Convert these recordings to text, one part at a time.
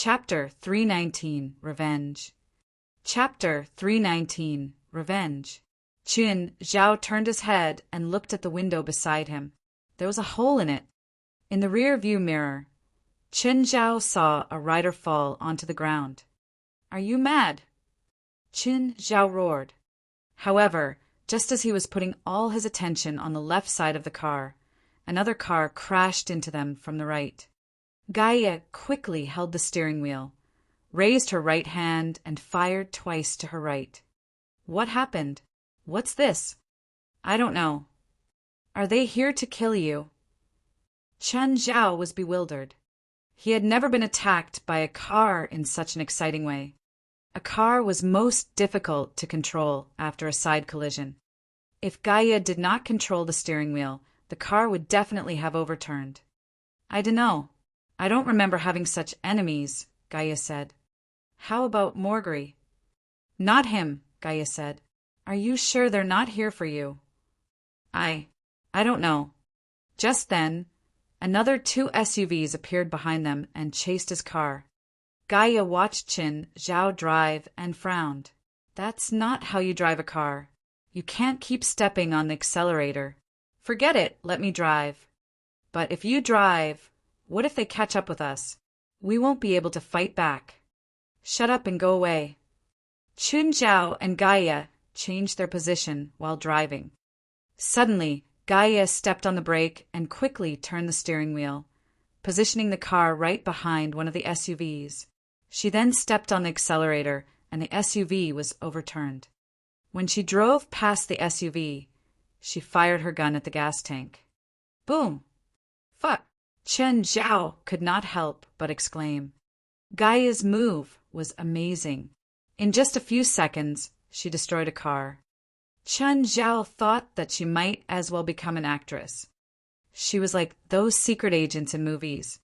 Chapter 319 Revenge. Chapter 319 Revenge. Qin Zhao turned his head and looked at the window beside him. There was a hole in it. In the rear view mirror, Qin Zhao saw a rider fall onto the ground. "Are you mad?" Qin Zhao roared. However, just as he was putting all his attention on the left side of the car, another car crashed into them from the right. Gaia quickly held the steering wheel, raised her right hand, and fired twice to her right. "What happened? What's this?" "I don't know." "Are they here to kill you?" Chen Zhao was bewildered. He had never been attacked by a car in such an exciting way. A car was most difficult to control after a side collision. If Gaia did not control the steering wheel, the car would definitely have overturned. "I dunno. I don't remember having such enemies," Gaia said. "How about Morgri?" "Not him," Gaia said. "Are you sure they're not here for you?" I don't know." Just then, another 2 SUVs appeared behind them and chased his car. Gaia watched Qin Zhao drive and frowned. "That's not how you drive a car. You can't keep stepping on the accelerator. Forget it, let me drive." "But if you drive, what if they catch up with us? We won't be able to fight back." "Shut up and go away." Qin Zhao and Gaia changed their position while driving. Suddenly, Gaia stepped on the brake and quickly turned the steering wheel, positioning the car right behind one of the SUVs. She then stepped on the accelerator, and the SUV was overturned. When she drove past the SUV, she fired her gun at the gas tank. Boom! Fuck! Chen Zhao could not help but exclaim. Gaia's move was amazing. In just a few seconds, she destroyed a car. Chen Zhao thought that she might as well become an actress. She was like those secret agents in movies.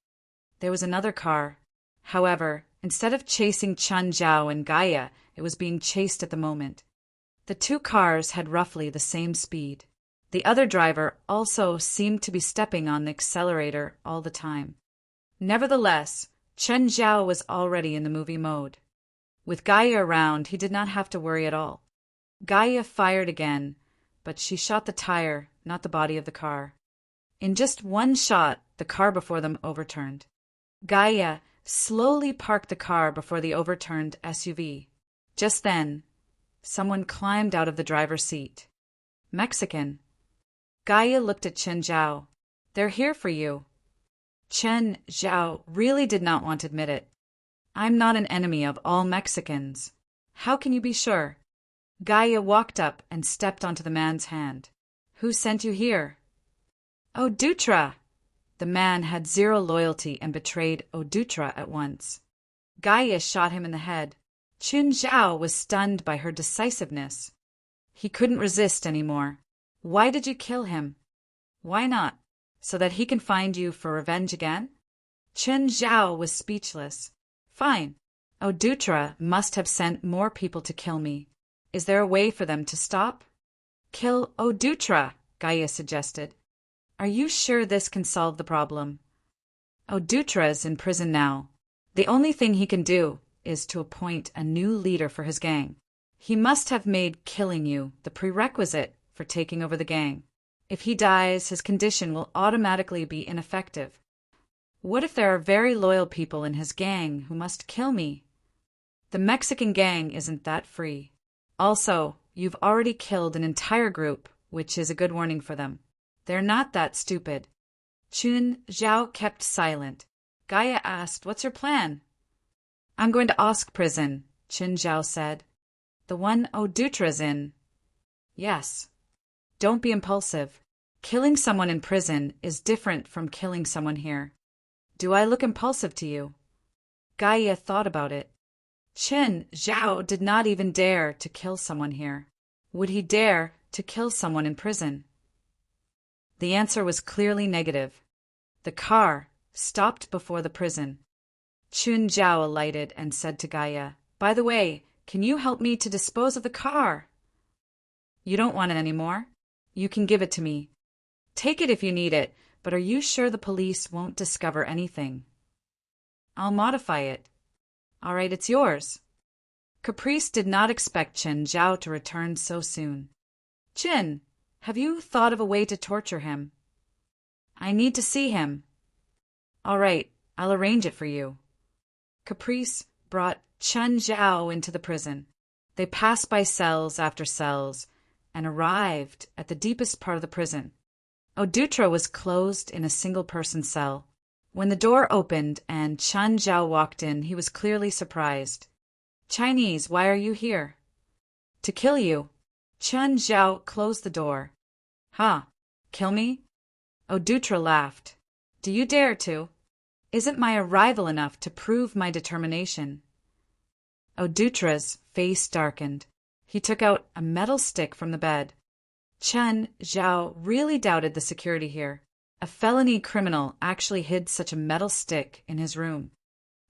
There was another car. However, instead of chasing Chen Zhao and Gaia, it was being chased at the moment. The 2 cars had roughly the same speed. The other driver also seemed to be stepping on the accelerator all the time. Nevertheless, Chen Zhao was already in the movie mode. With Gaia around, he did not have to worry at all. Gaia fired again, but she shot the tire, not the body of the car. In just one shot, the car before them overturned. Gaia slowly parked the car before the overturned SUV. Just then, someone climbed out of the driver's seat. Mexican. Gaia looked at Chen Zhao. "They're here for you." Chen Zhao really did not want to admit it. "I'm not an enemy of all Mexicans." "How can you be sure?" Gaia walked up and stepped onto the man's hand. "Who sent you here?" "Odutra!" The man had 0 loyalty and betrayed Odutra at once. Gaia shot him in the head. Chen Zhao was stunned by her decisiveness. He couldn't resist anymore. "Why did you kill him?" "Why not? So that he can find you for revenge again?" Chen Zhao was speechless. "Fine. Odutra must have sent more people to kill me. Is there a way for them to stop?" "Kill Odutra," Gaia suggested. "Are you sure this can solve the problem?" "Odutra is in prison now. The only thing he can do is to appoint a new leader for his gang. He must have made killing you the prerequisite for taking over the gang. If he dies, his condition will automatically be ineffective. What if there are very loyal people in his gang who must kill me? The Mexican gang isn't that free. Also, you've already killed an entire group, which is a good warning for them. They're not that stupid." Qin Zhao kept silent. Gaia asked, "What's your plan?" "I'm going to Osk prison," Qin Zhao said. "The one Odutra's in?" "Yes." "Don't be impulsive. Killing someone in prison is different from killing someone here." "Do I look impulsive to you?" Gaia thought about it. Qin Zhao did not even dare to kill someone here. Would he dare to kill someone in prison? The answer was clearly negative. The car stopped before the prison. Qin Zhao alighted and said to Gaia, "By the way, can you help me to dispose of the car?" "You don't want it anymore? You can give it to me. Take it if you need it, but are you sure the police won't discover anything?" "I'll modify it. All right, it's yours. Caprice did not expect Chen Zhao to return so soon. Chin, have you thought of a way to torture him? I need to see him. All right, I'll arrange it for you. Caprice brought Chen Zhao into the prison. They passed by cells after cells and arrived at the deepest part of the prison. Odutra was closed in a single-person cell. When the door opened and Chen Zhao walked in, he was clearly surprised. Chinese, why are you here? To kill you. Chen Zhao closed the door. Huh? Kill me? Odutra laughed. Do you dare to? Isn't my arrival enough to prove my determination? Odutra's face darkened. He took out a metal stick from the bed. Chen Zhao really doubted the security here. A felony criminal actually hid such a metal stick in his room.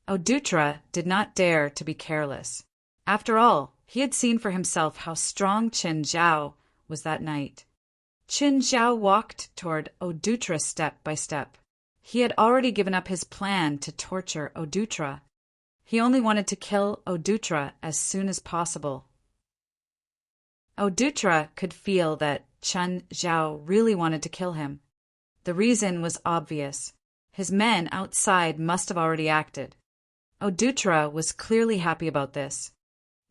Odutra did not dare to be careless. After all, he had seen for himself how strong Chen Zhao was that night. Chen Zhao walked toward Odutra step by step. He had already given up his plan to torture Odutra. He only wanted to kill Odutra as soon as possible. Odutra could feel that Chen Zhao really wanted to kill him. The reason was obvious. His men outside must have already acted. Odutra was clearly happy about this.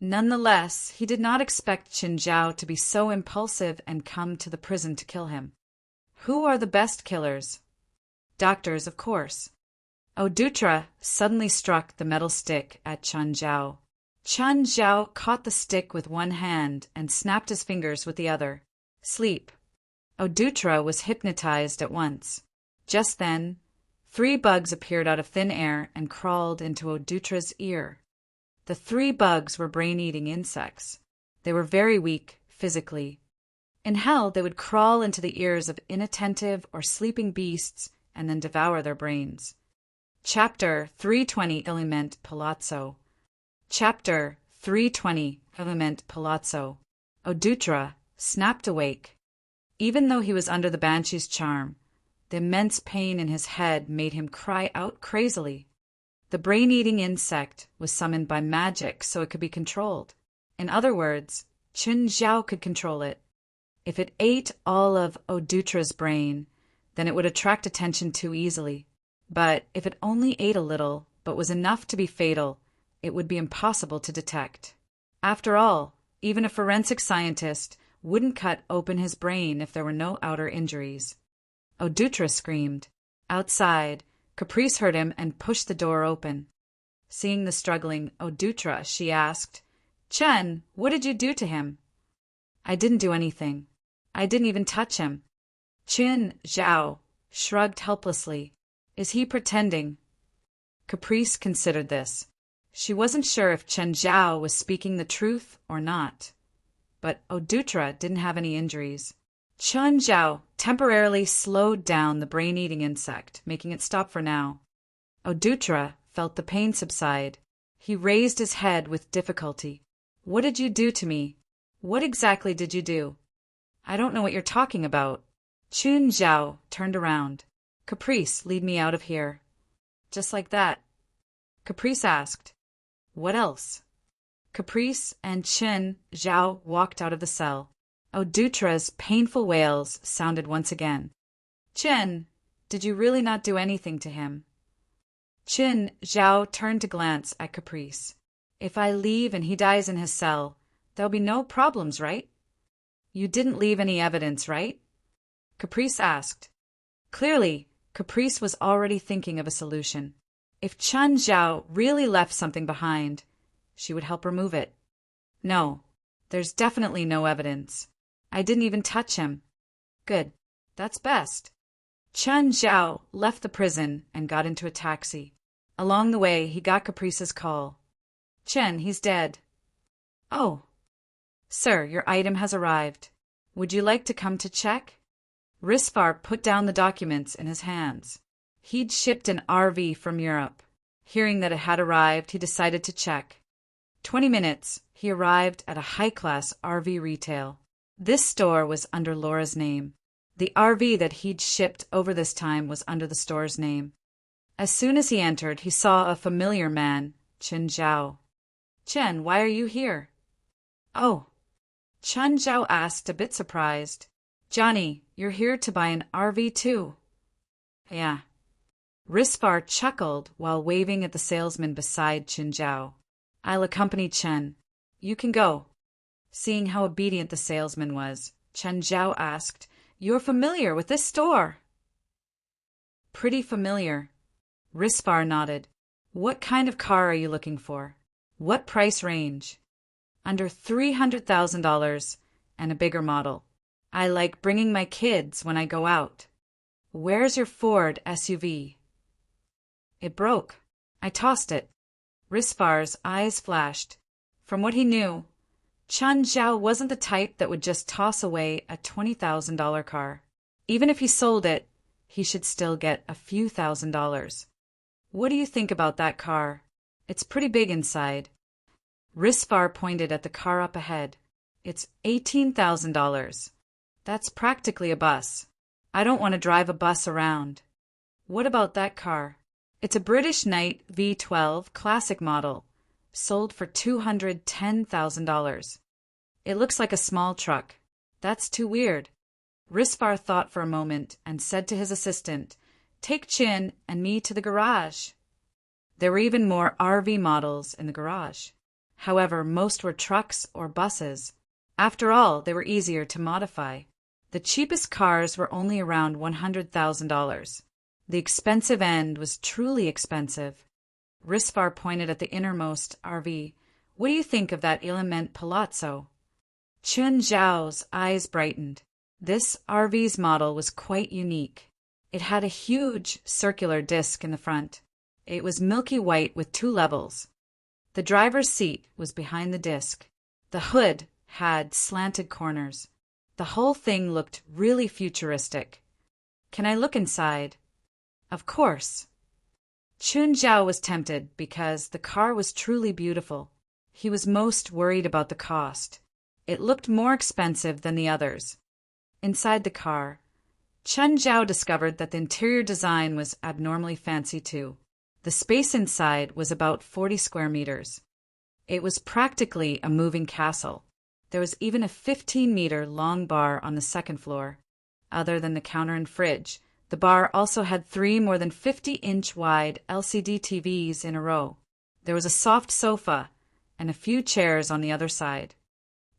Nonetheless, he did not expect Chen Zhao to be so impulsive and come to the prison to kill him. Who are the best killers? Doctors, of course. Odutra suddenly struck the metal stick at Chen Zhao. Chen Zhao caught the stick with one hand and snapped his fingers with the other. Sleep. Odutra was hypnotized at once. Just then, 3 bugs appeared out of thin air and crawled into Odutra's ear. The 3 bugs were brain-eating insects. They were very weak physically. In hell, they would crawl into the ears of inattentive or sleeping beasts and then devour their brains. Chapter 320 Element Palazzo. Chapter 320 Element Palazzo. Odutra snapped awake. Even though he was under the banshee's charm, the immense pain in his head made him cry out crazily. The brain-eating insect was summoned by magic so it could be controlled. In other words, Chen Zhao could control it. If it ate all of Odutra's brain, then it would attract attention too easily. But if it only ate a little, but was enough to be fatal, it would be impossible to detect. After all, even a forensic scientist wouldn't cut open his brain if there were no outer injuries. Odutra screamed. Outside, Caprice heard him and pushed the door open. Seeing the struggling Odutra, she asked, Chen, what did you do to him? I didn't do anything. I didn't even touch him. Chen Zhao shrugged helplessly. Is he pretending? Caprice considered this. She wasn't sure if Chen Zhao was speaking the truth or not. But Odutra didn't have any injuries. Chen Zhao temporarily slowed down the brain-eating insect, making it stop for now. Odutra felt the pain subside. He raised his head with difficulty. What did you do to me? What exactly did you do? I don't know what you're talking about. Chen Zhao turned around. Caprice, lead me out of here. Just like that. Caprice asked, What else? Caprice and Chen Zhao walked out of the cell. Odutra's painful wails sounded once again. Chen, did you really not do anything to him? Chen Zhao turned to glance at Caprice. If I leave and he dies in his cell, there'll be no problems, right? You didn't leave any evidence, right? Caprice asked. Clearly, Caprice was already thinking of a solution. If Chen Zhao really left something behind, she would help remove it. No, there's definitely no evidence. I didn't even touch him. Good. That's best. Chen Zhao left the prison and got into a taxi. Along the way, he got Caprice's call. Chen, he's dead. Oh. Sir, your item has arrived. Would you like to come to check? Risvar put down the documents in his hands. He'd shipped an RV from Europe. Hearing that it had arrived, he decided to check. 20 minutes, he arrived at a high-class RV retail. This store was under Laura's name. The RV that he'd shipped over this time was under the store's name. As soon as he entered, he saw a familiar man, Chen Zhao. Chen, why are you here? Oh, Chen Zhao asked, a bit surprised. Johnny, you're here to buy an RV too? Yeah. Risvar chuckled while waving at the salesman beside Chen Zhao. I'll accompany Chen. You can go. Seeing how obedient the salesman was, Chen Zhao asked, You're familiar with this store? Pretty familiar. Risvar nodded. What kind of car are you looking for? What price range? Under $300,000 and a bigger model. I like bringing my kids when I go out. Where's your Ford SUV? It broke. I tossed it. Risvar's eyes flashed. From what he knew, Chen Zhao wasn't the type that would just toss away a $20,000 car. Even if he sold it, he should still get a few $1,000s. What do you think about that car? It's pretty big inside. Risvar pointed at the car up ahead. It's $18,000. That's practically a bus. I don't want to drive a bus around. What about that car? It's a British Knight V12 classic model, sold for $210,000. It looks like a small truck. That's too weird. Risvar thought for a moment and said to his assistant, Take Chin and me to the garage. There were even more RV models in the garage. However, most were trucks or buses. After all, they were easier to modify. The cheapest cars were only around $100,000. The expensive end was truly expensive. Risvar pointed at the innermost RV. What do you think of that Element Palazzo? Chen Zhao's eyes brightened. This RV's model was quite unique. It had a huge circular disc in the front. It was milky white with 2 levels. The driver's seat was behind the disc. The hood had slanted corners. The whole thing looked really futuristic. Can I look inside? Of course. Chen Zhao was tempted because the car was truly beautiful. He was most worried about the cost. It looked more expensive than the others. Inside the car, Chen Zhao discovered that the interior design was abnormally fancy too. The space inside was about 40 square meters. It was practically a moving castle. There was even a 15-meter long bar on the second floor. Other than the counter and fridge, the bar also had 3 more than 50-inch wide LCD TVs in a row. There was a soft sofa and a few chairs on the other side.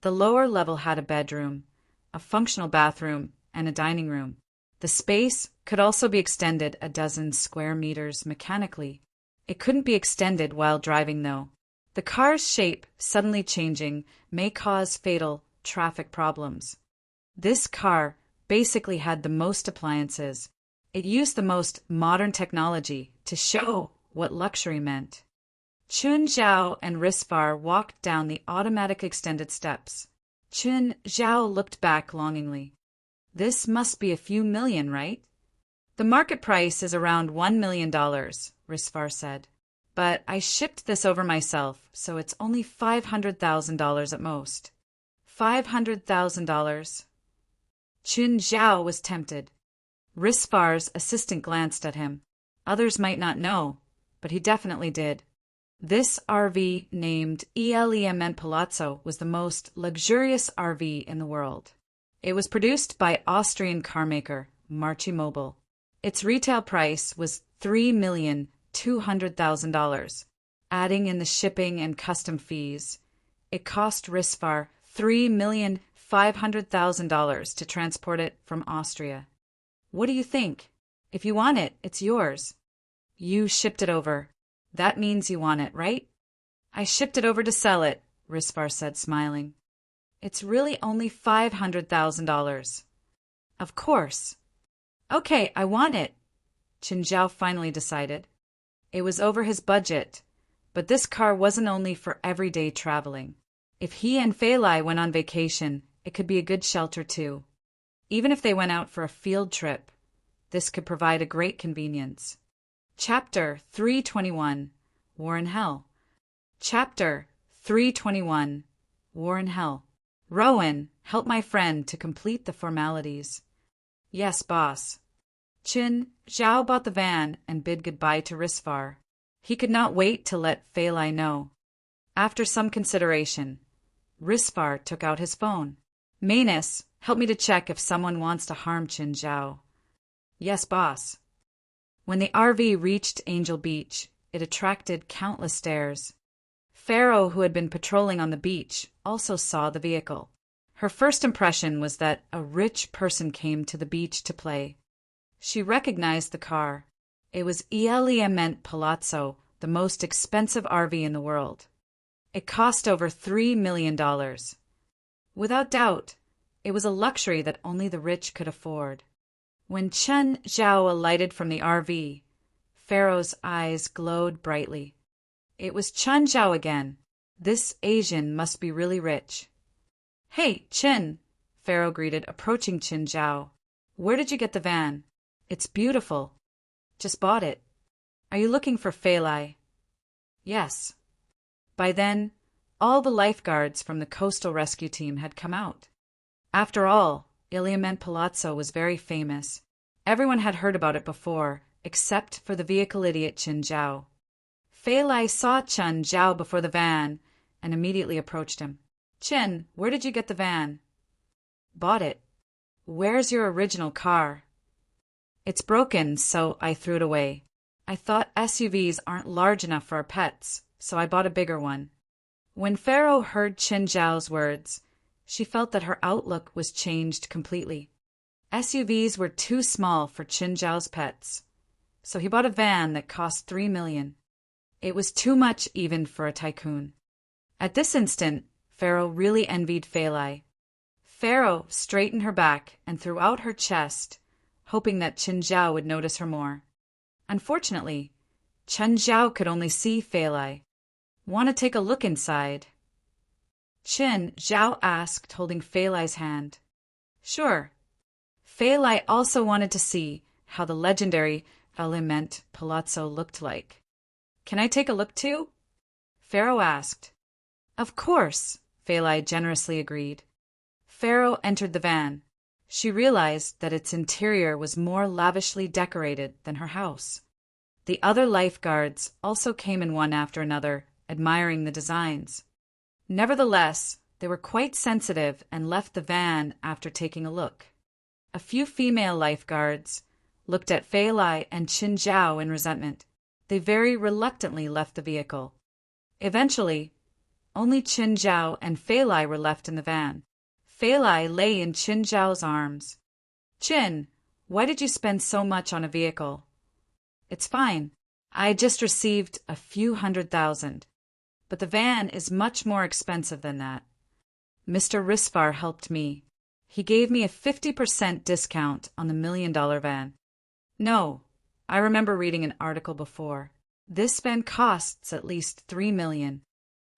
The lower level had a bedroom, a functional bathroom, and a dining room. The space could also be extended a dozen square meters mechanically. It couldn't be extended while driving, though. The car's shape suddenly changing may cause fatal traffic problems. This car basically had the most appliances. It used the most modern technology to show what luxury meant. Chen Zhao and Risvar walked down the automatic extended steps. Chen Zhao looked back longingly. This must be a few million, right? The market price is around $1 million, Risvar said. But I shipped this over myself, so it's only $500,000 at most. $500,000? Chen Zhao was tempted. Risvar's assistant glanced at him. Others might not know, but he definitely did. This RV, named Element Palazzo, was the most luxurious RV in the world. It was produced by Austrian carmaker Marchi Mobile. Its retail price was $3,200,000. Adding in the shipping and custom fees, it cost Risvar $3,500,000 to transport it from Austria. What do you think? If you want it, it's yours. You shipped it over. That means you want it, right? I shipped it over to sell it, Risvar said, smiling. It's really only $500,000. Of course. Okay, I want it, Chen Zhao finally decided. It was over his budget, but this car wasn't only for everyday traveling. If he and Fei Lai went on vacation, it could be a good shelter too. Even if they went out for a field trip, this could provide a great convenience. Chapter 321, War in Hell. Chapter 321, War in Hell. Rowan, help my friend to complete the formalities. Yes, boss. Chen Zhao bought the van and bid goodbye to Risvar. He could not wait to let Phalai know. After some consideration, Risvar took out his phone. Manus, help me to check if someone wants to harm Qin Zhao. Yes, boss. When the RV reached Angel Beach, it attracted countless stares. Pharaoh, who had been patrolling on the beach, also saw the vehicle. Her first impression was that a rich person came to the beach to play. She recognized the car. It was Ieliament Palazzo, the most expensive RV in the world. It cost over $3 million. Without doubt, it was a luxury that only the rich could afford. When Chen Zhao alighted from the RV, Pharaoh's eyes glowed brightly. It was Chen Zhao again. This Asian must be really rich. Hey, Chen, Pharaoh greeted, approaching Qin Zhao. Where did you get the van? It's beautiful. Just bought it. Are you looking for Phalai? Yes. By then, all the lifeguards from the coastal rescue team had come out. After all, Iliament Palazzo was very famous. Everyone had heard about it before, except for the vehicle idiot Qin Zhao. Phalai saw Qin Zhao before the van and immediately approached him. Qin, where did you get the van? Bought it. Where's your original car? It's broken, so I threw it away. I thought SUVs aren't large enough for our pets, so I bought a bigger one. When Pharaoh heard Qin Zhao's words, she felt that her outlook was changed completely. SUVs were too small for Qin Zhao's pets, so he bought a van that cost $3 million. It was too much even for a tycoon. At this instant, Pharaoh really envied Phalai. Pharaoh straightened her back and threw out her chest, hoping that Qin Zhao would notice her more. Unfortunately, Qin Zhao could only see Phalai. Want to take a look inside? Qin Zhao asked, holding Phalai's hand. Sure. Phalai also wanted to see how the legendary Element Palazzo looked like. Can I take a look too? Pharaoh asked. Of course, Phalai generously agreed. Pharaoh entered the van. She realized that its interior was more lavishly decorated than her house. The other lifeguards also came in one after another, admiring the designs. Nevertheless, they were quite sensitive and left the van after taking a look. A few female lifeguards looked at Phalai and Qin Zhao in resentment. They very reluctantly left the vehicle. Eventually, only Qin Zhao and Phalai were left in the van. Phalai lay in Qin Zhao's arms. Qin, why did you spend so much on a vehicle? It's fine. I just received a few $100,000. But the van is much more expensive than that. Mr. Risvar helped me. He gave me a 50% discount on the $1 million van. No, I remember reading an article before. This van costs at least $3 million.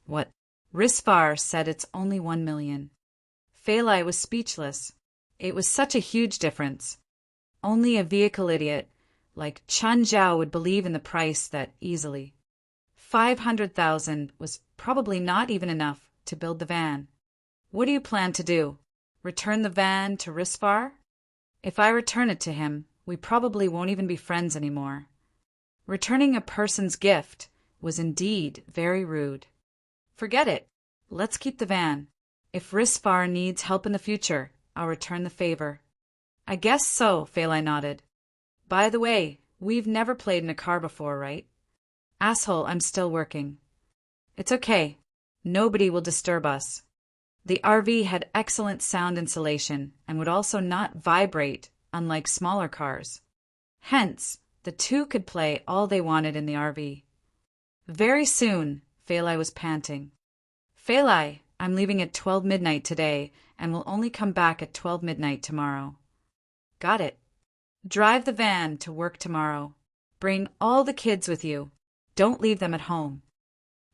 What? Risvar said it's only $1 million. Phalai was speechless. It was such a huge difference. Only a vehicle idiot like Qin Zhao would believe in the price that easily. $500,000 was probably not even enough to build the van. What do you plan to do? Return the van to Risvar? If I return it to him, we probably won't even be friends anymore. Returning a person's gift was indeed very rude. Forget it. Let's keep the van. If Risvar needs help in the future, I'll return the favor. I guess so, Phalai nodded. By the way, we've never played in a car before, right? Asshole, I'm still working. It's okay. Nobody will disturb us. The RV had excellent sound insulation and would also not vibrate, unlike smaller cars. Hence, the two could play all they wanted in the RV. Very soon, Phalai was panting. Phalai, I'm leaving at 12 midnight today and will only come back at 12 midnight tomorrow. Got it. Drive the van to work tomorrow. Bring all the kids with you. Don't leave them at home.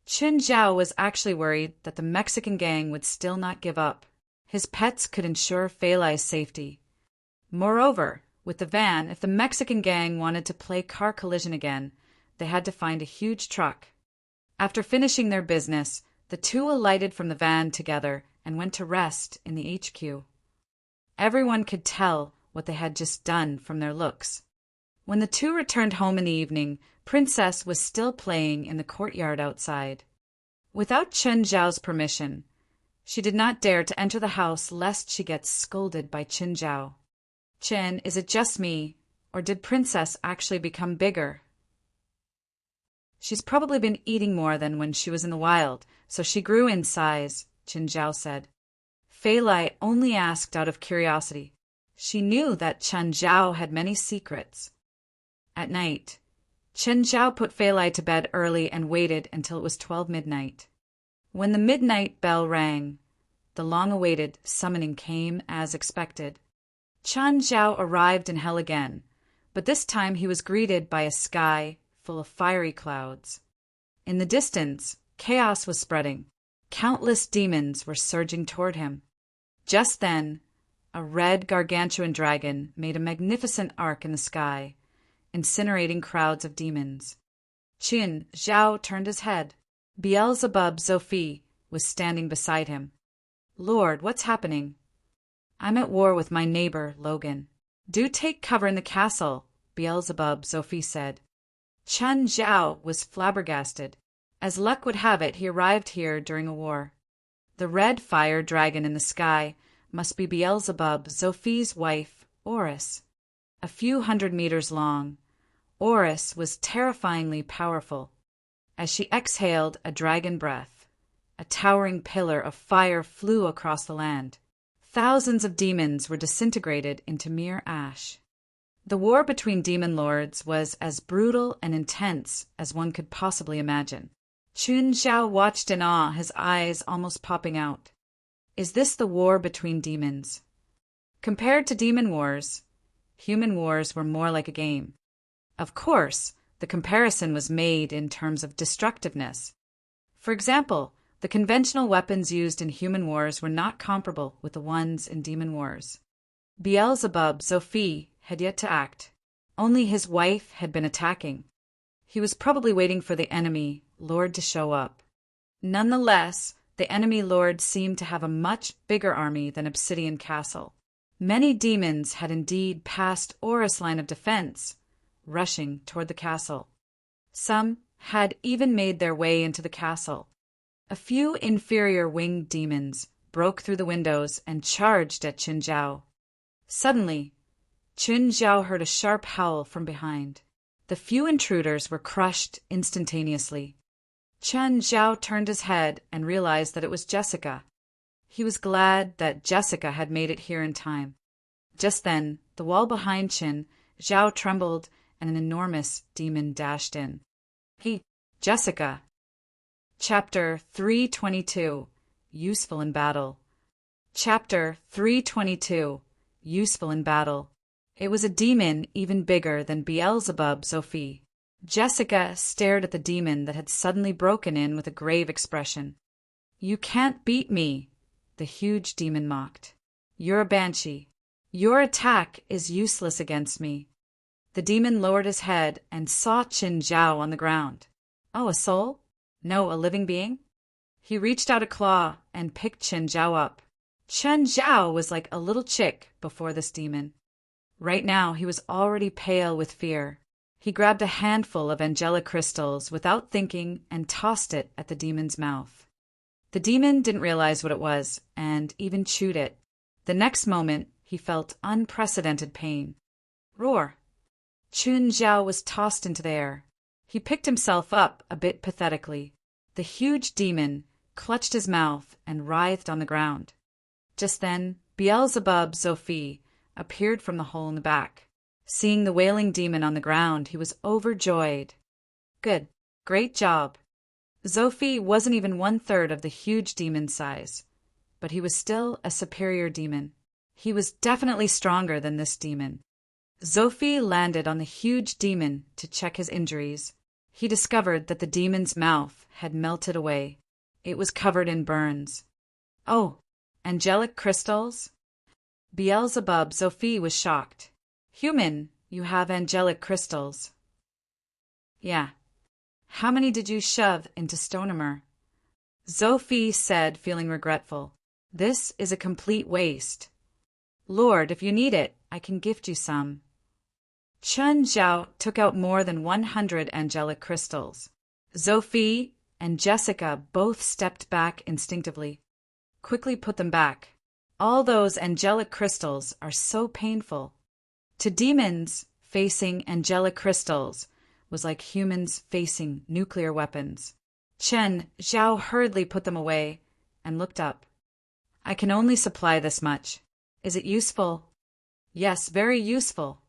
Qin Zhao was actually worried that the Mexican gang would still not give up. His pets could ensure Phalai's safety. Moreover, with the van, if the Mexican gang wanted to play car collision again, they had to find a huge truck. After finishing their business, the two alighted from the van together and went to rest in the HQ. Everyone could tell what they had just done from their looks. When the two returned home in the evening, Princess was still playing in the courtyard outside. Without Chen Zhao's permission, she did not dare to enter the house lest she get scolded by Qin Zhao. Chen, is it just me, or did Princess actually become bigger? She's probably been eating more than when she was in the wild, so she grew in size, Qin Zhao said. Fei Lai only asked out of curiosity. She knew that Chen Zhao had many secrets. At night, Chen Zhao put Fei Lai to bed early and waited until it was 12 midnight. When the midnight bell rang, the long-awaited summoning came as expected. Chen Zhao arrived in hell again, but this time he was greeted by a sky full of fiery clouds. In the distance, chaos was spreading. Countless demons were surging toward him. Just then, a red gargantuan dragon made a magnificent arc in the sky, incinerating crowds of demons. Qin Zhao turned his head. Beelzebub Sophie was standing beside him. Lord, what's happening? I'm at war with my neighbor, Logan. Do take cover in the castle, Beelzebub Sophie said. Chen Zhao was flabbergasted. As luck would have it, he arrived here during a war. The red fire dragon in the sky must be Beelzebub Sophie's wife, Oris. A few 100 meters long, Oris was terrifyingly powerful. As she exhaled a dragon breath, a towering pillar of fire flew across the land. Thousands of demons were disintegrated into mere ash. The war between demon lords was as brutal and intense as one could possibly imagine. Qin Zhao watched in awe, his eyes almost popping out. Is this the war between demons? Compared to demon wars, human wars were more like a game. Of course, the comparison was made in terms of destructiveness. For example, the conventional weapons used in human wars were not comparable with the ones in demon wars. Beelzebub Sophie had yet to act. Only his wife had been attacking. He was probably waiting for the enemy lord to show up. Nonetheless, the enemy lord seemed to have a much bigger army than Obsidian Castle. Many demons had indeed passed Oris' line of defense, rushing toward the castle. Some had even made their way into the castle. A few inferior winged demons broke through the windows and charged at Qin Zhao. Suddenly, Qin Zhao heard a sharp howl from behind. The few intruders were crushed instantaneously. Qin Zhao turned his head and realized that it was Jessica. He was glad that Jessica had made it here in time. Just then, the wall behind Qin Zhao trembled and an enormous demon dashed in. Hey, Jessica. Chapter 322, Useful in Battle. Chapter 322, Useful in Battle. It was a demon even bigger than Beelzebub Sophie. Jessica stared at the demon that had suddenly broken in with a grave expression. You can't beat me, the huge demon mocked. You're a banshee. Your attack is useless against me. The demon lowered his head and saw Qin Zhao on the ground. Oh, a soul? No, a living being? He reached out a claw and picked Qin Zhao up. Qin Zhao was like a little chick before this demon. Right now, he was already pale with fear. He grabbed a handful of angelic crystals without thinking and tossed it at the demon's mouth. The demon didn't realize what it was and even chewed it. The next moment, he felt unprecedented pain. Roar! Qin Zhao was tossed into the air. He picked himself up a bit pathetically. The huge demon clutched his mouth and writhed on the ground. Just then, Beelzebub Sophie appeared from the hole in the back. Seeing the wailing demon on the ground, he was overjoyed. Good. Great job. Sophie wasn't even 1/3 of the huge demon's size, but he was still a superior demon. He was definitely stronger than this demon. Sophie landed on the huge demon to check his injuries. He discovered that the demon's mouth had melted away. It was covered in burns. Oh, angelic crystals? Beelzebub Sophie was shocked. Human, you have angelic crystals. Yeah. How many did you shove into Stonemer? Sophie said, feeling regretful. This is a complete waste. Lord, if you need it, I can gift you some. Chen Zhao took out more than 100 angelic crystals. Sophie and Jessica both stepped back instinctively. Quickly put them back. All those angelic crystals are so painful. To demons, facing angelic crystals was like humans facing nuclear weapons. Chen Zhao hurriedly put them away and looked up. I can only supply this much. Is it useful? Yes, very useful.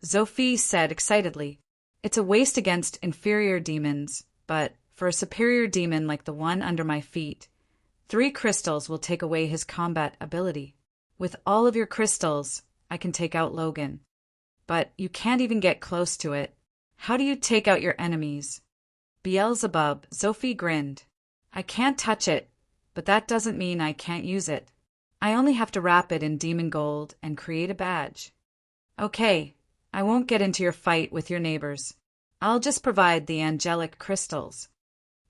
Sophie said excitedly. It's a waste against inferior demons, but for a superior demon like the one under my feet, 3 crystals will take away his combat ability. With all of your crystals, I can take out Logan. But you can't even get close to it. How do you take out your enemies? Beelzebub, Sophie grinned. I can't touch it, but that doesn't mean I can't use it. I only have to wrap it in demon gold and create a badge. Okay, I won't get into your fight with your neighbors. I'll just provide the angelic crystals.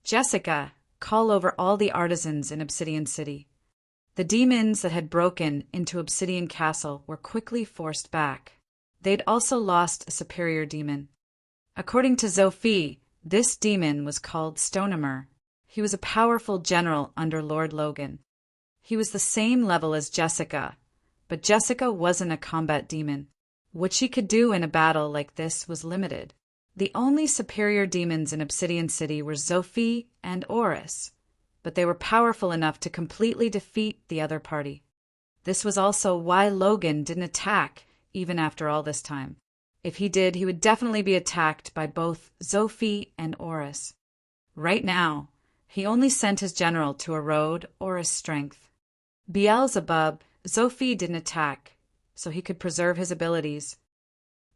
Jessica, call over all the artisans in Obsidian City. The demons that had broken into Obsidian Castle were quickly forced back. They'd also lost a superior demon. According to Sophie, this demon was called Stonehammer. He was a powerful general under Lord Logan. He was the same level as Jessica, but Jessica wasn't a combat demon. What she could do in a battle like this was limited. The only superior demons in Obsidian City were Sophie and Oris, but they were powerful enough to completely defeat the other party. This was also why Logan didn't attack even after all this time. If he did, he would definitely be attacked by both Sophie and Oris. Right now, he only sent his general to erode Oris' strength. Beelzebub, Sophie didn't attack, so he could preserve his abilities.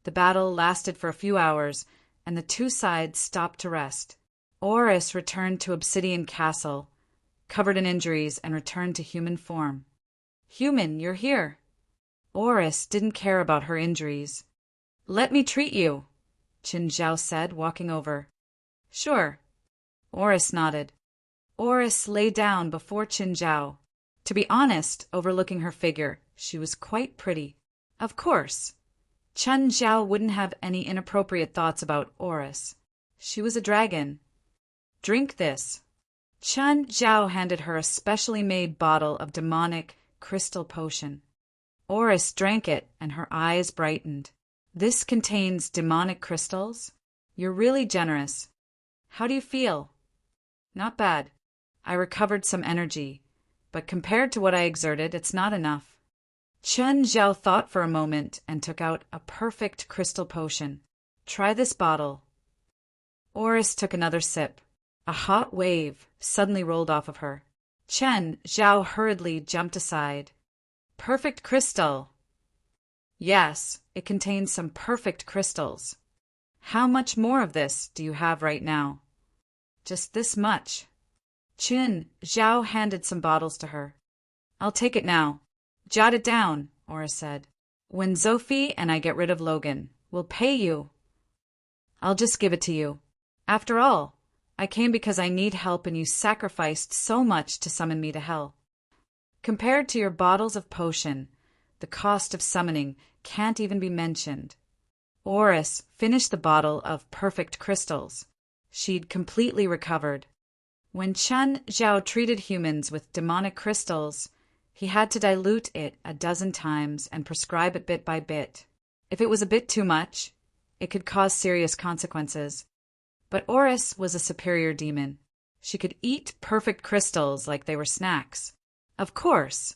The battle lasted for a few hours, and the 2 sides stopped to rest. Oris returned to Obsidian Castle, covered in injuries, and returned to human form. Human, you're here. Oris didn't care about her injuries. Let me treat you, Chen Zhao said, walking over. Sure. Oris nodded. Oris lay down before Chen Zhao. To be honest, overlooking her figure, she was quite pretty. Of course. Chen Zhao wouldn't have any inappropriate thoughts about Oris. She was a dragon. Drink this. Chen Zhao handed her a specially made bottle of demonic crystal potion. Oris drank it, and her eyes brightened. This contains demonic crystals? You're really generous. How do you feel? Not bad. I recovered some energy, but compared to what I exerted, it's not enough. Chen Zhao thought for a moment and took out a perfect crystal potion. Try this bottle. Oris took another sip. A hot wave suddenly rolled off of her. Chen Zhao hurriedly jumped aside. Perfect crystal. Yes, it contains some perfect crystals. How much more of this do you have right now? Just this much. Chen Zhao handed some bottles to her. I'll take it now. Jot it down, Oris said. When Sophie and I get rid of Logan, we'll pay you. I'll just give it to you. After all, I came because I need help and you sacrificed so much to summon me to hell. Compared to your bottles of potion, the cost of summoning can't even be mentioned. Oris finished the bottle of perfect crystals. She'd completely recovered. When Chen Zhao treated humans with demonic crystals, he had to dilute it a dozen times and prescribe it bit by bit. If it was a bit too much, it could cause serious consequences. But Oris was a superior demon. She could eat perfect crystals like they were snacks. Of course,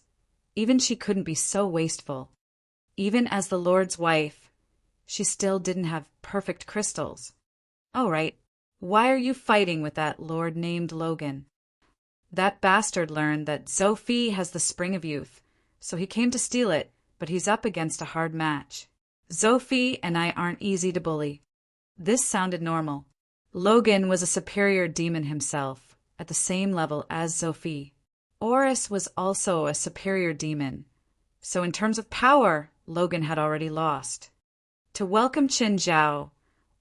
even she couldn't be so wasteful. Even as the Lord's wife, she still didn't have perfect crystals. All right, why are you fighting with that Lord named Logan? That bastard learned that Sophie has the Spring of Youth, so he came to steal it, but he's up against a hard match. Sophie and I aren't easy to bully. This sounded normal. Logan was a superior demon himself, at the same level as Sophie. Oris was also a superior demon, so in terms of power, Logan had already lost. To welcome Chen Zhao,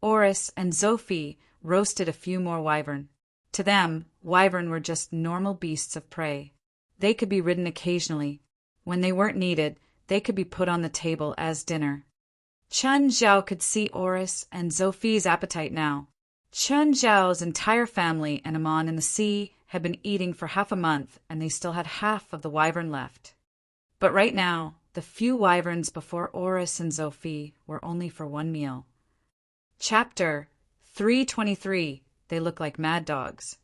Oris and Sophie roasted a few more wyvern. To them, wyvern were just normal beasts of prey. They could be ridden occasionally. When they weren't needed, they could be put on the table as dinner. Chun Zhao could see Oris and Zophi's appetite now. Chun Zhao's entire family and Amon in the sea had been eating for half a month, and they still had half of the wyvern left. But right now, the few wyverns before Oris and Zophi were only for one meal. Chapter 323. They look like mad dogs.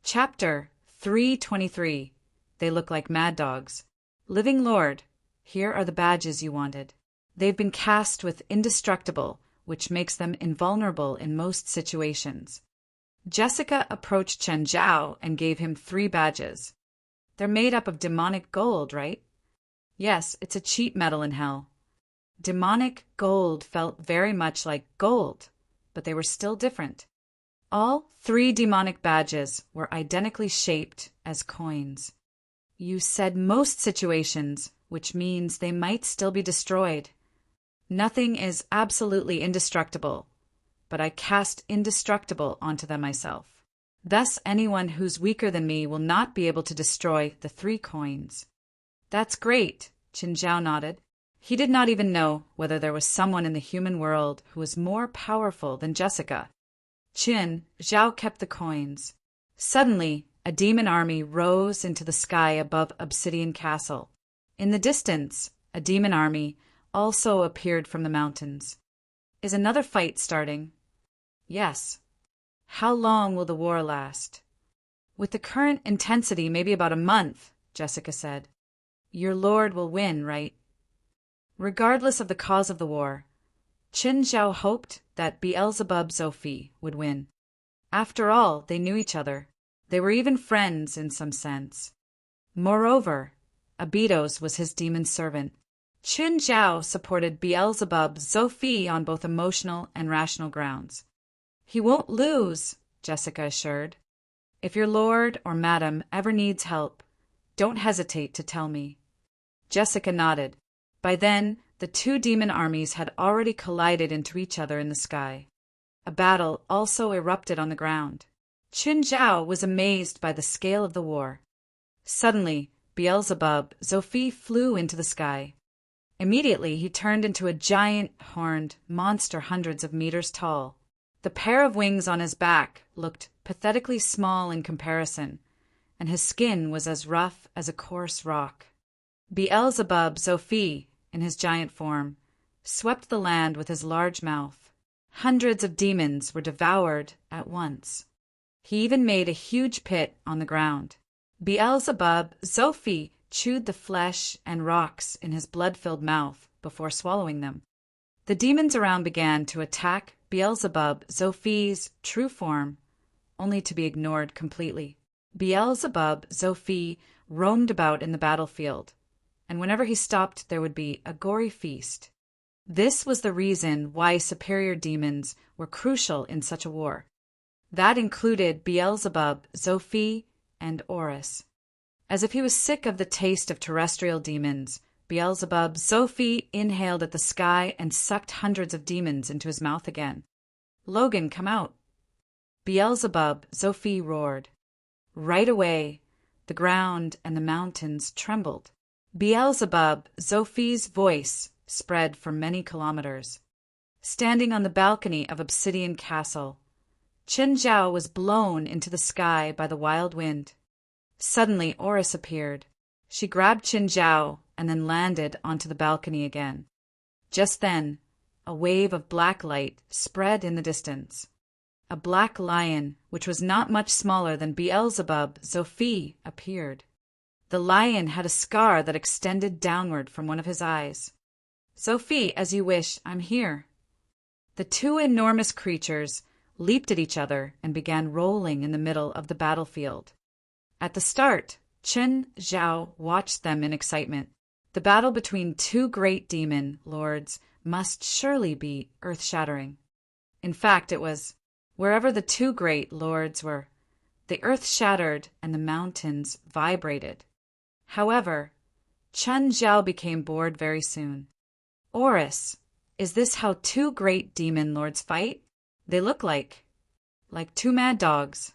Chapter 323. They look like mad dogs. Living Lord, here are the badges you wanted. They've been cast with indestructible, which makes them invulnerable in most situations. Jessica approached Chen Zhao and gave him 3 badges. They're made up of demonic gold, right? Yes, it's a cheap metal in hell. Demonic gold felt very much like gold, but they were still different. All 3 demonic badges were identically shaped as coins. You said most situations, which means they might still be destroyed. Nothing is absolutely indestructible, but I cast indestructible onto them myself. Thus anyone who's weaker than me will not be able to destroy the 3 coins. That's great, Qin Zhao nodded. He did not even know whether there was someone in the human world who was more powerful than Jessica. Qin Zhao kept the coins. Suddenly, a demon army rose into the sky above Obsidian Castle. In the distance, a demon army also appeared from the mountains. Is another fight starting? Yes. How long will the war last? With the current intensity, maybe about a month, Jessica said. Your lord will win, right? Regardless of the cause of the war, Qin Zhao hoped that Beelzebub Zophi would win. After all, they knew each other. They were even friends in some sense. Moreover, Abydos was his demon servant. Qin Zhao supported Beelzebub Zophi on both emotional and rational grounds. He won't lose, Jessica assured. If your lord or madam ever needs help, don't hesitate to tell me. Jessica nodded. By then, the 2 demon armies had already collided into each other in the sky. A battle also erupted on the ground. Qin Zhao was amazed by the scale of the war. Suddenly, Beelzebub Zophi flew into the sky. Immediately, he turned into a giant, horned monster hundreds of meters tall. The pair of wings on his back looked pathetically small in comparison, and his skin was as rough as a coarse rock. Beelzebub Zophi, in his giant form, swept the land with his large mouth. Hundreds of demons were devoured at once. He even made a huge pit on the ground. Beelzebub Zophi chewed the flesh and rocks in his blood-filled mouth before swallowing them. The demons around began to attack Beelzebub Zophi's true form, only to be ignored completely. Beelzebub Zophi roamed about in the battlefield, and whenever he stopped there would be a gory feast. This was the reason why superior demons were crucial in such a war. That included Beelzebub Zophi and Oris. As if he was sick of the taste of terrestrial demons, Beelzebub Zophi inhaled at the sky and sucked hundreds of demons into his mouth again. Logan, come out. Beelzebub Zophi roared. Right away, the ground and the mountains trembled. Beelzebub Zophi's voice spread for many kilometers. Standing on the balcony of Obsidian Castle, Qin Zhao was blown into the sky by the wild wind. Suddenly, Oris appeared. She grabbed Qin Zhao and then landed onto the balcony again. Just then, a wave of black light spread in the distance. A black lion, which was not much smaller than Beelzebub Zophi, appeared. The lion had a scar that extended downward from one of his eyes. Zophi, as you wish, I'm here. The 2 enormous creatures leaped at each other and began rolling in the middle of the battlefield. At the start, Qin Zhao watched them in excitement. The battle between 2 great demon lords must surely be earth-shattering. In fact, it was. Wherever the 2 great lords were, the earth shattered and the mountains vibrated. However, Qin Zhao became bored very soon. Oris, is this how 2 great demon lords fight? They look like 2 mad dogs.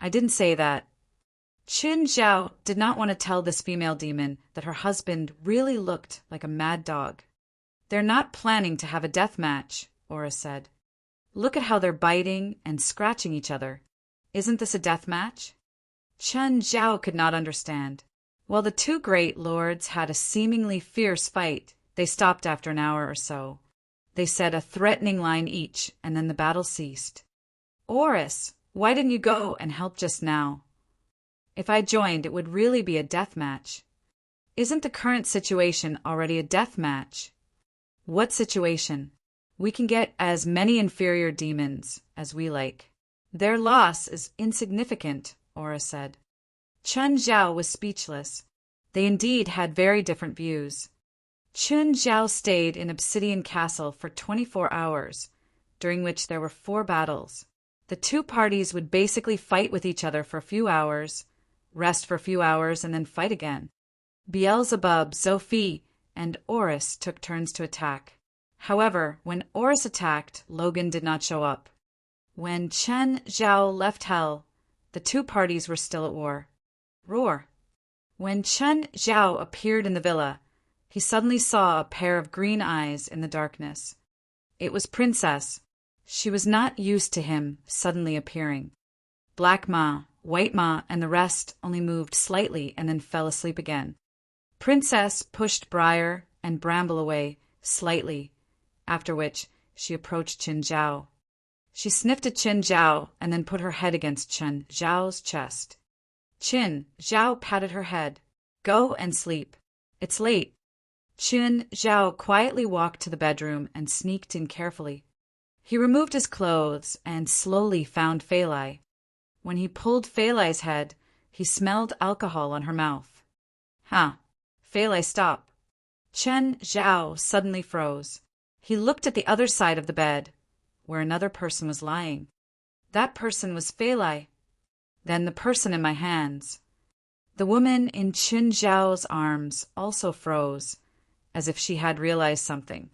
I didn't say that. Qin Zhao did not want to tell this female demon that her husband really looked like a mad dog. They're not planning to have a death match, Ora said. Look at how they're biting and scratching each other. Isn't this a death match? Chen Zhao could not understand. While the two great lords had a seemingly fierce fight, they stopped after an hour or so. They said a threatening line each, and then the battle ceased. Oris, why didn't you go and help just now? If I joined, it would really be a death match. Isn't the current situation already a death match? What situation? We can get as many inferior demons as we like. Their loss is insignificant, Ora said. Chen Zhao was speechless. They indeed had very different views. Chen Zhao stayed in Obsidian Castle for 24 hours, during which there were 4 battles. The two parties would basically fight with each other for a few hours, rest for a few hours, and then fight again. Beelzebub, Sophie, and Oris took turns to attack. However, when Oris attacked, Logan did not show up. When Chen Zhao left Hell, the two parties were still at war. Roar. When Chen Zhao appeared in the villa, he suddenly saw a pair of green eyes in the darkness. It was Princess. She was not used to him suddenly appearing. Black Ma, White Ma, and the rest only moved slightly and then fell asleep again. Princess pushed Briar and Bramble away slightly, after which she approached Chen Zhao. She sniffed at Chen Zhao and then put her head against Chen Zhao's chest. Chen Zhao patted her head. Go and sleep. It's late. Chen Zhao quietly walked to the bedroom and sneaked in carefully. He removed his clothes and slowly found Feilai. When he pulled Feilai's head, he smelled alcohol on her mouth. Feilai, stop. Chen Zhao suddenly froze. He looked at the other side of the bed, where another person was lying. That person was Feilai. Then the person in my hands. The woman in Chen Zhao's arms also froze, as if she had realized something.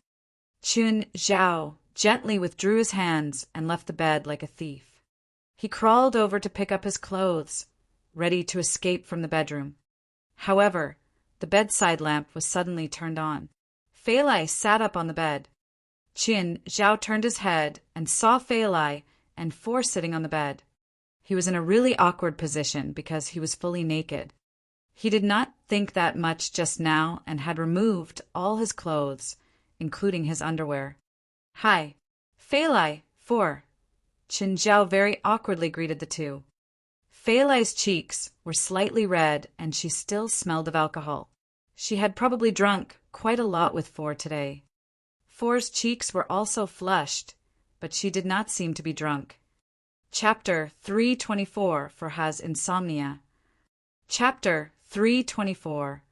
Chen Zhao gently withdrew his hands and left the bed like a thief. He crawled over to pick up his clothes, ready to escape from the bedroom. However, the bedside lamp was suddenly turned on. Feilai sat up on the bed. Chen Zhao turned his head and saw Feilai and 4 sitting on the bed. He was in a really awkward position because he was fully naked. He did not think that much just now and had removed all his clothes, including his underwear. Hi. Feilai, 4. Chen Zhao very awkwardly greeted the two. Feilai's cheeks were slightly red and she still smelled of alcohol. She had probably drunk quite a lot with 4 today. 4's cheeks were also flushed, but she did not seem to be drunk. Chapter 324 for Has Insomnia. Chapter 324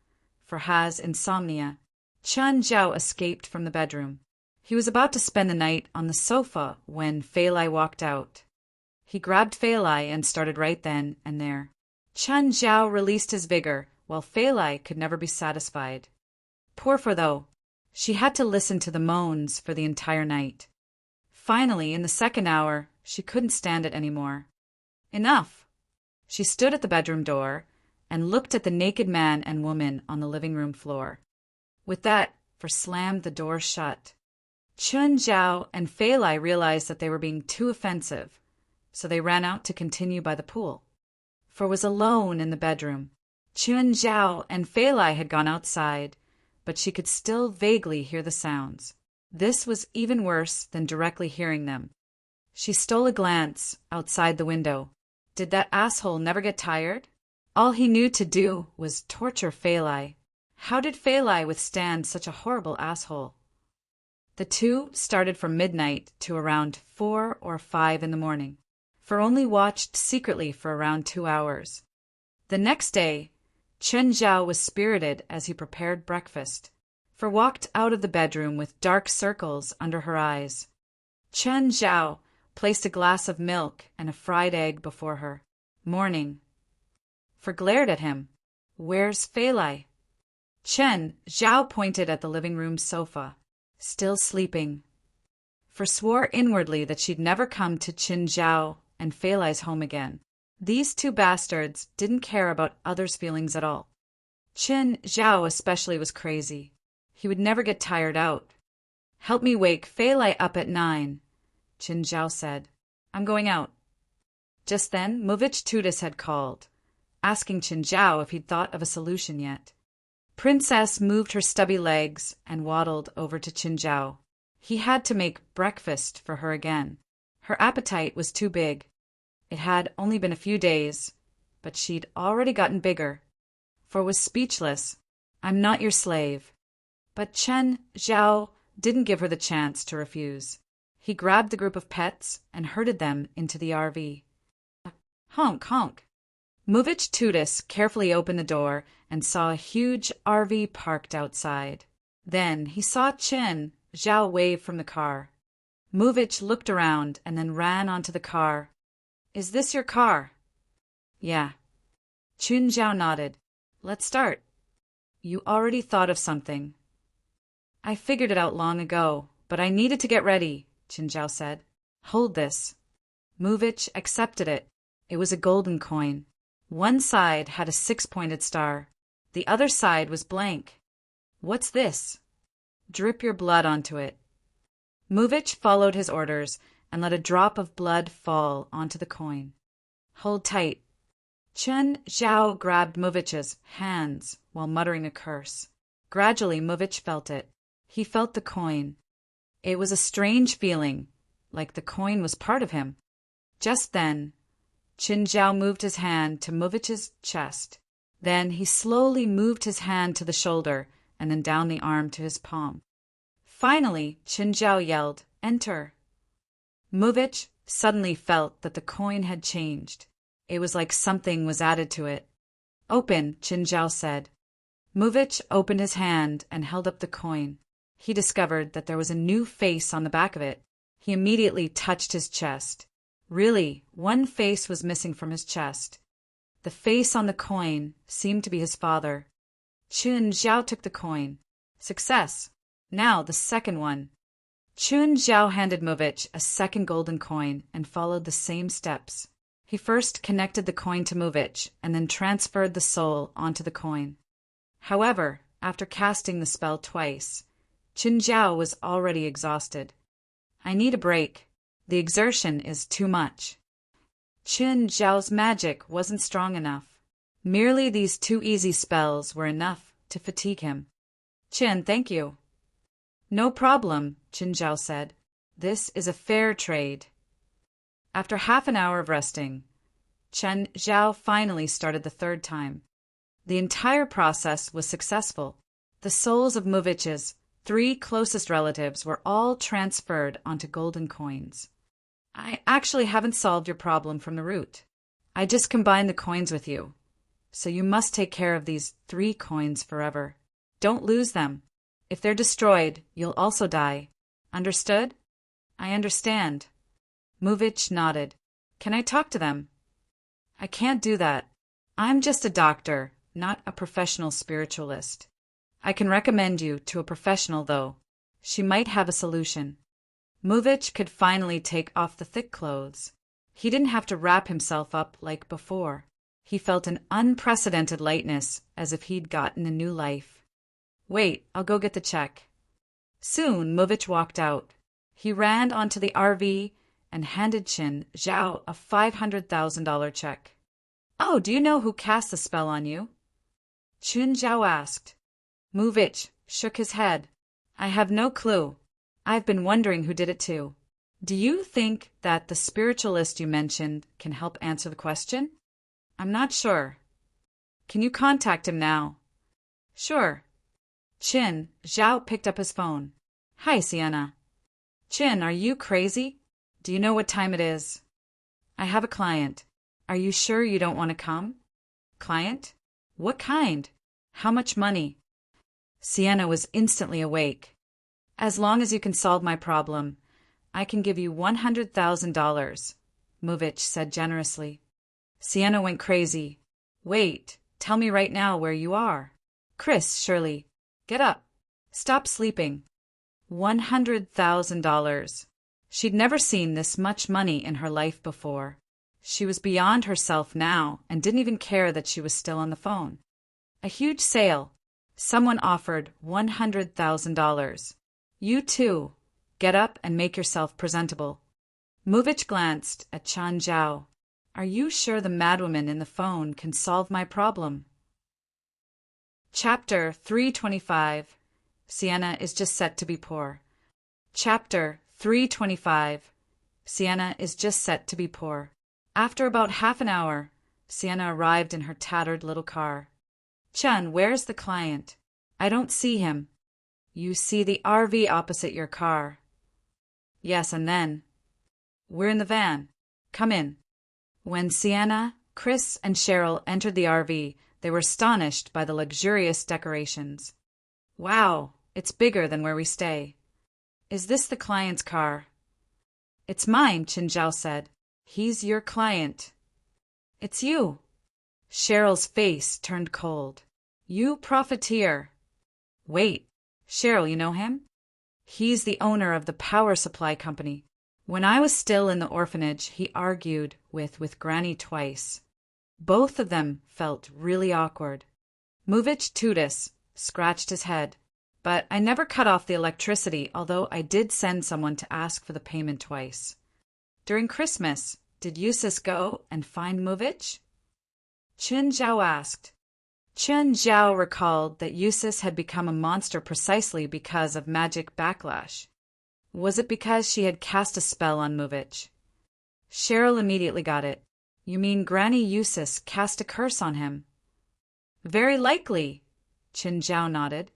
for Has Insomnia. Chen Zhao escaped from the bedroom. He was about to spend the night on the sofa when Feilai walked out. He grabbed Feilai and started right then and there. Chen Zhao released his vigor, while Feilai could never be satisfied. Poor for though, she had to listen to the moans for the entire night. Finally, in the second hour, she couldn't stand it anymore. Enough! She stood at the bedroom door and looked at the naked man and woman on the living room floor. With that, slammed the door shut. Chen Zhao and Feilai realized that they were being too offensive, so they ran out to continue by the pool. Was alone in the bedroom. Chen Zhao and Feilai had gone outside, but she could still vaguely hear the sounds. This was even worse than directly hearing them. She stole a glance outside the window. Did that asshole never get tired? All he knew to do was torture Feilai. How did Feilai withstand such a horrible asshole? The two started from midnight to around 4 or 5 in the morning. Only watched secretly for around 2 hours. The next day, Chen Zhao was spirited as he prepared breakfast. Walked out of the bedroom with dark circles under her eyes. Chen Zhao placed a glass of milk and a fried egg before her. Morning. Glared at him. Where's Feilai? Chen Zhao pointed at the living room sofa. Still sleeping. Swore inwardly that she'd never come to Chen Zhao and Feilai's home again. These two bastards didn't care about others' feelings at all. Chen Zhao especially was crazy. He would never get tired out. Help me wake Fei Lai up at 9, Qin Zhao said. I'm going out. Just then, Movich Tudis had called, asking Qin Zhao if he'd thought of a solution yet. Princess moved her stubby legs and waddled over to Qin Zhao. He had to make breakfast for her again. Her appetite was too big. It had only been a few days, but she'd already gotten bigger. For was speechless. I'm not your slave. But Qin Zhao didn't give her the chance to refuse. He grabbed the group of pets and herded them into the RV. Honk, honk. Movich Tudis carefully opened the door and saw a huge RV parked outside. Then he saw Qin Zhao wave from the car. Movich looked around and then ran onto the car. Is this your car? Yeah. Qin Zhao nodded. Let's start. You already thought of something. I figured it out long ago, but I needed to get ready, Qin Zhao said. Hold this. Movich accepted it. It was a golden coin. One side had a 6-pointed star. The other side was blank. What's this? Drip your blood onto it. Movich followed his orders and let a drop of blood fall onto the coin. Hold tight. Qin Zhao grabbed Movich's hands while muttering a curse. Gradually, Movich felt it. He felt the coin. It was a strange feeling, like the coin was part of him. Just then, Qin Zhao moved his hand to Movich's chest. Then he slowly moved his hand to the shoulder and then down the arm to his palm. Finally, Qin Zhao yelled, Enter! Movich suddenly felt that the coin had changed. It was like something was added to it. Open, Qin Zhao said. Movich opened his hand and held up the coin. He discovered that there was a new face on the back of it. He immediately touched his chest. Really, one face was missing from his chest. The face on the coin seemed to be his father. Qin Zhao took the coin. Success! Now the second one. Qin Zhao handed Movich a second golden coin and followed the same steps. He first connected the coin to Movich and then transferred the soul onto the coin. However, after casting the spell twice, Qin Zhao was already exhausted. I need a break. The exertion is too much. Qin Zhao's magic wasn't strong enough. Merely these 2 easy spells were enough to fatigue him. Qin, thank you. No problem, Qin Zhao said. This is a fair trade. After half an hour of resting, Qin Zhao finally started the third time. The entire process was successful. The souls of Movich's 3 closest relatives were all transferred onto golden coins. I actually haven't solved your problem from the root. I just combined the coins with you. So you must take care of these 3 coins forever. Don't lose them. If they're destroyed, you'll also die. Understood? I understand. Movich nodded. Can I talk to them? I can't do that. I'm just a doctor, not a professional spiritualist. I can recommend you to a professional, though. She might have a solution. Movich could finally take off the thick clothes. He didn't have to wrap himself up like before. He felt an unprecedented lightness, as if he'd gotten a new life. Wait, I'll go get the check. Soon, Movich walked out. He ran onto the RV and handed Qin Zhao a $500,000 check. Oh, do you know who cast the spell on you? Qin Zhao asked. Movich shook his head. I have no clue. I've been wondering who did it too. Do you think that the spiritualist you mentioned can help answer the question? I'm not sure. Can you contact him now? Sure. Qin Zhao picked up his phone. Hi, Sienna. Qin, are you crazy? Do you know what time it is? I have a client. Are you sure you don't want to come? Client? What kind? How much money? Sienna was instantly awake. As long as you can solve my problem, I can give you $100,000, Movich said generously. Sienna went crazy. Wait, tell me right now where you are. Chris, Shirley, get up. Stop sleeping. $100,000. She'd never seen this much money in her life before. She was beyond herself now and didn't even care that she was still on the phone. A huge sale. Someone offered $100,000. You too. Get up and make yourself presentable. Muvich glanced at Chen Zhao. Are you sure the madwoman in the phone can solve my problem? Chapter 325. Sienna is just set to be poor. Chapter 325. Sienna is just set to be poor. After about half an hour, Sienna arrived in her tattered little car. Chen, where's the client? I don't see him. You see the RV opposite your car. Yes, and then? We're in the van. Come in. When Sienna, Chris, and Cheryl entered the RV, they were astonished by the luxurious decorations. Wow, it's bigger than where we stay. Is this the client's car? It's mine, Chen Zhao said. He's your client. It's you. Cheryl's face turned cold. You profiteer. Wait, Cheryl, you know him? He's the owner of the power supply company. When I was still in the orphanage, he argued with Granny twice. Both of them felt really awkward. Muvich Tudis scratched his head. But I never cut off the electricity, although I did send someone to ask for the payment twice. During Christmas, did Yusis go and find Muvich? Chen Zhao asked. Chen Zhao recalled that Yusis had become a monster precisely because of magic backlash. Was it because she had cast a spell on Muvich? Cheryl immediately got it. You mean Granny Yusis cast a curse on him? Very likely, Chen Zhao nodded.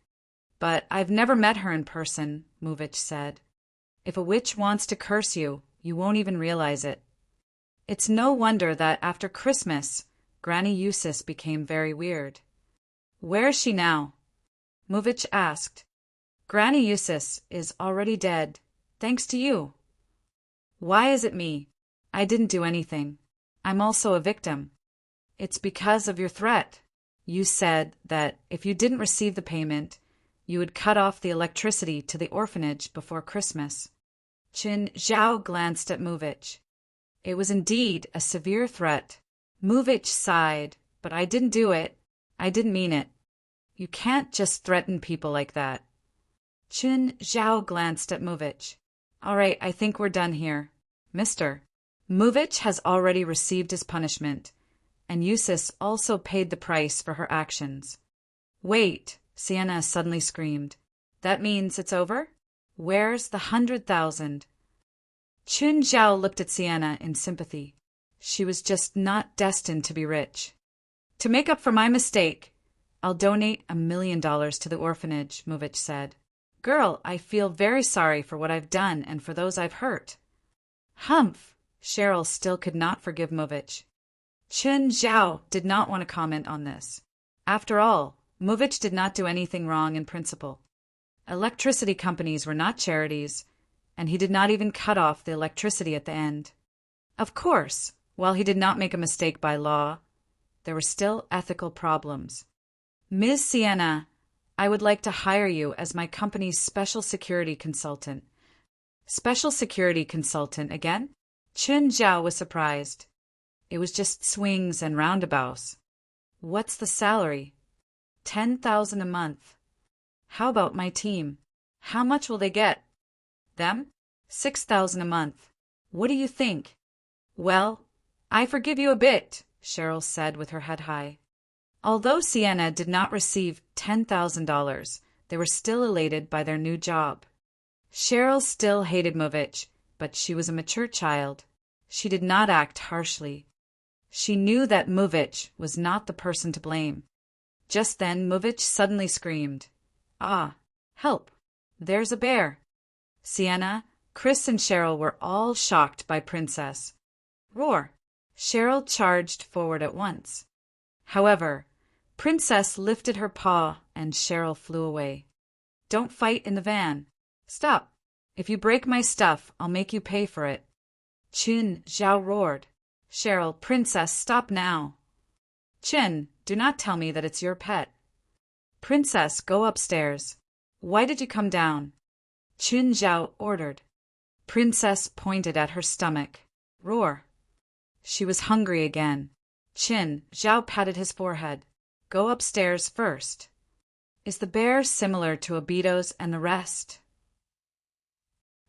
But I've never met her in person, Muvich said. If a witch wants to curse you, you won't even realize it. It's no wonder that after Christmas, Granny Yusis became very weird. Where is she now? Muvich asked. Granny Yusis is already dead, thanks to you. Why is it me? I didn't do anything. I'm also a victim. It's because of your threat. You said that if you didn't receive the payment, you would cut off the electricity to the orphanage before Christmas. Chen Zhao glanced at Muvich. It was indeed a severe threat. Muvich sighed, but I didn't do it. I didn't mean it. You can't just threaten people like that. Chen Zhao glanced at Muvich. All right, I think we're done here. Mister. Muvich has already received his punishment, and Yusis also paid the price for her actions. Wait, Sienna suddenly screamed. That means it's over? Where's the 100,000? Chen Zhao looked at Sienna in sympathy. She was just not destined to be rich. To make up for my mistake, I'll donate $1 million to the orphanage, Muvich said. Girl, I feel very sorry for what I've done and for those I've hurt. Humph! Cheryl still could not forgive Muvich. Chen Zhao did not want to comment on this. After all, Muvich did not do anything wrong in principle. Electricity companies were not charities, and he did not even cut off the electricity at the end. Of course, while he did not make a mistake by law, there were still ethical problems. Ms. Sienna, I would like to hire you as my company's special security consultant. Special security consultant again? Chen Zhao was surprised. It was just swings and roundabouts. What's the salary? 10,000 a month. How about my team? How much will they get? Them? 6,000 a month. What do you think? Well, I forgive you a bit, Cheryl said with her head high. Although Sienna did not receive $10,000, they were still elated by their new job. Cheryl still hated Muvich, but she was a mature child. She did not act harshly. She knew that Muvich was not the person to blame. Just then Muvich suddenly screamed, Ah, help! There's a bear! Sienna, Chris, and Cheryl were all shocked by Princess. Roar! Cheryl charged forward at once. However, Princess lifted her paw and Cheryl flew away. Don't fight in the van. Stop! If you break my stuff, I'll make you pay for it. Chen Zhao roared. Cheryl, Princess, stop now. Chen, do not tell me that it's your pet. Princess, go upstairs. Why did you come down? Chen Zhao ordered. Princess pointed at her stomach. Roar. She was hungry again. Chen Zhao patted his forehead. Go upstairs first. Is the bear similar to Obito's and the rest?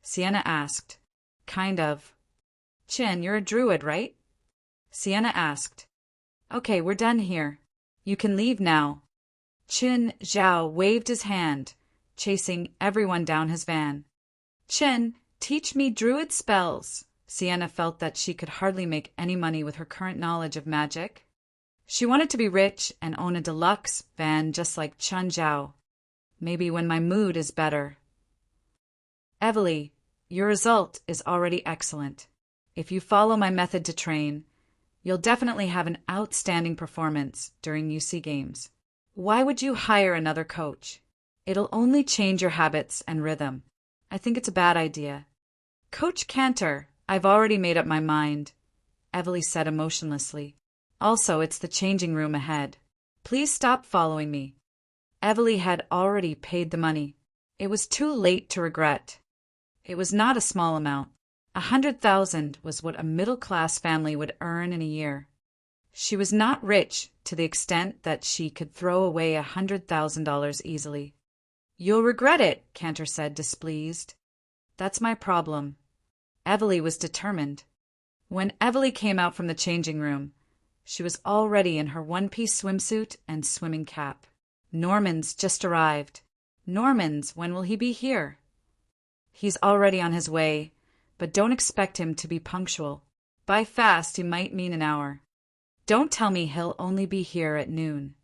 Sienna asked. Kind of. Chin, you're a druid, right? Sienna asked. Okay, we're done here. You can leave now. Chin Zhao waved his hand, chasing everyone down his van. Chin, teach me druid spells. Sienna felt that she could hardly make any money with her current knowledge of magic. She wanted to be rich and own a deluxe van just like Chen Zhao. Maybe when my mood is better. Evely, your result is already excellent. If you follow my method to train, you'll definitely have an outstanding performance during UC Games. Why would you hire another coach? It'll only change your habits and rhythm. I think it's a bad idea. Coach Cantor, I've already made up my mind, Evely said emotionlessly. Also, it's the changing room ahead. Please stop following me. Evely had already paid the money. It was too late to regret. It was not a small amount. 100,000 was what a middle-class family would earn in a year. She was not rich to the extent that she could throw away $100,000 easily. You'll regret it, Cantor said, displeased. That's my problem. Evely was determined. When Evely came out from the changing room, she was already in her one-piece swimsuit and swimming cap. Norman's just arrived. Norman's, when will he be here? He's already on his way, but don't expect him to be punctual. By fast, he might mean an hour. Don't tell me he'll only be here at noon.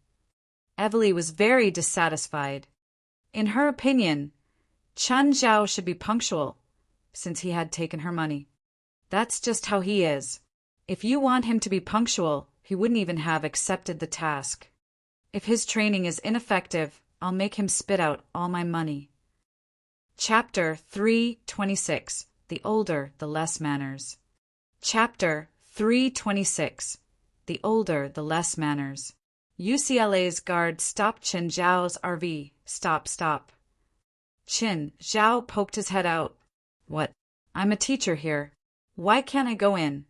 Evely was very dissatisfied. In her opinion, Chen Zhao should be punctual, since he had taken her money. That's just how he is. If you want him to be punctual, he wouldn't even have accepted the task. If his training is ineffective, I'll make him spit out all my money. Chapter 326. The older, the less manners. Chapter 326. The older, the less manners. UCLA's guard stopped Chen Zhao's RV. Stop, stop. Chen Zhao poked his head out. What? I'm a teacher here. Why can't I go in?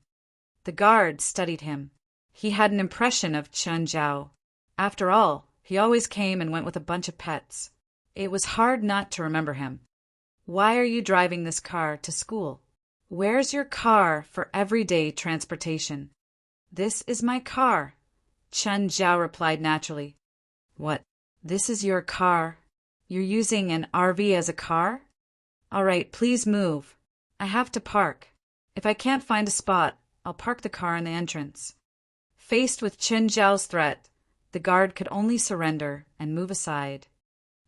The guard studied him. He had an impression of Chen Zhao. After all, he always came and went with a bunch of pets. It was hard not to remember him. Why are you driving this car to school? Where's your car for everyday transportation? This is my car, Chen Zhao replied naturally. What? This is your car? You're using an RV as a car? All right, please move. I have to park. If I can't find a spot, I'll park the car in the entrance. Faced with Chen Zhao's threat, the guard could only surrender and move aside.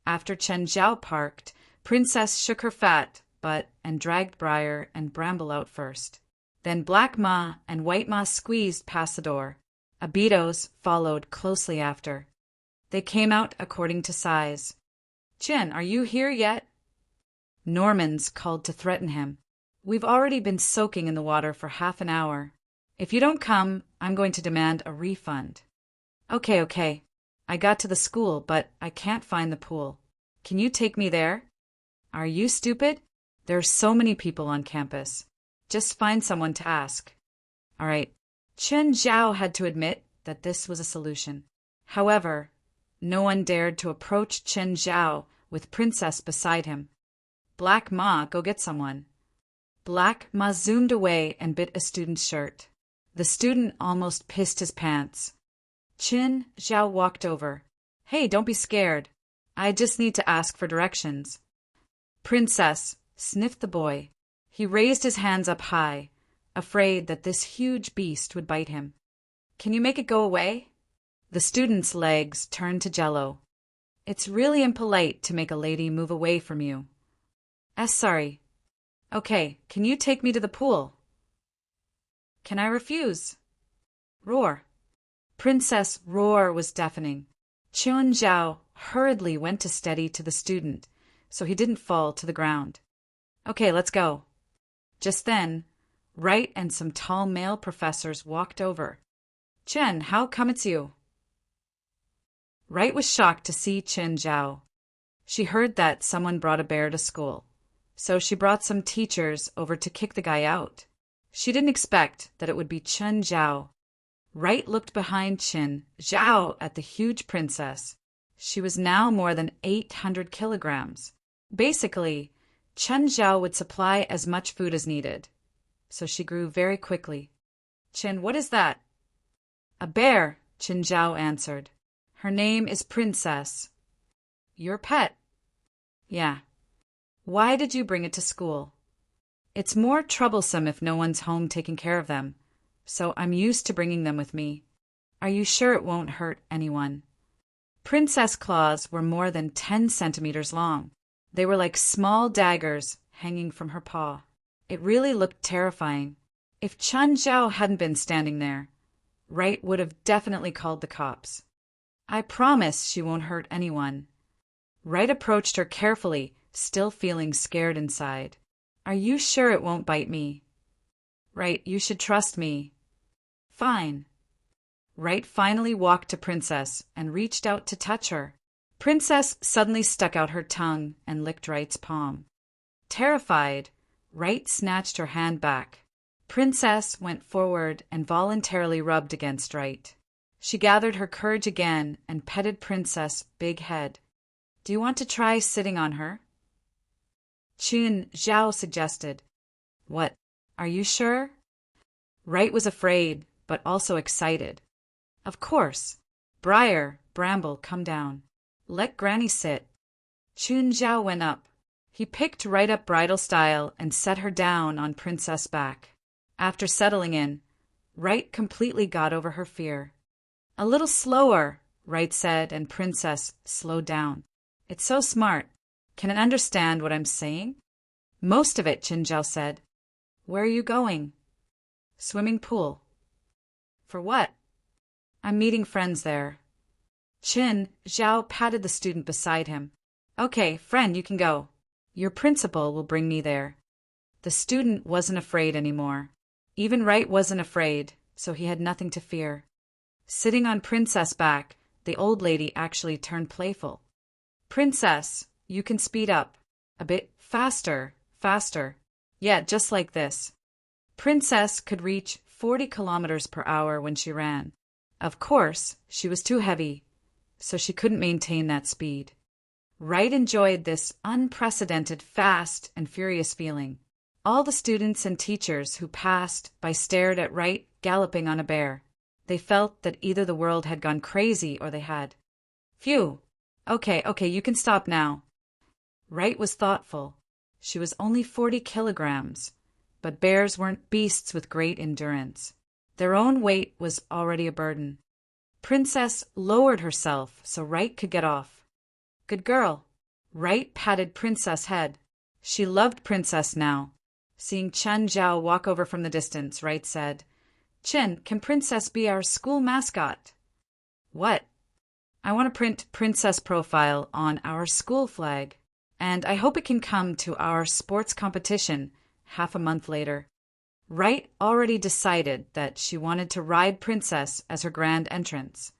After Chen Zhao parked, Princess shook her fat butt and dragged Briar and Bramble out first. Then Black Ma and White Ma squeezed past the door. Abitos followed closely after. They came out according to size. Chen, are you here yet? Normans called to threaten him. We've already been soaking in the water for half an hour. If you don't come, I'm going to demand a refund. Okay. I got to the school, but I can't find the pool. Can you take me there? Are you stupid? There are so many people on campus. Just find someone to ask. All right. Chen Zhao had to admit that this was a solution. However, no one dared to approach Chen Zhao with Princess beside him. Black Ma, go get someone. Black Ma zoomed away and bit a student's shirt. The student almost pissed his pants. Chen Zhao walked over. Hey, don't be scared. I just need to ask for directions. Princess, sniffed the boy. He raised his hands up high, afraid that this huge beast would bite him. Can you make it go away? The student's legs turned to jello. It's really impolite to make a lady move away from you. Sorry. Okay, can you take me to the pool? Can I refuse? Roar. Princess' roar was deafening. Chen Zhao hurriedly went to steady to the student, so he didn't fall to the ground. Okay, let's go. Just then, Wright and some tall male professors walked over. Chen, how come it's you? Wright was shocked to see Chen Zhao. She heard that someone brought a bear to school, so she brought some teachers over to kick the guy out. She didn't expect that it would be Chen Zhao. Wright looked behind Chen Zhao at the huge princess. She was now more than 800 kilograms. Basically, Chen Zhao would supply as much food as needed. So she grew very quickly. Chin, what is that? A bear, Chen Zhao answered. Her name is Princess. Your pet? Yeah. Why did you bring it to school? It's more troublesome if no one's home taking care of them, so I'm used to bringing them with me. Are you sure it won't hurt anyone? Princess claws were more than 10 centimeters long. They were like small daggers hanging from her paw. It really looked terrifying. If Chen Zhao hadn't been standing there, Wright would have definitely called the cops. I promise she won't hurt anyone. Wright approached her carefully, still feeling scared inside. Are you sure it won't bite me? Wright, you should trust me. Fine. Wright finally walked to Princess and reached out to touch her. Princess suddenly stuck out her tongue and licked Wright's palm. Terrified, Wright snatched her hand back. Princess went forward and voluntarily rubbed against Wright. She gathered her courage again and petted Princess' big head. Do you want to try sitting on her? Chen Zhao suggested. What? Are you sure? Wright was afraid, but also excited. Of course. Briar, Bramble, come down. Let Granny sit. Chen Zhao went up. He picked right up bridal style and set her down on Princess' back. After settling in, Wright completely got over her fear. A little slower, Wright said, and Princess slowed down. It's so smart. Can it understand what I'm saying? Most of it, Chen Zhao said. Where are you going? Swimming pool. For what? I'm meeting friends there. Chen Zhao patted the student beside him. Okay, friend, you can go. Your principal will bring me there. The student wasn't afraid anymore. Even Wright wasn't afraid, so he had nothing to fear. Sitting on Princess' back, the old lady actually turned playful. Princess, you can speed up. A bit faster, faster. Yeah, just like this. Princess could reach 40 kilometers per hour when she ran. Of course, she was too heavy, so she couldn't maintain that speed. Wright enjoyed this unprecedented fast and furious feeling. All the students and teachers who passed by stared at Wright galloping on a bear. They felt that either the world had gone crazy or they had. Phew. Okay, you can stop now. Wright was thoughtful. She was only 40 kilograms, but bears weren't beasts with great endurance. Their own weight was already a burden. Princess lowered herself so Wright could get off. Good girl. Wright patted Princess' head. She loved Princess now. Seeing Chen Zhao walk over from the distance, Wright said, Chen, can Princess be our school mascot? What? I want to print Princess profile on our school flag, and I hope it can come to our sports competition half a month later. Wright already decided that she wanted to ride Princess as her grand entrance.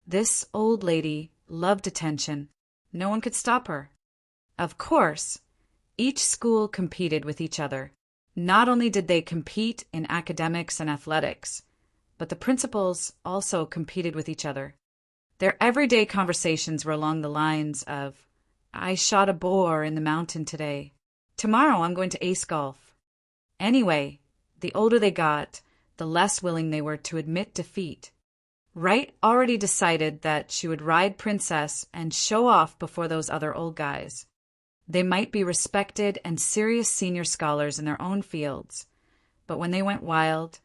This old lady loved attention. No one could stop her. Of course, each school competed with each other. Not only did they compete in academics and athletics, but the principals also competed with each other. Their everyday conversations were along the lines of, I shot a boar in the mountain today. Tomorrow I'm going to ace golf. Anyway, the older they got, the less willing they were to admit defeat. Wright already decided that she would ride Princess and show off before those other old guys. They might be respected and serious senior scholars in their own fields, but when they went wild,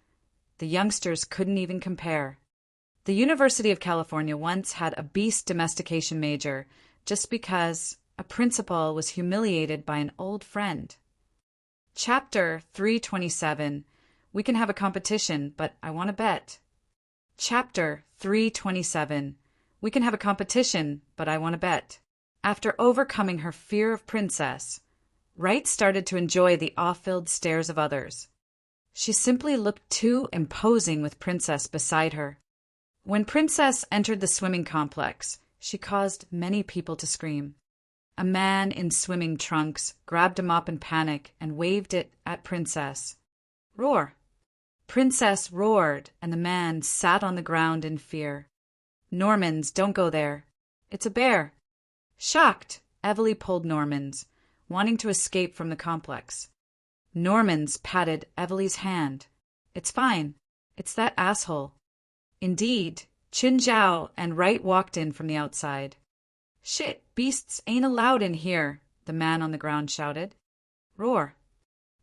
the youngsters couldn't even compare. The University of California once had a beast domestication major just because a principal was humiliated by an old friend. Chapter 327. We can have a competition, but I want to bet. Chapter 327. We can have a competition, but I want to bet. After overcoming her fear of Princess, Wright started to enjoy the awe-filled stares of others. She simply looked too imposing with Princess beside her. When Princess entered the swimming complex, she caused many people to scream. A man in swimming trunks grabbed a mop in panic and waved it at Princess. Roar! Princess roared, and the man sat on the ground in fear. Normans, don't go there. It's a bear. Shocked, Evely pulled Normans. wanting to escape from the complex. Norman's patted Emily's hand. It's fine. It's that asshole. Indeed, Qin Zhao and Wright walked in from the outside. Shit, beasts ain't allowed in here, the man on the ground shouted. Roar.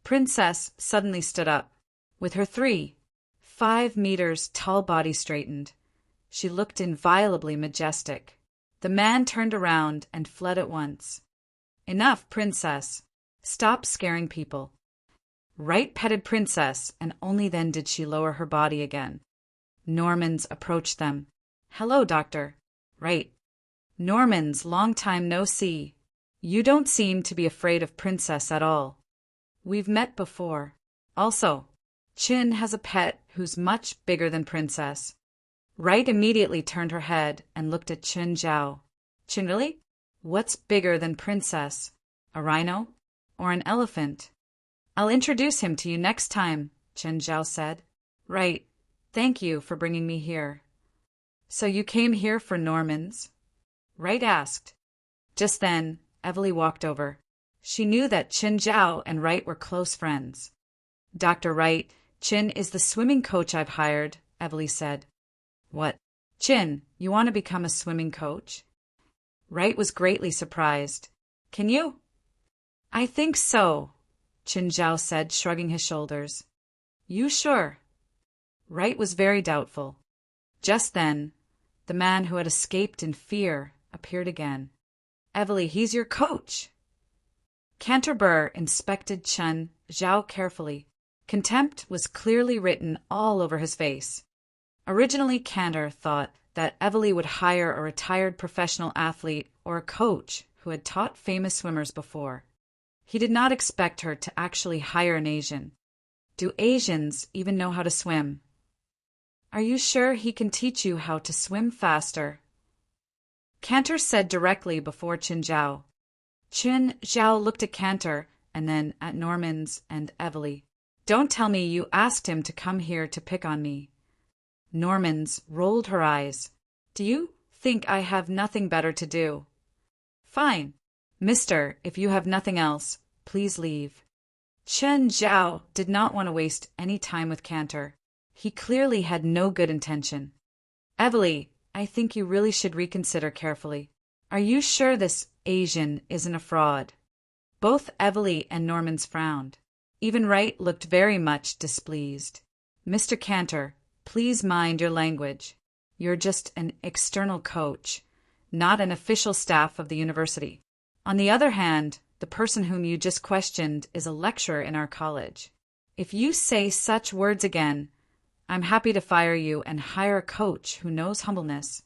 Princess suddenly stood up. With her 5 meters tall body straightened, she looked inviolably majestic. The man turned around and fled at once. Enough, Princess. Stop scaring people. Wright petted Princess, and only then did she lower her body again. Normans approached them. Hello, Doctor. Right. Normans, long time no see. You don't seem to be afraid of Princess at all. We've met before. Also, Qin has a pet who's much bigger than Princess. Wright immediately turned her head and looked at Qin Zhao. Qin, really? What's bigger than Princess? A rhino? Or an elephant? I'll introduce him to you next time, Qin Zhao said. Right. Thank you for bringing me here. So you came here for Normans? Wright asked. Just then, Emily walked over. She knew that Qin Zhao and Wright were close friends. Dr. Wright, Qin is the swimming coach I've hired, Emily said. What? Qin, you want to become a swimming coach? Wright was greatly surprised. Can you? I think so, Qin Zhao said, shrugging his shoulders. You sure? Wright was very doubtful. Just then, the man who had escaped in fear appeared again. Emily, he's your coach. Canterbury inspected Qin Zhao carefully. Contempt was clearly written all over his face. Originally, Cantor thought that Emily would hire a retired professional athlete or a coach who had taught famous swimmers before. He did not expect her to actually hire an Asian. Do Asians even know how to swim? Are you sure he can teach you how to swim faster? Cantor said directly before Qin Zhao. Qin Zhao looked at Cantor and then at Normans and Emily. Don't tell me you asked him to come here to pick on me. Normans rolled her eyes. Do you think I have nothing better to do? Fine. Mister, if you have nothing else, please leave. Qin Zhao did not want to waste any time with Cantor. He clearly had no good intention. Emily, I think you really should reconsider carefully. Are you sure this Asian isn't a fraud? Both Emily and Normans frowned. Even Wright looked very much displeased. Mr. Cantor, please mind your language. You're just an external coach, not an official staff of the university. On the other hand, the person whom you just questioned is a lecturer in our college. If you say such words again, I'm happy to fire you and hire a coach who knows humbleness.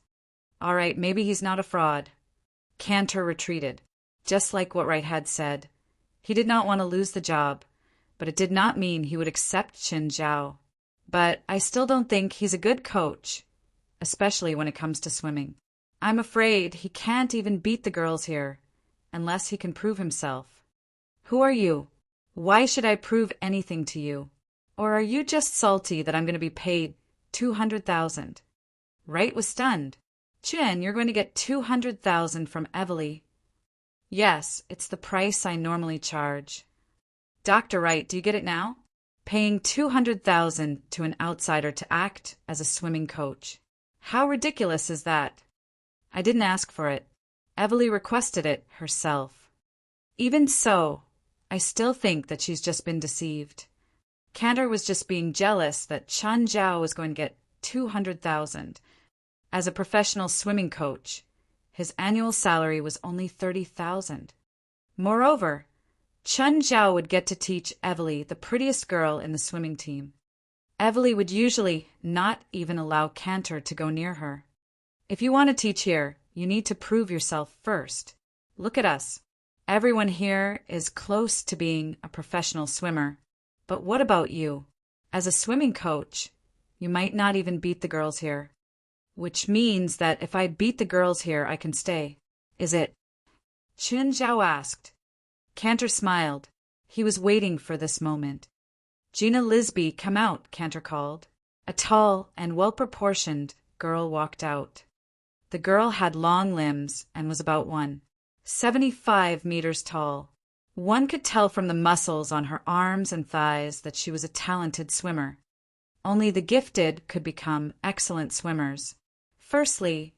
All right, maybe he's not a fraud. Cantor retreated, just like what Wright had said. He did not want to lose the job, but it did not mean he would accept Qin Zhao. But I still don't think he's a good coach, especially when it comes to swimming. I'm afraid he can't even beat the girls here, unless he can prove himself. Who are you? Why should I prove anything to you? Or are you just salty that I'm going to be paid $200,000? Wright was stunned. Qin, you're going to get $200,000 from Emily. Yes, it's the price I normally charge. Dr. Wright, do you get it now? Paying $200,000 to an outsider to act as a swimming coach. How ridiculous is that? I didn't ask for it. Emily requested it herself. Even so, I still think that she's just been deceived. Cantor was just being jealous that Qin Zhao was going to get $200,000. As a professional swimming coach, his annual salary was only $30,000. Moreover, Qin Zhao would get to teach Emily, the prettiest girl in the swimming team. Emily would usually not even allow Cantor to go near her. If you want to teach here, you need to prove yourself first. Look at us. Everyone here is close to being a professional swimmer. But what about you? As a swimming coach, you might not even beat the girls here. Which means that if I beat the girls here, I can stay. Is it? Qin Zhao asked. Cantor smiled. He was waiting for this moment. Gina Lisby, come out, Cantor called. A tall and well-proportioned girl walked out. The girl had long limbs and was about 1.75 meters tall. One could tell from the muscles on her arms and thighs that she was a talented swimmer. Only the gifted could become excellent swimmers. Firstly,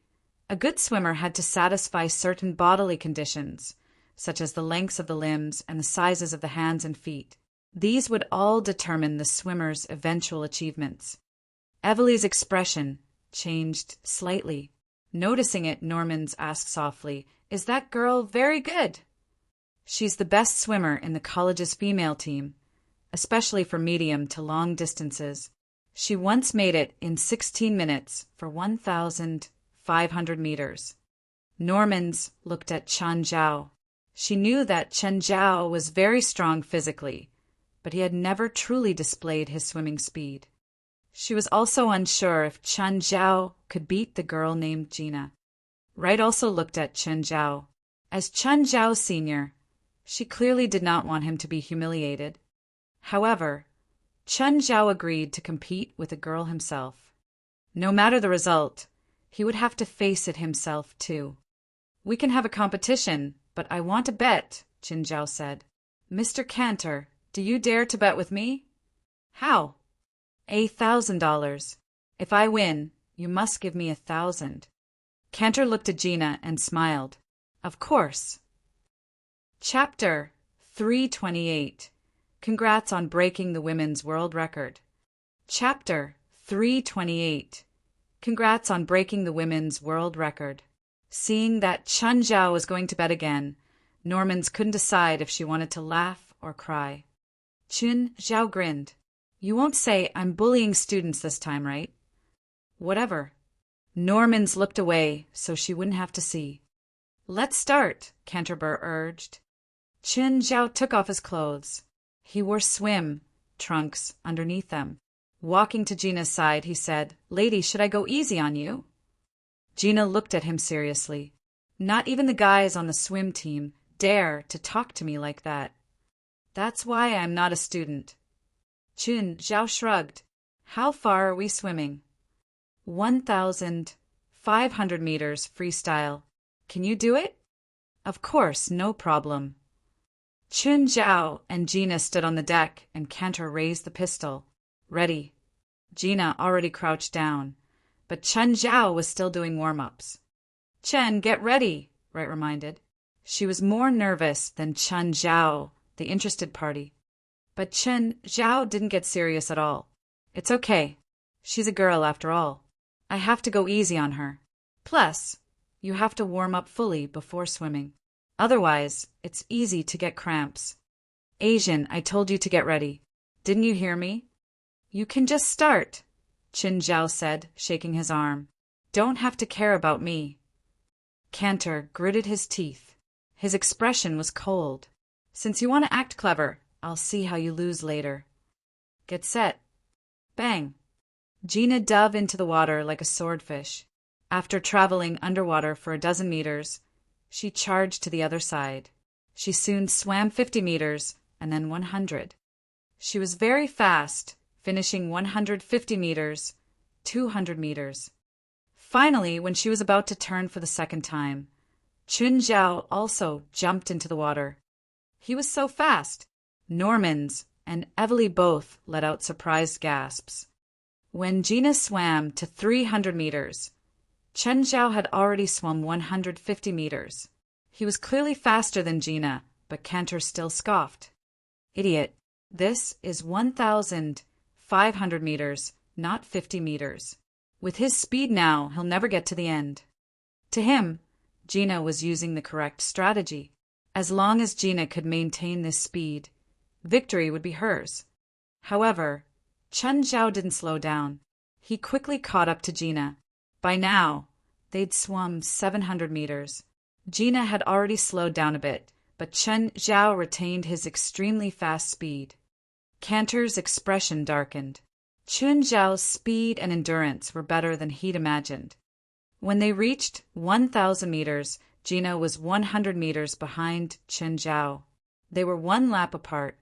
a good swimmer had to satisfy certain bodily conditions, such as the lengths of the limbs and the sizes of the hands and feet. These would all determine the swimmer's eventual achievements. Emily's expression changed slightly. Noticing it, Normans asked softly, "Is that girl very good?" "She's the best swimmer in the college's female team, especially for medium to long distances. She once made it in 16 minutes for 1,500 meters. Normans looked at Chen Zhao. She knew that Chen Zhao was very strong physically, but he had never truly displayed his swimming speed. She was also unsure if Chen Zhao could beat the girl named Gina. Wright also looked at Chen Zhao. As Chen Zhao Sr., she clearly did not want him to be humiliated. However, Chen Zhao agreed to compete with the girl himself. No matter the result, he would have to face it himself too. "We can have a competition, but I want a bet," Chen Zhao said. "Mr. Cantor, do you dare to bet with me?" "How?" $1,000. If I win, you must give me 1,000. Cantor looked at Gina and smiled. "Of course." Chapter 328. Congrats on breaking the women's world record. Chapter 328. Congrats on breaking the women's world record. Seeing that Chen Zhao was going to bet again, Normans couldn't decide if she wanted to laugh or cry. Chen Zhao grinned. "You won't say I'm bullying students this time, right?" "Whatever." Normans looked away so she wouldn't have to see. "Let's start," Canterbury urged. Chen Zhao took off his clothes. He wore swim trunks underneath them. Walking to Gina's side, he said, "Lady, should I go easy on you?" Gina looked at him seriously. "Not even the guys on the swim team dare to talk to me like that. That's why I'm not a student." Chen Zhao shrugged. "How far are we swimming?" 1,500 meters freestyle. Can you do it?" "Of course, no problem." Chen Zhao and Gina stood on the deck and Cantor raised the pistol. "Ready." Gina already crouched down, but Chen Zhao was still doing warm-ups. "Chen, get ready," Wright reminded. She was more nervous than Chen Zhao, the interested party. But Chen Zhao didn't get serious at all. "It's okay. She's a girl after all. I have to go easy on her. Plus, you have to warm up fully before swimming. Otherwise, it's easy to get cramps. Asian, I told you to get ready. Didn't you hear me?" "You can just start," Chen Zhao said, shaking his arm. "Don't have to care about me." Cantor gritted his teeth. His expression was cold. "Since you want to act clever, I'll see how you lose later. Get set." Bang! Gina dove into the water like a swordfish. After traveling underwater for a dozen meters, she charged to the other side. She soon swam 50 meters and then 100. She was very fast, finishing 150 meters, 200 meters. Finally, when she was about to turn for the second time, Chen Zhao also jumped into the water. He was so fast. Normans and Evely both let out surprised gasps. When Gina swam to 300 meters, Chen Zhao had already swum 150 meters. He was clearly faster than Gina, but Cantor still scoffed. "Idiot, this is 1,500 meters, not 50 meters. With his speed now, he'll never get to the end." To him, Gina was using the correct strategy. As long as Gina could maintain this speed, victory would be hers. However, Chen Zhao didn't slow down. He quickly caught up to Gina. By now, they'd swum 700 meters. Gina had already slowed down a bit, but Chen Zhao retained his extremely fast speed. Cantor's expression darkened. Chen Zhao's speed and endurance were better than he'd imagined. When they reached 1,000 meters, Gina was 100 meters behind Chen Zhao. They were one lap apart.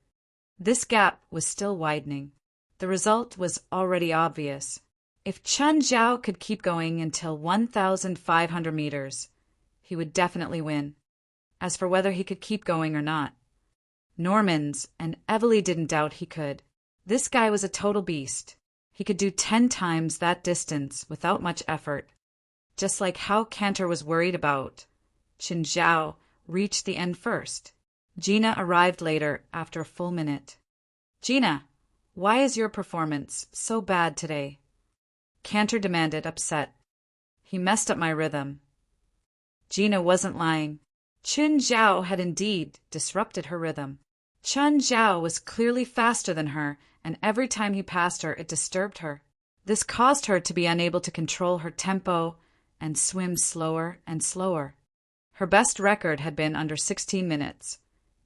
This gap was still widening. The result was already obvious. If Chen Zhao could keep going until 1,500 meters, he would definitely win. As for whether he could keep going or not, Norman's, and Evely didn't doubt he could. This guy was a total beast. He could do 10 times that distance without much effort. Just like how Cantor was worried about. Qin Zhao reached the end first. Gina arrived later after a full minute. Gina, why is your performance so bad today? Cantor demanded, upset. He messed up my rhythm. Gina wasn't lying. Qin Zhao had indeed disrupted her rhythm. Qin Zhao was clearly faster than her, and every time he passed her, it disturbed her. This caused her to be unable to control her tempo and swim slower and slower. Her best record had been under 16 minutes,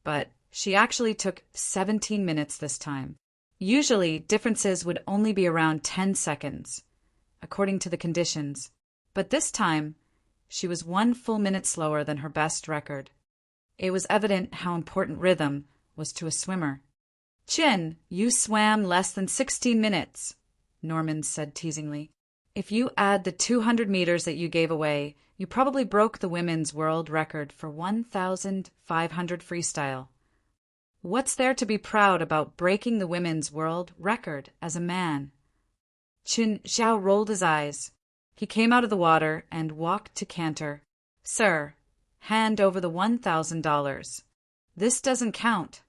but she actually took 17 minutes this time. Usually, differences would only be around 10 seconds, according to the conditions, but this time, she was 1 full minute slower than her best record. It was evident how important rhythm was to a swimmer. Qin, you swam less than 16 minutes, Norman said teasingly. If you add the 200 meters that you gave away, you probably broke the women's world record for 1,500 freestyle. What's there to be proud about breaking the women's world record as a man? Qin Zhao rolled his eyes. He came out of the water and walked to Cantor. Sir, hand over the $1,000. This doesn't count.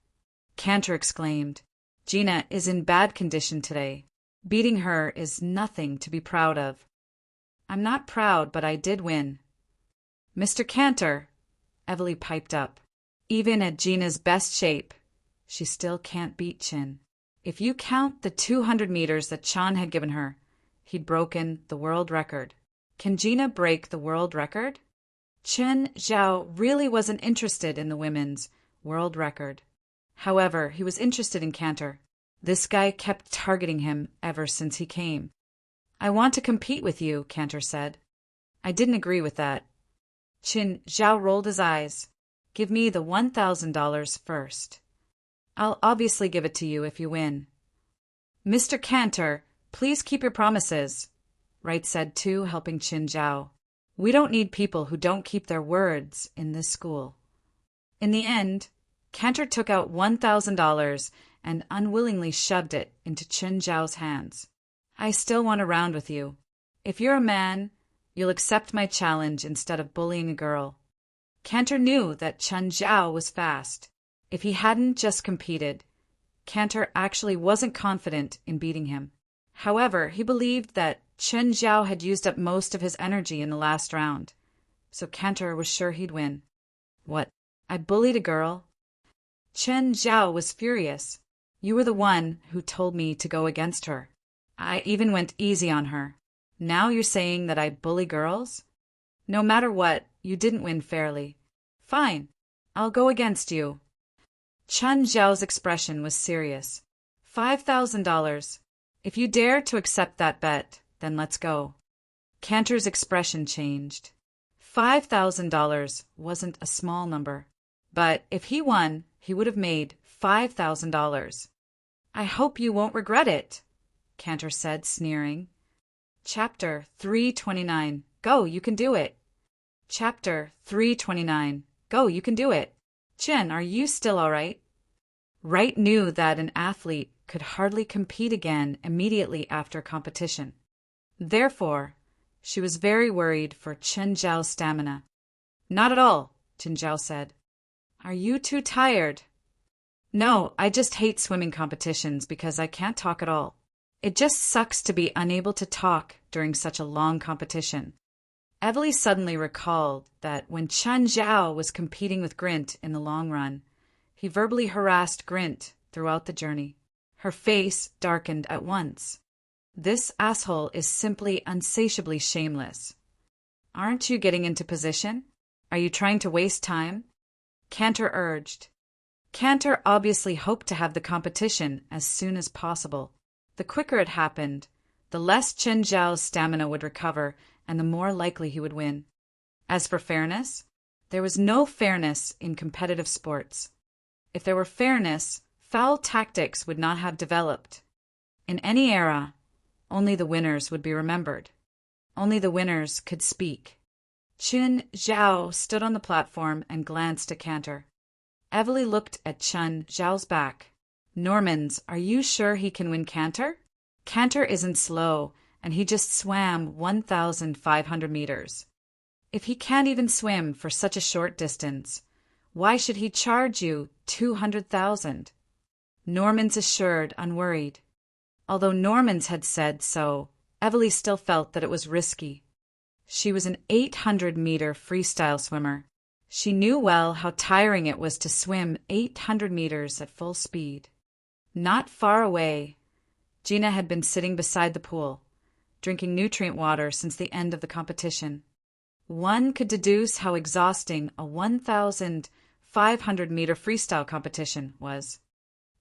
Cantor exclaimed. Gina is in bad condition today. Beating her is nothing to be proud of. I'm not proud, but I did win. Mr. Cantor, Evely piped up. Even at Gina's best shape, she still can't beat Qin. If you count the 200 meters that Chan had given her, he'd broken the world record. Can Gina break the world record? Qin Zhao really wasn't interested in the women's world record. However, he was interested in Cantor. This guy kept targeting him ever since he came. I want to compete with you, Cantor said. I didn't agree with that. Qin Zhao rolled his eyes. Give me the $1,000 first. I'll obviously give it to you if you win. Mr. Cantor, please keep your promises, Wright said too, helping Qin Zhao. We don't need people who don't keep their words in this school. In the end, Cantor took out $1,000 and unwillingly shoved it into Qin Zhao's hands. I still want a round with you. If you're a man, you'll accept my challenge instead of bullying a girl. Cantor knew that Qin Zhao was fast. If he hadn't just competed, Cantor actually wasn't confident in beating him. However, he believed that Qin Zhao had used up most of his energy in the last round, so Cantor was sure he'd win. What? I bullied a girl? Qin Zhao was furious. You were the one who told me to go against her. I even went easy on her. Now you're saying that I bully girls? No matter what, you didn't win fairly. Fine, I'll go against you. Qin Zhao's expression was serious. $5,000. If you dare to accept that bet, then let's go. Cantor's expression changed. $5,000 wasn't a small number, but if he won, he would have made $5,000. I hope you won't regret it, Cantor said, sneering. Chapter 329. Go, you can do it. Chapter 329. Go, you can do it. Qin, are you still all right? Wright knew that an athlete could hardly compete again immediately after competition. Therefore, she was very worried for Qin Zhao's stamina. Not at all, Qin Zhao said. Are you too tired? No, I just hate swimming competitions because I can't talk at all. It just sucks to be unable to talk during such a long competition. Evely suddenly recalled that when Qin Zhao was competing with Grint in the long run, he verbally harassed Grint throughout the journey. Her face darkened at once. This asshole is simply unsatiably shameless. Aren't you getting into position? Are you trying to waste time? Cantor urged. Cantor obviously hoped to have the competition as soon as possible. The quicker it happened, the less Qin Zhao's stamina would recover and the more likely he would win. As for fairness, there was no fairness in competitive sports. If there were fairness, foul tactics would not have developed. In any era, only the winners would be remembered. Only the winners could speak. Qin Zhao stood on the platform and glanced at Cantor. Evely looked at Chen Zhao's back. Normans, are you sure he can win Cantor? Cantor isn't slow, and he just swam 1,500 meters. If he can't even swim for such a short distance, why should he charge you 200,000? Normans assured, unworried. Although Normans had said so, Evely still felt that it was risky. She was an 800-meter freestyle swimmer. She knew well how tiring it was to swim 800 meters at full speed. Not far away, Gina had been sitting beside the pool, drinking nutrient water since the end of the competition. One could deduce how exhausting a 1,500-meter freestyle competition was.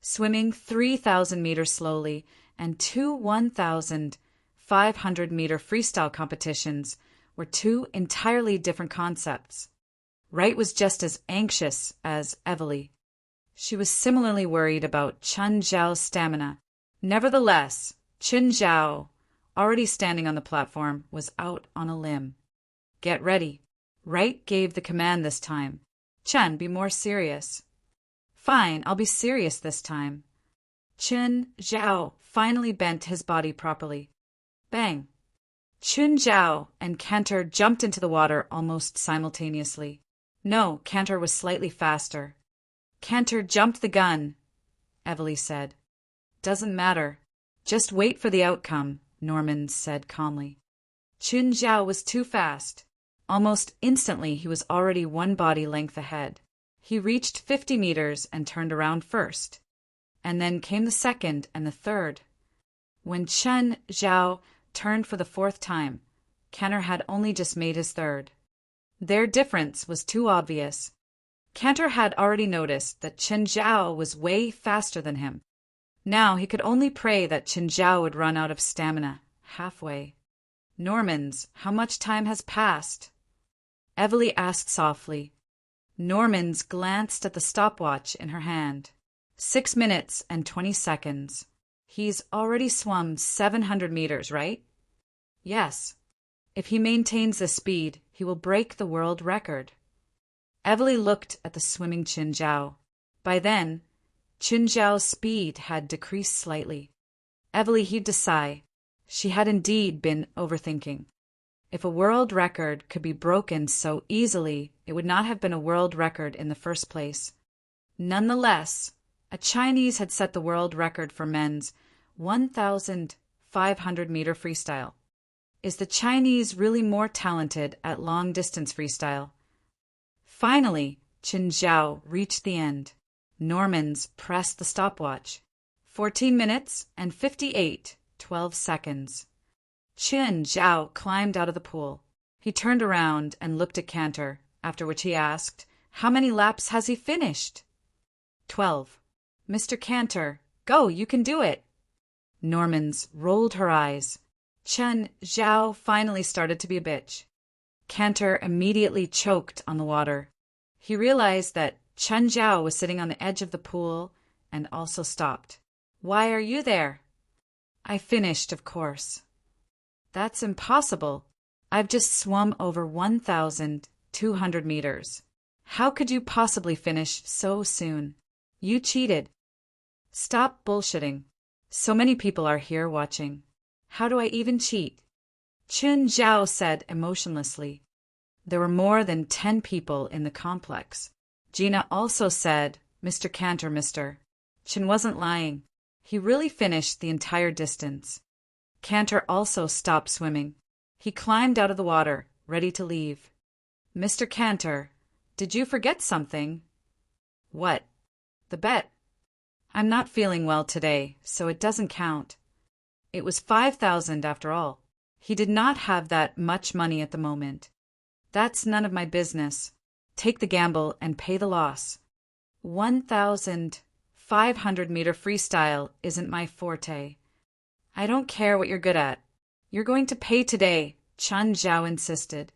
Swimming 3,000 meters slowly and two 1,500-meter freestyle competitions were two entirely different concepts. Wright was just as anxious as Evely. She was similarly worried about Chen Zhao's stamina. Nevertheless, Chen Zhao, already standing on the platform, was out on a limb. Get ready. Wright gave the command this time. Chen, be more serious. Fine, I'll be serious this time. Chen Zhao finally bent his body properly. Bang! Chen Zhao and Cantor jumped into the water almost simultaneously. No, Cantor was slightly faster. Cantor jumped the gun, Evely said. Doesn't matter. Just wait for the outcome, Norman said calmly. Chen Zhao was too fast. Almost instantly he was already one body length ahead. He reached 50 meters and turned around first. And then came the second and the third. When Chen Zhao turned for the fourth time, Cantor had only just made his third. Their difference was too obvious. Cantor had already noticed that Chen Zhao was way faster than him. Now he could only pray that Chen Zhao would run out of stamina halfway. Normans, how much time has passed? Evely asked softly. Normans glanced at the stopwatch in her hand. 6 minutes and 20 seconds. He's already swum 700 meters, right? Yes. If he maintains this speed, he will break the world record. Evely looked at the swimming Chen Zhao. By then, Chen Zhao's speed had decreased slightly. Evely heaved a sigh. She had indeed been overthinking. If a world record could be broken so easily, it would not have been a world record in the first place. Nonetheless, a Chinese had set the world record for men's 1,500-meter freestyle. Is the Chinese really more talented at long-distance freestyle? Finally, Chen Zhao reached the end. Normans pressed the stopwatch. 14 minutes and 12 seconds. Chen Zhao climbed out of the pool. He turned around and looked at Cantor, after which he asked, "How many laps has he finished?" 12. Mr. Cantor, go, you can do it. Normans rolled her eyes. Chen Zhao finally started to be a bitch. Cantor immediately choked on the water. He realized that Chen Zhao was sitting on the edge of the pool and also stopped. Why are you there? I finished, of course. That's impossible. I've just swum over 1,200 meters. How could you possibly finish so soon? You cheated. Stop bullshitting. So many people are here watching. How do I even cheat? Chen Zhao said emotionlessly. There were more than 10 people in the complex. Gina also said, Mr. Cantor, mister. Chen wasn't lying. He really finished the entire distance. Cantor also stopped swimming. He climbed out of the water, ready to leave. Mr. Cantor, did you forget something? What? The bet. I'm not feeling well today, so it doesn't count. It was 5,000 after all. He did not have that much money at the moment. That's none of my business. Take the gamble and pay the loss. 1,500-meter freestyle isn't my forte. I don't care what you're good at. You're going to pay today, Chen Zhao insisted.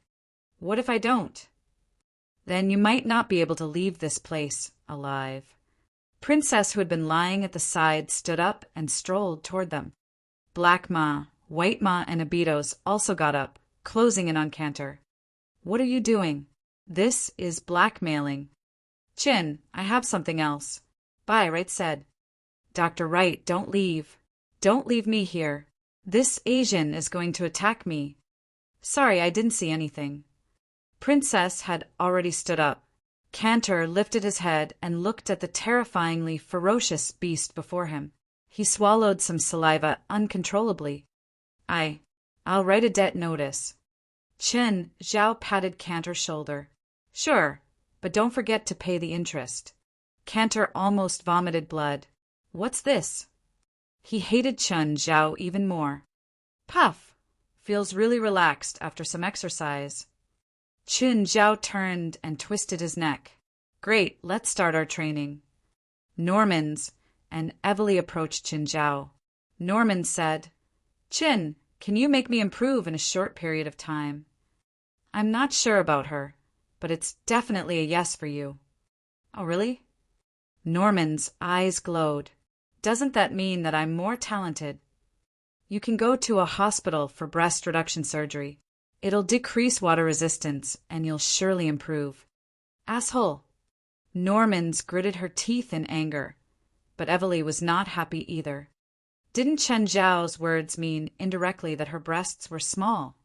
What if I don't? Then you might not be able to leave this place alive. Princess, who had been lying at the side, stood up and strolled toward them. Black Ma, White Ma, and Abitos also got up, closing in on Cantor. What are you doing? This is blackmailing. Chin, I have something else. Bye, Wright said. Dr. Wright, don't leave. Don't leave me here. This Asian is going to attack me. Sorry, I didn't see anything. Princess had already stood up. Cantor lifted his head and looked at the terrifyingly ferocious beast before him. He swallowed some saliva uncontrollably. I'll write a debt notice. Chen Zhao patted Cantor's shoulder. Sure, but don't forget to pay the interest. Cantor almost vomited blood. What's this? He hated Chen Zhao even more. Puff. Feels really relaxed after some exercise. Chen Zhao turned and twisted his neck. Great, let's start our training. Normans, and Evely approached Chen Zhao. Norman said, Chin, can you make me improve in a short period of time? I'm not sure about her, but it's definitely a yes for you. Oh, really? Norman's eyes glowed. Doesn't that mean that I'm more talented? You can go to a hospital for breast reduction surgery. It'll decrease water resistance, and you'll surely improve. Asshole. Norman's gritted her teeth in anger, but Evely was not happy either. Didn't Chen Zhao's words mean indirectly that her breasts were small?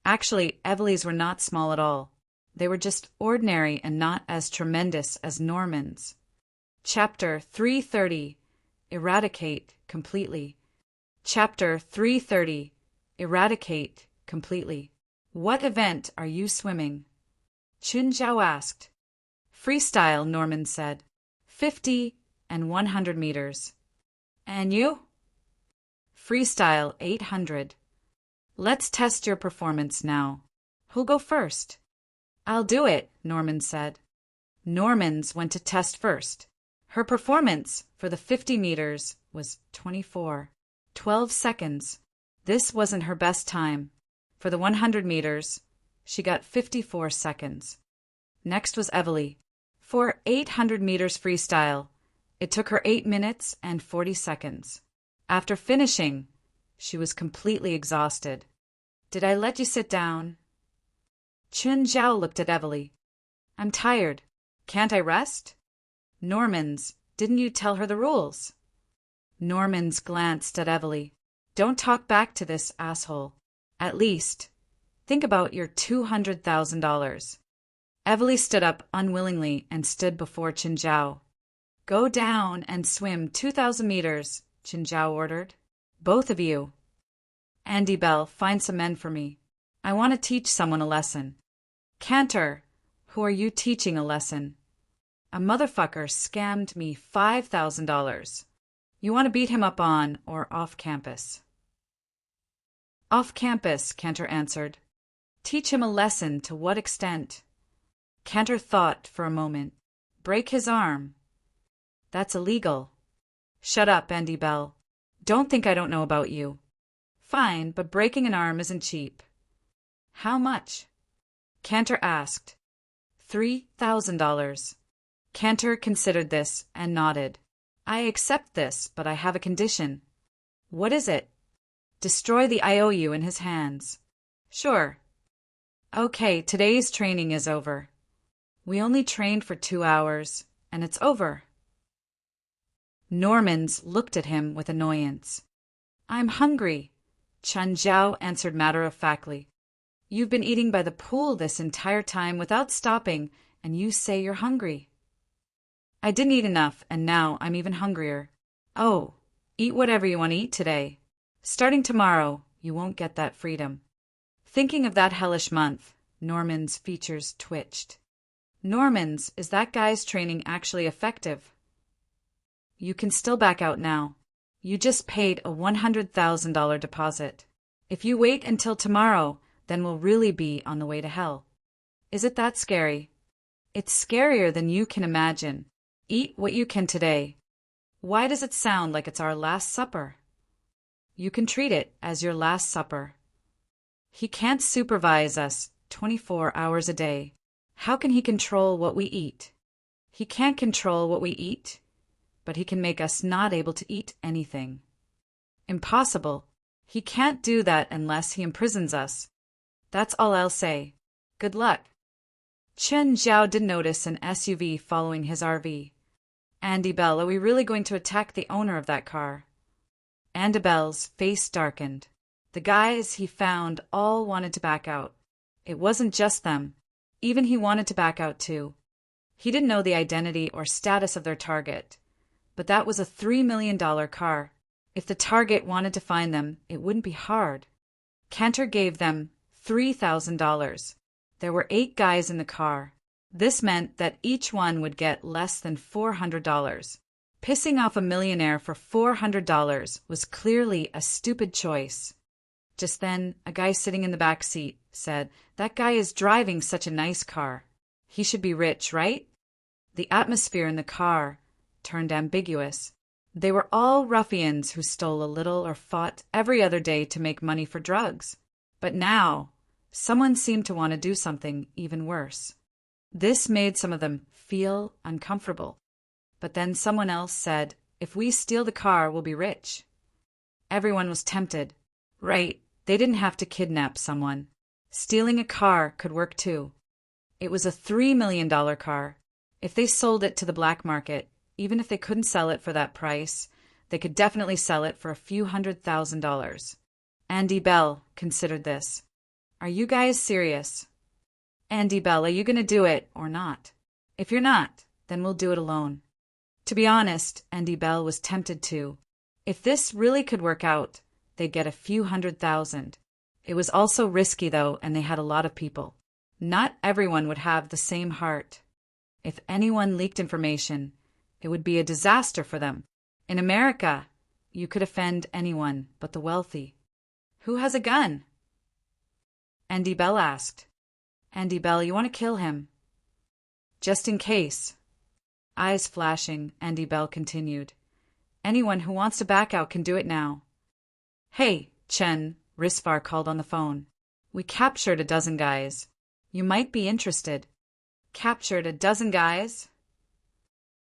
Actually, Evely's were not small at all. They were just ordinary and not as tremendous as Norman's. Chapter 330. Eradicate completely. Chapter 330. Eradicate completely. What event are you swimming? Chen Zhao asked. Freestyle, Norman said. 50 and 100 meters. And you? Freestyle 800. Let's test your performance now. Who'll go first? I'll do it, Norman said. Norman's went to test first. Her performance for the 50 meters was 12 seconds. This wasn't her best time. For the 100 meters, she got 54 seconds. Next was Evely. For 800 meters freestyle, it took her 8 minutes and 40 seconds. After finishing, she was completely exhausted. Did I let you sit down? Chen Zhao looked at Evely. I'm tired. Can't I rest? Norman's, didn't you tell her the rules? Norman's glanced at Evely. Don't talk back to this asshole. At least, think about your $200,000. Evely stood up unwillingly and stood before Chen Zhao. Go down and swim 2,000 meters, Chen Zhao ordered. Both of you. Andy Bell, find some men for me. I want to teach someone a lesson. Cantor, who are you teaching a lesson? A motherfucker scammed me $5,000. You want to beat him up on or off campus? Off campus, Cantor answered. Teach him a lesson to what extent? Cantor thought for a moment. Break his arm. That's illegal. Shut up, Andy Bell. Don't think I don't know about you. Fine, but breaking an arm isn't cheap. How much? Cantor asked. $3,000. Cantor considered this and nodded. I accept this, but I have a condition. What is it? Destroy the IOU in his hands. Sure. Okay, today's training is over. We only trained for 2 hours, and it's over. Normans looked at him with annoyance. I'm hungry, Chen Zhao answered matter-of-factly. You've been eating by the pool this entire time without stopping, and you say you're hungry. I didn't eat enough, and now I'm even hungrier. Oh, eat whatever you want to eat today. Starting tomorrow, you won't get that freedom. Thinking of that hellish month, Norman's features twitched. Norman's, is that guy's training actually effective? You can still back out now. You just paid a $100,000 deposit. If you wait until tomorrow, then we'll really be on the way to hell. Is it that scary? It's scarier than you can imagine. Eat what you can today. Why does it sound like it's our last supper? You can treat it as your last supper. He can't supervise us 24 hours a day. How can he control what we eat? He can't control what we eat, but he can make us not able to eat anything. Impossible. He can't do that unless he imprisons us. That's all I'll say. Good luck. Chen Zhao did notice an SUV following his RV. Andy Bell, are we really going to attack the owner of that car? Andy Bell's face darkened. The guys he found all wanted to back out. It wasn't just them. Even he wanted to back out too. He didn't know the identity or status of their target. But that was a $3 million car. If the target wanted to find them, it wouldn't be hard. Cantor gave them $3,000. There were 8 guys in the car. This meant that each one would get less than $400. Pissing off a millionaire for $400 was clearly a stupid choice. Just then, a guy sitting in the back seat said, "That guy is driving such a nice car. He should be rich, right?" The atmosphere in the car turned ambiguous. They were all ruffians who stole a little or fought every other day to make money for drugs. But now, someone seemed to want to do something even worse. This made some of them feel uncomfortable. But then someone else said, "If we steal the car, we'll be rich." Everyone was tempted. Right, they didn't have to kidnap someone. Stealing a car could work too. It was a $3 million car. If they sold it to the black market, even if they couldn't sell it for that price, they could definitely sell it for a few $100,000. Andy Bell considered this. "Are you guys serious?" "Andy Bell, are you going to do it or not? If you're not, then we'll do it alone." To be honest, Andy Bell was tempted too. If this really could work out, they'd get a few $100,000. It was also risky though, and they had a lot of people. Not everyone would have the same heart. If anyone leaked information, it would be a disaster for them. In America, you could offend anyone but the wealthy. "Who has a gun?" Andy Bell asked. "Andy Bell, you want to kill him?" "Just in case." Eyes flashing, Andy Bell continued. "Anyone who wants to back out can do it now." "Hey, Chen," Risvar called on the phone. "We captured a dozen guys. You might be interested." "Captured a dozen guys?"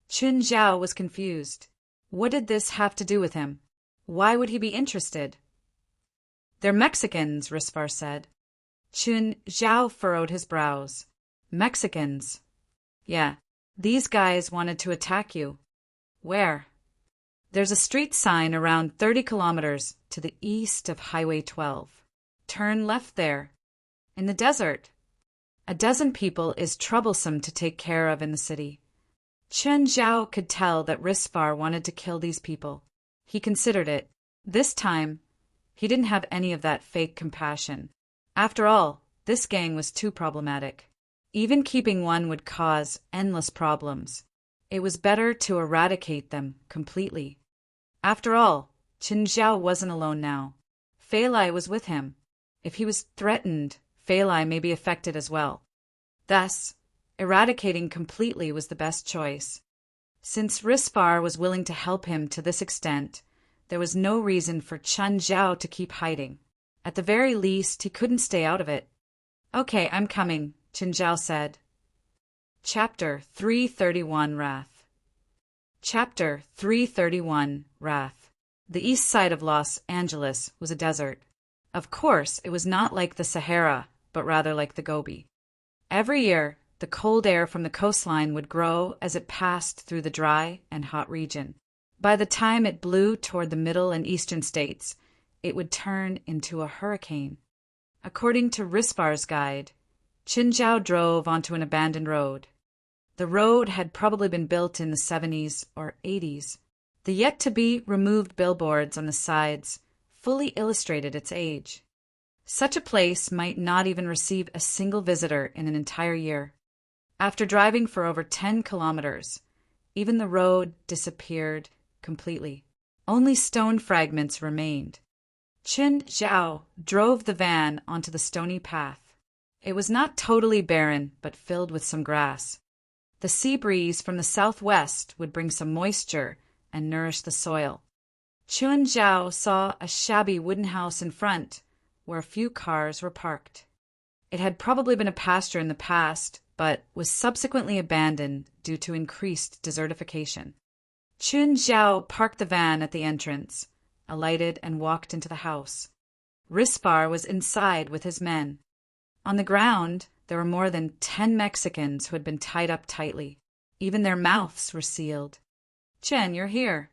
Chen Zhao was confused. What did this have to do with him? Why would he be interested? "They're Mexicans," Risvar said. Chen Zhao furrowed his brows. "Mexicans?" "Yeah. These guys wanted to attack you." "Where?" "There's a street sign around 30 kilometers to the east of Highway 12. Turn left there." "In the desert?" "A dozen people is troublesome to take care of in the city." Chen Zhao could tell that Risvar wanted to kill these people. He considered it. This time, he didn't have any of that fake compassion. After all, this gang was too problematic. Even keeping one would cause endless problems. It was better to eradicate them completely. After all, Chen Zhao wasn't alone now. Fei Lai was with him. If he was threatened, Fei Lai may be affected as well. Thus, eradicating completely was the best choice. Since Risvar was willing to help him to this extent, there was no reason for Chen Zhao to keep hiding. At the very least, he couldn't stay out of it. "Okay, I'm coming," Chen Zhao said. Chapter 331 Wrath. Chapter 331 Wrath. The east side of Los Angeles was a desert. Of course, it was not like the Sahara, but rather like the Gobi. Every year, the cold air from the coastline would grow as it passed through the dry and hot region. By the time it blew toward the middle and eastern states, it would turn into a hurricane. According to Risvar's guide, Chen Zhao drove onto an abandoned road. The road had probably been built in the 70s or 80s. The yet-to-be-removed billboards on the sides fully illustrated its age. Such a place might not even receive a single visitor in an entire year. After driving for over 10 kilometers, even the road disappeared completely. Only stone fragments remained. Chen Zhao drove the van onto the stony path. It was not totally barren, but filled with some grass. The sea breeze from the southwest would bring some moisture and nourish the soil. Chen Zhao saw a shabby wooden house in front, where a few cars were parked. It had probably been a pasture in the past, but was subsequently abandoned due to increased desertification. Chen Zhao parked the van at the entrance, alighted and walked into the house. Risvar was inside with his men. On the ground, there were more than 10 Mexicans who had been tied up tightly. Even their mouths were sealed. "Chen, you're here."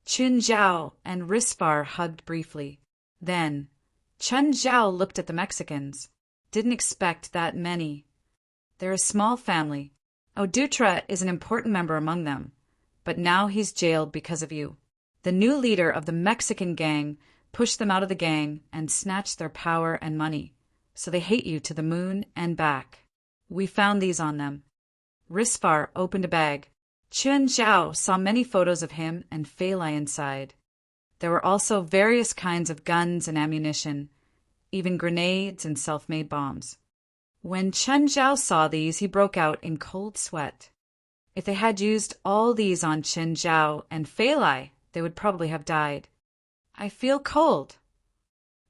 Chun Zhao and Risvar hugged briefly. Then, Chun Zhao looked at the Mexicans. Didn't expect that many. They're a small family. Odutra is an important member among them, but now he's jailed because of you. The new leader of the Mexican gang pushed them out of the gang and snatched their power and money, so they hate you to the moon and back. We found these on them. Risvar opened a bag. Chun Zhao saw many photos of him and Feilai inside. There were also various kinds of guns and ammunition, even grenades and self-made bombs. When Chun Zhao saw these, he broke out in cold sweat. If they had used all these on Chun Zhao and Feilai, they would probably have died. "I feel cold."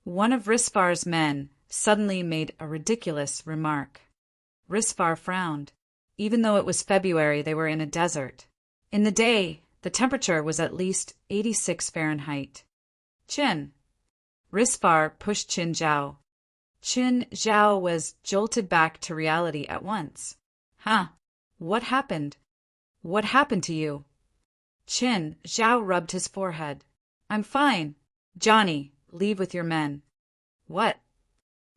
One of Risvar's men suddenly made a ridiculous remark. Risvar frowned. Even though it was February, they were in a desert. In the day, the temperature was at least 86 Fahrenheit. "Chin." Risvar pushed Chun Zhao. Chun Zhao was jolted back to reality at once. "Huh? What happened? What happened to you?" Chun Zhao rubbed his forehead. "I'm fine. Johnny, leave with your men." "What?"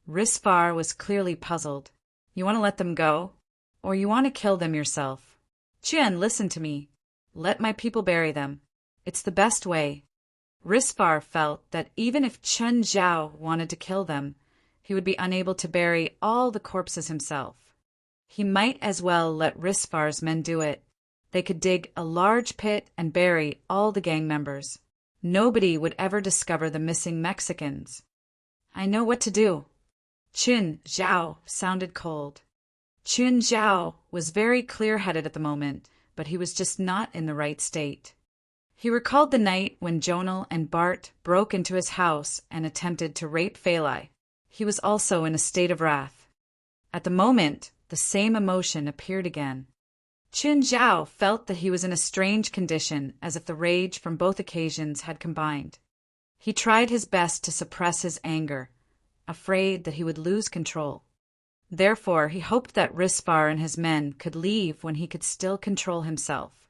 Risvar was clearly puzzled. "You want to let them go? Or you want to kill them yourself?" "Chun, listen to me. Let my people bury them. It's the best way." Risvar felt that even if Chun Zhao wanted to kill them, he would be unable to bury all the corpses himself. He might as well let Risvar's men do it. They could dig a large pit and bury all the gang members. Nobody would ever discover the missing Mexicans. "I know what to do." Chun Zhao sounded cold. Chun Zhao was very clear-headed at the moment, but he was just not in the right state. He recalled the night when Jonal and Bart broke into his house and attempted to rape Feilai. He was also in a state of wrath. At the moment, the same emotion appeared again. Chun Zhao felt that he was in a strange condition, as if the rage from both occasions had combined. He tried his best to suppress his anger, afraid that he would lose control. Therefore, he hoped that Risvar and his men could leave when he could still control himself.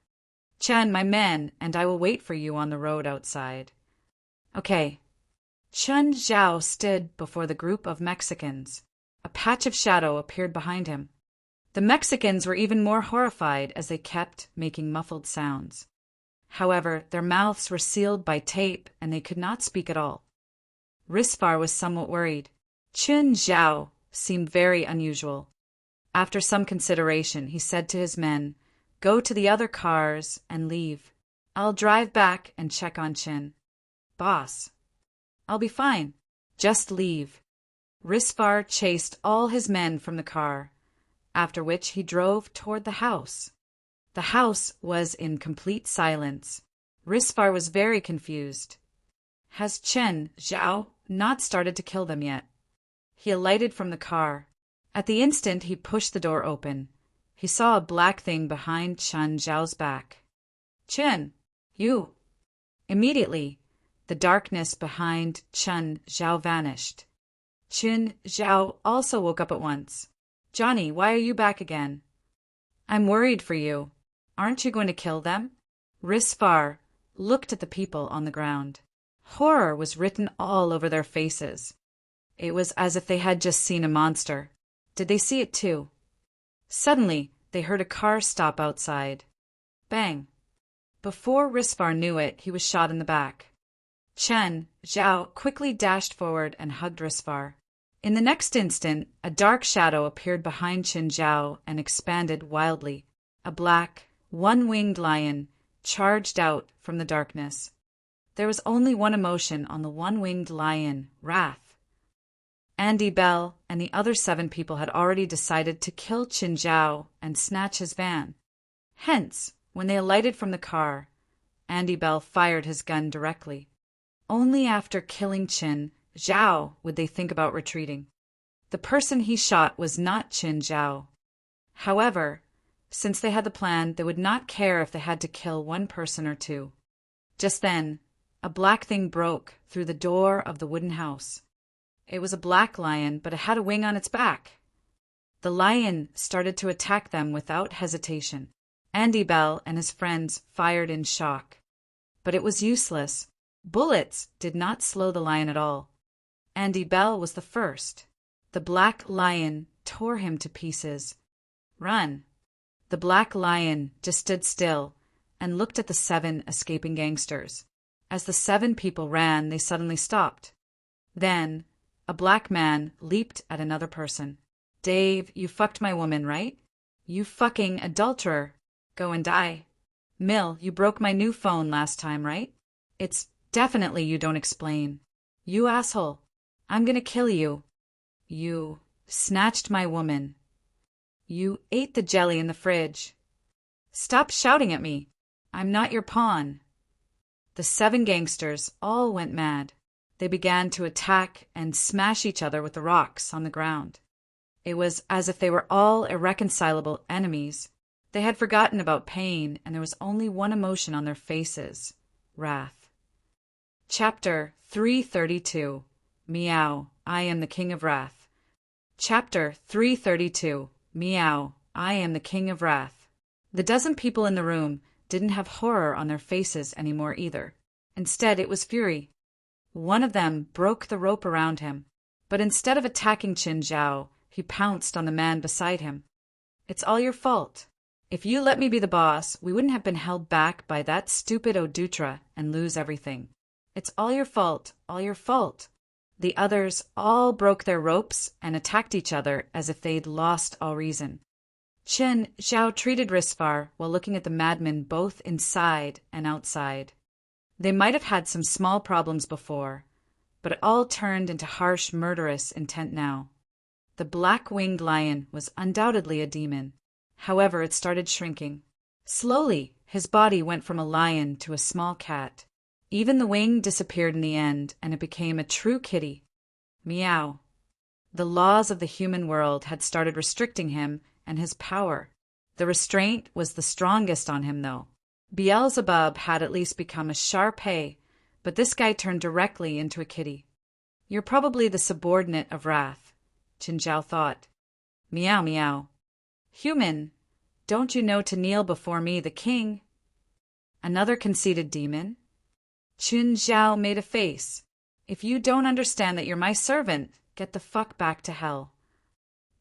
"Chun, my men, and I will wait for you on the road outside." "Okay." Chun Zhao stood before the group of Mexicans. A patch of shadow appeared behind him. The Mexicans were even more horrified as they kept making muffled sounds. However, their mouths were sealed by tape and they could not speak at all. Risvar was somewhat worried. Chun Zhao seemed very unusual. After some consideration, he said to his men, "Go to the other cars and leave. I'll drive back and check on Chin." "Boss." "I'll be fine. Just leave." Risvar chased all his men from the car, after which he drove toward the house. The house was in complete silence. Risvar was very confused. Has Chen Zhao not started to kill them yet? He alighted from the car. At the instant he pushed the door open, he saw a black thing behind Chun Zhao's back. "Chen, you!" Immediately, the darkness behind Chun Zhao vanished. Chun Zhao also woke up at once. "Johnny, why are you back again?" "I'm worried for you. Aren't you going to kill them?" Risvar looked at the people on the ground. Horror was written all over their faces. It was as if they had just seen a monster. Did they see it too? Suddenly, they heard a car stop outside. Bang! Before Risvar knew it, he was shot in the back. Chun Zhao quickly dashed forward and hugged Risvar. In the next instant, a dark shadow appeared behind Chun Zhao and expanded wildly. A black, one-winged lion charged out from the darkness. There was only one emotion on the one-winged lion, wrath. Andy Bell and the other 7 people had already decided to kill Chun Zhao and snatch his van. Hence, when they alighted from the car, Andy Bell fired his gun directly. Only after killing Chun Zhao would they think about retreating. The person he shot was not Chun Zhao. However, since they had the plan, they would not care if they had to kill one person or 2. Just then, a black thing broke through the door of the wooden house. It was a black lion, but it had a wing on its back. The lion started to attack them without hesitation. Andy Bell and his friends fired in shock. But it was useless. Bullets did not slow the lion at all. Andy Bell was the first. The black lion tore him to pieces. Run! The black lion just stood still and looked at the 7 escaping gangsters. As the 7 people ran, they suddenly stopped. Then, a black man leaped at another person. Dave, you fucked my woman, right? You fucking adulterer. Go and die. Mill, you broke my new phone last time, right? It's definitely you don't explain. You asshole. I'm gonna kill you. You snatched my woman. You ate the jelly in the fridge. Stop shouting at me. I'm not your pawn. The 7 gangsters all went mad. They began to attack and smash each other with the rocks on the ground. It was as if they were all irreconcilable enemies. They had forgotten about pain, and there was only one emotion on their faces: wrath. Chapter 332. Meow, I am the King of Wrath. Chapter 332. Meow, I am the King of Wrath. The dozen people in the room didn't have horror on their faces anymore either. Instead, it was fury. One of them broke the rope around him, but instead of attacking Qin Zhao, he pounced on the man beside him. It's all your fault. If you let me be the boss, we wouldn't have been held back by that stupid Odutra and lose everything. It's all your fault, all your fault. The others all broke their ropes and attacked each other as if they'd lost all reason. Qin Zhao treated Risfar while looking at the madmen both inside and outside. They might have had some small problems before, but it all turned into harsh, murderous intent now. The black-winged lion was undoubtedly a demon. However, it started shrinking. Slowly, his body went from a lion to a small cat. Even the wing disappeared in the end, and it became a true kitty. Meow. The laws of the human world had started restricting him and his power. The restraint was the strongest on him, though. Beelzebub had at least become a Shar-Pei, but this guy turned directly into a kitty. You're probably the subordinate of wrath, Qin Zhao thought. Meow, meow. Human, don't you know to kneel before me, the king? Another conceited demon. Qin Zhao made a face. If you don't understand that you're my servant, get the fuck back to hell.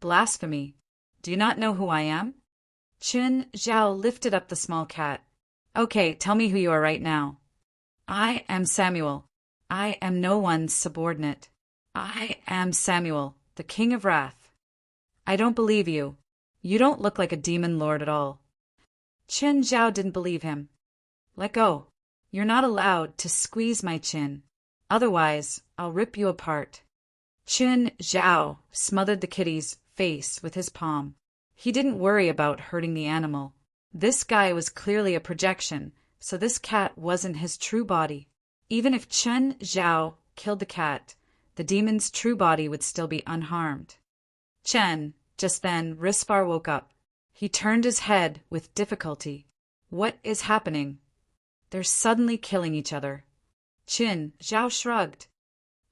Blasphemy. Do you not know who I am? Qin Zhao lifted up the small cat. Okay, tell me who you are right now. I am Samuel. I am no one's subordinate. I am Samuel, the King of Wrath. I don't believe you. You don't look like a demon lord at all. Qin Zhao didn't believe him. Let go. You're not allowed to squeeze my chin. Otherwise, I'll rip you apart. Qin Zhao smothered the kitty's face with his palm. He didn't worry about hurting the animal. This guy was clearly a projection, so this cat wasn't his true body. Even if Qin Zhao killed the cat, the demon's true body would still be unharmed. Chen. Just then, Risfar woke up. He turned his head with difficulty. What is happening? They're suddenly killing each other. Qin Zhao shrugged.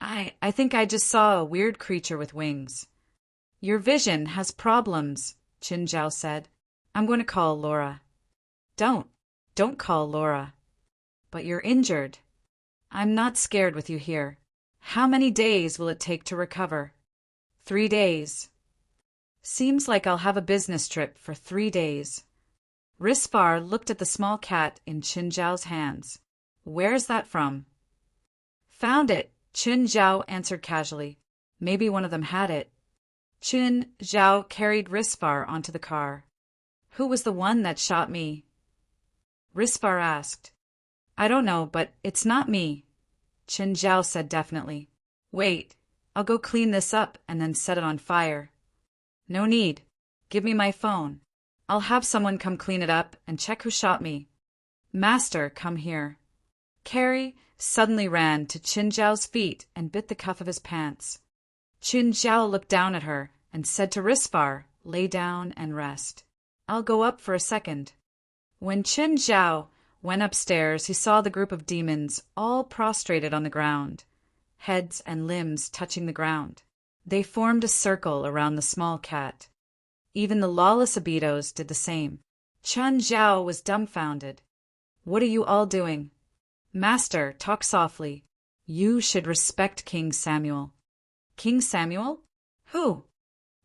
I think I just saw a weird creature with wings. Your vision has problems, Qin Zhao said. I'm going to call Laura. Don't call Laura. But you're injured. I'm not scared with you here. How many days will it take to recover? 3 days. Seems like I'll have a business trip for 3 days. Risfar looked at the small cat in Qin Zhao's hands. Where's that from? Found it, Qin Zhao answered casually. Maybe one of them had it. Qin Zhao carried Risfar onto the car. Who was the one that shot me? Risfar asked. I don't know, but it's not me, Qin Zhao said definitely. Wait, I'll go clean this up and then set it on fire. No need. Give me my phone. I'll have someone come clean it up and check who shot me. Master, come here. Carrie suddenly ran to Qin Zhao's feet and bit the cuff of his pants. Qin Zhao looked down at her and said to Risfar, lay down and rest. I'll go up for a second. When Qin Zhao went upstairs, he saw the group of demons all prostrated on the ground, heads and limbs touching the ground. They formed a circle around the small cat. Even the lawless Abitos did the same. Chun Zhao was dumbfounded. What are you all doing? Master, talk softly. You should respect King Samuel. King Samuel? Who?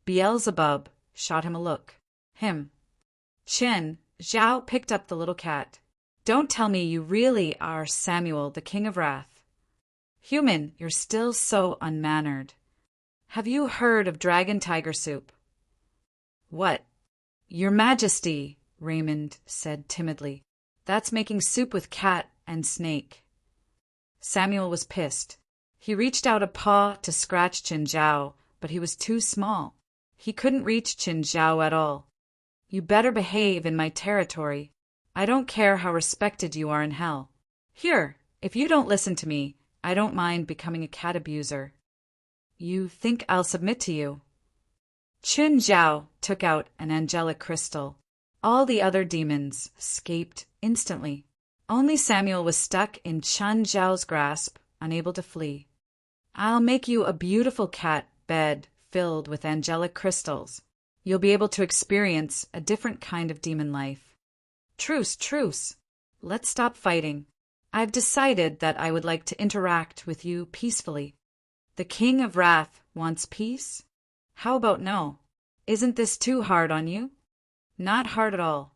Beelzebub shot him a look. Him. Chen Zhao picked up the little cat. Don't tell me you really are Samuel, the King of Wrath. Human, you're still so unmannered. Have you heard of dragon tiger soup? What? Your Majesty, Raymond said timidly. That's making soup with cat and snake. Samuel was pissed. He reached out a paw to scratch Qin Zhao, but he was too small. He couldn't reach Qin Zhao at all. You better behave in my territory. I don't care how respected you are in hell. Here, if you don't listen to me, I don't mind becoming a cat abuser. You think I'll submit to you? Qin Zhao took out an angelic crystal. All the other demons escaped instantly. Only Samuel was stuck in Qin Zhao's grasp, unable to flee. I'll make you a beautiful cat bed filled with angelic crystals. You'll be able to experience a different kind of demon life. Truce, truce. Let's stop fighting. I've decided that I would like to interact with you peacefully. The King of Wrath wants peace? How about no? Isn't this too hard on you? Not hard at all.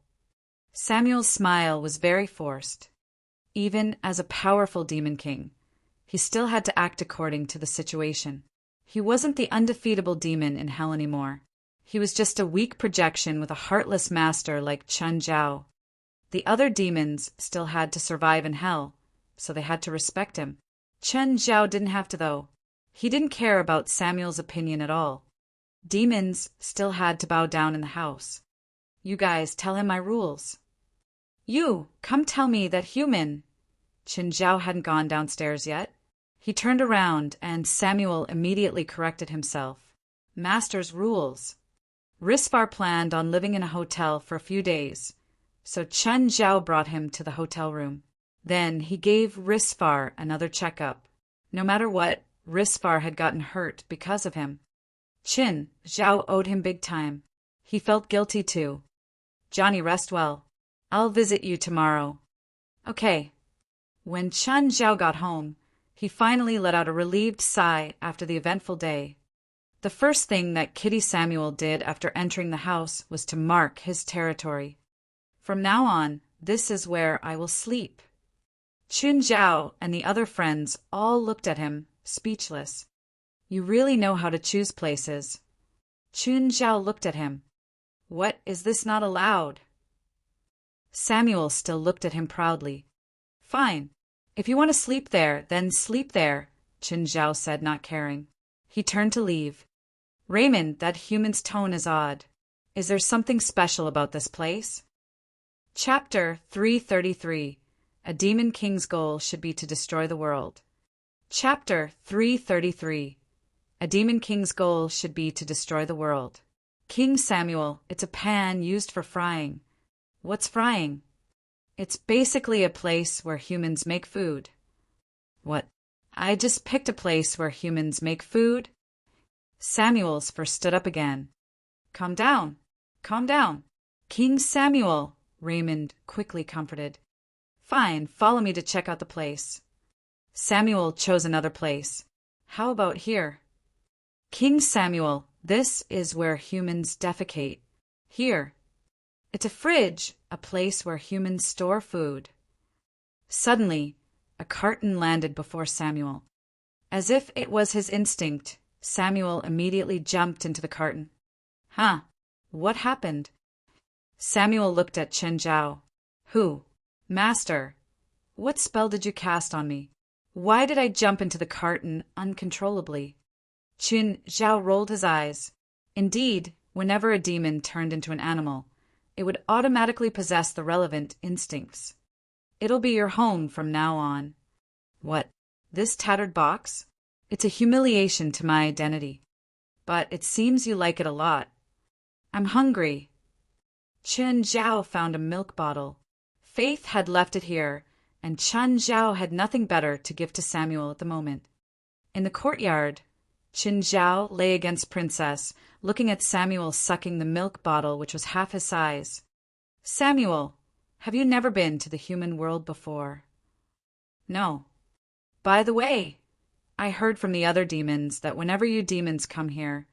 Samuel's smile was very forced. Even as a powerful demon king, he still had to act according to the situation. He wasn't the undefeatable demon in hell anymore. He was just a weak projection with a heartless master like Chun Zhao. The other demons still had to survive in hell, so they had to respect him. Chun Zhao didn't have to, though. He didn't care about Samuel's opinion at all. Demons still had to bow down in the house. You guys tell him my rules. You, come tell me that human. Qin Zhao hadn't gone downstairs yet. He turned around, and Samuel immediately corrected himself. Master's rules. Risfar planned on living in a hotel for a few days, so Chun Zhao brought him to the hotel room. Then he gave Risfar another checkup. No matter what, Risfar had gotten hurt because of him. Qin Zhao owed him big time. He felt guilty too. Johnny, rest well. I'll visit you tomorrow. Okay. When Chun Zhao got home, he finally let out a relieved sigh after the eventful day. The first thing that Kitty Samuel did after entering the house was to mark his territory. From now on, this is where I will sleep. Qin Zhao and the other friends all looked at him, speechless. You really know how to choose places. Qin Zhao looked at him. What, is this not allowed? Samuel still looked at him proudly. Fine. If you want to sleep there, then sleep there, Qin Zhao said, not caring. He turned to leave. Raymond, that human's tone is odd. Is there something special about this place? Chapter 333. A demon king's goal should be to destroy the world. Chapter 333. A demon king's goal should be to destroy the world. King Samuel, it's a pan used for frying. What's frying? It's basically a place where humans make food. What? I just picked a place where humans make food? Samuel's first stood up again. Calm down. Calm down. King Samuel, Raymond quickly comforted. Fine, follow me to check out the place. Samuel chose another place. How about here? King Samuel, this is where humans defecate. Here. It's a fridge, a place where humans store food. Suddenly, a carton landed before Samuel. As if it was his instinct, Samuel immediately jumped into the carton. Huh? What happened? Samuel looked at Qin Zhao. Who? Master. What spell did you cast on me? Why did I jump into the carton uncontrollably? Qin Zhao rolled his eyes. Indeed, whenever a demon turned into an animal, it would automatically possess the relevant instincts. It'll be your home from now on. What? This tattered box? It's a humiliation to my identity. But it seems you like it a lot. I'm hungry. Qin Zhao found a milk bottle. Faith had left it here, and Chun Zhao had nothing better to give to Samuel at the moment. In the courtyard, Qin Zhao lay against Princess, looking at Samuel sucking the milk bottle which was half his size. Samuel, have you never been to the human world before? No. By the way, I heard from the other demons that whenever you demons come here,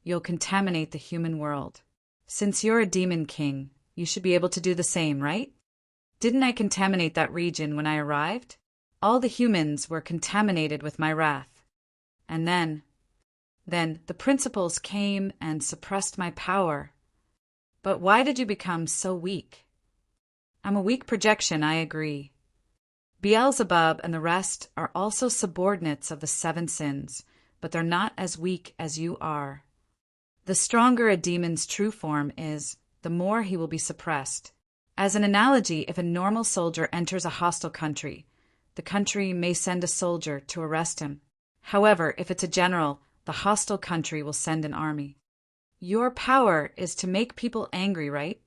you'll contaminate the human world. Since you're a demon king, you should be able to do the same, right? Didn't I contaminate that region when I arrived? All the humans were contaminated with my wrath. And then the principals came and suppressed my power. But why did you become so weak? I'm a weak projection, I agree. Beelzebub and the rest are also subordinates of the 7 sins, but they're not as weak as you are. The stronger a demon's true form is, the more he will be suppressed. As an analogy, if a normal soldier enters a hostile country, the country may send a soldier to arrest him. However, if it's a general, the hostile country will send an army. Your power is to make people angry, right?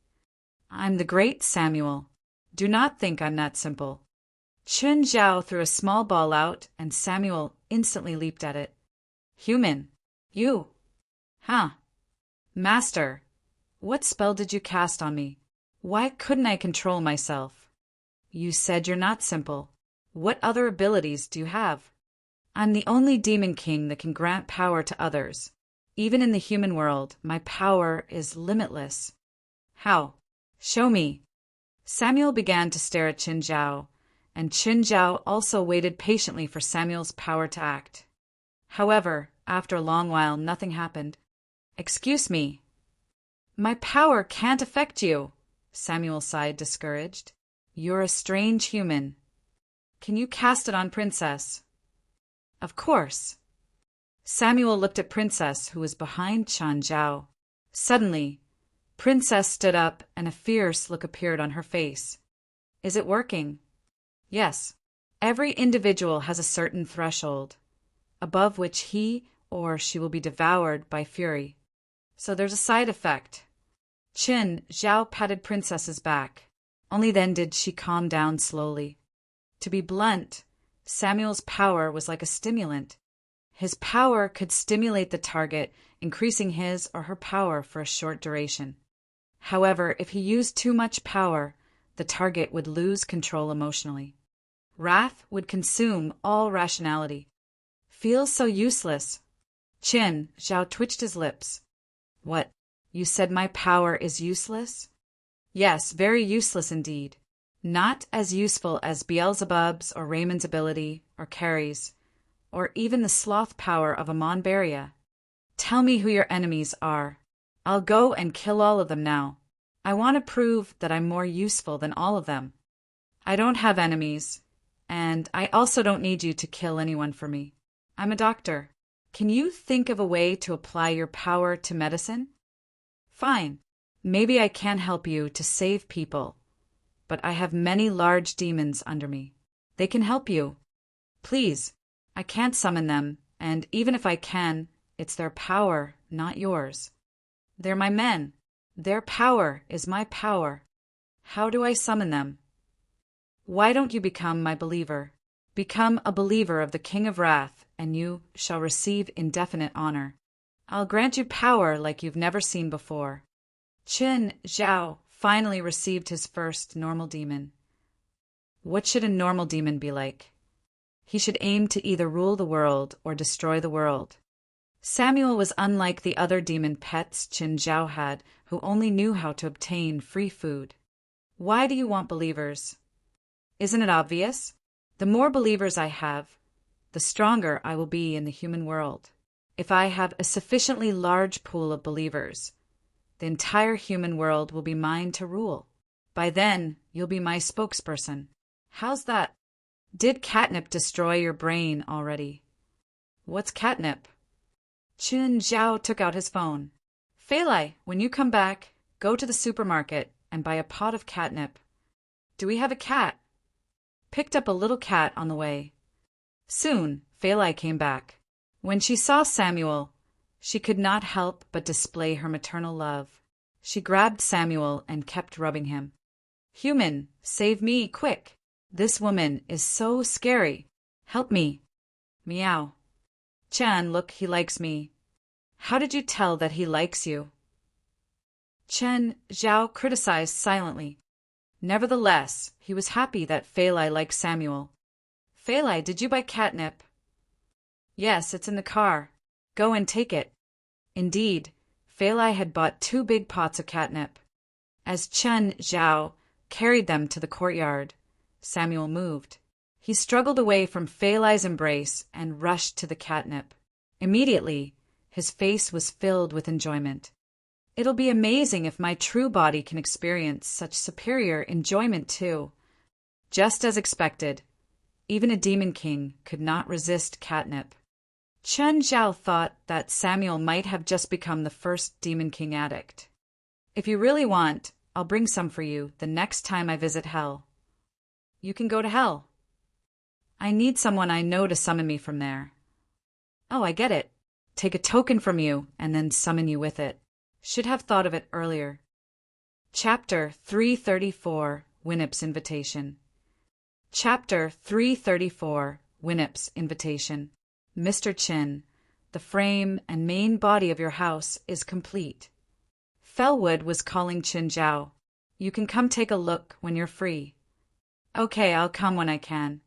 I'm the great Samuel. Do not think I'm that simple. Qin Zhao threw a small ball out, and Samuel instantly leaped at it. Human. You. Huh. Master, what spell did you cast on me? Why couldn't I control myself? You said you're not simple. What other abilities do you have? I'm the only demon king that can grant power to others. Even in the human world, my power is limitless. How? Show me. Samuel began to stare at Qin Zhao, and Qin Zhao also waited patiently for Samuel's power to act. However, after a long while, nothing happened. Excuse me. My power can't affect you, Samuel sighed, discouraged. You're a strange human. Can you cast it on Princess? Of course. Samuel looked at Princess, who was behind Qin Zhao. Suddenly, Princess stood up and a fierce look appeared on her face. Is it working? Yes. Every individual has a certain threshold, above which he or she will be devoured by fury. So there's a side effect. Qin Zhao patted Princess's back. Only then did she calm down slowly. To be blunt, Samuel's power was like a stimulant. His power could stimulate the target, increasing his or her power for a short duration. However, if he used too much power, the target would lose control emotionally. Wrath would consume all rationality. Feels so useless. Qin Zhao twitched his lips. What? You said my power is useless? Yes, very useless indeed. Not as useful as Beelzebub's or Raymond's ability, or Carrie's, or even the sloth power of Amon Beria. Tell me who your enemies are. I'll go and kill all of them now. I want to prove that I'm more useful than all of them. I don't have enemies, and I also don't need you to kill anyone for me. I'm a doctor. Can you think of a way to apply your power to medicine? Fine. Maybe I can help you to save people, but I have many large demons under me. They can help you. Please, I can't summon them, and even if I can, it's their power, not yours. They're my men. Their power is my power. How do I summon them? Why don't you become my believer? Become a believer of the King of Wrath, and you shall receive indefinite honor. I'll grant you power like you've never seen before. Qin Zhao finally received his first normal demon. What should a normal demon be like? He should aim to either rule the world or destroy the world. Samuel was unlike the other demon pets Qin Zhao had, who only knew how to obtain free food. Why do you want believers? Isn't it obvious? The more believers I have, the stronger I will be in the human world. If I have a sufficiently large pool of believers, the entire human world will be mine to rule. By then, you'll be my spokesperson. How's that? Did catnip destroy your brain already? What's catnip? Qin Zhao took out his phone. Feilai, when you come back, go to the supermarket and buy a pot of catnip. Do we have a cat? Picked up a little cat on the way. Soon, Feilai came back. When she saw Samuel, she could not help but display her maternal love. She grabbed Samuel and kept rubbing him. Human, save me, quick. This woman is so scary. Help me. Meow. Chen, look, he likes me. How did you tell that he likes you? Chen Zhao criticized silently. Nevertheless, he was happy that Fei Lai liked Samuel. Fei Lai, did you buy catnip? Yes, it's in the car. Go and take it. Indeed, Fei Lai had bought 2 big pots of catnip. As Chen Zhao carried them to the courtyard, Samuel moved. He struggled away from Fei Lai's embrace and rushed to the catnip. Immediately, his face was filled with enjoyment. It'll be amazing if my true body can experience such superior enjoyment too. Just as expected, even a demon king could not resist catnip. Chen Zhao thought that Samuel might have just become the first demon king addict. If you really want, I'll bring some for you the next time I visit hell. You can go to hell. I need someone I know to summon me from there. Oh, I get it. Take a token from you and then summon you with it. Should have thought of it earlier. Chapter 334, Winnip's Invitation. Chapter 334, Winnip's Invitation. Mr. Chin, the frame and main body of your house is complete. Fellwood was calling Qin Zhao. You can come take a look when you're free. Okay, I'll come when I can.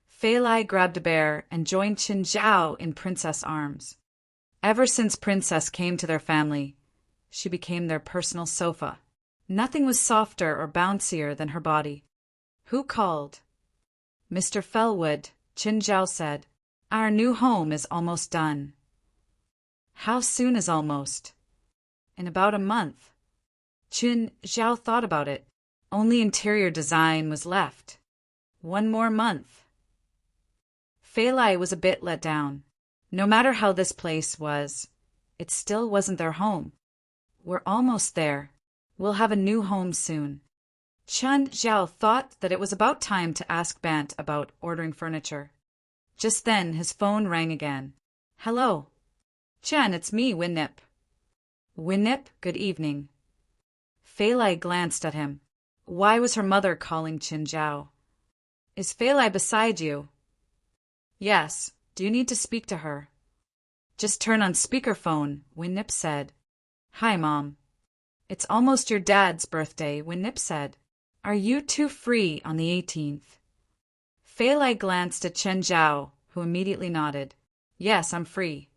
Fei Lai grabbed a bear and joined Qin Zhao in Princess' arms. Ever since Princess came to their family, she became their personal sofa. Nothing was softer or bouncier than her body. Who called? Mr. Fellwood, Qin Zhao said. Our new home is almost done. How soon is almost? In about a month. Qin Zhao thought about it. Only interior design was left. 1 more month. Fei Lai was a bit let down. No matter how this place was, it still wasn't their home. We're almost there. We'll have a new home soon. Chen Zhao thought that it was about time to ask Bant about ordering furniture. Just then his phone rang again. Hello. Chen, it's me, Winnip. Winnip, good evening. Fei Lai glanced at him. Why was her mother calling Qin Zhao? Is Fei Lai beside you? Yes. Do you need to speak to her? Just turn on speakerphone, Winnip said. Hi, Mom. It's almost your dad's birthday, Winnip said. Are you 2 free on the 18th? Fei Lai glanced at Chen Zhao, who immediately nodded. Yes, I'm free.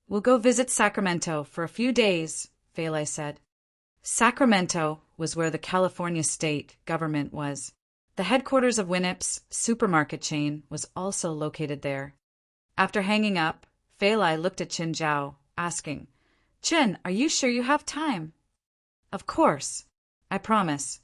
We'll go visit Sacramento for a few days, Fei Lai said. Sacramento was where the California state government was. The headquarters of Winnip's supermarket chain was also located there. After hanging up, Fei Lai looked at Qin Zhao, asking, Qin, are you sure you have time? Of course. I promise.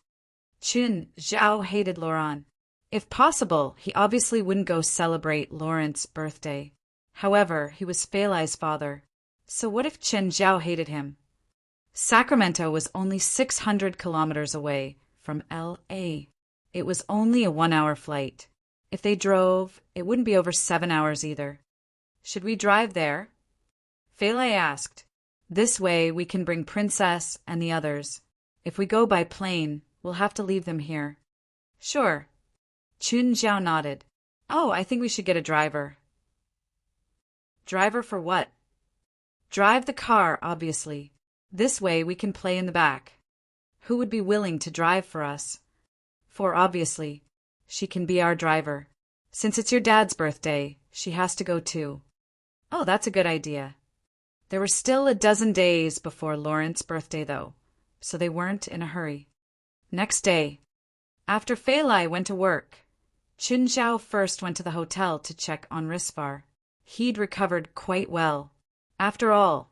Qin Zhao hated Laurent. If possible, he obviously wouldn't go celebrate Laurent's birthday. However, he was Fei Lai's father. So what if Qin Zhao hated him? Sacramento was only 600 kilometers away from L.A. It was only a 1-hour flight. If they drove, it wouldn't be over 7 hours either. Should we drive there? Fei Lai asked. This way we can bring Princess and the others. If we go by plane, we'll have to leave them here. Sure. Qin Zhao nodded. Oh, I think we should get a driver. Driver for what? Drive the car, obviously. This way we can play in the back. Who would be willing to drive for us? For obviously, she can be our driver. Since it's your dad's birthday, she has to go too. Oh, that's a good idea. There were still a dozen days before Laurent's birthday, though, so they weren't in a hurry. Next day, after Fei Lai went to work, Qin Zhao first went to the hotel to check on Risvar. He'd recovered quite well. After all,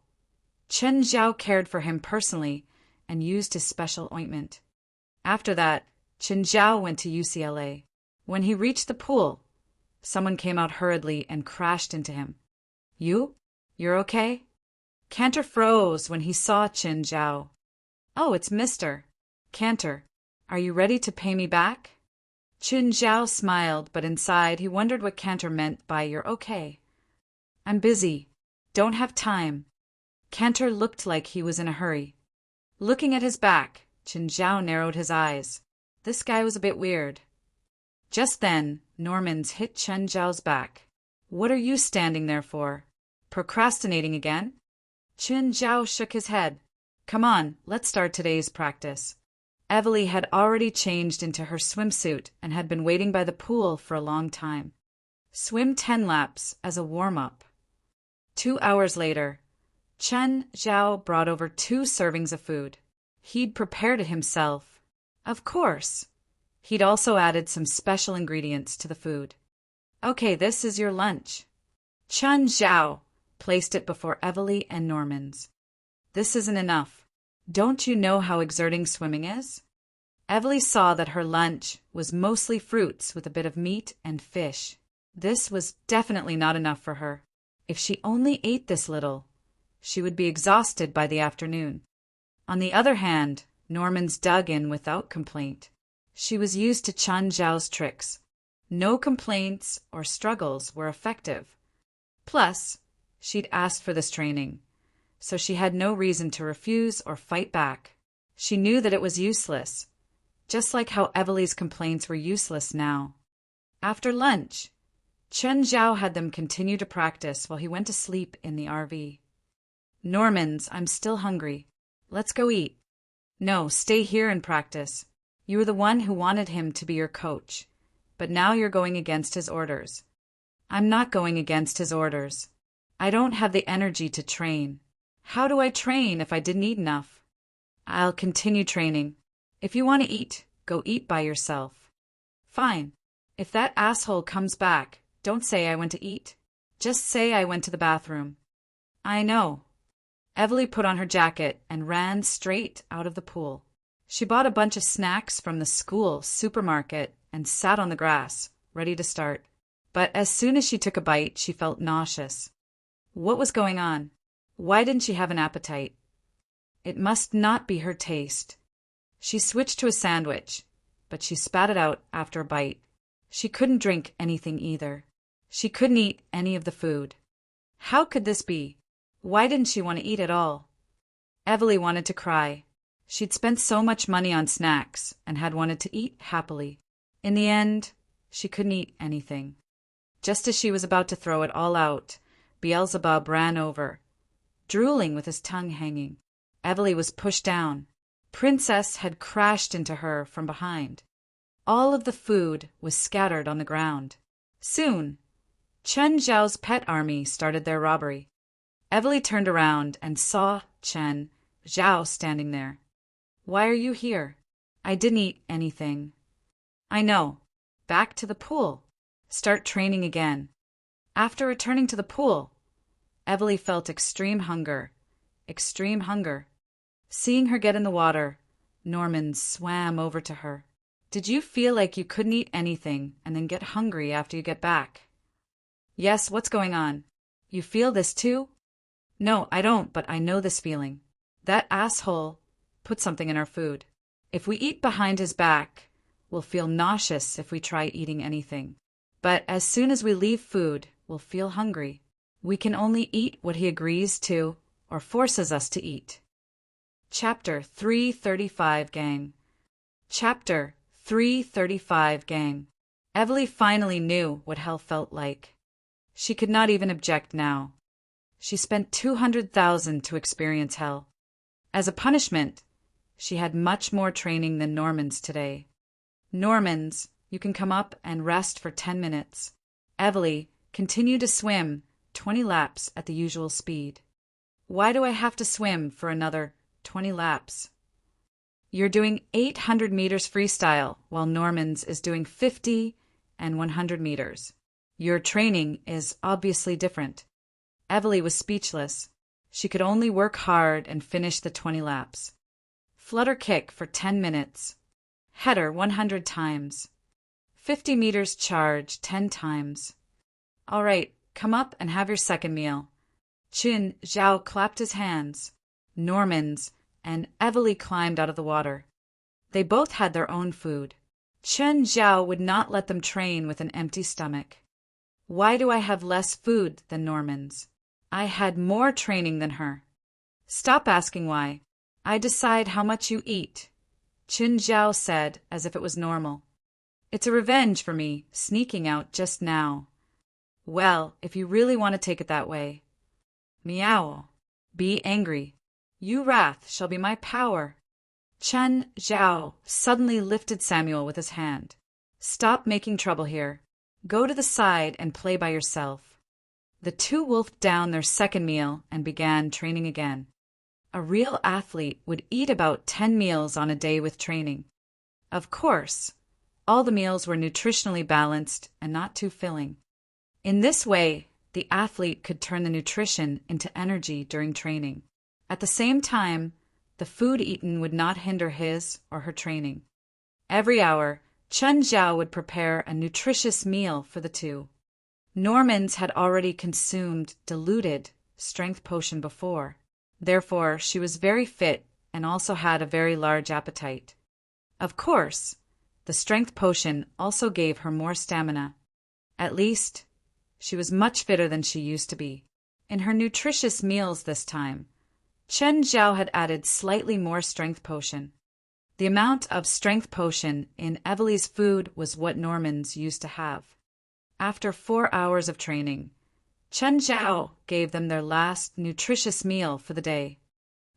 Qin Zhao cared for him personally and used his special ointment. After that, Qin Zhao went to UCLA. When he reached the pool, someone came out hurriedly and crashed into him. You're okay? Cantor froze when he saw Qin Zhao. Oh, it's Mr. Cantor. Are you ready to pay me back? Qin Zhao smiled, but inside he wondered what Cantor meant by you're okay. I'm busy. Don't have time. Cantor looked like he was in a hurry. Looking at his back, Qin Zhao narrowed his eyes. This guy was a bit weird. Just then, Normans hit Qin Zhao's back. What are you standing there for? Procrastinating again? Qin Zhao shook his head. Come on, let's start today's practice. Evely had already changed into her swimsuit and had been waiting by the pool for a long time. Swim 10 laps as a warm-up. 2 hours later, Chen Zhao brought over 2 servings of food. He'd prepared it himself. Of course. He'd also added some special ingredients to the food. Okay, this is your lunch. Chen Zhao placed it before Evely and Norman's. This isn't enough. Don't you know how exerting swimming is? Evely saw that her lunch was mostly fruits with a bit of meat and fish. This was definitely not enough for her. If she only ate this little, she would be exhausted by the afternoon. On the other hand, Norman's dug in without complaint. She was used to Chen Zhao's tricks. No complaints or struggles were effective. Plus, she'd asked for this training, so she had no reason to refuse or fight back. She knew that it was useless, just like how Evely's complaints were useless now. After lunch, Chen Zhao had them continue to practice while he went to sleep in the RV. Norman's, I'm still hungry. Let's go eat. No, stay here and practice. You were the one who wanted him to be your coach, but now you're going against his orders. I'm not going against his orders. I don't have the energy to train. How do I train if I didn't eat enough? I'll continue training. If you want to eat, go eat by yourself. Fine. If that asshole comes back, don't say I went to eat. Just say I went to the bathroom. I know. Evely put on her jacket and ran straight out of the pool. She bought a bunch of snacks from the school supermarket and sat on the grass, ready to start. But as soon as she took a bite, she felt nauseous. What was going on? Why didn't she have an appetite? It must not be her taste. She switched to a sandwich, but she spat it out after a bite. She couldn't drink anything either. She couldn't eat any of the food. How could this be? Why didn't she want to eat at all? Evely wanted to cry. She'd spent so much money on snacks and had wanted to eat happily. In the end, she couldn't eat anything. Just as she was about to throw it all out, Beelzebub ran over, drooling with his tongue hanging. Evely was pushed down. Princess had crashed into her from behind. All of the food was scattered on the ground. Soon, Chen Zhao's pet army started their robbery. Evely turned around and saw Chen Zhao standing there. Why are you here? I didn't eat anything. I know. Back to the pool. Start training again. After returning to the pool, Evely felt extreme hunger. Extreme hunger. Seeing her get in the water, Norman swam over to her. Did you feel like you couldn't eat anything and then get hungry after you get back? Yes, what's going on? You feel this too? No, I don't, but I know this feeling. That asshole put something in our food. If we eat behind his back, we'll feel nauseous if we try eating anything. But as soon as we leave food, we'll feel hungry. We can only eat what he agrees to or forces us to eat. Chapter 335, Gang. Chapter 335, Gang. Evely finally knew what hell felt like. She could not even object now. She spent 200,000 to experience hell. As a punishment, she had much more training than Norman's today. Norman's, you can come up and rest for 10 minutes. Evely continued to swim 20 laps at the usual speed. Why do I have to swim for another 20 laps? You're doing 800 meters freestyle, while Norman's is doing 50 and 100 meters. Your training is obviously different. Evely was speechless. She could only work hard and finish the 20 laps. Flutter kick for 10 minutes. Header 100 times. 50 meters charge 10 times. All right, come up and have your second meal. Chen Zhao clapped his hands. Norman's and Evely climbed out of the water. They both had their own food. Chen Zhao would not let them train with an empty stomach. Why do I have less food than Norman's? I had more training than her. Stop asking why. I decide how much you eat, Chen Zhao said as if it was normal. It's a revenge for me, sneaking out just now. Well, if you really want to take it that way. Meow. Be angry. You wrath shall be my power. Chen Zhao suddenly lifted Samuel with his hand. Stop making trouble here. Go to the side and play by yourself. The two wolfed down their second meal and began training again. A real athlete would eat about 10 meals on a day with training. Of course, all the meals were nutritionally balanced and not too filling. In this way, the athlete could turn the nutrition into energy during training. At the same time, the food eaten would not hinder his or her training. Every hour, Chen Zhao would prepare a nutritious meal for the two. Normans had already consumed diluted strength potion before. Therefore, she was very fit and also had a very large appetite. Of course, the strength potion also gave her more stamina. At least, she was much fitter than she used to be. In her nutritious meals this time, Chen Zhao had added slightly more strength potion. The amount of strength potion in Evely's food was what Normans used to have. After 4 hours of training, Chen Zhao gave them their last nutritious meal for the day.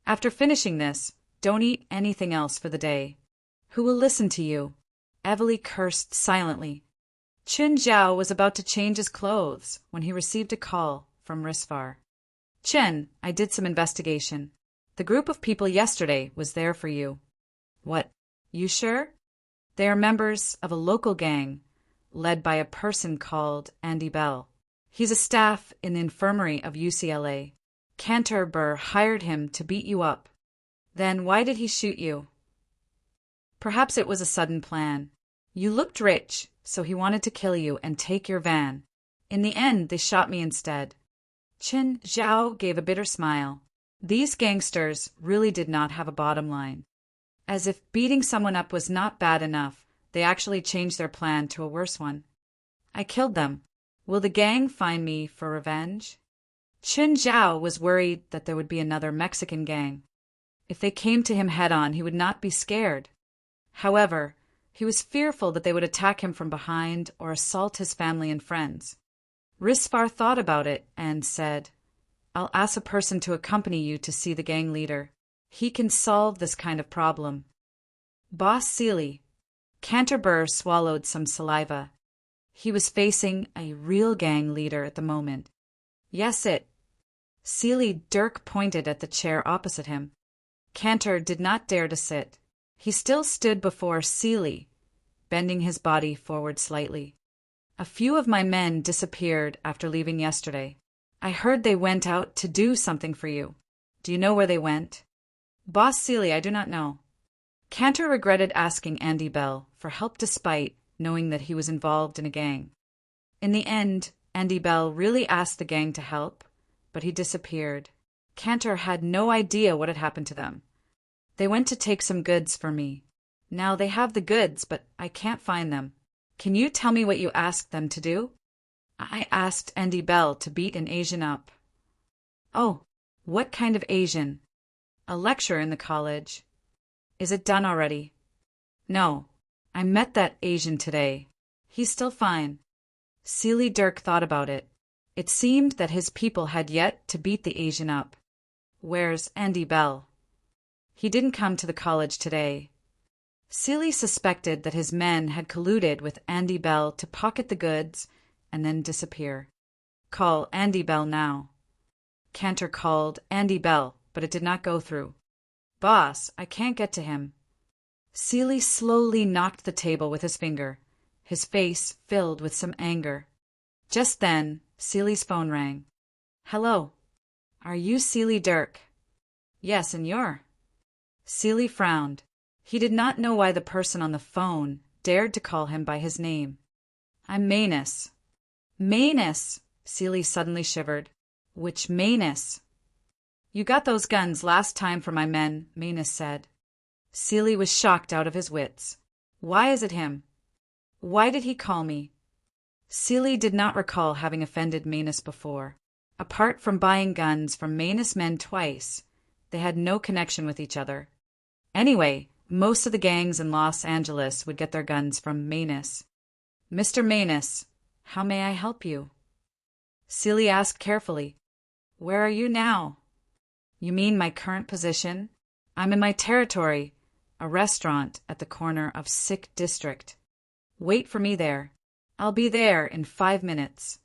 After finishing this, don't eat anything else for the day. Who will listen to you? Evely cursed silently. Chen Zhao was about to change his clothes when he received a call from Risvar. Chen, I did some investigation. The group of people yesterday was there for you. What? You sure? They are members of a local gang, led by a person called Andy Bell. He's a staff in the infirmary of UCLA. Cantor hired him to beat you up. Then why did he shoot you? Perhaps it was a sudden plan. You looked rich, so he wanted to kill you and take your van. In the end, they shot me instead. Chen Zhao gave a bitter smile. These gangsters really did not have a bottom line. As if beating someone up was not bad enough, they actually changed their plan to a worse one. I killed them. Will the gang find me for revenge? Chen Zhao was worried that there would be another Mexican gang. If they came to him head-on, he would not be scared. However, he was fearful that they would attack him from behind or assault his family and friends. Risvar thought about it and said, I'll ask a person to accompany you to see the gang leader. He can solve this kind of problem. Boss Seely. Cantor swallowed some saliva. He was facing a real gang leader at the moment. Yes, it. Seely Dirk pointed at the chair opposite him. Cantor did not dare to sit. He still stood before Seely, bending his body forward slightly. A few of my men disappeared after leaving yesterday. I heard they went out to do something for you. Do you know where they went? Boss Seely, I do not know. Cantor regretted asking Andy Bell for help despite knowing that he was involved in a gang. In the end, Andy Bell really asked the gang to help, but he disappeared. Cantor had no idea what had happened to them. They went to take some goods for me. Now they have the goods, but I can't find them. Can you tell me what you asked them to do? I asked Andy Bell to beat an Asian up. Oh, what kind of Asian? A lecturer in the college. Is it done already? No. I met that Asian today. He's still fine. Seely Dirk thought about it. It seemed that his people had yet to beat the Asian up. Where's Andy Bell? He didn't come to the college today. Seely suspected that his men had colluded with Andy Bell to pocket the goods and then disappear. Call Andy Bell now. Cantor called Andy Bell, but it did not go through. Boss, I can't get to him. Seely slowly knocked the table with his finger, his face filled with some anger. Just then, Seely's phone rang. Hello. Are you Seely Dirk? Yes, and you're? Seely frowned. He did not know why the person on the phone dared to call him by his name. I'm Manus. Manus! Seely suddenly shivered. Which Manus? You got those guns last time for my men, Manus said. Seely was shocked out of his wits. Why is it him? Why did he call me? Seely did not recall having offended Manus before. Apart from buying guns from Manus men twice, they had no connection with each other. Anyway, most of the gangs in Los Angeles would get their guns from Manus. Mr. Manus, how may I help you? Seely asked carefully. Where are you now? You mean my current position? I'm in my territory, a restaurant at the corner of Sick District. Wait for me there. I'll be there in 5 minutes.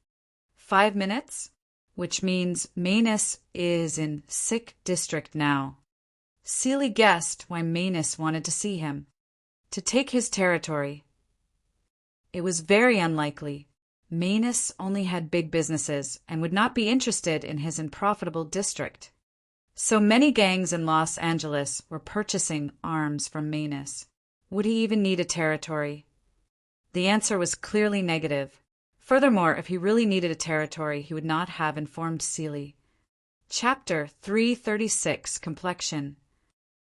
5 minutes? Which means Manus is in Sick District now. Seely guessed why Manus wanted to see him. To take his territory. It was very unlikely. Manus only had big businesses and would not be interested in his unprofitable district. So many gangs in Los Angeles were purchasing arms from Manus. Would he even need a territory? The answer was clearly negative. Furthermore, if he really needed a territory, he would not have informed Seely. Chapter 336, Complexion.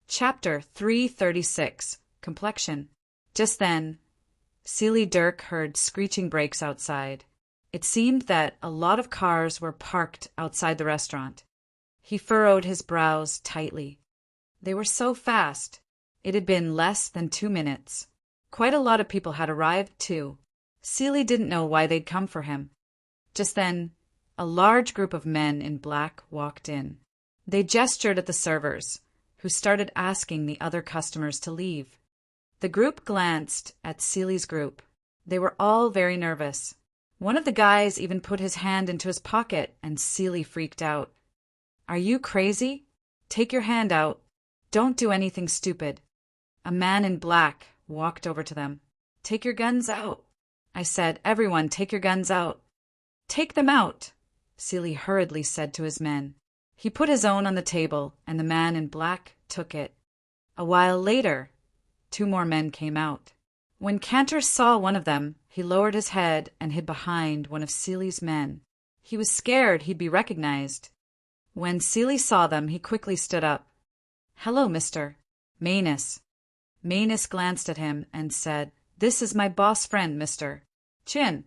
Chapter 336, Complexion. Just then, Seely Dirk heard screeching brakes outside. It seemed that a lot of cars were parked outside the restaurant. He furrowed his brows tightly. They were so fast. It had been less than 2 minutes. Quite a lot of people had arrived, too. Seely didn't know why they'd come for him. Just then, a large group of men in black walked in. They gestured at the servers, who started asking the other customers to leave. The group glanced at Seely's group. They were all very nervous. One of the guys even put his hand into his pocket, and Seely freaked out. Are you crazy? Take your hand out. Don't do anything stupid. A man in black walked over to them. Take your guns out. I said, everyone, take your guns out. Take them out, Seely hurriedly said to his men. He put his own on the table, and the man in black took it. A while later, 2 more men came out. When Cantor saw one of them, he lowered his head and hid behind one of Seely's men. He was scared he'd be recognized. When Seely saw them, he quickly stood up. Hello, Mr. Manus. Manus glanced at him and said, This is my boss friend, Mr. Chin.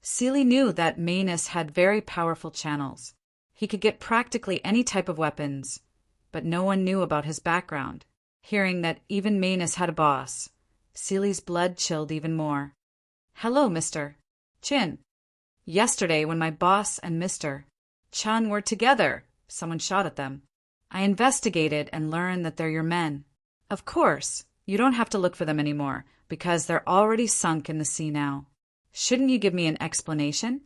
Seely knew that Manus had very powerful channels. He could get practically any type of weapons, but no one knew about his background. Hearing that even Manus had a boss, Seely's blood chilled even more. Hello, Mr. Chin. Yesterday, when my boss and Mr. Chun were together, someone shot at them. I investigated and learned that they're your men. Of course, you don't have to look for them anymore, because they're already sunk in the sea now. Shouldn't you give me an explanation?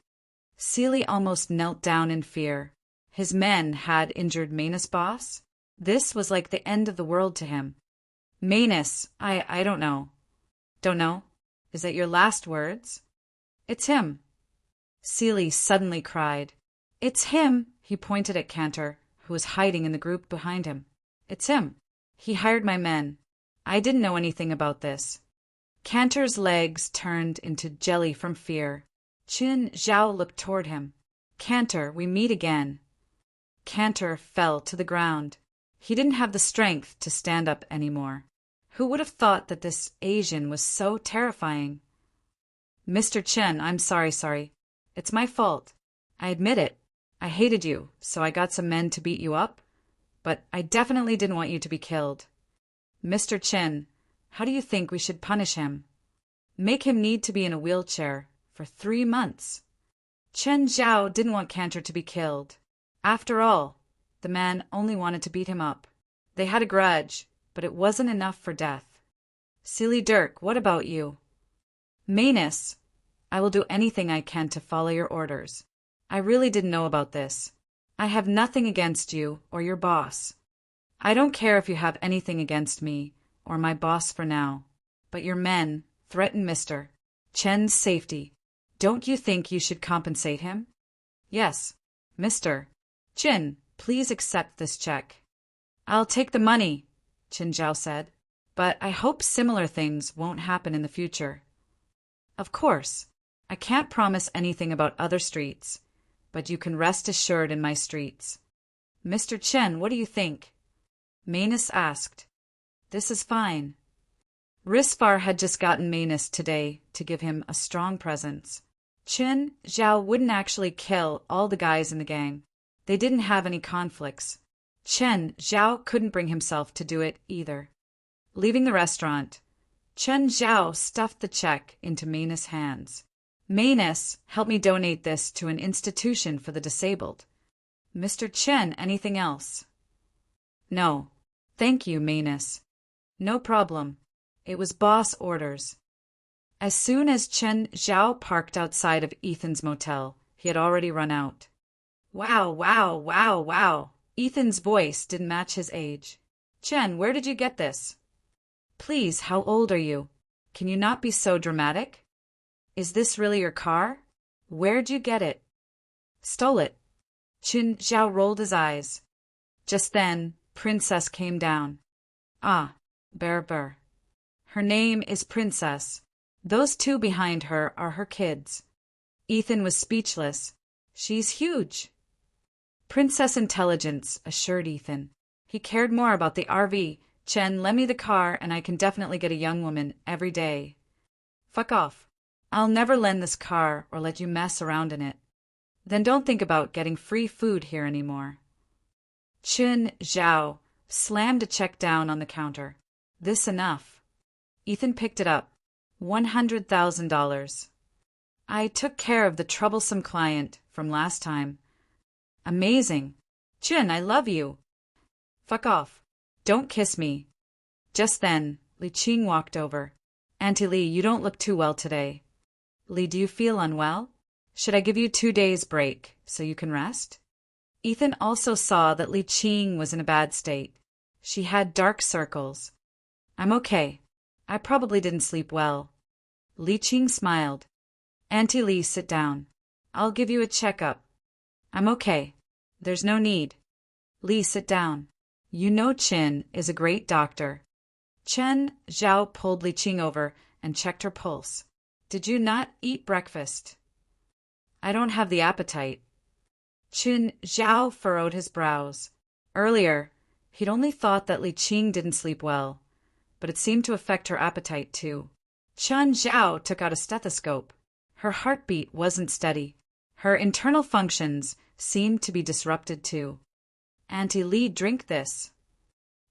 Seely almost knelt down in fear. His men had injured Manus' boss. This was like the end of the world to him. Manus, I don't know. Don't know? Is that your last words? It's him. Seely suddenly cried. It's him, he pointed at Cantor, who was hiding in the group behind him. It's him. He hired my men. I didn't know anything about this. Cantor's legs turned into jelly from fear. Qin Zhao looked toward him. Cantor, we meet again. Cantor fell to the ground. He didn't have the strength to stand up anymore. Who would have thought that this Asian was so terrifying? Mr. Chen, I'm sorry. It's my fault. I admit it. I hated you, so I got some men to beat you up. But I definitely didn't want you to be killed. Mr. Chen, how do you think we should punish him? Make him need to be in a wheelchair for 3 months. Chen Zhao didn't want Cantor to be killed. After all, the man only wanted to beat him up. They had a grudge, but it wasn't enough for death. Seely Dirk, what about you? Manus, I will do anything I can to follow your orders. I really didn't know about this. I have nothing against you or your boss. I don't care if you have anything against me or my boss for now, but your men threaten Mr. Chen's safety. Don't you think you should compensate him? Yes, Mr. Chin, please accept this check. I'll take the money, Qin Zhao said, but I hope similar things won't happen in the future. Of course, I can't promise anything about other streets, but you can rest assured in my streets. Mr. Chen, what do you think? Manus asked. This is fine. Risfar had just gotten Manus today to give him a strong presence. Qin Zhao wouldn't actually kill all the guys in the gang. They didn't have any conflicts. Chen Zhao couldn't bring himself to do it either. Leaving the restaurant, Chen Zhao stuffed the check into Manus' hands. Manus, help me donate this to an institution for the disabled. Mr. Chen, anything else? No. Thank you, Manus. No problem. It was boss orders. As soon as Chen Zhao parked outside of Ethan's motel, he had already run out. Wow, wow, wow, wow. Ethan's voice didn't match his age. Chen, where did you get this? Please, how old are you? Can you not be so dramatic? Is this really your car? Where'd you get it? Stole it. Chen Zhao rolled his eyes. Just then, Princess came down. Ah, Berber. Her name is Princess. Those two behind her are her kids. Ethan was speechless. She's huge. Princess Intelligence, assured Ethan. He cared more about the RV. Chen, lend me the car and I can definitely get a young woman every day. Fuck off. I'll never lend this car or let you mess around in it. Then don't think about getting free food here anymore. Chen Zhao slammed a check down on the counter. This enough. Ethan picked it up. $100,000. I took care of the troublesome client from last time. Amazing. Chen, I love you. Fuck off. Don't kiss me. Just then, Li Qing walked over. Auntie Li, you don't look too well today. Li, do you feel unwell? Should I give you 2 days break so you can rest? Ethan also saw that Li Qing was in a bad state. She had dark circles. I'm okay. I probably didn't sleep well. Li Qing smiled. Auntie Li, sit down. I'll give you a checkup. I'm okay. There's no need. Li, sit down. You know Chen is a great doctor. Chen Zhao pulled Li Qing over and checked her pulse. Did you not eat breakfast? I don't have the appetite. Chen Zhao furrowed his brows. Earlier, he'd only thought that Li Qing didn't sleep well, but it seemed to affect her appetite too. Chen Zhao took out a stethoscope. Her heartbeat wasn't steady. Her internal functions seemed to be disrupted too. Auntie Li, drink this.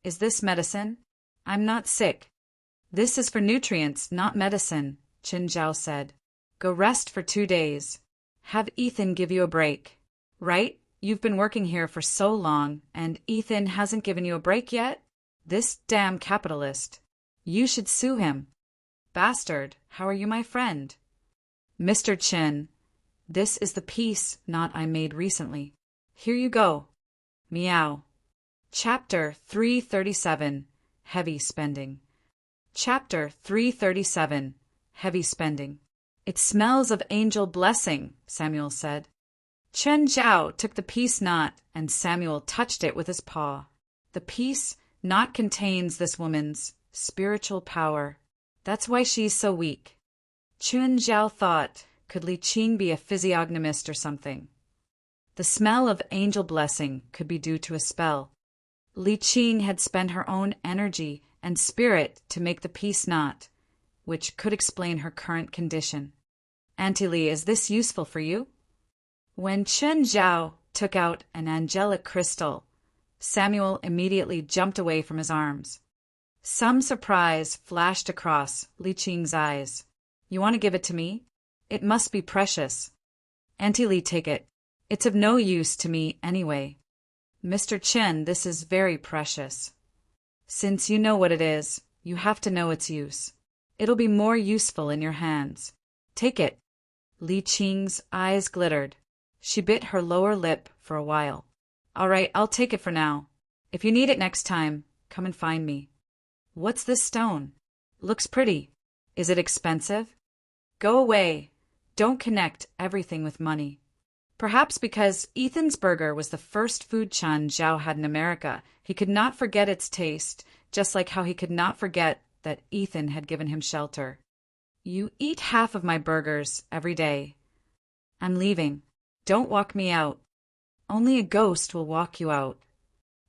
Is this medicine? I'm not sick. This is for nutrients, not medicine, Chen Zhao said. Go rest for 2 days. Have Ethan give you a break. Right? You've been working here for so long, and Ethan hasn't given you a break yet? This damn capitalist. You should sue him. Bastard, how are you my friend? Mr. Chen, this is the piece knot I made recently. Here you go. Meow. Chapter 337, Heavy Spending. Chapter 337, Heavy Spending. It smells of angel blessing, Samuel said. Chen Zhao took the piece knot and Samuel touched it with his paw. The piece knot contains this woman's spiritual power. That's why she's so weak. Chen Zhao thought, could Li Qing be a physiognomist or something? The smell of angel blessing could be due to a spell. Li Qing had spent her own energy and spirit to make the piece knot, which could explain her current condition. Auntie Li, is this useful for you? When Chen Zhao took out an angelic crystal, Samuel immediately jumped away from his arms. Some surprise flashed across Li Qing's eyes. You want to give it to me? It must be precious. Auntie Li, take it. It's of no use to me anyway. Mr. Chen, this is very precious. Since you know what it is, you have to know its use. It'll be more useful in your hands. Take it. Li Qing's eyes glittered. She bit her lower lip for a while. All right, I'll take it for now. If you need it next time, come and find me. What's this stone? Looks pretty. Is it expensive? Go away. Don't connect everything with money. Perhaps because Ethan's burger was the first food Chen Zhao had in America, he could not forget its taste, just like how he could not forget that Ethan had given him shelter. You eat half of my burgers every day. I'm leaving. Don't walk me out. Only a ghost will walk you out.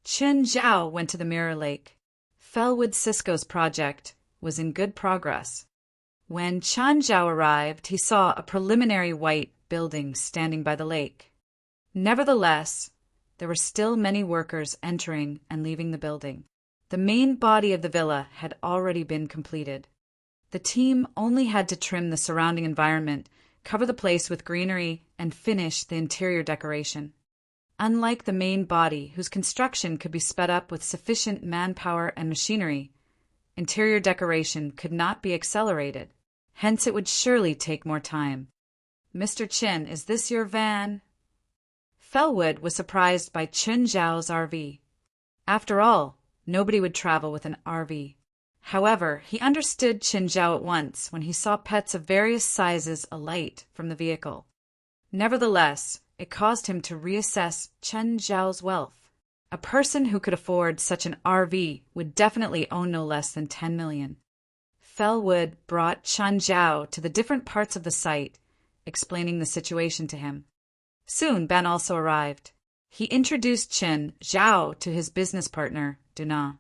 Chen Zhao went to the Mirror Lake. Fellwood Cisco's project was in good progress. When Chen Zhao arrived, he saw a preliminary white building standing by the lake. Nevertheless, there were still many workers entering and leaving the building. The main body of the villa had already been completed. The team only had to trim the surrounding environment cover the place with greenery, and finish the interior decoration. Unlike the main body, whose construction could be sped up with sufficient manpower and machinery, interior decoration could not be accelerated. Hence, it would surely take more time. "Mr. Chin, is this your van?" Fellwood was surprised by Chun Zhao's RV. After all, nobody would travel with an RV. However, he understood Chun Zhao at once when he saw pets of various sizes alight from the vehicle. Nevertheless, it caused him to reassess Chun Zhao's wealth. A person who could afford such an RV would definitely own no less than 10 million. Fellwood brought Chun Zhao to the different parts of the site, explaining the situation to him. Soon, Ben also arrived. He introduced Chun Zhao to his business partner, Duna.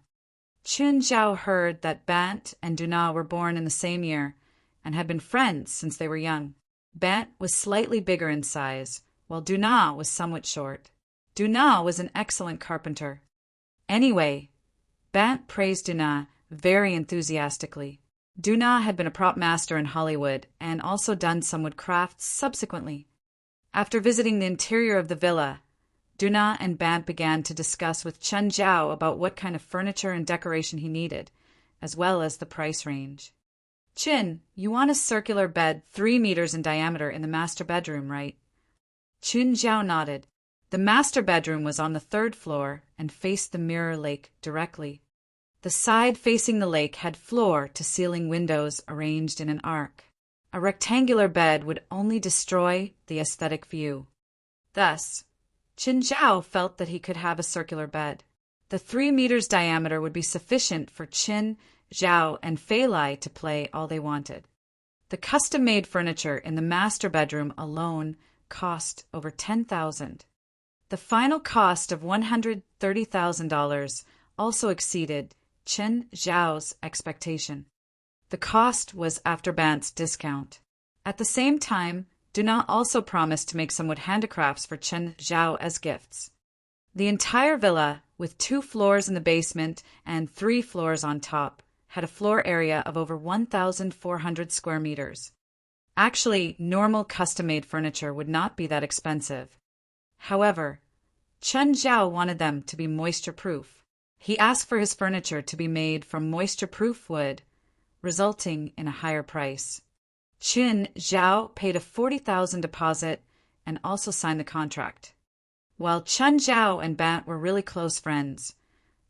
Chun Zhao heard that Bant and Duna were born in the same year and had been friends since they were young. Bant was slightly bigger in size, while Duna was somewhat short. Duna was an excellent carpenter. Anyway, Bant praised Duna very enthusiastically. Duna had been a prop master in Hollywood and also done some woodcrafts subsequently. After visiting the interior of the villa, Duna and Bant began to discuss with Chun Zhao about what kind of furniture and decoration he needed, as well as the price range. "Chin, you want a circular bed 3 meters in diameter in the master bedroom, right?" Chun Zhao nodded. The master bedroom was on the 3rd floor and faced the mirror lake directly. The side facing the lake had floor-to-ceiling windows arranged in an arc. A rectangular bed would only destroy the aesthetic view. Thus, Chun Zhao felt that he could have a circular bed. The 3 meters diameter would be sufficient for Chun Zhao and Fei Lai to play all they wanted. The custom-made furniture in the master bedroom alone cost over $10,000. The final cost of $130,000 also exceeded Chun Zhao's expectation. The cost was after Bant's discount. At the same time, Duna also promised to make some wood handicrafts for Chun Zhao as gifts. The entire villa, with 2 floors in the basement and 3 floors on top, had a floor area of over 1,400 square meters. Actually, normal custom-made furniture would not be that expensive. However, Chun Zhao wanted them to be moisture-proof. He asked for his furniture to be made from moisture-proof wood, resulting in a higher price. Chun Zhao paid a $40,000 deposit and also signed the contract. While Chun Zhao and Bant were really close friends,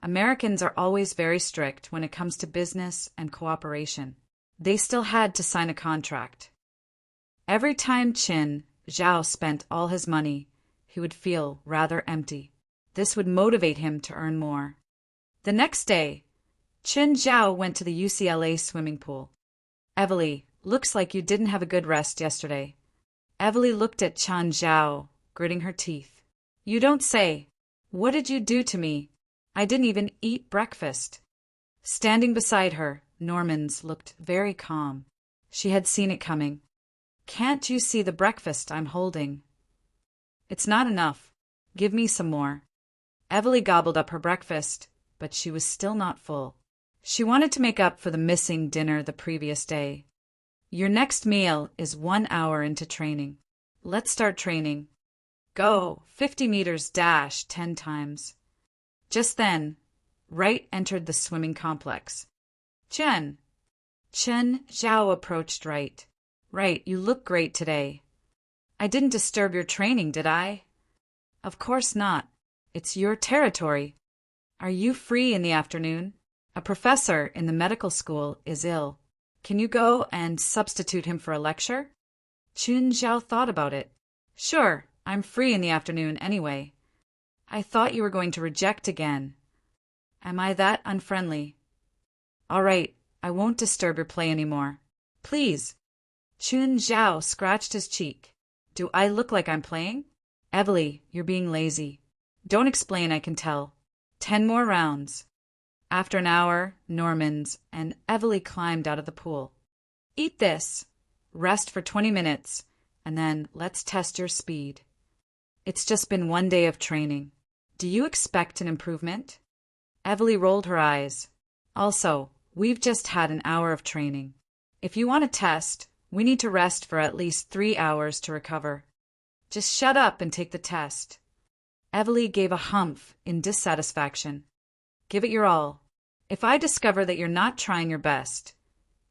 Americans are always very strict when it comes to business and cooperation. They still had to sign a contract. Every time Chun Zhao spent all his money, he would feel rather empty. This would motivate him to earn more. The next day, Chun Zhao went to the UCLA swimming pool. "Evely, looks like you didn't have a good rest yesterday." Evely looked at Chun Zhao, gritting her teeth. "You don't say. What did you do to me? I didn't even eat breakfast." Standing beside her, Normans looked very calm. She had seen it coming. "Can't you see the breakfast I'm holding?" "It's not enough. Give me some more." Evely gobbled up her breakfast, but she was still not full. She wanted to make up for the missing dinner the previous day. "Your next meal is 1 hour into training. Let's start training. Go, 50 meters dash 10 times. Just then, Wright entered the swimming complex. Chun Zhao approached Wright. "Wright, you look great today." "I didn't disturb your training, did I?" "Of course not. It's your territory. Are you free in the afternoon? A professor in the medical school is ill. Can you go and substitute him for a lecture?" Chun Zhao thought about it. "Sure, I'm free in the afternoon anyway." "I thought you were going to reject again." "Am I that unfriendly?" "All right, I won't disturb your play anymore. Please." Chun Zhao scratched his cheek. "Do I look like I'm playing?" "Evely, you're being lazy. Don't explain, I can tell. 10 more rounds." After an hour, Normans and Evely climbed out of the pool. "Eat this. Rest for 20 minutes, and then let's test your speed. It's just been 1 day of training. Do you expect an improvement?" Evely rolled her eyes. "Also, we've just had an hour of training. If you want to test, We need to rest for at least 3 hours to recover. Just shut up and take the test. Evely gave a humph in dissatisfaction. Give it your all. If I discover that you're not trying your best,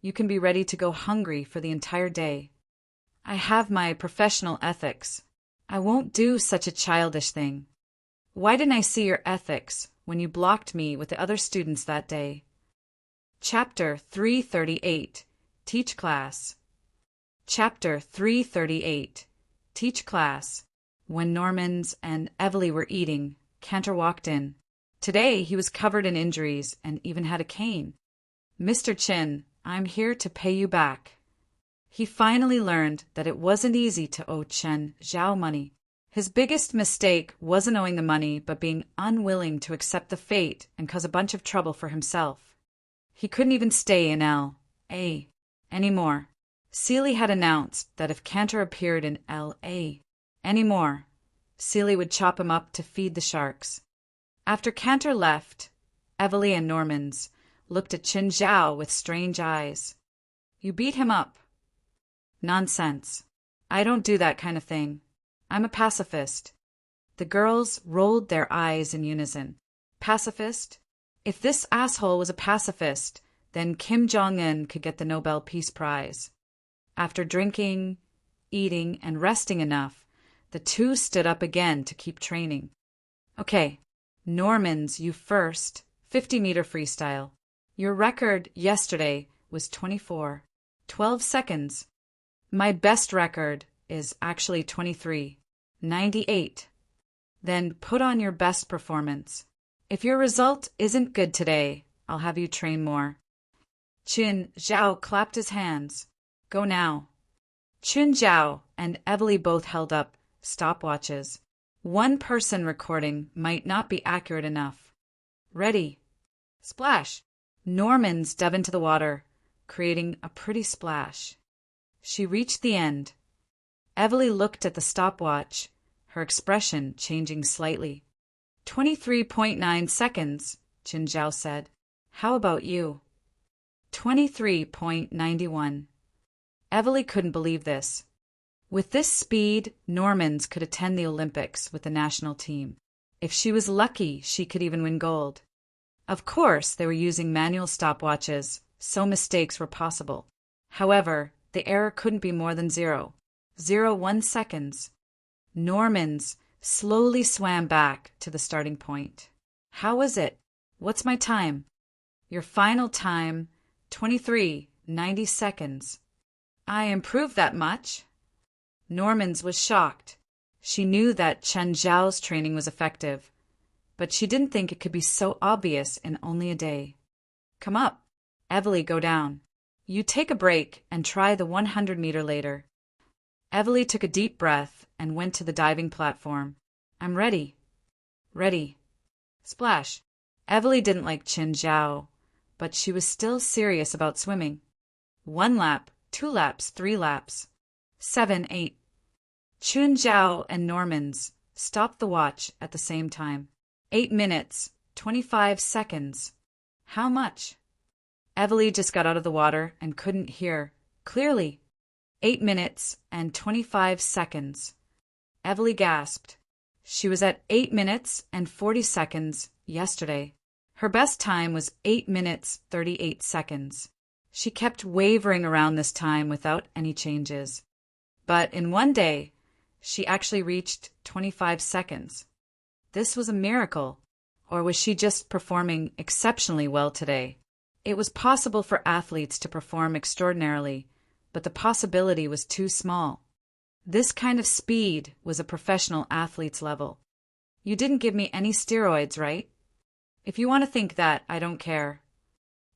you can be ready to go hungry for the entire day. I have my professional ethics. I won't do such a childish thing. Why didn't I see your ethics when you blocked me with the other students that day? Chapter 338. Teach Class. Chapter 338. Teach Class. When Normans and Evely were eating, Cantor walked in. Today he was covered in injuries and even had a cane. Mr. Chin, I'm here to pay you back. He finally learned that it wasn't easy to owe Chen Zhao money. His biggest mistake wasn't owing the money, but being unwilling to accept the fate and cause a bunch of trouble for himself. He couldn't even stay in L.A. anymore. Seeley had announced that if Cantor appeared in L.A. anymore, Seeley would chop him up to feed the sharks. After Cantor left, Evely and Normans looked at Qin Zhao with strange eyes. You beat him up. Nonsense. I don't do that kind of thing. I'm a pacifist. The girls rolled their eyes in unison. Pacifist? If this asshole was a pacifist, then Kim Jong-un could get the Nobel Peace Prize. After drinking, eating, and resting enough, the two stood up again to keep training. Okay, Normans, you first, 50-meter freestyle. Your record yesterday was 24:12 seconds. My best record is actually 23:98. Then put on your best performance. If your result isn't good today, I'll have you train more. Qin Zhao clapped his hands. Go now. Qin Zhao and Evely both held up stopwatches. One person recording might not be accurate enough. Ready. Splash. Normans dove into the water, creating a pretty splash. She reached the end. Evely looked at the stopwatch, her expression changing slightly. 23.9 seconds, Qin Zhao said. How about you? 23.91. Evely couldn't believe this. With this speed, Normans could attend the Olympics with the national team. If she was lucky, she could even win gold. Of course, they were using manual stopwatches, so mistakes were possible. However, the error couldn't be more than 0.01 seconds. Normans slowly swam back to the starting point. How was it? What's my time? Your final time, 23:90 seconds. I improved that much? Normans was shocked. She knew that Chen Zhao's training was effective, but she didn't think it could be so obvious in only a day. Come up. Evely, go down. You take a break and try the 100-meter later. Evely took a deep breath and went to the diving platform. I'm ready. Ready. Splash. Evely didn't like Qin Zhao, but she was still serious about swimming. 1 lap, 2 laps, 3 laps. 7, 8. Qin Zhao and Normans stopped the watch at the same time. 8 minutes, 25 seconds. How much? Evely just got out of the water and couldn't hear clearly. 8 minutes and 25 seconds. Evely gasped. She was at 8 minutes and 40 seconds yesterday. Her best time was 8 minutes 38 seconds. She kept wavering around this time without any changes. But in one day, she actually reached 25 seconds. This was a miracle, or was she just performing exceptionally well today? It was possible for athletes to perform extraordinarily, but the possibility was too small. This kind of speed was a professional athlete's level. You didn't give me any steroids, right? If you want to think that, I don't care.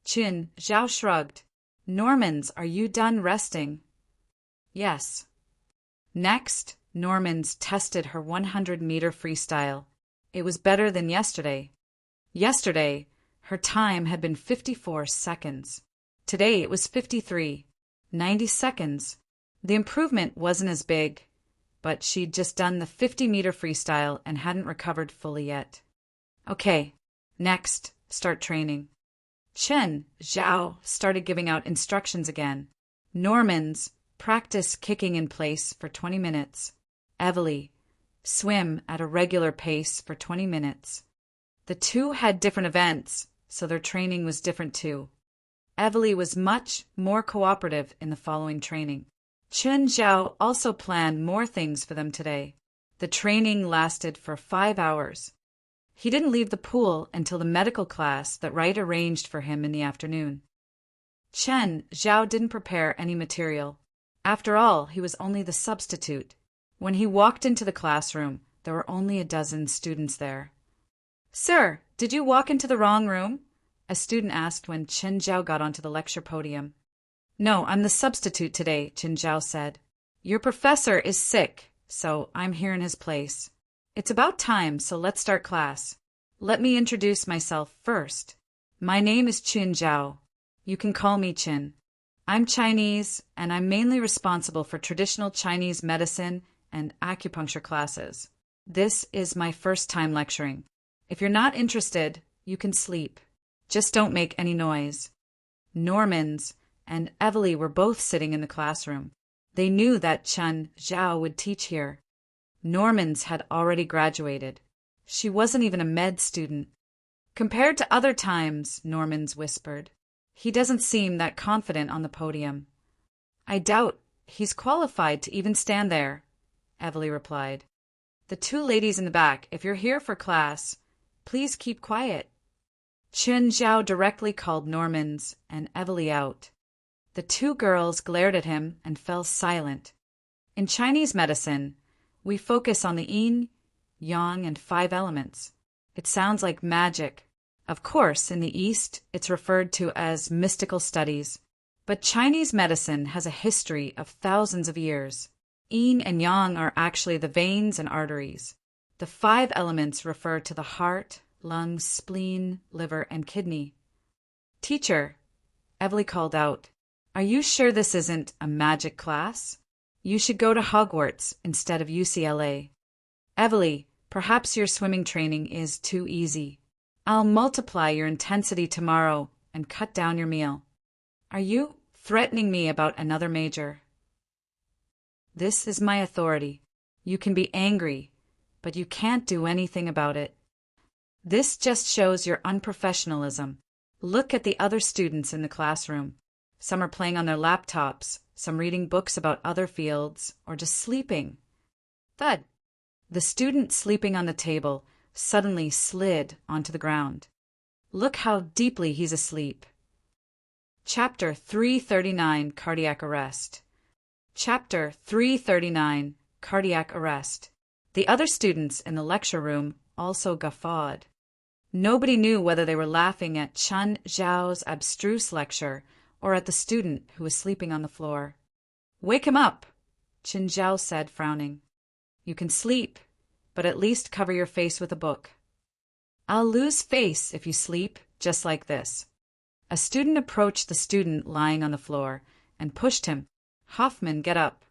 Qin Zhao shrugged. Normans, are you done resting? Yes. Next, Normans tested her 100-meter freestyle. It was better than yesterday. Yesterday, her time had been 54 seconds. Today it was 53:90 seconds. The improvement wasn't as big, but she'd just done the 50-meter freestyle and hadn't recovered fully yet. Okay, next, start training. Qin Zhao started giving out instructions again. Normans Practice kicking in place for 20 minutes. Evely, swim at a regular pace for 20 minutes. The two had different events, so their training was different too. Evely was much more cooperative in the following training. Chun Zhao also planned more things for them today. The training lasted for 5 hours. He didn't leave the pool until the medical class that Wright arranged for him in the afternoon. Chen Zhao didn't prepare any material. After all, he was only the substitute. When he walked into the classroom, there were only a dozen students there. "Sir, did you walk into the wrong room?" a student asked when Chen Zhao got onto the lecture podium. "No, I'm the substitute today," Chen Zhao said. "Your professor is sick, so I'm here in his place. It's about time, so let's start class. Let me introduce myself first. My name is Chen Zhao. You can call me Chen. I'm Chinese, and I'm mainly responsible for traditional Chinese medicine and acupuncture classes. This is my first time lecturing. If you're not interested, you can sleep. Just don't make any noise." Normans and Evely were both sitting in the classroom. They knew that Chen Zhao would teach here. Normans had already graduated. She wasn't even a med student. "Compared to other times," Normans whispered, "he doesn't seem that confident on the podium." "I doubt he's qualified to even stand there," Evely replied. "The two ladies in the back, if you're here for class, please keep quiet." Chen Zhao directly called Normans and Evely out. The two girls glared at him and fell silent. In Chinese medicine, we focus on the yin, yang, and 5 elements. It sounds like magic. Of course, in the East, it's referred to as mystical studies. But Chinese medicine has a history of thousands of years. Yin and yang are actually the veins and arteries. The 5 elements refer to the heart, lungs, spleen, liver, and kidney. "Teacher," Evely called out, "are you sure this isn't a magic class? You should go to Hogwarts instead of UCLA. Evely, perhaps your swimming training is too easy. I'll multiply your intensity tomorrow and cut down your meal. Are you threatening me about another major?" "This is my authority. You can be angry, but you can't do anything about it. This just shows your unprofessionalism. Look at the other students in the classroom. Some are playing on their laptops, some reading books about other fields, or just sleeping." Thud! The student sleeping on the table suddenly slid onto the ground. Look how deeply he's asleep. Chapter 339, Cardiac Arrest. Chapter 339, Cardiac Arrest. The other students in the lecture room also guffawed. Nobody knew whether they were laughing at Chen Zhao's abstruse lecture or at the student who was sleeping on the floor. "Wake him up," Chen Zhao said, frowning. "You can sleep, but at least cover your face with a book." "I'll lose face if you sleep just like this." A student approached the student lying on the floor and pushed him. "Hoffman, get up."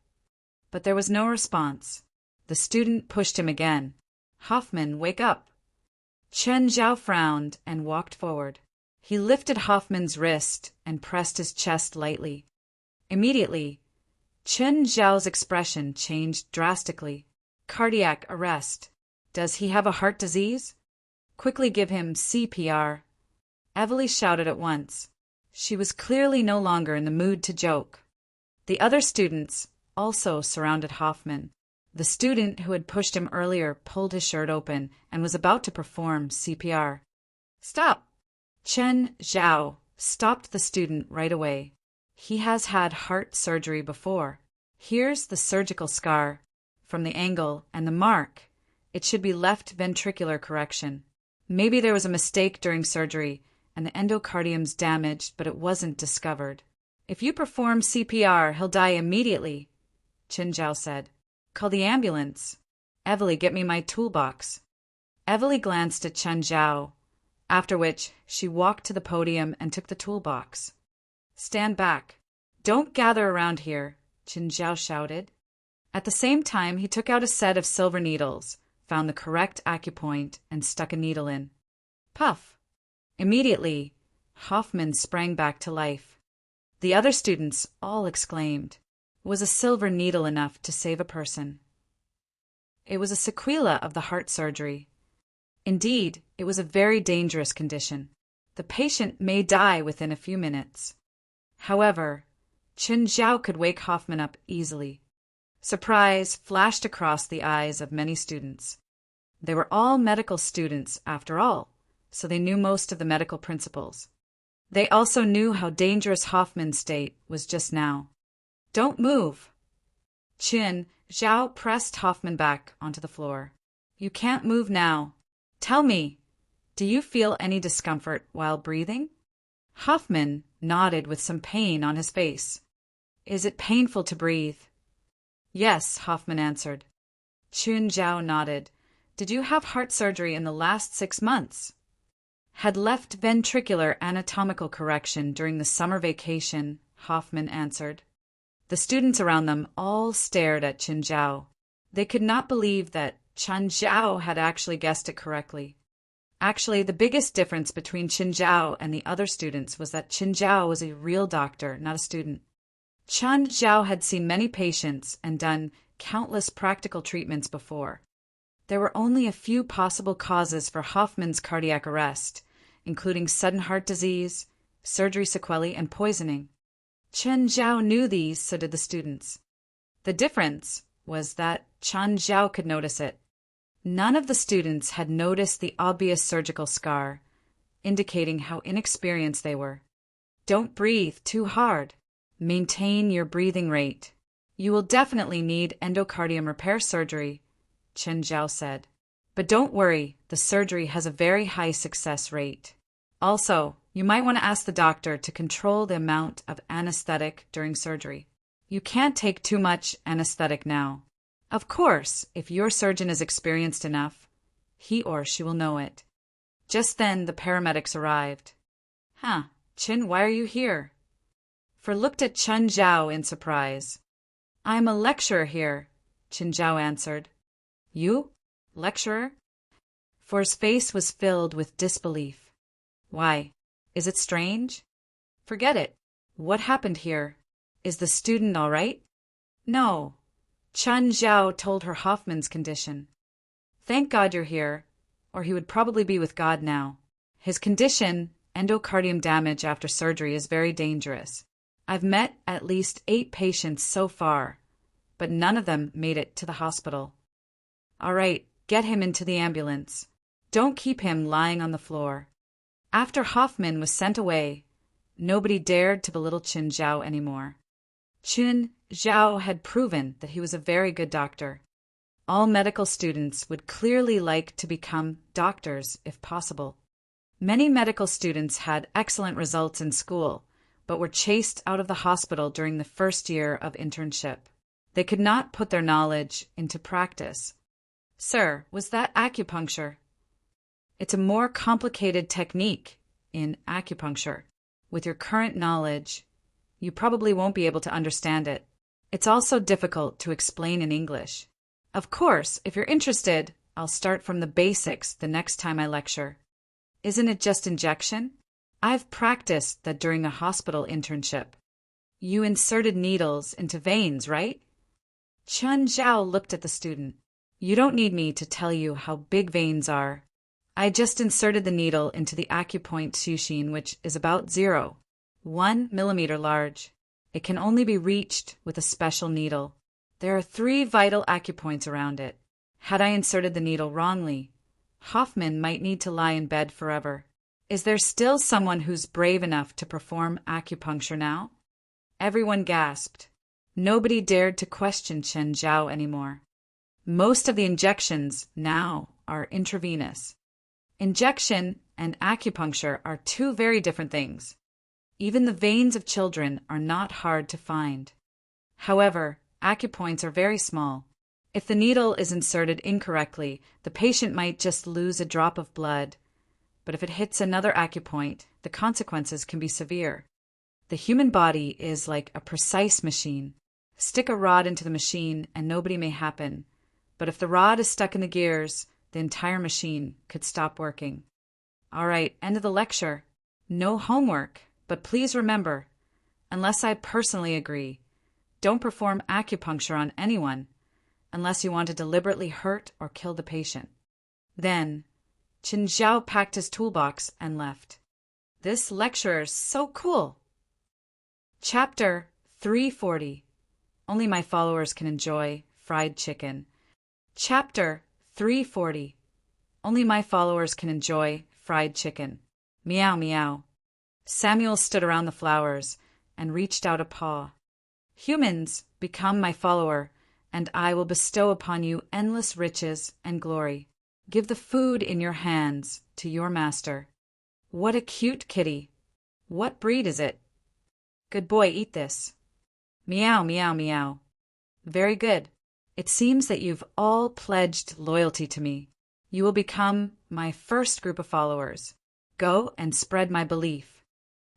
But there was no response. The student pushed him again. "Hoffman, wake up." Chen Zhao frowned and walked forward. He lifted Hoffman's wrist and pressed his chest lightly. Immediately, Chen Zhao's expression changed drastically. "Cardiac arrest. Does he have a heart disease? Quickly give him CPR." Evely shouted at once. She was clearly no longer in the mood to joke. The other students also surrounded Hoffman. The student who had pushed him earlier pulled his shirt open and was about to perform CPR. "Stop!" Chen Zhao stopped the student right away. "He has had heart surgery before. Here's the surgical scar. From the angle and the mark, it should be left ventricular correction. Maybe there was a mistake during surgery and the endocardium's damaged, but it wasn't discovered. If you perform CPR, he'll die immediately," Chen Zhao said. "Call the ambulance. Evely, get me my toolbox." Evely glanced at Chen Zhao, after which she walked to the podium and took the toolbox. "Stand back. Don't gather around here," Chen Zhao shouted. At the same time, he took out a set of silver needles, found the correct acupoint, and stuck a needle in. Puff! Immediately, Hoffman sprang back to life. The other students all exclaimed, was a silver needle enough to save a person. It was a sequela of the heart surgery. Indeed, it was a very dangerous condition. The patient may die within a few minutes. However, Chen Zhao could wake Hoffman up easily. Surprise flashed across the eyes of many students. They were all medical students, after all, so they knew most of the medical principles. They also knew how dangerous Hoffman's state was just now. "Don't move." Chen Zhao pressed Hoffman back onto the floor. "You can't move now. Tell me, do you feel any discomfort while breathing?" Hoffman nodded with some pain on his face. "Is it painful to breathe?" "Yes," Hoffman answered. Chen Zhao nodded. "Did you have heart surgery in the last 6 months?" "Had left ventricular anatomical correction during the summer vacation," Hoffman answered. The students around them all stared at Chen Zhao. They could not believe that Chen Zhao had actually guessed it correctly. Actually, the biggest difference between Chen Zhao and the other students was that Chen Zhao was a real doctor, not a student. Chen Zhao had seen many patients and done countless practical treatments before. There were only a few possible causes for Hoffman's cardiac arrest, including sudden heart disease, surgery sequelae, and poisoning. Chen Zhao knew these, so did the students. The difference was that Chen Zhao could notice it. None of the students had noticed the obvious surgical scar, indicating how inexperienced they were. "Don't breathe too hard. Maintain your breathing rate. You will definitely need endocardium repair surgery," Chen Zhao said. "But don't worry, the surgery has a very high success rate. Also, you might want to ask the doctor to control the amount of anesthetic during surgery. You can't take too much anesthetic now. Of course, if your surgeon is experienced enough, he or she will know it." Just then, the paramedics arrived. "Huh, Chen, why are you here?" For looked at Chen Zhao in surprise. "I'm a lecturer here," Chen Zhao answered. "You? Lecturer?" For's face was filled with disbelief. "Why, is it strange?" "Forget it. What happened here? Is the student all right?" "No." Chen Zhao told her Hoffman's condition. "Thank God you're here, or he would probably be with God now. His condition, endocardium damage after surgery, is very dangerous. I've met at least 8 patients so far, but none of them made it to the hospital." "All right, get him into the ambulance. Don't keep him lying on the floor." After Hoffman was sent away, nobody dared to belittle Chen Zhao anymore. Chen Zhao had proven that he was a very good doctor. All medical students would clearly like to become doctors if possible. Many medical students had excellent results in school, but were chased out of the hospital during the first year of internship. They could not put their knowledge into practice. "Sir, was that acupuncture?" "It's a more complicated technique in acupuncture. With your current knowledge, you probably won't be able to understand it. It's also difficult to explain in English. Of course, if you're interested, I'll start from the basics the next time I lecture. Isn't it just injection? I've practiced that during a hospital internship. You inserted needles into veins, right?" Chen Zhao looked at the student. "You don't need me to tell you how big veins are. I just inserted the needle into the acupoint sushin, which is about 0.1 millimeter large. It can only be reached with a special needle. There are 3 vital acupoints around it. Had I inserted the needle wrongly, Hoffman might need to lie in bed forever. Is there still someone who's brave enough to perform acupuncture now?" Everyone gasped. Nobody dared to question Chen Zhao anymore. Most of the injections now are intravenous. Injection and acupuncture are 2 very different things. Even the veins of children are not hard to find. However, acupoints are very small. If the needle is inserted incorrectly, the patient might just lose a drop of blood. But if it hits another acupoint, the consequences can be severe. The human body is like a precise machine. Stick a rod into the machine and nobody may happen. But if the rod is stuck in the gears, the entire machine could stop working. All right, end of the lecture. No homework, but please remember, unless I personally agree, don't perform acupuncture on anyone unless you want to deliberately hurt or kill the patient. Then, Qin Zhao packed his toolbox and left. This lecturer's so cool. Chapter 340. Only my followers can enjoy fried chicken. Chapter 340. Only my followers can enjoy fried chicken. Meow meow. Samuel stood around the flowers and reached out a paw. Humans, become my follower, and I will bestow upon you endless riches and glory. Give the food in your hands to your master. What a cute kitty. What breed is it? Good boy, eat this. Meow, meow, meow. Very good. It seems that you've all pledged loyalty to me. You will become my first group of followers. Go and spread my belief.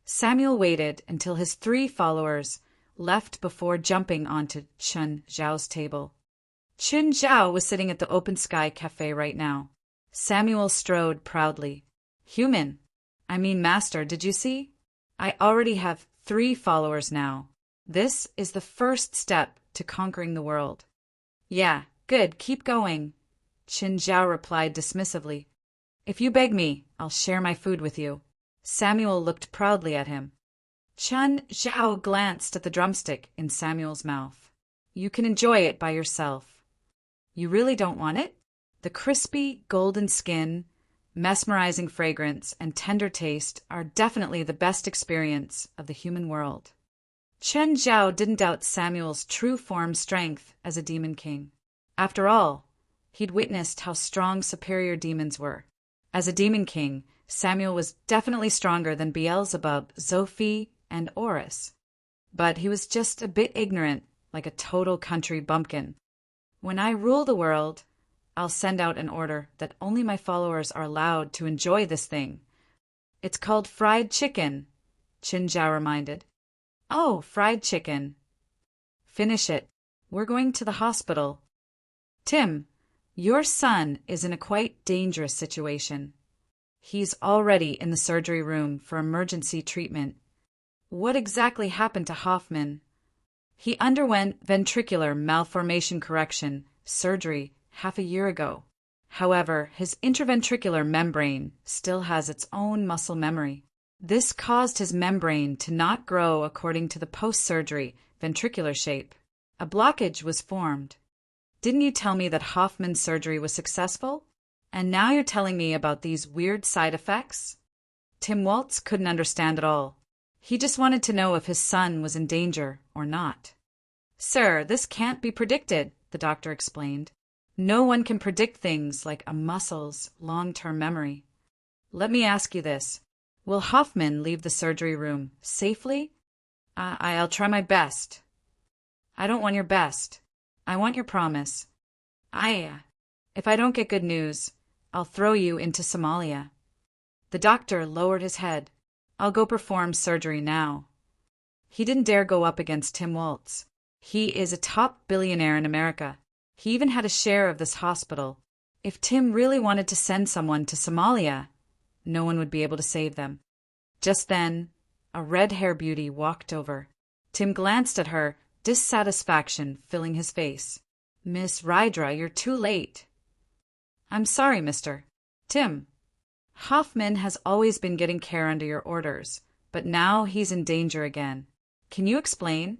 Samuel waited until his 3 followers left before jumping onto Qin Zhao's table. Qin Zhao was sitting at the Open Sky Cafe right now. Samuel strode proudly. Master, did you see? I already have 3 followers now. This is the first step to conquering the world. Yeah, good, keep going, Qin Zhao replied dismissively. If you beg me, I'll share my food with you. Samuel looked proudly at him. Qin Zhao glanced at the drumstick in Samuel's mouth. You can enjoy it by yourself. You really don't want it? The crispy, golden skin, mesmerizing fragrance, and tender taste are definitely the best experience of the human world. Qin Zhao didn't doubt Samuel's true form strength as a demon king. After all, he'd witnessed how strong superior demons were. As a demon king, Samuel was definitely stronger than Beelzebub, Zophi, and Horus. But he was just a bit ignorant, like a total country bumpkin. When I rule the world, I'll send out an order that only my followers are allowed to enjoy this thing. It's called fried chicken, Qin Zhao reminded. Oh, fried chicken. Finish it. We're going to the hospital. Tim, your son is in a quite dangerous situation. He's already in the surgery room for emergency treatment. What exactly happened to Hoffman? He underwent ventricular malformation correction surgery half a year ago. However, his intraventricular membrane still has its own muscle memory. This caused his membrane to not grow according to the post-surgery ventricular shape. A blockage was formed. Didn't you tell me that Hoffman's surgery was successful? And now you're telling me about these weird side effects? Tim Waltz couldn't understand at all. He just wanted to know if his son was in danger or not. Sir, this can't be predicted, the doctor explained. No one can predict things like a muscle's long-term memory. Let me ask you this. Will Hoffman leave the surgery room safely? I'll try my best. I don't want your best. I want your promise. If I don't get good news, I'll throw you into Somalia. The doctor lowered his head. I'll go perform surgery now. He didn't dare go up against Tim Waltz. He is a top billionaire in America. He even had a share of this hospital. If Tim really wanted to send someone to Somalia, no one would be able to save them. Just then, a red-haired beauty walked over. Tim glanced at her, dissatisfaction filling his face. Miss Rydra, you're too late. I'm sorry, mister. Tim. Hoffman has always been getting care under your orders, but now he's in danger again. Can you explain?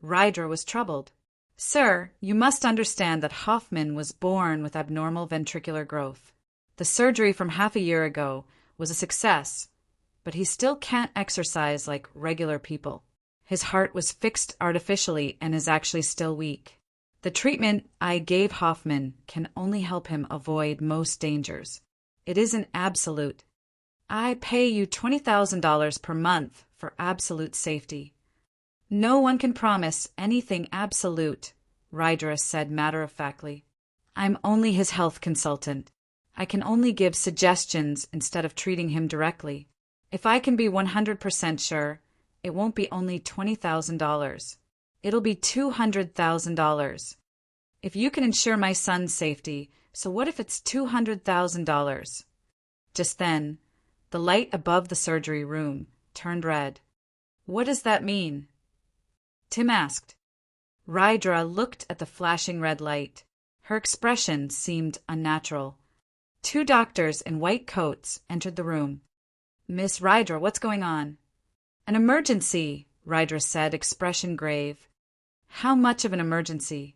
Rydra was troubled. Sir, you must understand that Hoffman was born with abnormal ventricular growth. The surgery from half a year ago was a success, but he still can't exercise like regular people. His heart was fixed artificially and is actually still weak. The treatment I gave Hoffman can only help him avoid most dangers. It isn't absolute. I pay you $20,000 per month for absolute safety. No one can promise anything absolute, Rydra said matter-of-factly. I'm only his health consultant. I can only give suggestions instead of treating him directly. If I can be 100% sure, it won't be only $20,000. It'll be $200,000. If you can ensure my son's safety, so what if it's $200,000? Just then, the light above the surgery room turned red. What does that mean? Tim asked. Rydra looked at the flashing red light. Her expression seemed unnatural. 2 doctors in white coats entered the room. "Miss Rydra, what's going on?" "An emergency," Rydra said, expression grave. "How much of an emergency?"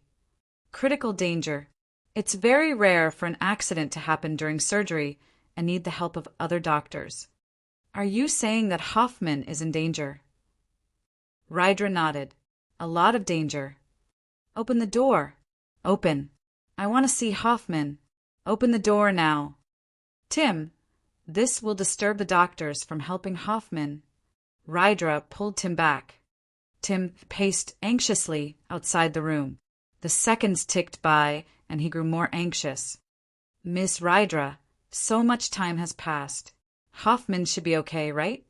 "Critical danger. It's very rare for an accident to happen during surgery and need the help of other doctors." "Are you saying that Hoffman is in danger?" Rydra nodded. "A lot of danger." "Open the door." "Open. I want to see Hoffman." "Open the door now." "Tim, this will disturb the doctors from helping Hoffman." Rydra pulled Tim back. Tim paced anxiously outside the room. The seconds ticked by, and he grew more anxious. "Miss Rydra, so much time has passed. Hoffman should be okay, right?"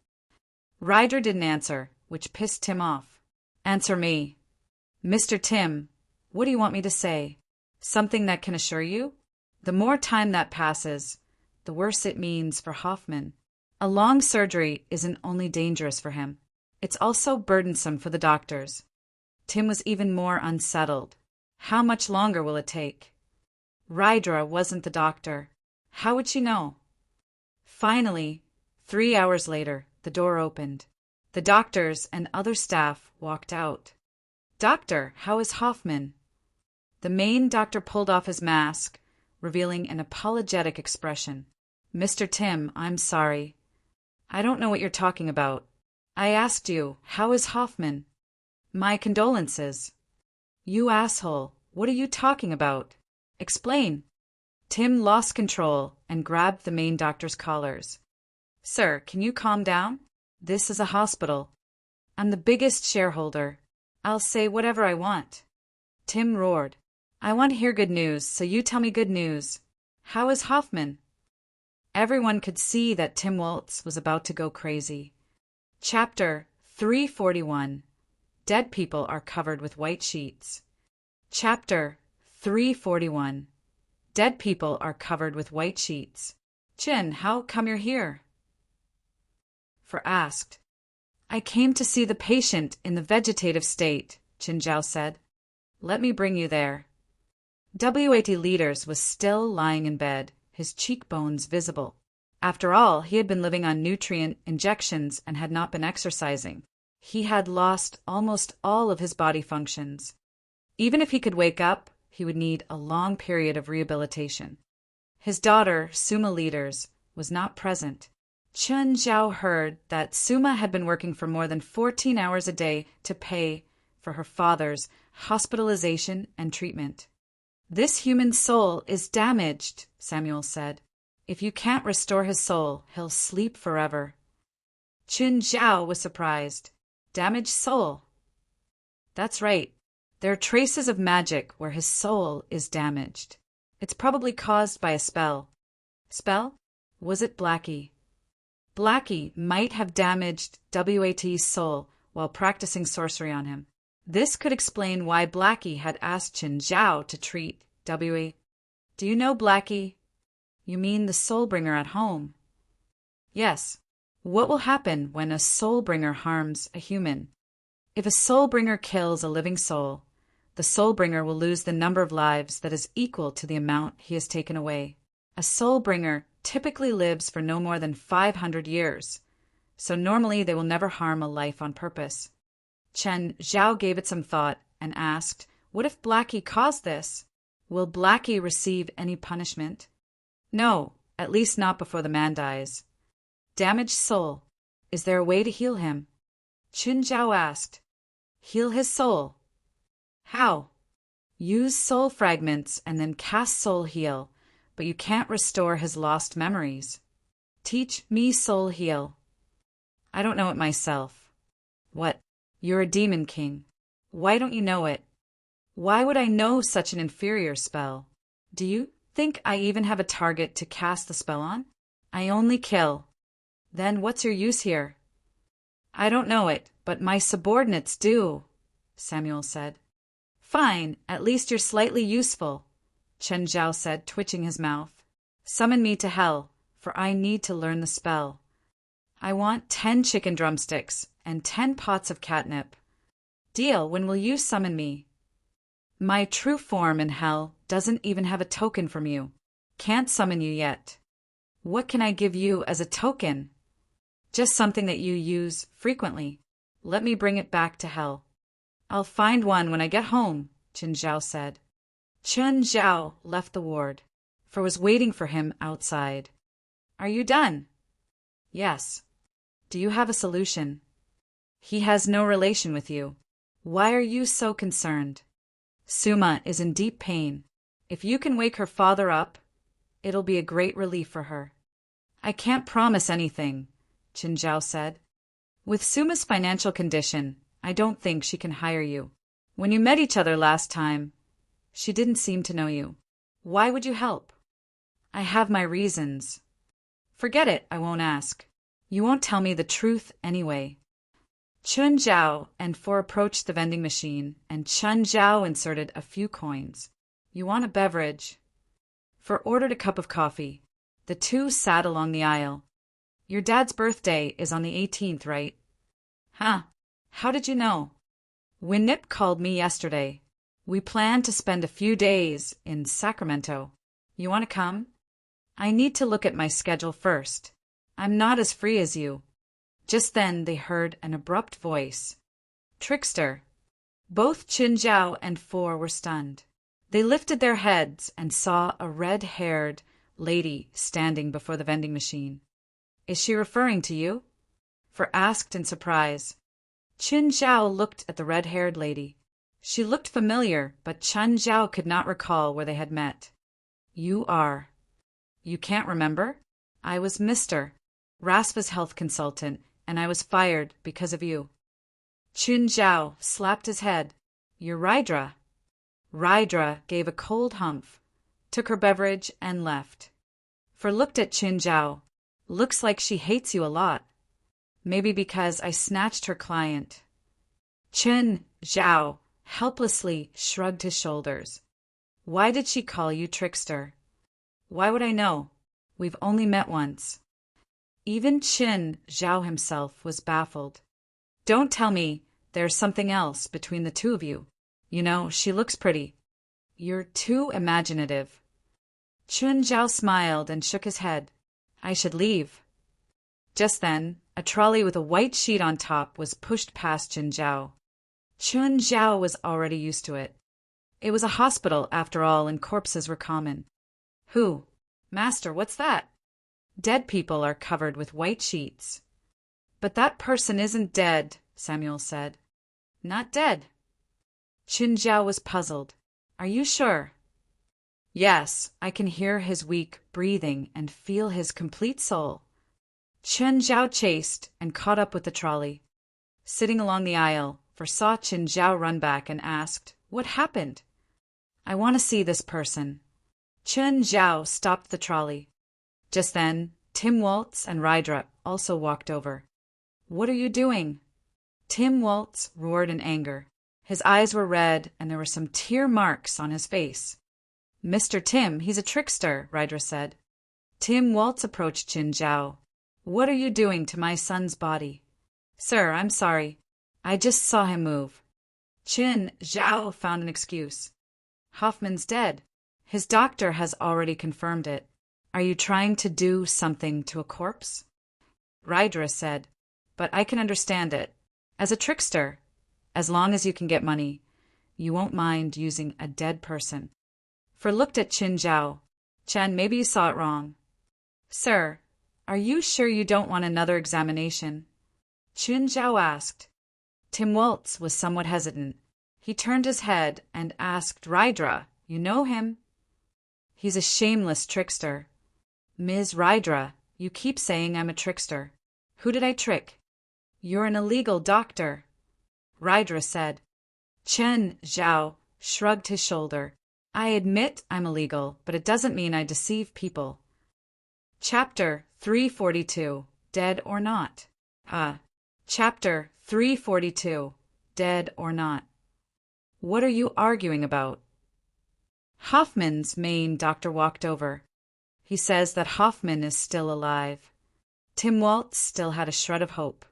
Rydra didn't answer, which pissed Tim off. "Answer me." "Mr. Tim, what do you want me to say? Something that can assure you? The more time that passes, the worse it means for Hoffman. A long surgery isn't only dangerous for him, it's also burdensome for the doctors." Tim was even more unsettled. How much longer will it take? Rydra wasn't the doctor. How would she know? Finally, 3 hours later, the door opened. The doctors and other staff walked out. "Doctor, how is Hoffman?" The main doctor pulled off his mask, revealing an apologetic expression. "Mr. Tim, I'm sorry. I don't know what you're talking about. I asked you, how is Hoffman?" "My condolences." "You asshole, what are you talking about? Explain." Tim lost control and grabbed the main doctor's collars. "Sir, can you calm down? This is a hospital. I'm the biggest shareholder. I'll say whatever I want." Tim roared. "I want to hear good news, so you tell me good news. How is Hoffman?" Everyone could see that Tim Waltz was about to go crazy. Chapter 341. Dead people are covered with white sheets. Chapter 341. Dead people are covered with white sheets. "Chin, how come you're here?" For asked. "I came to see the patient in the vegetative state," Chin Zhao said. "Let me bring you there." WAT Leaders was still lying in bed, his cheekbones visible. After all, he had been living on nutrient injections and had not been exercising. He had lost almost all of his body functions. Even if he could wake up, he would need a long period of rehabilitation. His daughter, Suma Leaders, was not present. Chen Zhao heard that Suma had been working for more than 14 hours a day to pay for her father's hospitalization and treatment. "This human soul is damaged," Samuel said. "If you can't restore his soul, he'll sleep forever." Chen Zhao was surprised. "Damaged soul?" "That's right. There are traces of magic where his soul is damaged. It's probably caused by a spell." "Spell? Was it Blackie?" "Blackie might have damaged WAT's soul while practicing sorcery on him. This could explain why Blackie had asked Chen Zhao to treat WA. Do you know Blackie?" "You mean the Soulbringer at home?" "Yes. What will happen when a Soulbringer harms a human? If a Soulbringer kills a living soul, the Soulbringer will lose the number of lives that is equal to the amount he has taken away. A Soulbringer typically lives for no more than 500 years, so normally they will never harm a life on purpose." Chen Zhao gave it some thought and asked, "What if Blackie caused this? Will Blackie receive any punishment?" "No, at least not before the man dies." "Damaged soul. Is there a way to heal him?" Chen Zhao asked. "Heal his soul? How?" "Use soul fragments and then cast soul heal, but you can't restore his lost memories." "Teach me soul heal." "I don't know it myself." "What? You're a demon king. Why don't you know it?" "Why would I know such an inferior spell? Do you think I even have a target to cast the spell on? I only kill." "Then what's your use here?" "I don't know it, but my subordinates do," Samuel said. "Fine, at least you're slightly useful," Chen Zhao said, twitching his mouth. "Summon me to hell, for I need to learn the spell. I want 10 chicken drumsticks and 10 pots of catnip." "Deal, when will you summon me?" My true form in hell doesn't even have a token from you. Can't summon you yet. What can I give you as a token? Just something that you use frequently. Let me bring it back to hell. I'll find one when I get home, Qin Zhao said. Qin Zhao left the ward, for was waiting for him outside. Are you done? Yes. Do you have a solution? He has no relation with you. Why are you so concerned? Suma is in deep pain. If you can wake her father up, it'll be a great relief for her. I can't promise anything, Qin Zhao said. With Suma's financial condition, I don't think she can hire you. When you met each other last time, she didn't seem to know you. Why would you help? I have my reasons. Forget it, I won't ask. You won't tell me the truth anyway. Qin Zhao and Four approached the vending machine, and Qin Zhao inserted a few coins. You want a beverage? Four ordered a cup of coffee. The two sat along the aisle. Your dad's birthday is on the 18th, right? Huh? How did you know? Winnip called me yesterday. We plan to spend a few days in Sacramento. You want to come? I need to look at my schedule first. I'm not as free as you. Just then they heard an abrupt voice. Trickster. Both Qin Zhao and Four were stunned. They lifted their heads and saw a red-haired lady standing before the vending machine. Is she referring to you? Four asked in surprise. Qin Zhao looked at the red-haired lady. She looked familiar, but Qin Zhao could not recall where they had met. You are. You can't remember? I was Mr. Raspa's health consultant, and I was fired because of you. Qin Zhao slapped his head. You're Rydra. Rydra gave a cold humph, took her beverage, and left. Four looked at Qin Zhao. Looks like she hates you a lot. Maybe because I snatched her client. Qin Zhao helplessly shrugged his shoulders. Why did she call you trickster? Why would I know? We've only met once. Even Qin Zhao himself was baffled. Don't tell me there's something else between the two of you. You know, she looks pretty. You're too imaginative. Qin Zhao smiled and shook his head. I should leave. Just then, a trolley with a white sheet on top was pushed past Qin Zhao. Qin Zhao was already used to it. It was a hospital, after all, and corpses were common. Who? Master, what's that? Dead people are covered with white sheets. But that person isn't dead, Samuel said. Not dead. Qin Zhao was puzzled. Are you sure? Yes, I can hear his weak breathing and feel his complete soul. Qin Zhao chased and caught up with the trolley. Sitting along the aisle, Four saw Qin Zhao run back and asked, What happened? I want to see this person. Qin Zhao stopped the trolley. Just then, Tim Waltz and Rydra also walked over. What are you doing? Tim Waltz roared in anger. His eyes were red and there were some tear marks on his face. Mr. Tim, he's a trickster, Rydra said. Tim Waltz approached Qin Zhao. What are you doing to my son's body? Sir, I'm sorry. I just saw him move. Qin Zhao found an excuse. Hoffman's dead. His doctor has already confirmed it. Are you trying to do something to a corpse? Rydra said, but I can understand it. As a trickster, as long as you can get money, you won't mind using a dead person. Four looked at Qin Zhao. Chen, maybe you saw it wrong. Sir, are you sure you don't want another examination? Qin Zhao asked. Tim Waltz was somewhat hesitant. He turned his head and asked Rydra, You know him? He's a shameless trickster. Ms. Rydra, you keep saying I'm a trickster. Who did I trick? You're an illegal doctor. Rydra said. Qin Zhao shrugged his shoulder. I admit I'm illegal, but it doesn't mean I deceive people. Chapter 342, Dead or Not. Chapter 342, Dead or Not. What are you arguing about? Hoffman's main doctor walked over. He says that Hoffman is still alive. Tim Waltz still had a shred of hope.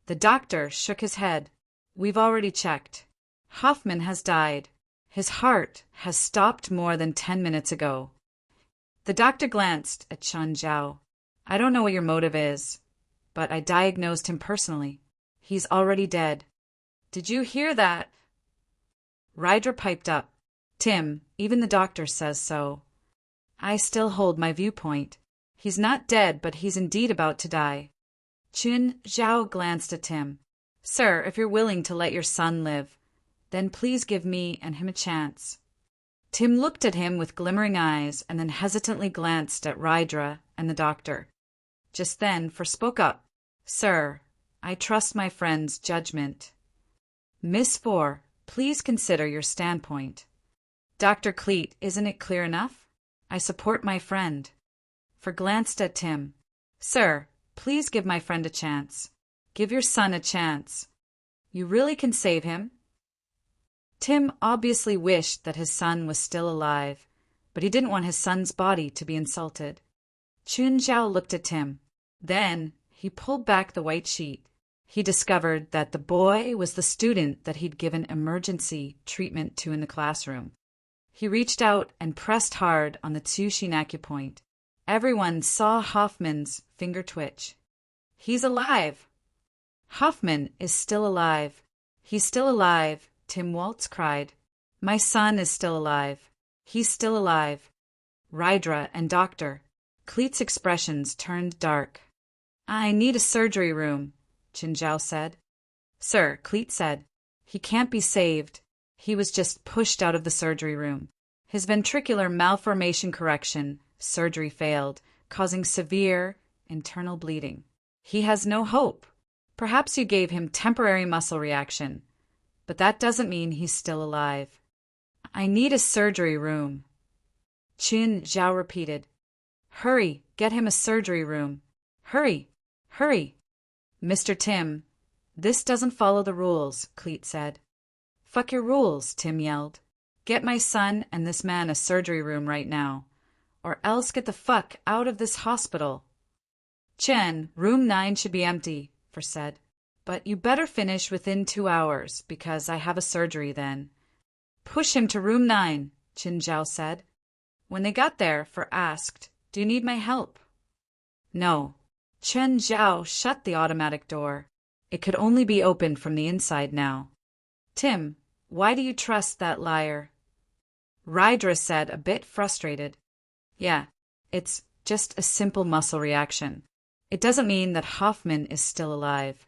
The doctor shook his head. We've already checked. Hoffman has died. His heart has stopped more than 10 minutes ago. The doctor glanced at Chen Zhao. I don't know what your motive is, but I diagnosed him personally. He's already dead. Did you hear that? Rydra piped up. Tim, even the doctor says so. I still hold my viewpoint. He's not dead, but he's indeed about to die. Chen Zhao glanced at Tim. Sir, if you're willing to let your son live, then please give me and him a chance. Tim looked at him with glimmering eyes and then hesitantly glanced at Rydra and the doctor. Just then, spoke up. Sir, I trust my friend's judgment. Miss Four, please consider your standpoint. Dr. Cleet, isn't it clear enough? I support my friend. For glanced at Tim. Sir, please give my friend a chance. Give your son a chance. You really can save him? Tim obviously wished that his son was still alive, but he didn't want his son's body to be insulted. Chen Zhao looked at Tim. Then he pulled back the white sheet. He discovered that the boy was the student that he'd given emergency treatment to in the classroom. He reached out and pressed hard on the Tsushin acupoint. Everyone saw Hoffman's finger twitch. He's alive! Hoffman is still alive. He's still alive, Tim Waltz cried. My son is still alive. He's still alive. Rydra and Dr. Cleet's expressions turned dark. I need a surgery room, Chen Zhao said. Sir, Cleet said. He can't be saved. He was just pushed out of the surgery room. His ventricular malformation correction surgery failed, causing severe internal bleeding. He has no hope. Perhaps you gave him temporary muscle reaction, but that doesn't mean he's still alive. I need a surgery room. Chen Zhao repeated. Hurry, get him a surgery room. Hurry, hurry. Mr. Tim, this doesn't follow the rules, Cleet said. Fuck your rules, Tim yelled. Get my son and this man a surgery room right now, or else get the fuck out of this hospital. Chen, room 9 should be empty, For said. But you better finish within 2 hours, because I have a surgery then. Push him to room 9, Chen Zhao said. When they got there, For asked, Do you need my help? No. Chen Zhao shut the automatic door. It could only be opened from the inside now. Tim, why do you trust that liar? Rydra said, a bit frustrated. Yeah, it's just a simple muscle reaction. It doesn't mean that Hoffman is still alive.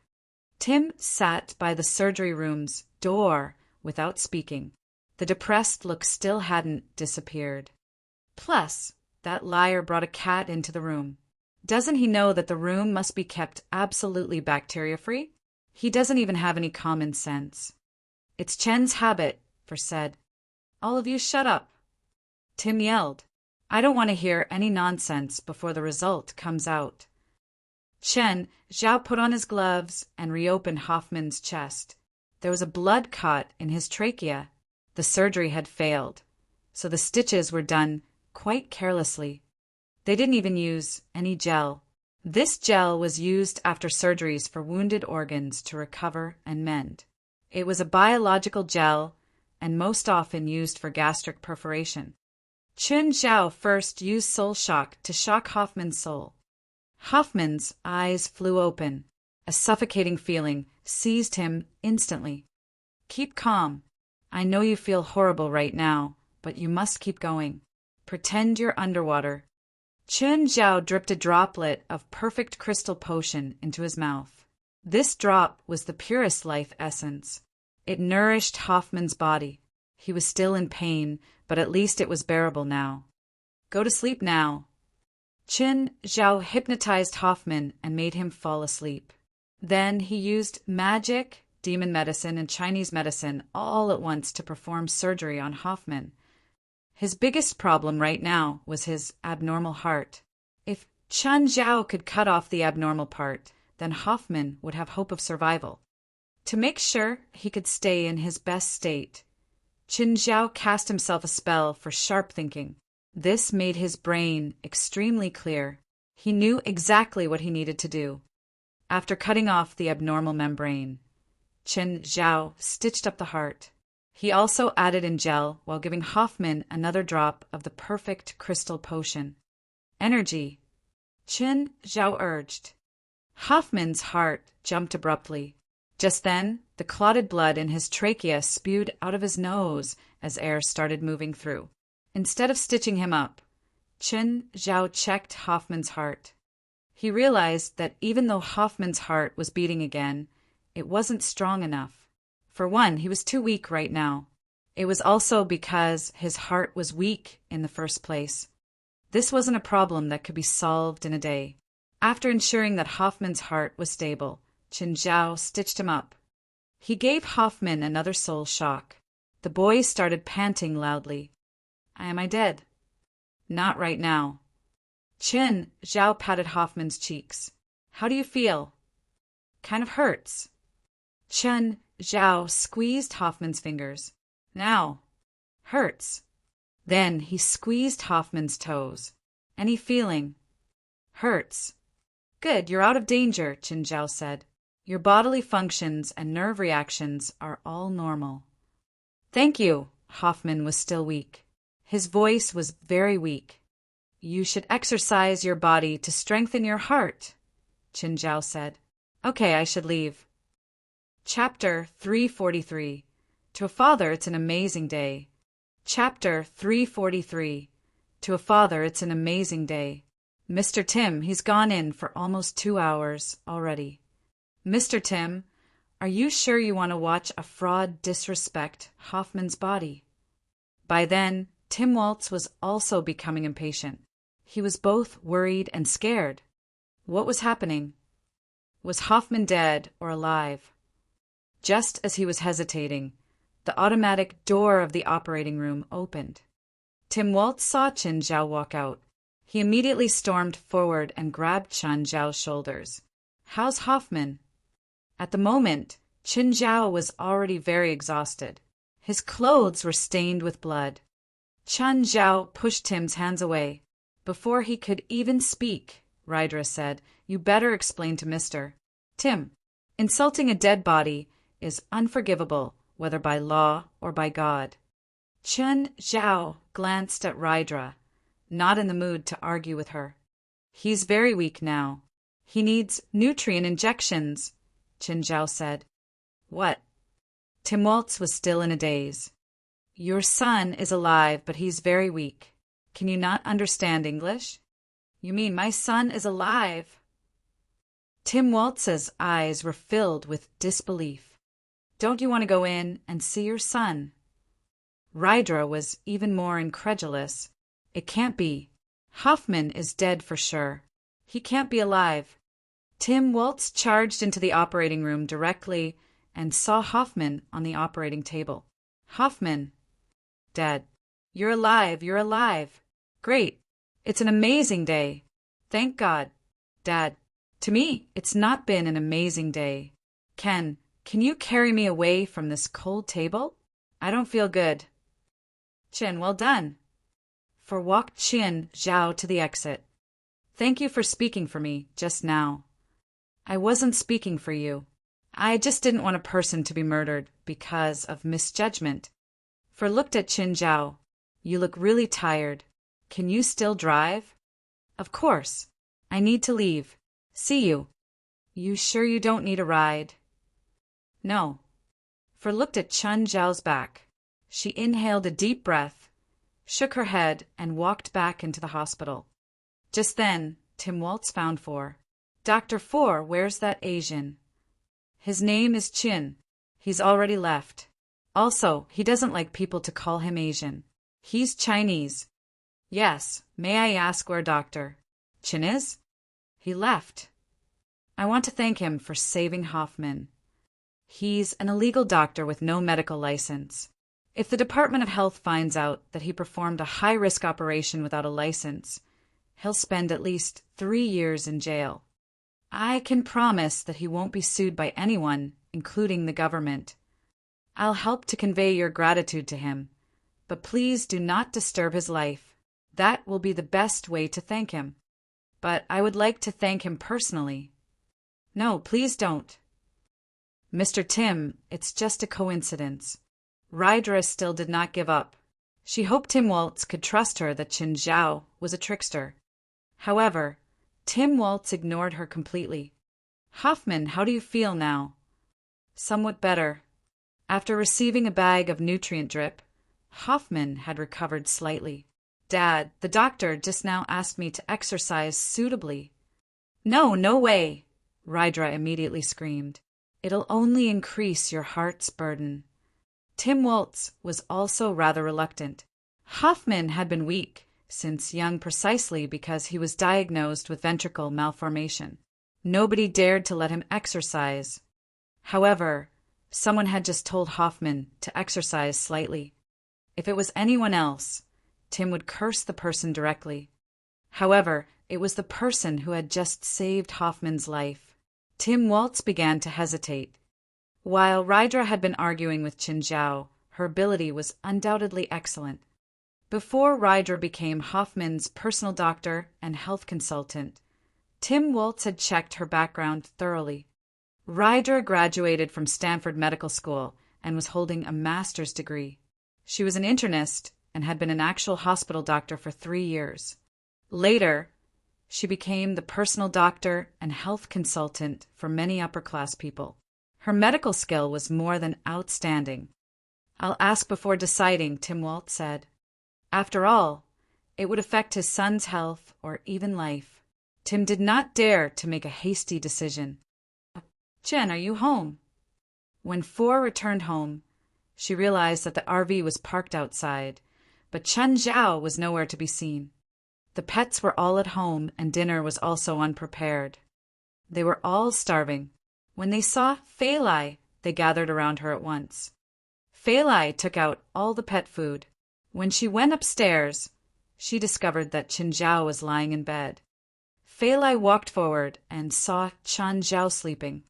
Tim sat by the surgery room's door without speaking. The depressed look still hadn't disappeared. Plus, that liar brought a cat into the room. Doesn't he know that the room must be kept absolutely bacteria-free? He doesn't even have any common sense. It's Chen's habit, For said. All of you shut up. Tim yelled. I don't want to hear any nonsense before the result comes out. Chen Zhao put on his gloves and reopened Hoffman's chest. There was a blood clot in his trachea. The surgery had failed, so the stitches were done quite carelessly. They didn't even use any gel. This gel was used after surgeries for wounded organs to recover and mend. It was a biological gel and most often used for gastric perforation. Chen Zhao first used soul shock to shock Hoffman's soul. Hoffman's eyes flew open. A suffocating feeling seized him instantly. Keep calm. I know you feel horrible right now, but you must keep going. Pretend you're underwater. Chen Zhao dripped a droplet of perfect crystal potion into his mouth. This drop was the purest life essence. It nourished Hoffman's body. He was still in pain, but at least it was bearable now. Go to sleep now. Chen Zhao hypnotized Hoffman and made him fall asleep. Then he used magic, demon medicine, and Chinese medicine all at once to perform surgery on Hoffman. His biggest problem right now was his abnormal heart. If Chen Zhao could cut off the abnormal part, then Hoffman would have hope of survival. To make sure he could stay in his best state, Chen Zhao cast himself a spell for sharp thinking. This made his brain extremely clear. He knew exactly what he needed to do. After cutting off the abnormal membrane, Chen Zhao stitched up the heart. He also added in gel while giving Hoffman another drop of the perfect crystal potion. Energy, Qin Zhao urged. Hoffman's heart jumped abruptly. Just then, the clotted blood in his trachea spewed out of his nose as air started moving through. Instead of stitching him up, Qin Zhao checked Hoffman's heart. He realized that even though Hoffman's heart was beating again, it wasn't strong enough. For one, he was too weak right now. It was also because his heart was weak in the first place. This wasn't a problem that could be solved in a day. After ensuring that Hoffman's heart was stable, Qin Zhao stitched him up. He gave Hoffman another soul shock. The boy started panting loudly. Am I dead? Not right now. Qin Zhao patted Hoffman's cheeks. How do you feel? Kind of hurts. Qin Zhao squeezed Hoffman's fingers. Now. Hurts. Then he squeezed Hoffman's toes. Any feeling? Hurts. Good, you're out of danger, Qin Zhao said. Your bodily functions and nerve reactions are all normal. Thank you. Hoffman was still weak. His voice was very weak. You should exercise your body to strengthen your heart, Qin Zhao said. Okay, I should leave. Chapter 343. To a father, it's an amazing day. Chapter 343. To a father, it's an amazing day. Mr. Tim, he's gone in for almost 2 hours already. Mr. Tim, are you sure you want to watch a fraud disrespect Hoffman's body? By then, Tim Waltz was also becoming impatient. He was both worried and scared. What was happening? Was Hoffman dead or alive? Just as he was hesitating, the automatic door of the operating room opened. Tim Waltz saw Qin Zhao walk out. He immediately stormed forward and grabbed Qin Zhao's shoulders. How's Hoffman? At the moment, Qin Zhao was already very exhausted. His clothes were stained with blood. Qin Zhao pushed Tim's hands away. Before he could even speak, Rydra said, You better explain to Mr. Tim. Insulting a dead body is unforgivable, whether by law or by God. Qin Zhao glanced at Rydra, not in the mood to argue with her. He's very weak now. He needs nutrient injections, Qin Zhao said. What? Tim Waltz was still in a daze. Your son is alive, but he's very weak. Can you not understand English? You mean my son is alive? Tim Waltz's eyes were filled with disbelief. Don't you want to go in and see your son? Rydra was even more incredulous. It can't be. Hoffman is dead for sure. He can't be alive. Tim Waltz charged into the operating room directly and saw Hoffman on the operating table. Hoffman. Dead. You're alive, you're alive. Great. It's an amazing day. Thank God. Dad. To me, it's not been an amazing day. Can you carry me away from this cold table? I don't feel good. Qin, well done. For walked Qin Zhao to the exit. Thank you for speaking for me just now. I wasn't speaking for you. I just didn't want a person to be murdered because of misjudgment. For looked at Qin Zhao. You look really tired. Can you still drive? Of course. I need to leave. See you. You sure you don't need a ride? No. For looked at Qin Zhao's back. She inhaled a deep breath, shook her head, and walked back into the hospital. Just then, Tim Waltz found For. Dr. For, where's that Asian? His name is Qin. He's already left. Also, he doesn't like people to call him Asian. He's Chinese. Yes, may I ask where Dr. Qin is? He left. I want to thank him for saving Hoffman. He's an illegal doctor with no medical license. If the Department of Health finds out that he performed a high-risk operation without a license, he'll spend at least 3 years in jail. I can promise that he won't be sued by anyone, including the government. I'll help to convey your gratitude to him, but please do not disturb his life. That will be the best way to thank him. But I would like to thank him personally. No, please don't. Mr. Tim, it's just a coincidence. Rydra still did not give up. She hoped Tim Waltz could trust her that Qin Zhao was a trickster. However, Tim Waltz ignored her completely. Hoffman, how do you feel now? Somewhat better. After receiving a bag of nutrient drip, Hoffman had recovered slightly. Dad, the doctor just now asked me to exercise suitably. No way, Rydra immediately screamed. It'll only increase your heart's burden. Tim Waltz was also rather reluctant. Hoffman had been weak since young precisely because he was diagnosed with ventricle malformation. Nobody dared to let him exercise. However, someone had just told Hoffman to exercise slightly. If it was anyone else, Tim would curse the person directly. However, it was the person who had just saved Hoffman's life. Tim Waltz began to hesitate. While Rydra had been arguing with Qin Zhao, her ability was undoubtedly excellent. Before Rydra became Hoffman's personal doctor and health consultant, Tim Waltz had checked her background thoroughly. Rydra graduated from Stanford Medical School and was holding a master's degree. She was an internist and had been an actual hospital doctor for 3 years. Later, she became the personal doctor and health consultant for many upper-class people. Her medical skill was more than outstanding. I'll ask before deciding, Tim Waltz said. After all, it would affect his son's health or even life. Tim did not dare to make a hasty decision. Jen, are you home? When Four returned home, she realized that the RV was parked outside, but Qin Zhao was nowhere to be seen. The pets were all at home and dinner was also unprepared. They were all starving. When they saw Fei Lai, they gathered around her at once. Fei Lai took out all the pet food. When she went upstairs, she discovered that Qin Zhao was lying in bed. Fei Lai walked forward and saw Qin Zhao sleeping.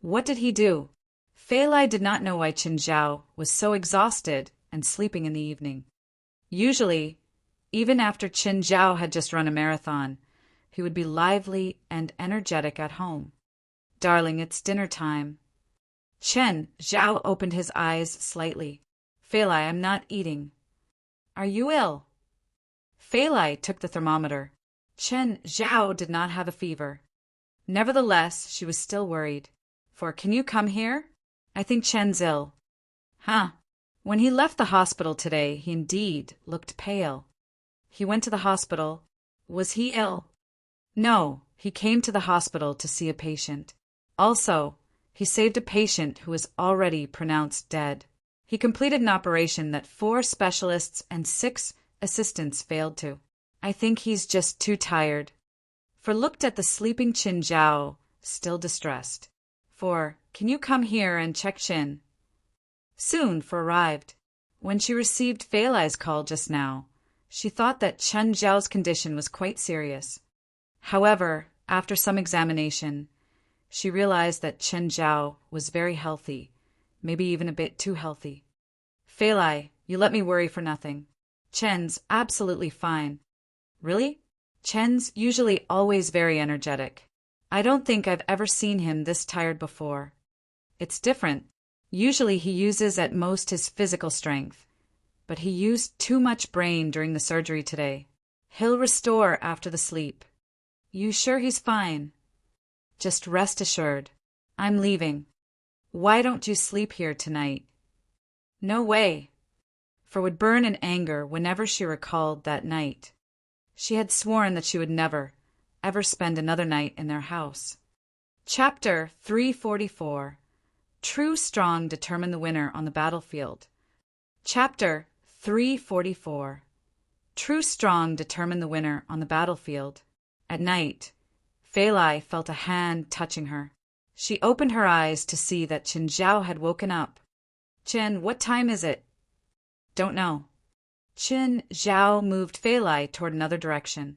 What did he do? Fei Lai did not know why Qin Zhao was so exhausted and sleeping in the evening. Usually, even after Qin Zhao had just run a marathon, he would be lively and energetic at home. Darling, it's dinner time. Qin Zhao opened his eyes slightly. Fei Lai, I'm not eating. Are you ill? Fei Lai took the thermometer. Qin Zhao did not have a fever. Nevertheless, she was still worried. Can you come here? I think Chen's ill. Huh. When he left the hospital today, he indeed looked pale. He went to the hospital. Was he ill? No, he came to the hospital to see a patient. Also, he saved a patient who was already pronounced dead. He completed an operation that 4 specialists and 6 assistants failed to. I think he's just too tired. Looked at the sleeping Qin Zhao, still distressed. Can you come here and check Qin? Soon arrived. When she received Fei Lai's call just now, she thought that Qin Zhao's condition was quite serious. However, after some examination, she realized that Qin Zhao was very healthy, maybe even a bit too healthy. Fei Lai, you let me worry for nothing. Chen's absolutely fine. Really? Chen's usually always very energetic. I don't think I've ever seen him this tired before. It's different. Usually he uses at most his physical strength, but he used too much brain during the surgery today. He'll restore after the sleep. You sure he's fine? Just rest assured. I'm leaving. Why don't you sleep here tonight? No way. Would burn in anger whenever she recalled that night. She had sworn that she would never, ever spend another night in their house. Chapter 344. True Strong Determine the Winner on the Battlefield. Chapter 344. True Strong Determine the Winner on the Battlefield. At night, Fei Lai felt a hand touching her. She opened her eyes to see that Qin Zhao had woken up. Qin, what time is it? Don't know. Qin Zhao moved Fei Lai toward another direction.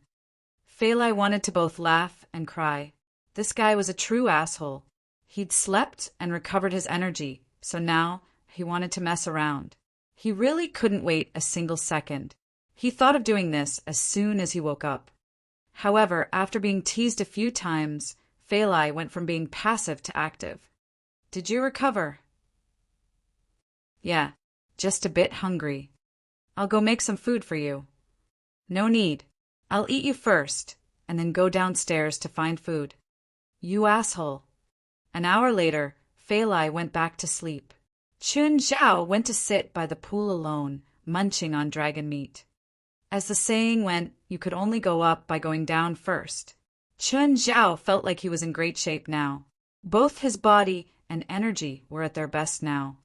Fei Lai wanted to both laugh and cry. This guy was a true asshole. He'd slept and recovered his energy, so now he wanted to mess around. He really couldn't wait a single second. He thought of doing this as soon as he woke up. However, after being teased a few times, Fei Lai went from being passive to active. Did you recover? Yeah. Just a bit hungry. I'll go make some food for you. No need. I'll eat you first, and then go downstairs to find food. You asshole. An hour later, Fei Lai went back to sleep. Chun Zhao went to sit by the pool alone, munching on dragon meat. As the saying went, you could only go up by going down first. Chun Zhao felt like he was in great shape now. Both his body and energy were at their best now.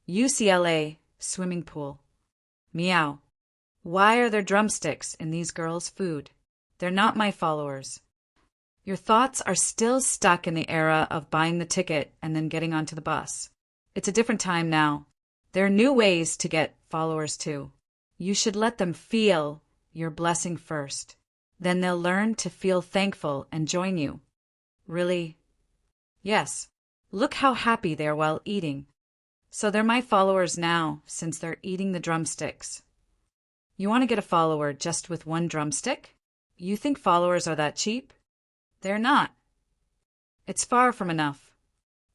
UCLA, swimming pool. Meow. Why are there drumsticks in these girls' food? They're not my followers. Your thoughts are still stuck in the era of buying the ticket and then getting onto the bus. It's a different time now. There are new ways to get followers too. You should let them feel your blessing first. Then they'll learn to feel thankful and join you. Really? Yes. Look how happy they are while eating. So they're my followers now, since they're eating the drumsticks. You want to get a follower just with one drumstick? You think followers are that cheap? They're not. It's far from enough.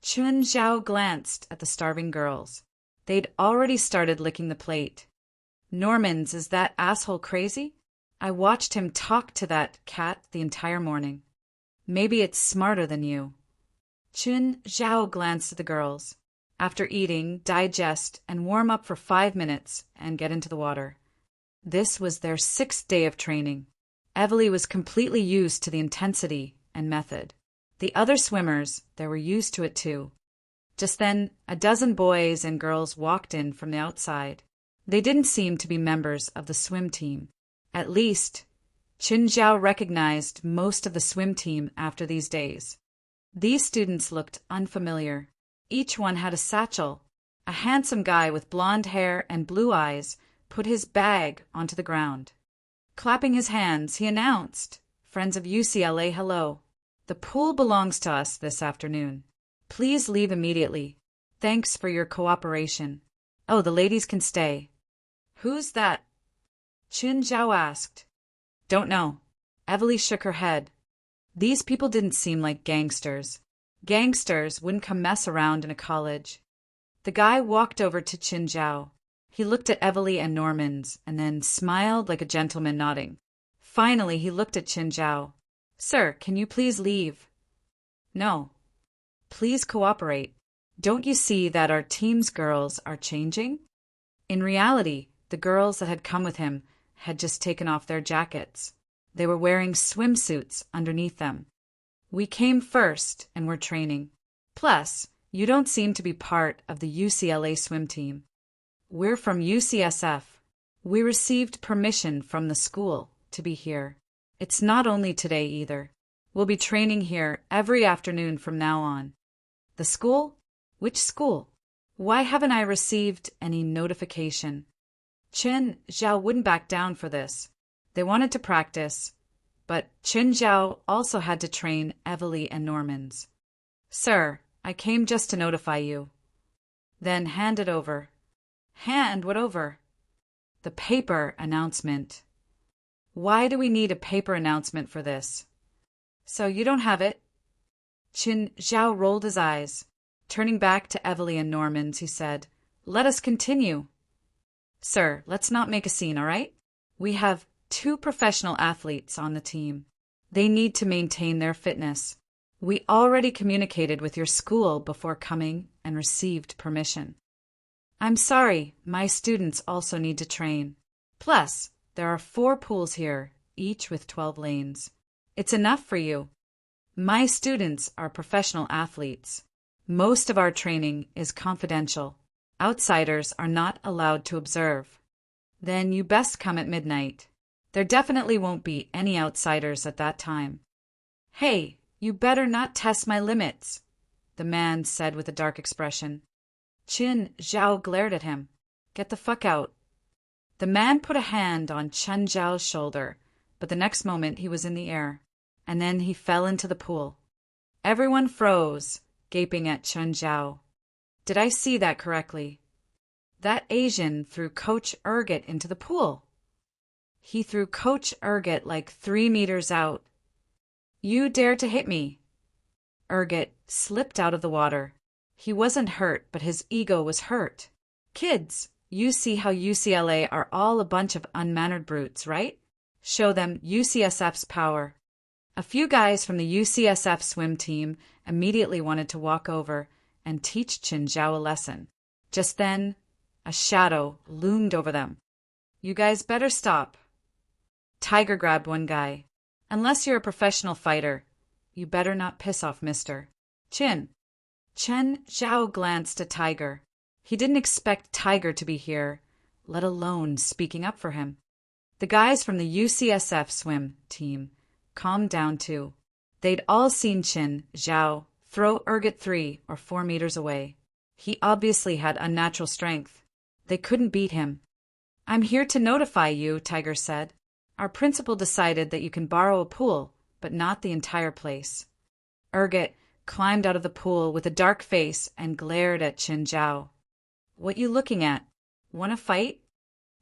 Chun Zhao glanced at the starving girls. They'd already started licking the plate. Norman's, is that asshole crazy? I watched him talk to that cat the entire morning. Maybe it's smarter than you. Chun Zhao glanced at the girls. After eating, digest, and warm up for 5 minutes and get into the water. This was their 6th day of training. Evely was completely used to the intensity and method. The other swimmers, they were used to it too. Just then, a dozen boys and girls walked in from the outside. They didn't seem to be members of the swim team. At least, Chun Zhao recognized most of the swim team after these days. These students looked unfamiliar. Each one had a satchel. A handsome guy with blonde hair and blue eyes put his bag onto the ground. Clapping his hands, he announced, "Friends of UCLA, hello. The pool belongs to us this afternoon. Please leave immediately. Thanks for your cooperation. Oh, the ladies can stay." "Who's that?" Chun Zhao asked. "Don't know." Evely shook her head. These people didn't seem like gangsters. Gangsters wouldn't come mess around in a college. The guy walked over to Chun Zhao. He looked at Evely and Norman's, and then smiled like a gentleman, nodding. Finally, he looked at Chun Zhao. "Sir, can you please leave?" "No." "Please cooperate. Don't you see that our team's girls are changing?" In reality, the girls that had come with him had just taken off their jackets. They were wearing swimsuits underneath them. "We came first and we're training. Plus, you don't seem to be part of the UCLA swim team. We're from UCSF. We received permission from the school to be here. It's not only today either. We'll be training here every afternoon from now on." "The school? Which school? Why haven't I received any notification?" Chun Zhao wouldn't back down for this. They wanted to practice, but Chun Zhao also had to train Evely and Norman's. "Sir, I came just to notify you." "Then hand it over." "Hand what over?" "The paper announcement." "Why do we need a paper announcement for this?" "So you don't have it?" Chun Zhao rolled his eyes. Turning back to Evely and Norman's, he said, "Let us continue." "Sir, let's not make a scene, all right? We have 2 professional athletes on the team. They need to maintain their fitness. We already communicated with your school before coming and received permission. I'm sorry, my students also need to train. Plus, there are 4 pools here, each with 12 lanes. It's enough for you. My students are professional athletes. Most of our training is confidential. Outsiders are not allowed to observe. Then you best come at midnight. There definitely won't be any outsiders at that time." "Hey, you better not test my limits," the man said with a dark expression. Chun Zhao glared at him. "Get the fuck out." The man put a hand on Chun Zhao's shoulder, but the next moment he was in the air, and then he fell into the pool. Everyone froze, gaping at Chun Zhao. Did I see that correctly? That Asian threw Coach Erget into the pool. He threw Coach Erget like 3 meters out. "You dare to hit me!" Erget slipped out of the water. He wasn't hurt, but his ego was hurt. "Kids, You see how UCLA are all a bunch of unmannered brutes, right? Show them UCSF's power. A few guys from the UCSF swim team immediately wanted to walk over and teach Qin Zhao a lesson. Just then, a shadow loomed over them. You guys better stop. Tiger grabbed one guy. Unless you're a professional fighter, you better not piss off Mr. Qin. Chen Zhao glanced at Tiger. He didn't expect Tiger to be here, let alone speaking up for him. The guys from the UCSF swim team calmed down too. They'd all seen Qin Zhao throw Ergot 3 or 4 meters away. He obviously had unnatural strength. They couldn't beat him. I'm here to notify you, Tiger said. Our principal decided that you can borrow a pool, but not the entire place. Ergot climbed out of the pool with a dark face and glared at Qin Zhao. What you looking at? Want to fight?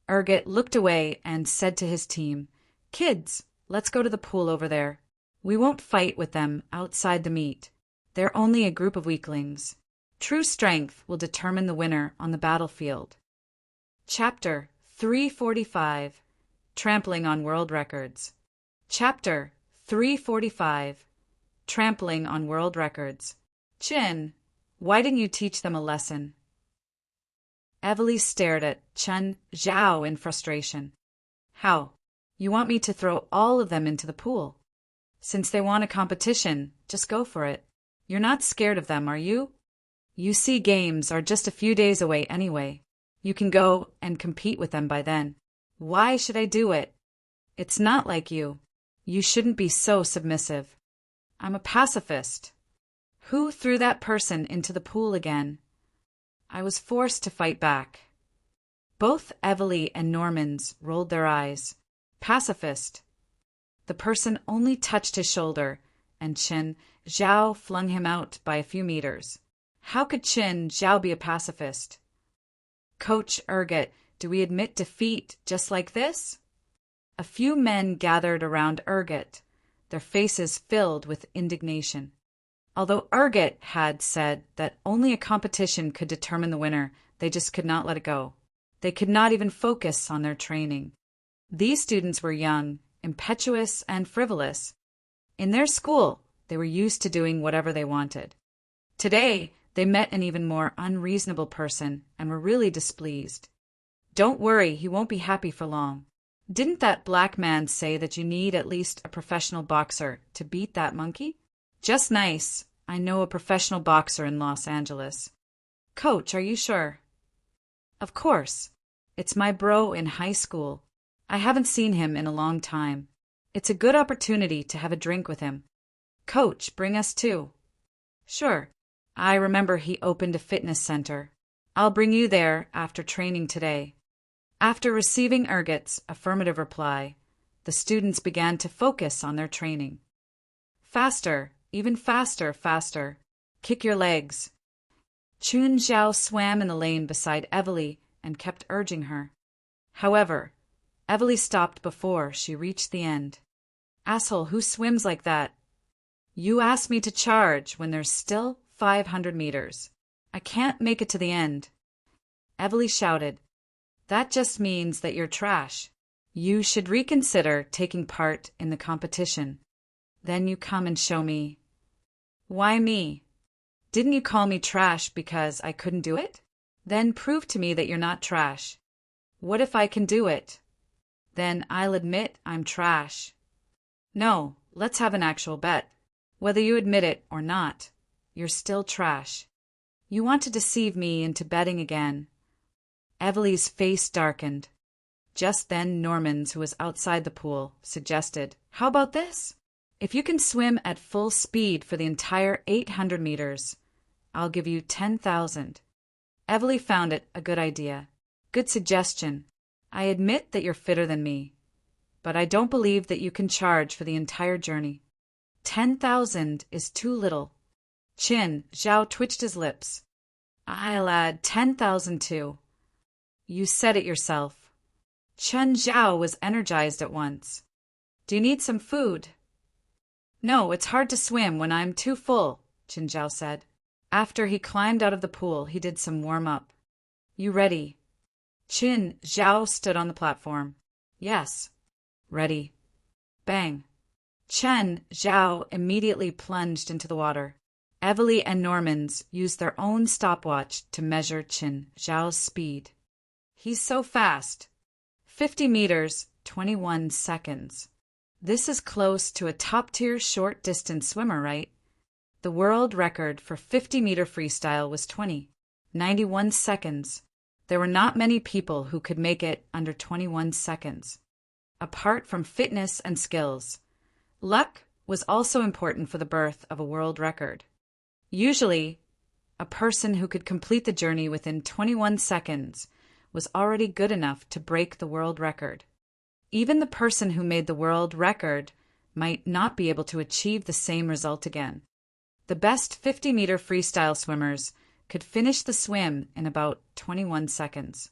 Ergot looked away and said to his team, Kids, let's go to the pool over there. We won't fight with them outside the meet. They're only a group of weaklings. True strength will determine the winner on the battlefield. Chapter 345. Trampling on World Records. Chapter 345. Trampling on World Records. Qin, why didn't you teach them a lesson? Evely stared at Chen Zhao in frustration. How? You want me to throw all of them into the pool? Since they want a competition, just go for it. You're not scared of them, are you? UC Games are just a few days away anyway. You can go and compete with them by then. Why should I do it? It's not like you. You shouldn't be so submissive. I'm a pacifist. Who threw that person into the pool again? I was forced to fight back. Both Evely and Normans rolled their eyes. Pacifist. The person only touched his shoulder, and Qin Zhao flung him out by a few meters. How could Qin Zhao be a pacifist? Coach Ergot, do we admit defeat just like this? A few men gathered around Ergot, their faces filled with indignation. Although Ergot had said that only a competition could determine the winner, they just could not let it go. They could not even focus on their training. These students were young, impetuous, and frivolous. In their school, they were used to doing whatever they wanted. Today, they met an even more unreasonable person and were really displeased. Don't worry, he won't be happy for long. Didn't that black man say that you need at least a professional boxer to beat that monkey? Just nice. I know a professional boxer in Los Angeles. Coach, are you sure? Of course. It's my bro in high school. I haven't seen him in a long time. It's a good opportunity to have a drink with him. Coach, bring us too. Sure. I remember he opened a fitness center. I'll bring you there after training today. After receiving Ergot's affirmative reply, the students began to focus on their training. Faster, even faster, faster. Kick your legs. Qin Zhao swam in the lane beside Evely and kept urging her. However, Evely stopped before she reached the end. Asshole, who swims like that? You asked me to charge when there's still 500 meters. I can't make it to the end. Evely shouted. That just means that you're trash. You should reconsider taking part in the competition. Then you come and show me. Why me? Didn't you call me trash because I couldn't do it? Then prove to me that you're not trash. What if I can do it? Then I'll admit I'm trash. No, let's have an actual bet. Whether you admit it or not, you're still trash. You want to deceive me into betting again. Evely's face darkened. Just then Normans, who was outside the pool, suggested, How about this? If you can swim at full speed for the entire 800 meters, I'll give you 10,000. Evely found it a good idea. Good suggestion. I admit that you're fitter than me, but I don't believe that you can charge for the entire journey. 10,000 is too little. Qin Zhao twitched his lips. I'll add 10,000 too. You said it yourself. Chen Zhao was energized at once. Do you need some food? No, it's hard to swim when I'm too full, Qin Zhao said. After he climbed out of the pool, he did some warm-up. You ready? Qin Zhao stood on the platform. Yes. Ready. Bang. Chen Zhao immediately plunged into the water. Evely and Normans used their own stopwatch to measure Qin Zhao's speed. He's so fast. 50 meters, 21 seconds. This is close to a top-tier short-distance swimmer, right? The world record for 50-meter freestyle was 91 seconds. There were not many people who could make it under 21 seconds. Apart from fitness and skills, luck was also important for the birth of a world record. Usually, a person who could complete the journey within 21 seconds was already good enough to break the world record. Even the person who made the world record might not be able to achieve the same result again. The best 50-meter freestyle swimmers could finish the swim in about 21 seconds.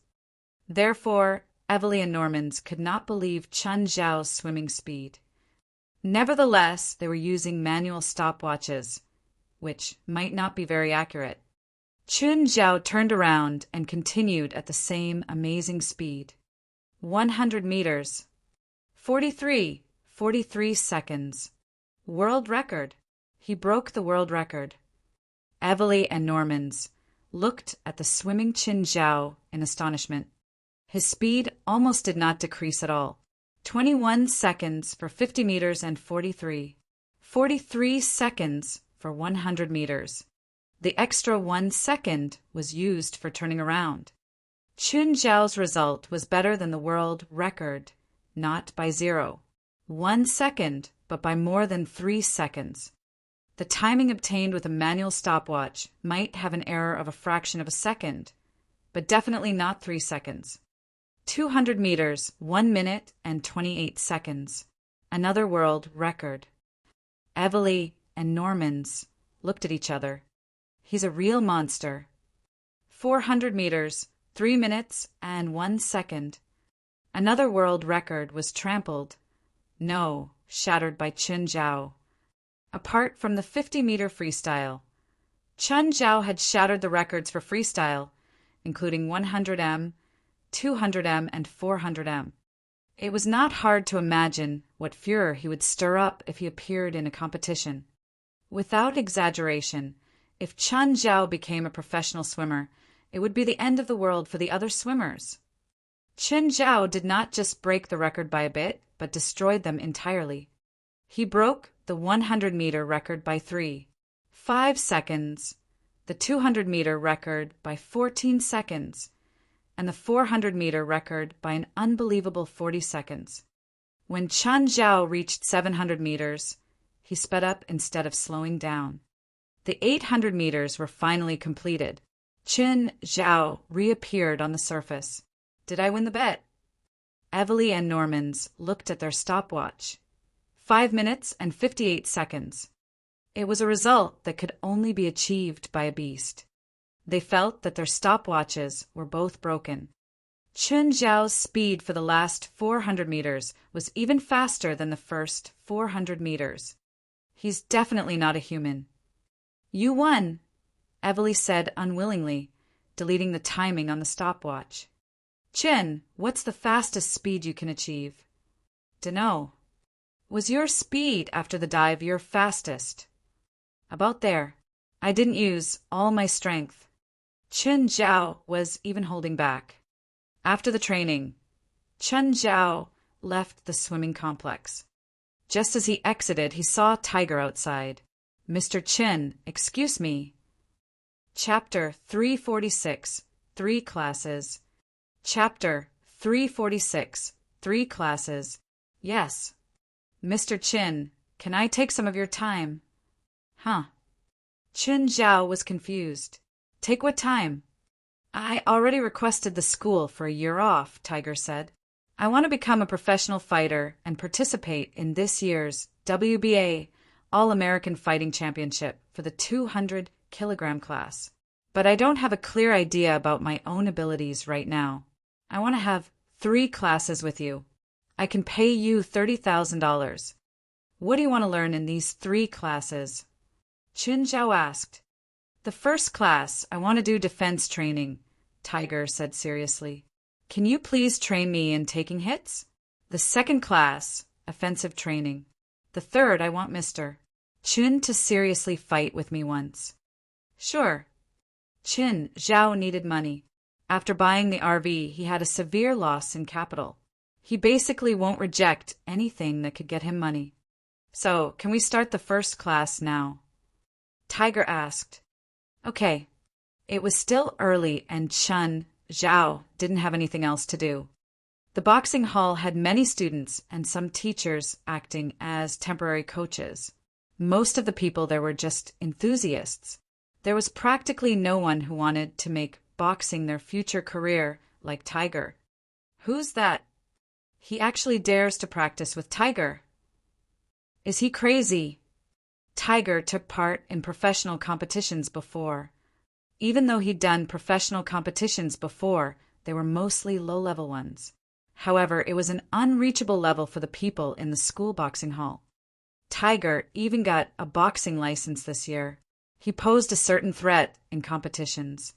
Therefore, Evely and Normans could not believe Chen Zhao's swimming speed. Nevertheless, they were using manual stopwatches, which might not be very accurate. Chen Zhao turned around and continued at the same amazing speed. 100 meters. 43 seconds. World record. He broke the world record. Evely and Normans looked at the swimming Chen Zhao in astonishment. His speed almost did not decrease at all. 21 seconds for 50 meters and 43 seconds for 100 meters. The extra 1 second was used for turning around. Chen Zhao's result was better than the world record, not by 1 second, but by more than 3 seconds. The timing obtained with a manual stopwatch might have an error of a fraction of a second, but definitely not 3 seconds. 200 meters, 1 minute and 28 seconds. Another world record. Evely and Normans looked at each other. He's a real monster. 400 meters, 3 minutes and 1 second. Another world record was trampled. No, shattered by Chen Zhao. Apart from the 50-meter freestyle, Chen Zhao had shattered the records for freestyle, including 100m, 200m, and 400m. It was not hard to imagine what furor he would stir up if he appeared in a competition. Without exaggeration, if Chen Zhao became a professional swimmer, it would be the end of the world for the other swimmers. Chen Zhao did not just break the record by a bit, but destroyed them entirely. He broke the 100-meter record by 5 seconds, the 200-meter record by 14 seconds, and the 400-meter record by an unbelievable 40 seconds. When Chen Zhao reached 700 meters, he sped up instead of slowing down. The 800 meters were finally completed. Chen Zhao reappeared on the surface. Did I win the bet? Evely and Normans looked at their stopwatch. 5 minutes and 58 seconds. It was a result that could only be achieved by a beast. They felt that their stopwatches were both broken. Chen Zhao's speed for the last 400 meters was even faster than the first 400 meters. He's definitely not a human. You won, Evely said unwillingly, deleting the timing on the stopwatch. Chen, what's the fastest speed you can achieve? Dunno. Was your speed after the dive your fastest? About there. I didn't use all my strength. Chen Zhao was even holding back. After the training, Chen Zhao left the swimming complex. Just as he exited, he saw Tiger outside. Mr. Chen, excuse me. Chapter 346, 3 classes. Chapter 346, 3 classes. Yes. Mr. Chen, can I take some of your time? Huh. Chen Zhao was confused. Take what time? I already requested the school for a year off, Tiger said. I want to become a professional fighter and participate in this year's WBA All-American Fighting Championship for the 200-kilogram class. But I don't have a clear idea about my own abilities right now. I want to have 3 classes with you. I can pay you $30,000. What do you want to learn in these 3 classes? Chen Zhao asked. The first class, I want to do defense training, Tiger said seriously. Can you please train me in taking hits? The second class, offensive training. The third, I want Mr. Chun to seriously fight with me once. Sure. Chin Zhao needed money. After buying the RV, he had a severe loss in capital. He basically won't reject anything that could get him money. So, can we start the first class now? Tiger asked. Okay. It was still early and Chun Zhao didn't have anything else to do. The boxing hall had many students and some teachers acting as temporary coaches. Most of the people there were just enthusiasts. There was practically no one who wanted to make boxing their future career like Tiger. Who's that? He actually dares to practice with Tiger. Is he crazy? Tiger took part in professional competitions before. Even though he'd done professional competitions before, they were mostly low-level ones. However, it was an unreachable level for the people in the school boxing hall. Tiger even got a boxing license this year. He posed a certain threat in competitions.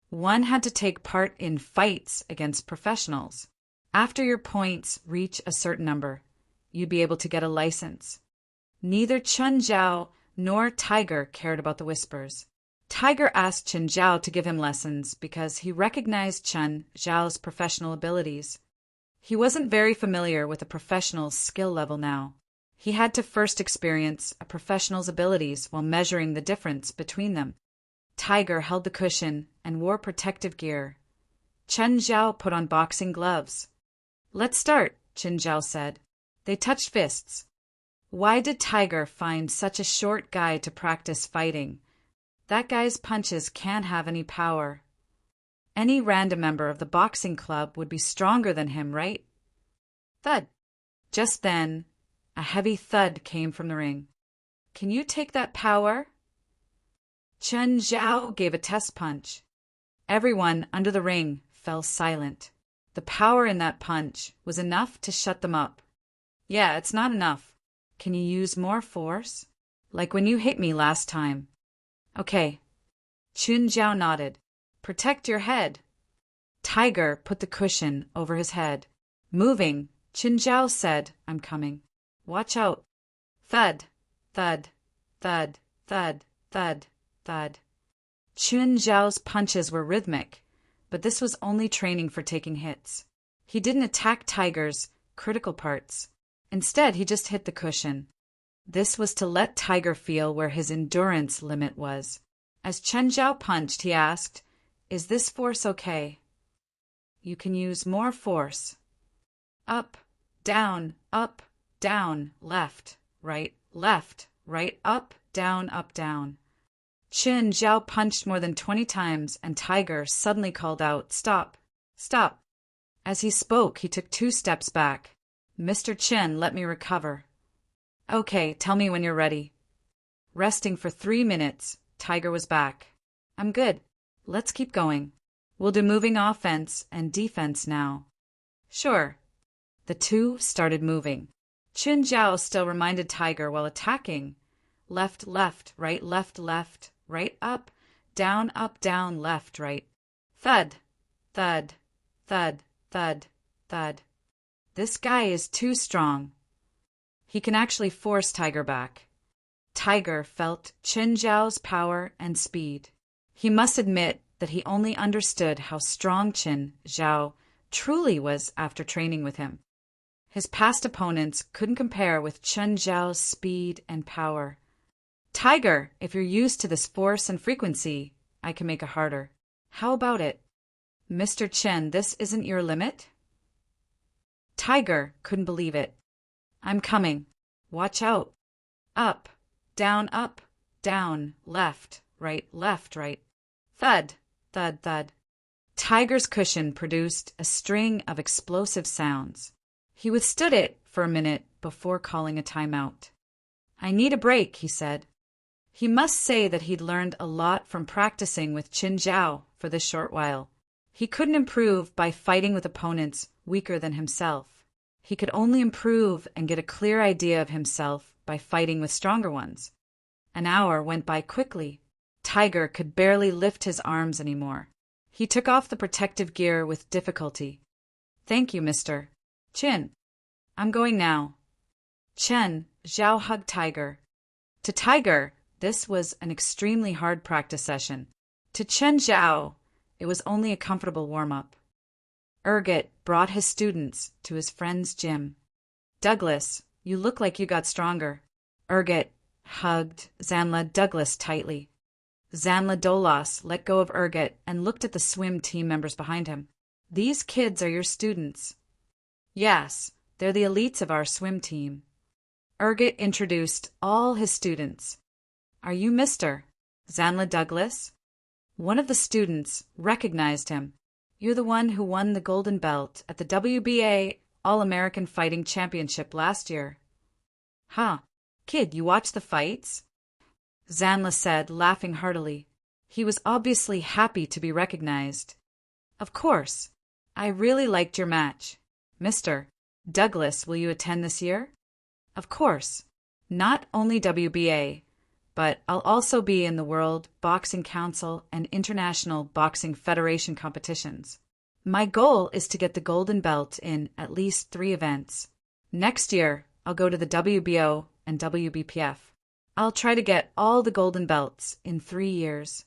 One had to take part in fights against professionals. After your points reach a certain number, you'd be able to get a license. Neither Chun Zhao nor Tiger cared about the whispers. Tiger asked Chun Zhao to give him lessons because he recognized Chun Zhao's professional abilities. He wasn't very familiar with a professional's skill level now. He had to first experience a professional's abilities while measuring the difference between them. Tiger held the cushion and wore protective gear. Chun Zhao put on boxing gloves. Let's start, Chun Zhao said. They touched fists. Why did Tiger find such a short guy to practice fighting? That guy's punches can't have any power. Any random member of the boxing club would be stronger than him, right? Thud. Just then, a heavy thud came from the ring. Can you take that power? Chun Zhao gave a test punch. Everyone under the ring fell silent. The power in that punch was enough to shut them up. Yeah, it's not enough. Can you use more force? Like when you hit me last time. Okay. Chun Zhao nodded. Protect your head. Tiger put the cushion over his head. Moving, Chun Zhao said, I'm coming. Watch out. Thud, thud, thud, thud, thud, thud. Chun Zhao's punches were rhythmic, but this was only training for taking hits. He didn't attack Tiger's critical parts. Instead, he just hit the cushion. This was to let Tiger feel where his endurance limit was. As Chun Zhao punched, he asked, Is this force okay? You can use more force. Up, down, left, right, up, down. Chun Zhao punched more than 20 times, and Tiger suddenly called out, Stop, stop. As he spoke, he took 2 steps back. Mr. Chen, let me recover. Okay, tell me when you're ready. Resting for 3 minutes, Tiger was back. I'm good. Let's keep going. We'll do moving offense and defense now. Sure. The two started moving. Chun Zhao still reminded Tiger while attacking. Left, right, up, down, left, right. Thud, thud, thud, thud, thud. This guy is too strong. He can actually force Tiger back. Tiger felt Chun Zhao's power and speed. He must admit that he only understood how strong Chun Zhao truly was after training with him. His past opponents couldn't compare with Chun Zhao's speed and power. Tiger, if you're used to this force and frequency, I can make it harder. How about it? Mr. Chen, this isn't your limit? Tiger couldn't believe it. I'm coming. Watch out. Up, down, left, right. Thud, thud, thud. Tiger's cushion produced a string of explosive sounds. He withstood it for a minute before calling a timeout. I need a break, he said. He must say that he'd learned a lot from practicing with Chun Zhao for this short while. He couldn't improve by fighting with opponents weaker than himself. He could only improve and get a clear idea of himself by fighting with stronger ones. An hour went by quickly. Tiger could barely lift his arms anymore. He took off the protective gear with difficulty. Thank you, Mr. Chin. I'm going now. Chen Zhao hugged Tiger. To Tiger, this was an extremely hard practice session. To Chen Zhao, it was only a comfortable warm-up. Ergot brought his students to his friend's gym. Douglas, you look like you got stronger. Ergot hugged Zanla Douglas tightly. Zanla Dolas let go of Ergot and looked at the swim team members behind him. These kids are your students. Yes, they're the elites of our swim team. Ergot introduced all his students. Are you Mr. Zanla Douglas? One of the students recognized him. You're the one who won the golden belt at the WBA All-American Fighting Championship last year. Huh. Kid, you watch the fights? Zanla said, laughing heartily. He was obviously happy to be recognized. Of course. I really liked your match. Mr. Douglas, will you attend this year? Of course. Not only WBA, but I'll also be in the World Boxing Council and International Boxing Federation competitions. My goal is to get the golden belt in at least 3 events. Next year, I'll go to the WBO and WBPF. I'll try to get all the golden belts in 3 years.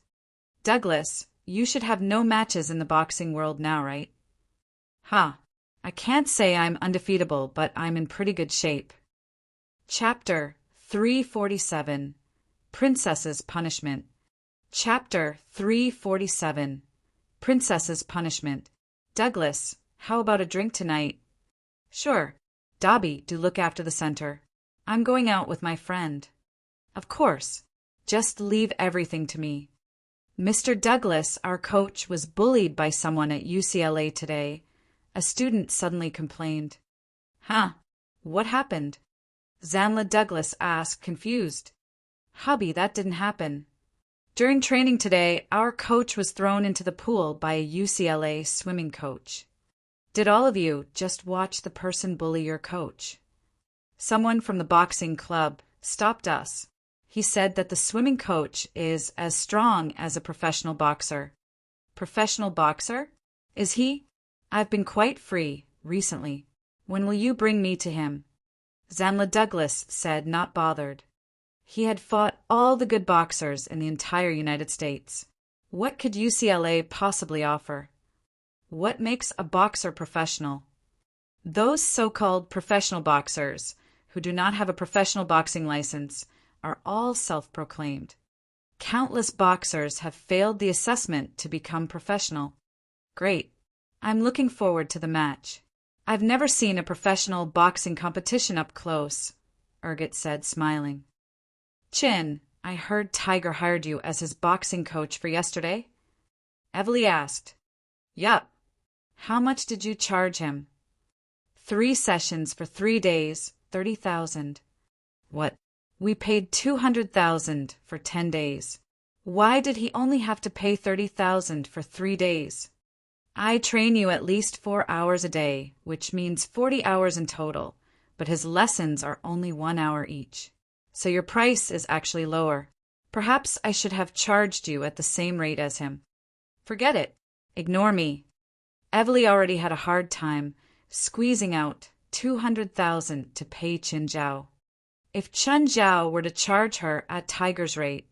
Douglas, you should have no matches in the boxing world now, right? Huh. I can't say I'm undefeatable, but I'm in pretty good shape. Chapter 347. Princess's Punishment. Chapter 347. Princess's Punishment. Douglas, how about a drink tonight? Sure. Dobby, do look after the center. I'm going out with my friend. Of course. Just leave everything to me. Mr. Douglas, our coach, was bullied by someone at UCLA today. A student suddenly complained. Huh? What happened? Zanla Douglas asked, confused. Hubby, that didn't happen. During training today, our coach was thrown into the pool by a UCLA swimming coach. Did all of you just watch the person bully your coach? Someone from the boxing club stopped us. He said that the swimming coach is as strong as a professional boxer. Professional boxer? Is he? I've been quite free recently. When will you bring me to him? Zanla Douglas said, not bothered. He had fought all the good boxers in the entire United States. What could UCLA possibly offer? What makes a boxer professional? Those so-called professional boxers, who do not have a professional boxing license, are all self-proclaimed. Countless boxers have failed the assessment to become professional. Great. I'm looking forward to the match. I've never seen a professional boxing competition up close, Ergot said, smiling. Chin, I heard Tiger hired you as his boxing coach for yesterday? Evely asked. Yup. How much did you charge him? 3 sessions for 3 days, 30,000. What? We paid 200,000 for 10 days. Why did he only have to pay 30,000 for 3 days? I train you at least 4 hours a day, which means 40 hours in total, but his lessons are only 1 hour each. So your price is actually lower. Perhaps I should have charged you at the same rate as him. Forget it. Ignore me. Evely already had a hard time squeezing out 200,000 to pay Chen Zhao. If Chen Zhao were to charge her at Tiger's rate,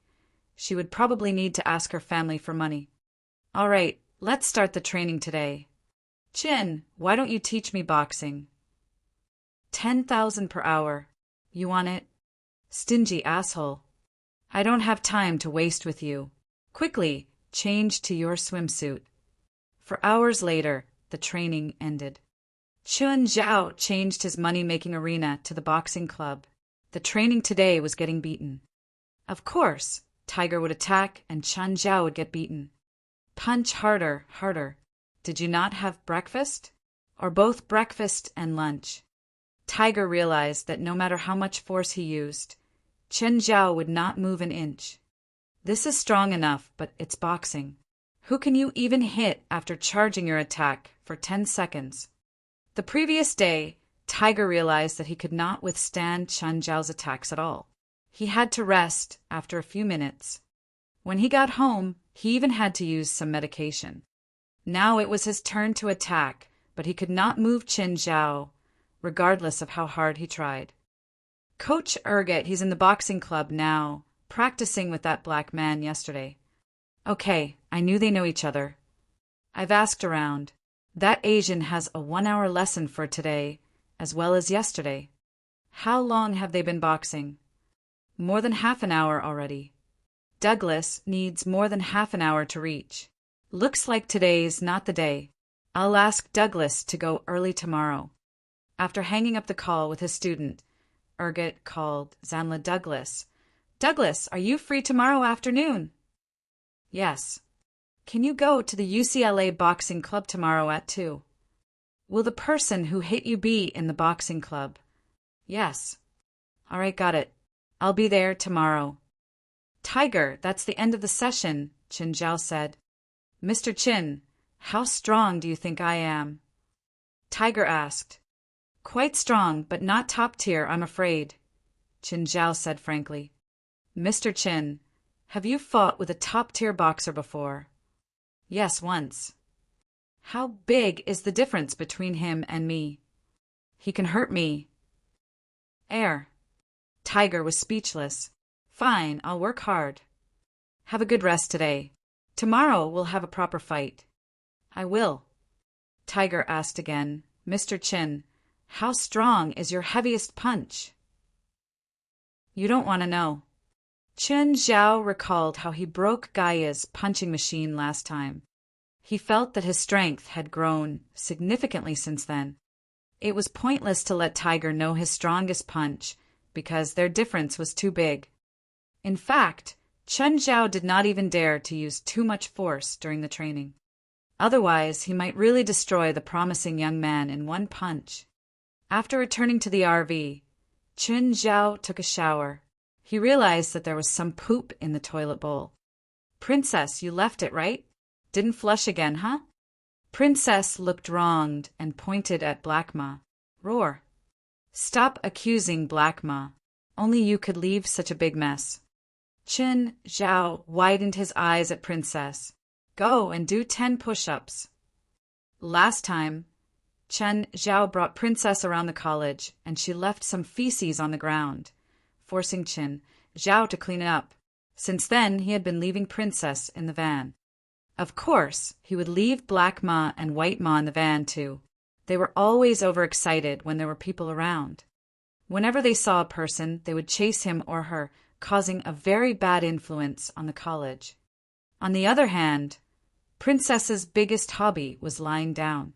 she would probably need to ask her family for money. All right, let's start the training today. Chin, why don't you teach me boxing? 10,000 per hour. You want it? Stingy asshole. I don't have time to waste with you. Quickly, change to your swimsuit. For hours later, the training ended. Chen Zhao changed his money-making arena to the boxing club. The training today was getting beaten. Of course, Tiger would attack and Chen Zhao would get beaten. Punch harder, harder. Did you not have breakfast? Or both breakfast and lunch? Tiger realized that no matter how much force he used, Chen Zhao would not move an inch. This is strong enough, but it's boxing. Who can you even hit after charging your attack for 10 seconds? The previous day, Tiger realized that he could not withstand Chen Zhao's attacks at all. He had to rest after a few minutes. When he got home, he even had to use some medication. Now it was his turn to attack, but he could not move Qin Zhao, regardless of how hard he tried. Coach Erget, he's in the boxing club now, practicing with that black man yesterday. Okay, I knew they know each other. I've asked around. That Asian has a 1-hour lesson for today, as well as yesterday. How long have they been boxing? More than half an hour already. Douglas needs more than half an hour to reach. Looks like today's not the day. I'll ask Douglas to go early tomorrow. After hanging up the call with his student, Erget called Zanla Douglas. Douglas, are you free tomorrow afternoon? Yes. Can you go to the UCLA boxing club tomorrow at 2? Will the person who hit you be in the boxing club? Yes. All right, got it. I'll be there tomorrow. Tiger, that's the end of the session, Qin Zhao said. Mr. Qin, how strong do you think I am? Tiger asked. Quite strong, but not top tier, I'm afraid, Qin Zhao said frankly. Mr. Qin, have you fought with a top-tier boxer before? Yes, once. How big is the difference between him and me? He can hurt me. Air. Tiger was speechless. Fine, I'll work hard. Have a good rest today. Tomorrow we'll have a proper fight. I will. Tiger asked again, Mr. Qin, how strong is your heaviest punch? You don't want to know. Qin Zhao recalled how he broke Gaia's punching machine last time. He felt that his strength had grown significantly since then. It was pointless to let Tiger know his strongest punch, because their difference was too big. In fact, Qin Zhao did not even dare to use too much force during the training. Otherwise, he might really destroy the promising young man in one punch. After returning to the RV, Qin Zhao took a shower. He realized that there was some poop in the toilet bowl. Princess, you left it, right? Didn't flush again, huh? Princess looked wronged and pointed at Black Ma. Roar. Stop accusing Black Ma. Only you could leave such a big mess. Qin Zhao widened his eyes at Princess. Go and do 10 push-ups. Last time, Qin Zhao brought Princess around the college, and she left some feces on the ground, forcing Qin Zhao to clean it up. Since then, he had been leaving Princess in the van. Of course, he would leave Black Ma and White Ma in the van, too. They were always overexcited when there were people around. Whenever they saw a person, they would chase him or her, causing a very bad influence on the college. On the other hand, Princess's biggest hobby was lying down.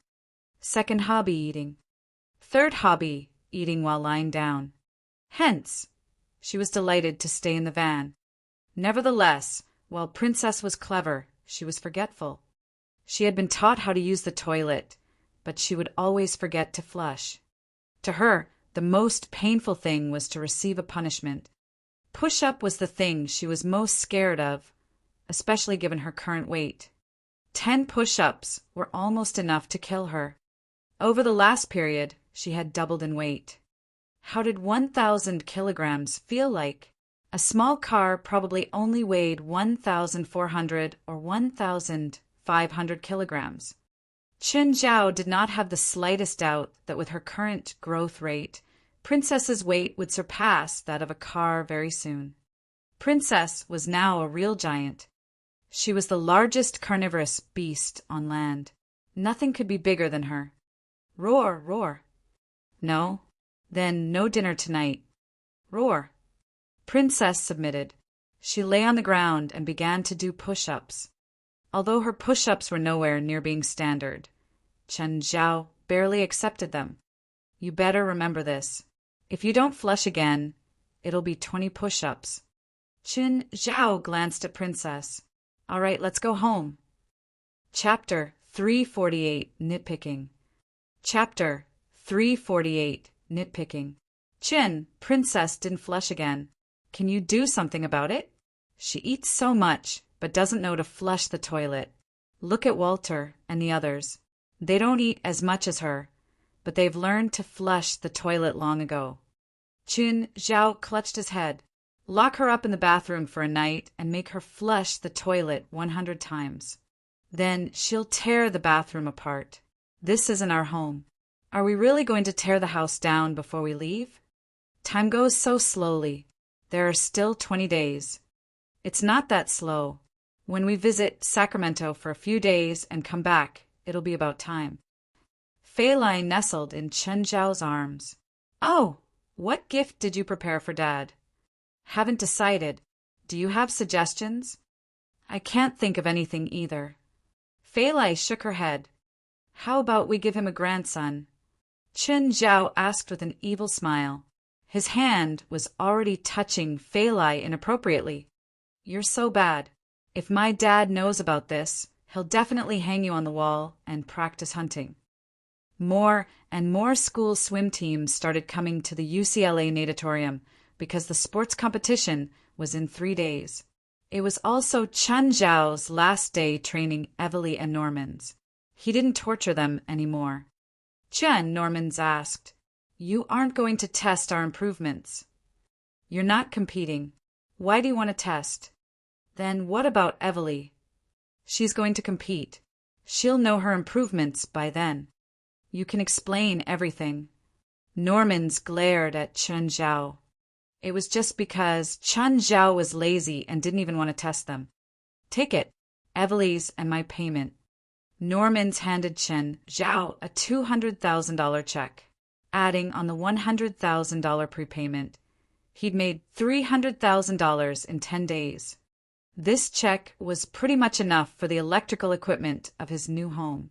Second hobby, eating. Third hobby, eating while lying down. Hence, she was delighted to stay in the van. Nevertheless, while Princess was clever, she was forgetful. She had been taught how to use the toilet, but she would always forget to flush. To her, the most painful thing was to receive a punishment. Push-up was the thing she was most scared of, especially given her current weight. 10 push-ups were almost enough to kill her. Over the last period, she had doubled in weight. How did 1,000 kilograms feel like? A small car probably only weighed 1,400 or 1,500 kilograms. Qin Zhao did not have the slightest doubt that with her current growth rate, Princess's weight would surpass that of a car very soon. Princess was now a real giant. She was the largest carnivorous beast on land. Nothing could be bigger than her. Roar, roar. No? Then no dinner tonight. Roar. Princess submitted. She lay on the ground and began to do push-ups. Although her push-ups were nowhere near being standard, Qin Zhao barely accepted them. You better remember this. If you don't flush again, it'll be 20 push-ups. Qin Zhao glanced at Princess. All right, let's go home. Chapter 348, Nitpicking. Chapter 348, Nitpicking. Qin, Princess didn't flush again. Can you do something about it? She eats so much, but doesn't know to flush the toilet. Look at Walter and the others. They don't eat as much as her, but they've learned to flush the toilet long ago. Qin Zhao clutched his head. Lock her up in the bathroom for a night and make her flush the toilet 100 times. Then she'll tear the bathroom apart. This isn't our home. Are we really going to tear the house down before we leave? Time goes so slowly. There are still 20 days. It's not that slow. When we visit Sacramento for a few days and come back, it'll be about time. Fei Lai nestled in Chen Zhao's arms. Oh, what gift did you prepare for Dad? Haven't decided. Do you have suggestions? I can't think of anything either. Fei Lai shook her head. How about we give him a grandson? Chen Zhao asked with an evil smile. His hand was already touching Fei Lai inappropriately. You're so bad. If my dad knows about this, he'll definitely hang you on the wall and practice hunting. More and more school swim teams started coming to the UCLA natatorium because the sports competition was in 3 days. It was also Chen Zhao's last day training Evely and Norman's. He didn't torture them anymore. Chen, Norman's asked, You aren't going to test our improvements. You're not competing. Why do you want to test? Then what about Evely? She's going to compete. She'll know her improvements by then. You can explain everything. Norman's glared at Chen Zhao. It was just because Chen Zhao was lazy and didn't even want to test them. Take it, Evely's and my payment. Norman's handed Chen Zhao a $200,000 check, adding on the $100,000 prepayment. He'd made $300,000 in 10 days. This check was pretty much enough for the electrical equipment of his new home.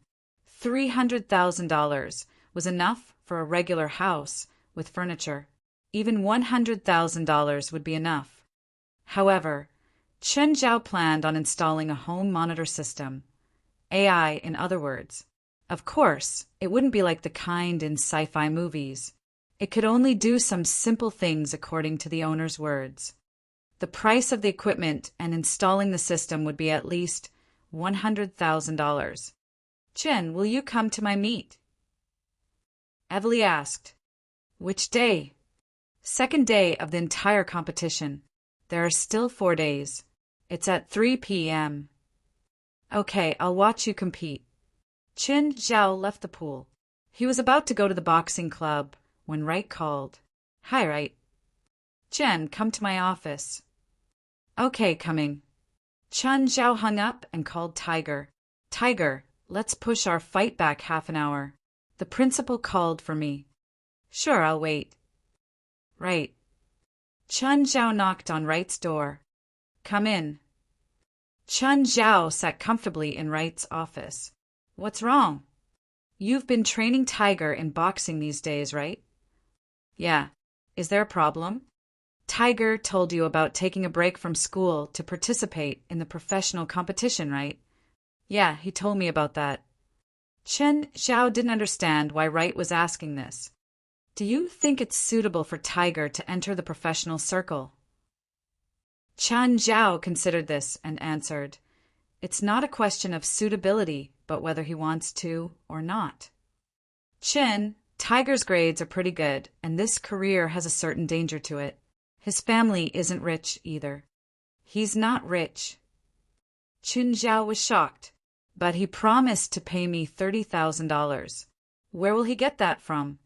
$300,000 was enough for a regular house with furniture. Even $100,000 would be enough. However, Chen Zhao planned on installing a home monitor system. AI, in other words. Of course, it wouldn't be like the kind in sci-fi movies. It could only do some simple things according to the owner's words. The price of the equipment and installing the system would be at least $100,000. Chen, will you come to my meet? Evely asked. Which day? Second day of the entire competition. There are still 4 days. It's at 3 p.m. Okay, I'll watch you compete. Chen Zhao left the pool. He was about to go to the boxing club when Wright called. Hi, Wright. Chen, come to my office. Okay, coming. Chen Zhao hung up and called Tiger. Tiger, let's push our fight back half an hour. The principal called for me. Sure, I'll wait. Right. Chen Zhao knocked on Wright's door. Come in. Chen Zhao sat comfortably in Wright's office. What's wrong? You've been training Tiger in boxing these days, right? Yeah. Is there a problem? Tiger told you about taking a break from school to participate in the professional competition, right? Yeah, he told me about that. Chen Zhao didn't understand why Wright was asking this. Do you think it's suitable for Tiger to enter the professional circle? Chen Zhao considered this and answered, It's not a question of suitability, but whether he wants to or not. Chen, Tiger's grades are pretty good, and this career has a certain danger to it. His family isn't rich either. He's not rich. Chen Zhao was shocked, but he promised to pay me $30,000. Where will he get that from?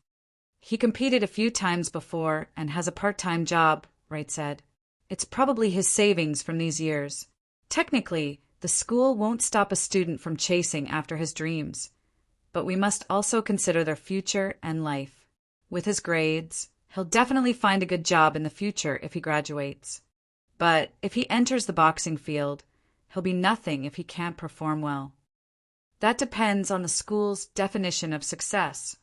He competed a few times before and has a part-time job, Wright said. It's probably his savings from these years. Technically, the school won't stop a student from chasing after his dreams, but we must also consider their future and life. With his grades, he'll definitely find a good job in the future if he graduates. But if he enters the boxing field, he'll be nothing if he can't perform well. That depends on the school's definition of success.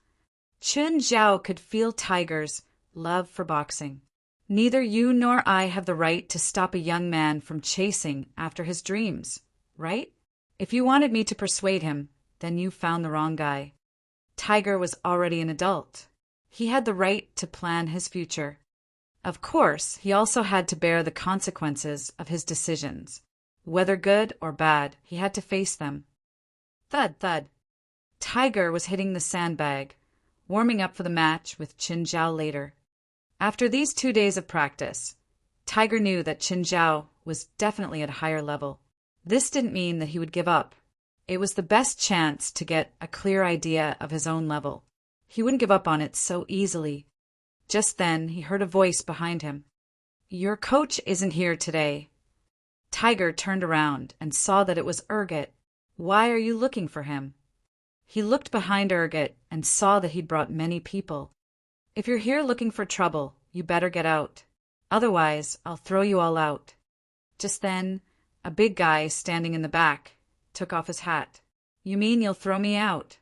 Chen Zhao could feel Tiger's love for boxing. Neither you nor I have the right to stop a young man from chasing after his dreams, right? If you wanted me to persuade him, then you found the wrong guy. Tiger was already an adult. He had the right to plan his future. Of course, he also had to bear the consequences of his decisions. Whether good or bad, he had to face them. Thud, thud. Tiger was hitting the sandbag, warming up for the match with Chen Zhao later. After these 2 days of practice, Tiger knew that Chen Zhao was definitely at a higher level. This didn't mean that he would give up. It was the best chance to get a clear idea of his own level. He wouldn't give up on it so easily. Just then, he heard a voice behind him. "Your coach isn't here today." Tiger turned around and saw that it was Urget. "Why are you looking for him?" He looked behind Urget and saw that he'd brought many people. "If you're here looking for trouble, you better get out. Otherwise, I'll throw you all out." Just then, a big guy standing in the back took off his hat. "You mean you'll throw me out?"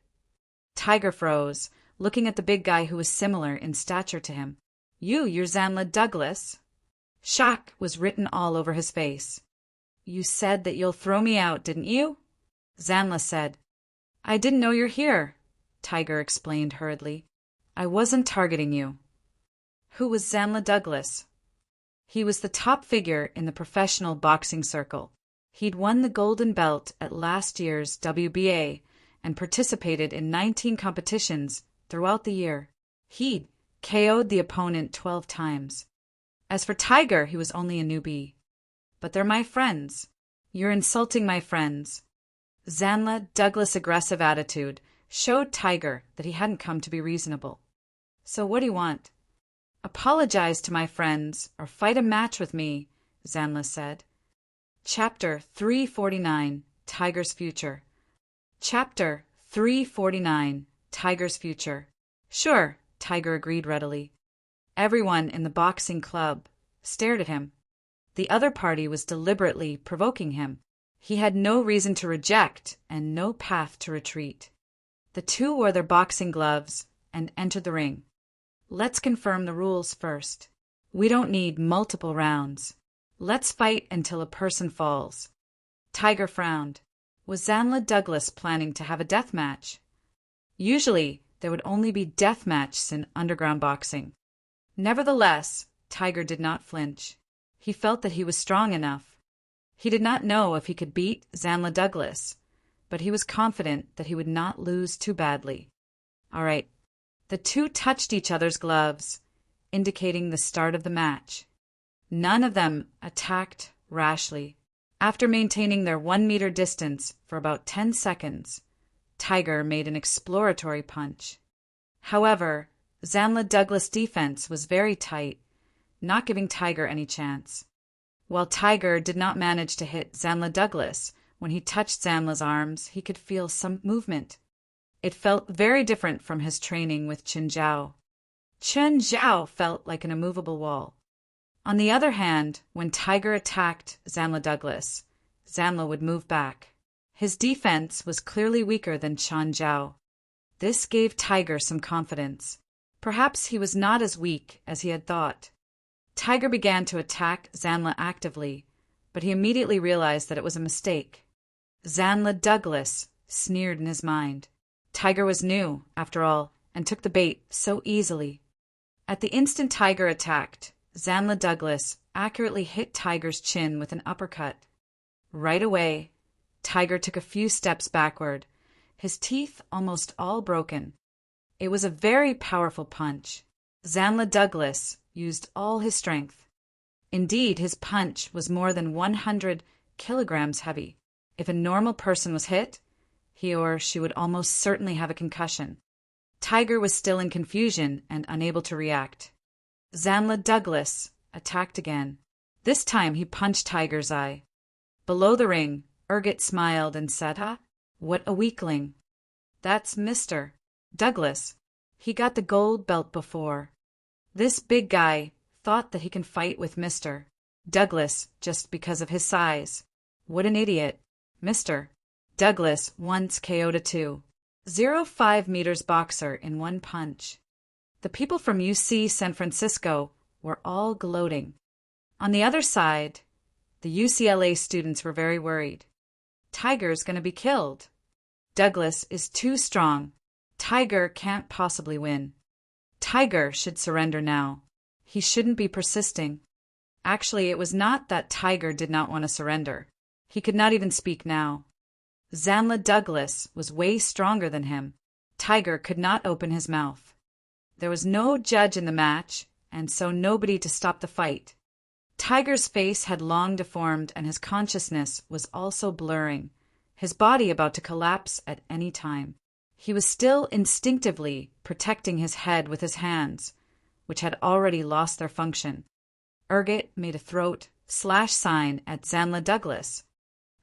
Tiger froze, looking at the big guy who was similar in stature to him. You're Zanla Douglas?" Shock was written all over his face. "You said that you'll throw me out, didn't you?" Zanla said. "I didn't know you're here," Tiger explained hurriedly. "I wasn't targeting you." Who was Zanla Douglas? He was the top figure in the professional boxing circle. He'd won the golden belt at last year's WBA and participated in 19 competitions throughout the year. He'd KO'd the opponent 12 times. As for Tiger, he was only a newbie. "But they're my friends." "You're insulting my friends." Zanla Douglas' aggressive attitude showed Tiger that he hadn't come to be reasonable. "So what do you want?" "Apologize to my friends or fight a match with me," Zanla said. Chapter 349, Tiger's Future. Chapter 349, Tiger's Future. "Sure," Tiger agreed readily. Everyone in the boxing club stared at him. The other party was deliberately provoking him. He had no reason to reject and no path to retreat. The two wore their boxing gloves and entered the ring. "Let's confirm the rules first. We don't need multiple rounds. Let's fight until a person falls." Tiger frowned. Was Zanla Douglas planning to have a death match? Usually, there would only be death matches in underground boxing. Nevertheless, Tiger did not flinch. He felt that he was strong enough. He did not know if he could beat Zanla Douglas, but he was confident that he would not lose too badly. All right. The two touched each other's gloves, indicating the start of the match. None of them attacked rashly. After maintaining their 1-meter distance for about 10 seconds, Tiger made an exploratory punch. However, Zanla Douglas' defense was very tight, not giving Tiger any chance. While Tiger did not manage to hit Zanla Douglas, when he touched Zanla's arms, he could feel some movement. It felt very different from his training with Chen Zhao. Chen Zhao felt like an immovable wall. On the other hand, when Tiger attacked Zanla Douglas, Zanla would move back. His defense was clearly weaker than Chen Zhao. This gave Tiger some confidence. Perhaps he was not as weak as he had thought. Tiger began to attack Zanla actively, but he immediately realized that it was a mistake. Zanla Douglas sneered in his mind. Tiger was new, after all, and took the bait so easily. At the instant Tiger attacked, Zanla Douglas accurately hit Tiger's chin with an uppercut. Right away, Tiger took a few steps backward, his teeth almost all broken. It was a very powerful punch. Zanla Douglas used all his strength. Indeed, his punch was more than 100 kilograms heavy. If a normal person was hit, he or she would almost certainly have a concussion. Tiger was still in confusion and unable to react. Zanla Douglas attacked again. This time he punched Tiger's eye. Below the ring, Urget smiled and said, "What a weakling." "That's Mr. Douglas. He got the gold belt before." This big guy thought that he can fight with Mr. Douglas just because of his size. What an idiot. Mr. Douglas once KO'd a 2.05 meters boxer in one punch. The people from UC San Francisco were all gloating. On the other side, the UCLA students were very worried. Tiger's going to be killed. Douglas is too strong. Tiger can't possibly win. Tiger should surrender now. He shouldn't be persisting. Actually, it was not that Tiger did not want to surrender. He could not even speak now. Zanla Douglas was way stronger than him. Tiger could not open his mouth. There was no judge in the match, and so nobody to stop the fight. Tiger's face had long deformed and his consciousness was also blurring. his body about to collapse at any time. He was still instinctively protecting his head with his hands, which had already lost their function. Urget made a throat/slash sign at Zanla Douglas.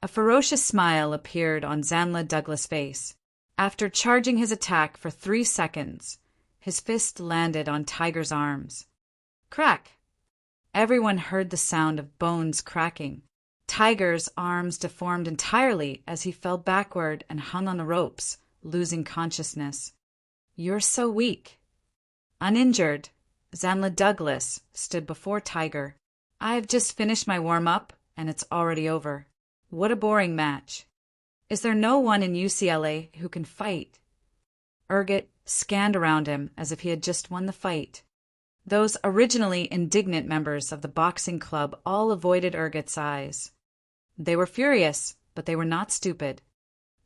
A ferocious smile appeared on Zanla Douglas' face. After charging his attack for 3 seconds, his fist landed on Tiger's arms. Crack! Everyone heard the sound of bones cracking. Tiger's arms deformed entirely as he fell backward and hung on the ropes, losing consciousness. You're so weak. Uninjured, Zanla Douglas stood before Tiger. I've just finished my warm-up, and it's already over. What a boring match. Is there no one in UCLA who can fight? Urget scanned around him as if he had just won the fight. Those originally indignant members of the boxing club all avoided Urget's eyes. They were furious, but they were not stupid.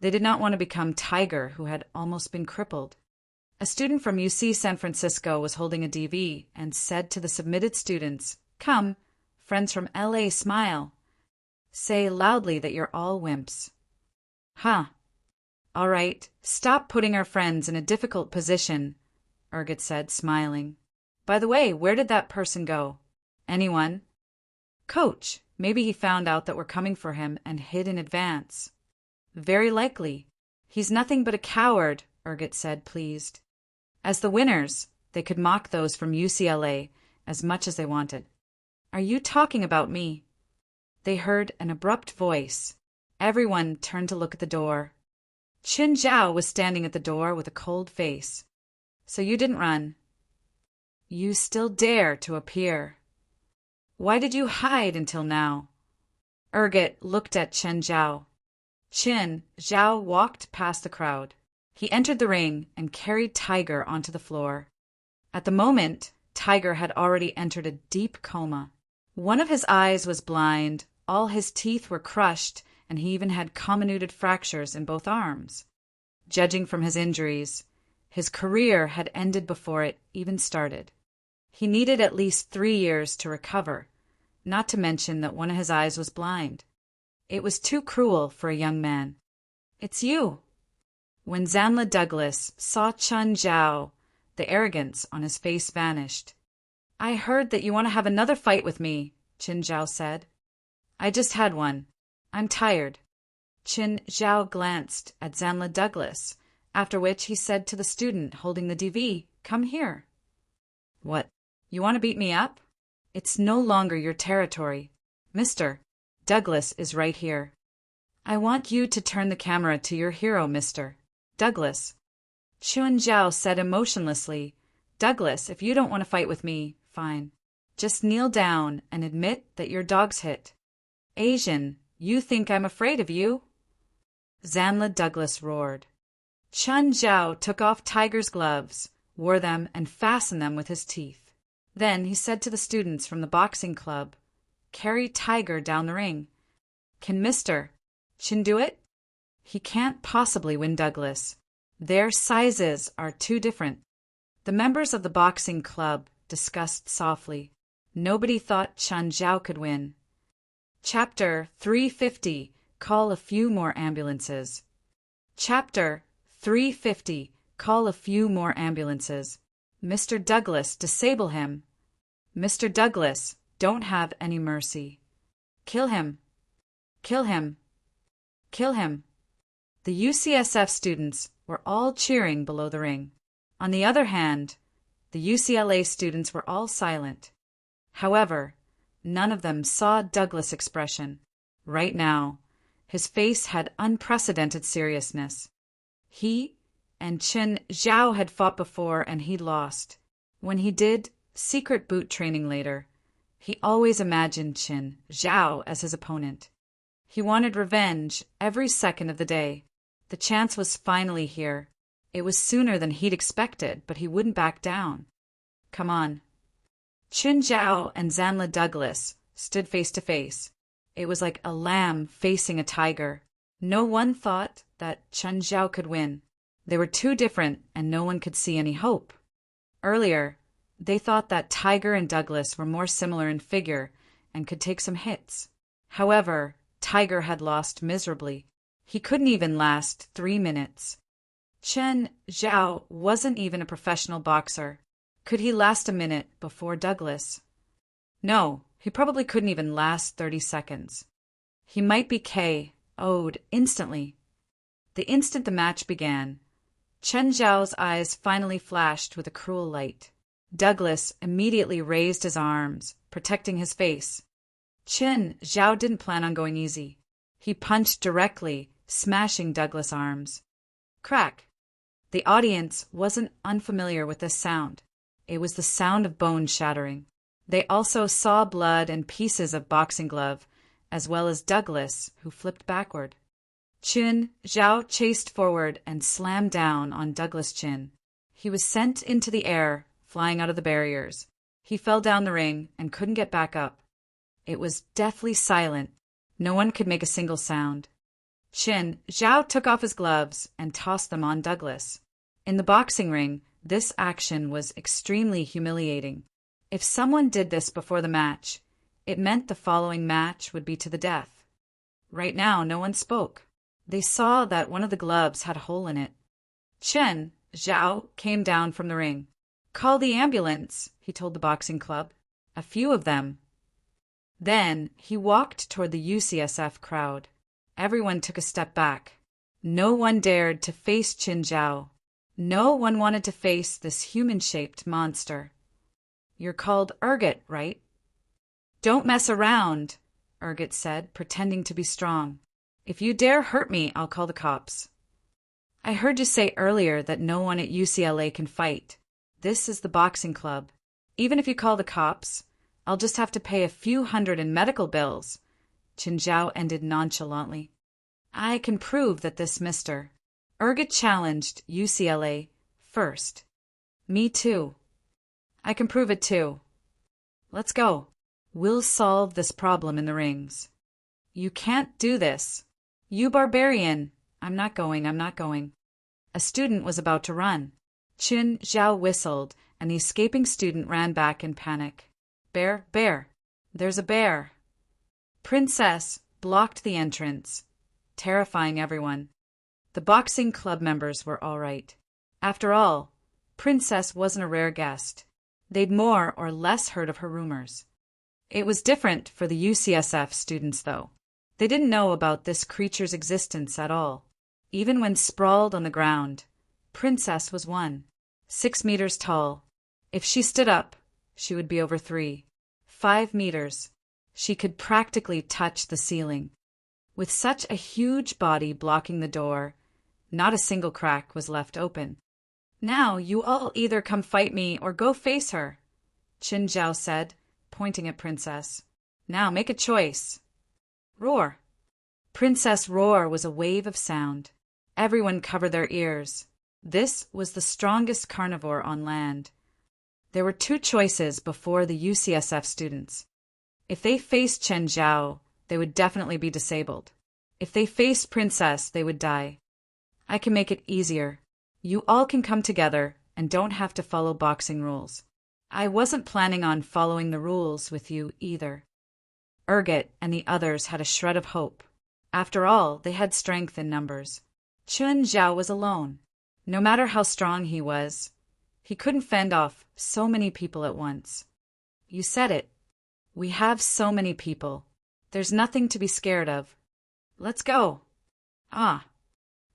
They did not want to become Tiger, who had almost been crippled. A student from UC San Francisco was holding a DV and said to the submitted students, "Come, friends from LA, smile. Say loudly that you're all wimps." Huh. All right, stop putting our friends in a difficult position, Urget said, smiling. By the way, where did that person go? Anyone? Coach, maybe he found out that we're coming for him and hid in advance. Very likely. He's nothing but a coward, Urget said, pleased. As the winners, they could mock those from UCLA as much as they wanted. Are you talking about me? They heard an abrupt voice. Everyone turned to look at the door. Qin Zhao was standing at the door with a cold face. So you didn't run. You still dare to appear. Why did you hide until now? Urget looked at Chen Zhao. Qin Zhao walked past the crowd. He entered the ring and carried Tiger onto the floor. At the moment, Tiger had already entered a deep coma. One of his eyes was blind, all his teeth were crushed, and he even had comminuted fractures in both arms. Judging from his injuries, his career had ended before it even started. He needed at least 3 years to recover, not to mention that one of his eyes was blind. It was too cruel for a young man. It's you. When Zanla Douglas saw Chen Zhao, the arrogance on his face vanished. I heard that you want to have another fight with me, Qin Zhao said. I just had one. I'm tired. Qin Zhao glanced at Zanla Douglas, after which he said to the student holding the DV, Come here. What? You want to beat me up? It's no longer your territory. Mr. Douglas is right here. I want you to turn the camera to your hero, Mr. Douglas. Qin Zhao said emotionlessly, Douglas, if you don't want to fight with me, fine. Just kneel down and admit that your dog's hit. Asian, you think I'm afraid of you? Zanla Douglas roared. Chen Zhao took off Tiger's gloves, wore them, and fastened them with his teeth. Then he said to the students from the boxing club, Carry Tiger down the ring. Can Mr. Qin do it? He can't possibly win Douglas. Their sizes are too different. The members of the boxing club discussed softly. Nobody thought Chen Zhao could win. Chapter 350. Call a few more ambulances. Chapter 350. Call a few more ambulances. Mr. Douglas, disable him. Mr. Douglas, don't have any mercy. Kill him. Kill him. Kill him. The UCSF students were all cheering below the ring. On the other hand, the UCLA students were all silent. However, none of them saw Douglas' expression. Right now, his face had unprecedented seriousness. He and Qin Zhao had fought before and he lost. When he did secret boot training later, he always imagined Qin Zhao as his opponent. He wanted revenge every second of the day. The chance was finally here. It was sooner than he'd expected, but he wouldn't back down. Come on. Qin Zhao and Zanla Douglas stood face to face. It was like a lamb facing a tiger. No one thought that Qin Zhao could win. They were too different and no one could see any hope. Earlier, they thought that Tiger and Douglas were more similar in figure and could take some hits. However, Tiger had lost miserably. He couldn't even last 3 minutes. Chen Zhao wasn't even a professional boxer. Could he last a minute before Douglas? No, he probably couldn't even last 30 seconds. He might be KO'd instantly. The instant the match began, Chen Zhao's eyes finally flashed with a cruel light. Douglas immediately raised his arms, protecting his face. Chen Zhao didn't plan on going easy. He punched directly, smashing Douglas' arms. Crack! The audience wasn't unfamiliar with this sound. It was the sound of bones shattering. They also saw blood and pieces of boxing glove, as well as Douglas, who flipped backward. Chen Zhao chased forward and slammed down on Douglas' chin. He was sent into the air, flying out of the barriers. He fell down the ring and couldn't get back up. It was deathly silent. No one could make a single sound. Chen Zhao took off his gloves and tossed them on Douglas. In the boxing ring, this action was extremely humiliating. If someone did this before the match, it meant the following match would be to the death. Right now, no one spoke. They saw that one of the gloves had a hole in it. Chen Zhao came down from the ring. "Call the ambulance," he told the boxing club. "A few of them." Then he walked toward the UCSF crowd. Everyone took a step back. No one dared to face Chen Zhao. No one wanted to face this human-shaped monster. "You're called Urget, right?" "Don't mess around," Urget said, pretending to be strong. "If you dare hurt me, I'll call the cops." "I heard you say earlier that no one at UCLA can fight. This is the boxing club. Even if you call the cops, I'll just have to pay a few hundred in medical bills," Chen Zhao ended nonchalantly. "I can prove that this Mr. Urget challenged UCLA first." "Me too." "I can prove it too." "Let's go. We'll solve this problem in the rings." "You can't do this." "You barbarian." I'm not going. A student was about to run. Chen Zhao whistled, and the escaping student ran back in panic. "Bear, bear. There's a bear." Princess blocked the entrance, terrifying everyone. The boxing club members were all right. After all, Princess wasn't a rare guest. They'd more or less heard of her rumors. It was different for the UCSF students, though. They didn't know about this creature's existence at all. Even when sprawled on the ground, Princess was 6 meters tall. If she stood up, she would be over 5 meters. She could practically touch the ceiling. With such a huge body blocking the door, not a single crack was left open. "Now you all either come fight me or go face her," Chen Zhao said, pointing at Princess. "Now make a choice." Roar. Princess' roar was a wave of sound. Everyone covered their ears. This was the strongest carnivore on land. There were 2 choices before the UCSF students. If they faced Chen Zhao, they would definitely be disabled. If they faced Princess, they would die. I can make it easier. You all can come together and don't have to follow boxing rules. I wasn't planning on following the rules with you either. Urget and the others had a shred of hope. After all, they had strength in numbers. Chen Zhao was alone. No matter how strong he was, he couldn't fend off so many people at once. "You said it. We have so many people. There's nothing to be scared of. Let's go."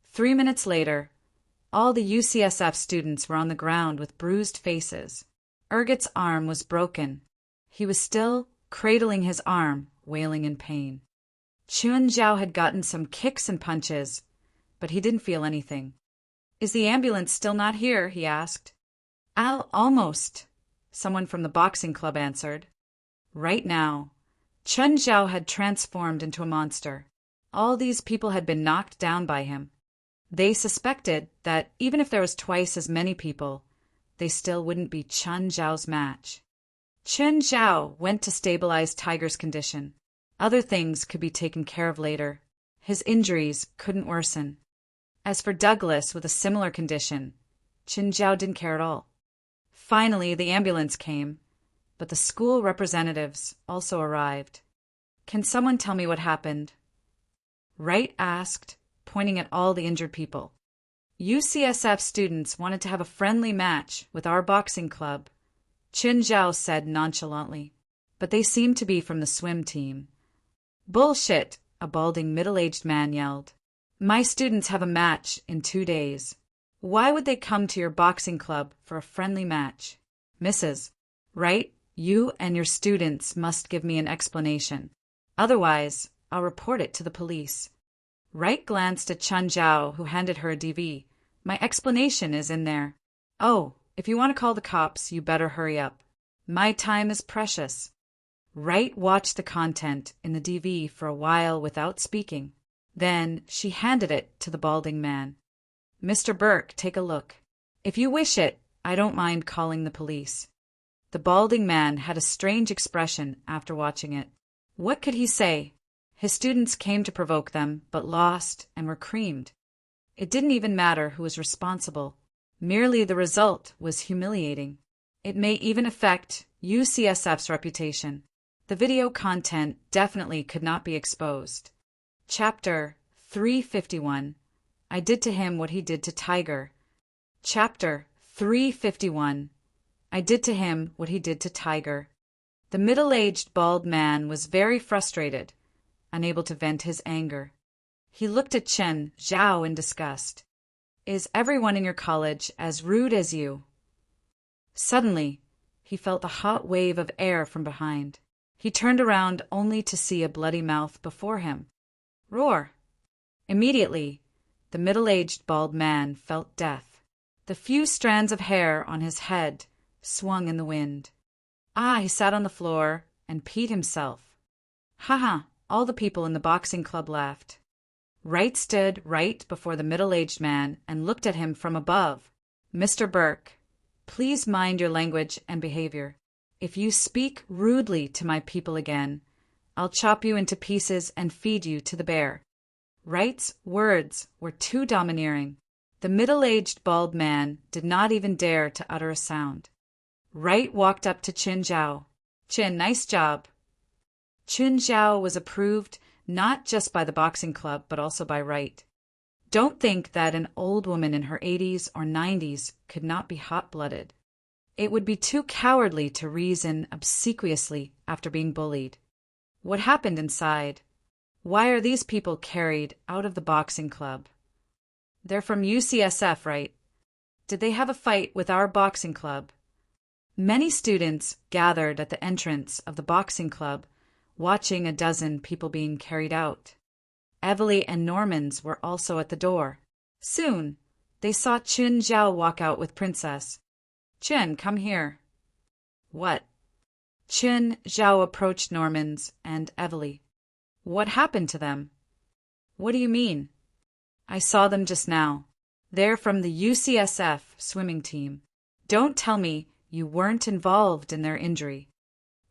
3 minutes later, all the UCSF students were on the ground with bruised faces. Urget's arm was broken. He was still cradling his arm, wailing in pain. Chen Zhao had gotten some kicks and punches, but he didn't feel anything. "Is the ambulance still not here?" he asked. Almost," someone from the boxing club answered. Right now, Chen Zhao had transformed into a monster. All these people had been knocked down by him. They suspected that even if there was twice as many people, they still wouldn't be Chen Zhao's match. Chen Zhao went to stabilize Tiger's condition. Other things could be taken care of later. His injuries couldn't worsen. As for Douglas with a similar condition, Chen Zhao didn't care at all. Finally, the ambulance came, but the school representatives also arrived. "Can someone tell me what happened?" Wright asked, pointing at all the injured people. UCSF students wanted to have a friendly match with our boxing club, Qin Zhao said nonchalantly. But they seemed to be from the swim team. Bullshit, a balding middle-aged man yelled. My students have a match in 2 days. Why would they come to your boxing club for a friendly match? Mrs. Wright, you and your students must give me an explanation. Otherwise, I'll report it to the police. Wright glanced at Chun Zhao, who handed her a DV. My explanation is in there. Oh, if you want to call the cops, you better hurry up. My time is precious. Wright watched the content in the DV for a while without speaking. Then she handed it to the balding man. Mr. Burke, take a look. If you wish it, I don't mind calling the police. The balding man had a strange expression after watching it. What could he say? His students came to provoke them, but lost and were creamed. It didn't even matter who was responsible. Merely the result was humiliating. It may even affect UCSF's reputation. The video content definitely could not be exposed. Chapter 351. I did to him what he did to Tiger. Chapter 351. I did to him what he did to Tiger. The middle-aged bald man was very frustrated, unable to vent his anger. He looked at Chen Zhao in disgust. Is everyone in your college as rude as you? Suddenly, he felt a hot wave of air from behind. He turned around only to see a bloody mouth before him. Roar! Immediately, the middle-aged bald man felt death. The few strands of hair on his head swung in the wind. He sat on the floor and peed himself. Ha! All the people in the boxing club laughed. Wright stood right before the middle-aged man and looked at him from above. Mr. Burke, please mind your language and behavior. If you speak rudely to my people again, I'll chop you into pieces and feed you to the bear. Wright's words were too domineering. The middle-aged bald man did not even dare to utter a sound. Wright walked up to Qin Zhao. Qin, nice job. Qin Zhao was approved not just by the boxing club, but also by Wright. Don't think that an old woman in her 80s or 90s could not be hot-blooded. It would be too cowardly to reason obsequiously after being bullied. What happened inside? Why are these people carried out of the boxing club? They're from UCSF, right? Did they have a fight with our boxing club? Many students gathered at the entrance of the boxing club, watching a dozen people being carried out. Evely and Normans were also at the door. Soon, they saw Qin Zhao walk out with Princess. Qin, come here. What? Qin Zhao approached Normans and Evely. What happened to them? What do you mean? I saw them just now. They're from the UCSF swimming team. Don't tell me you weren't involved in their injury.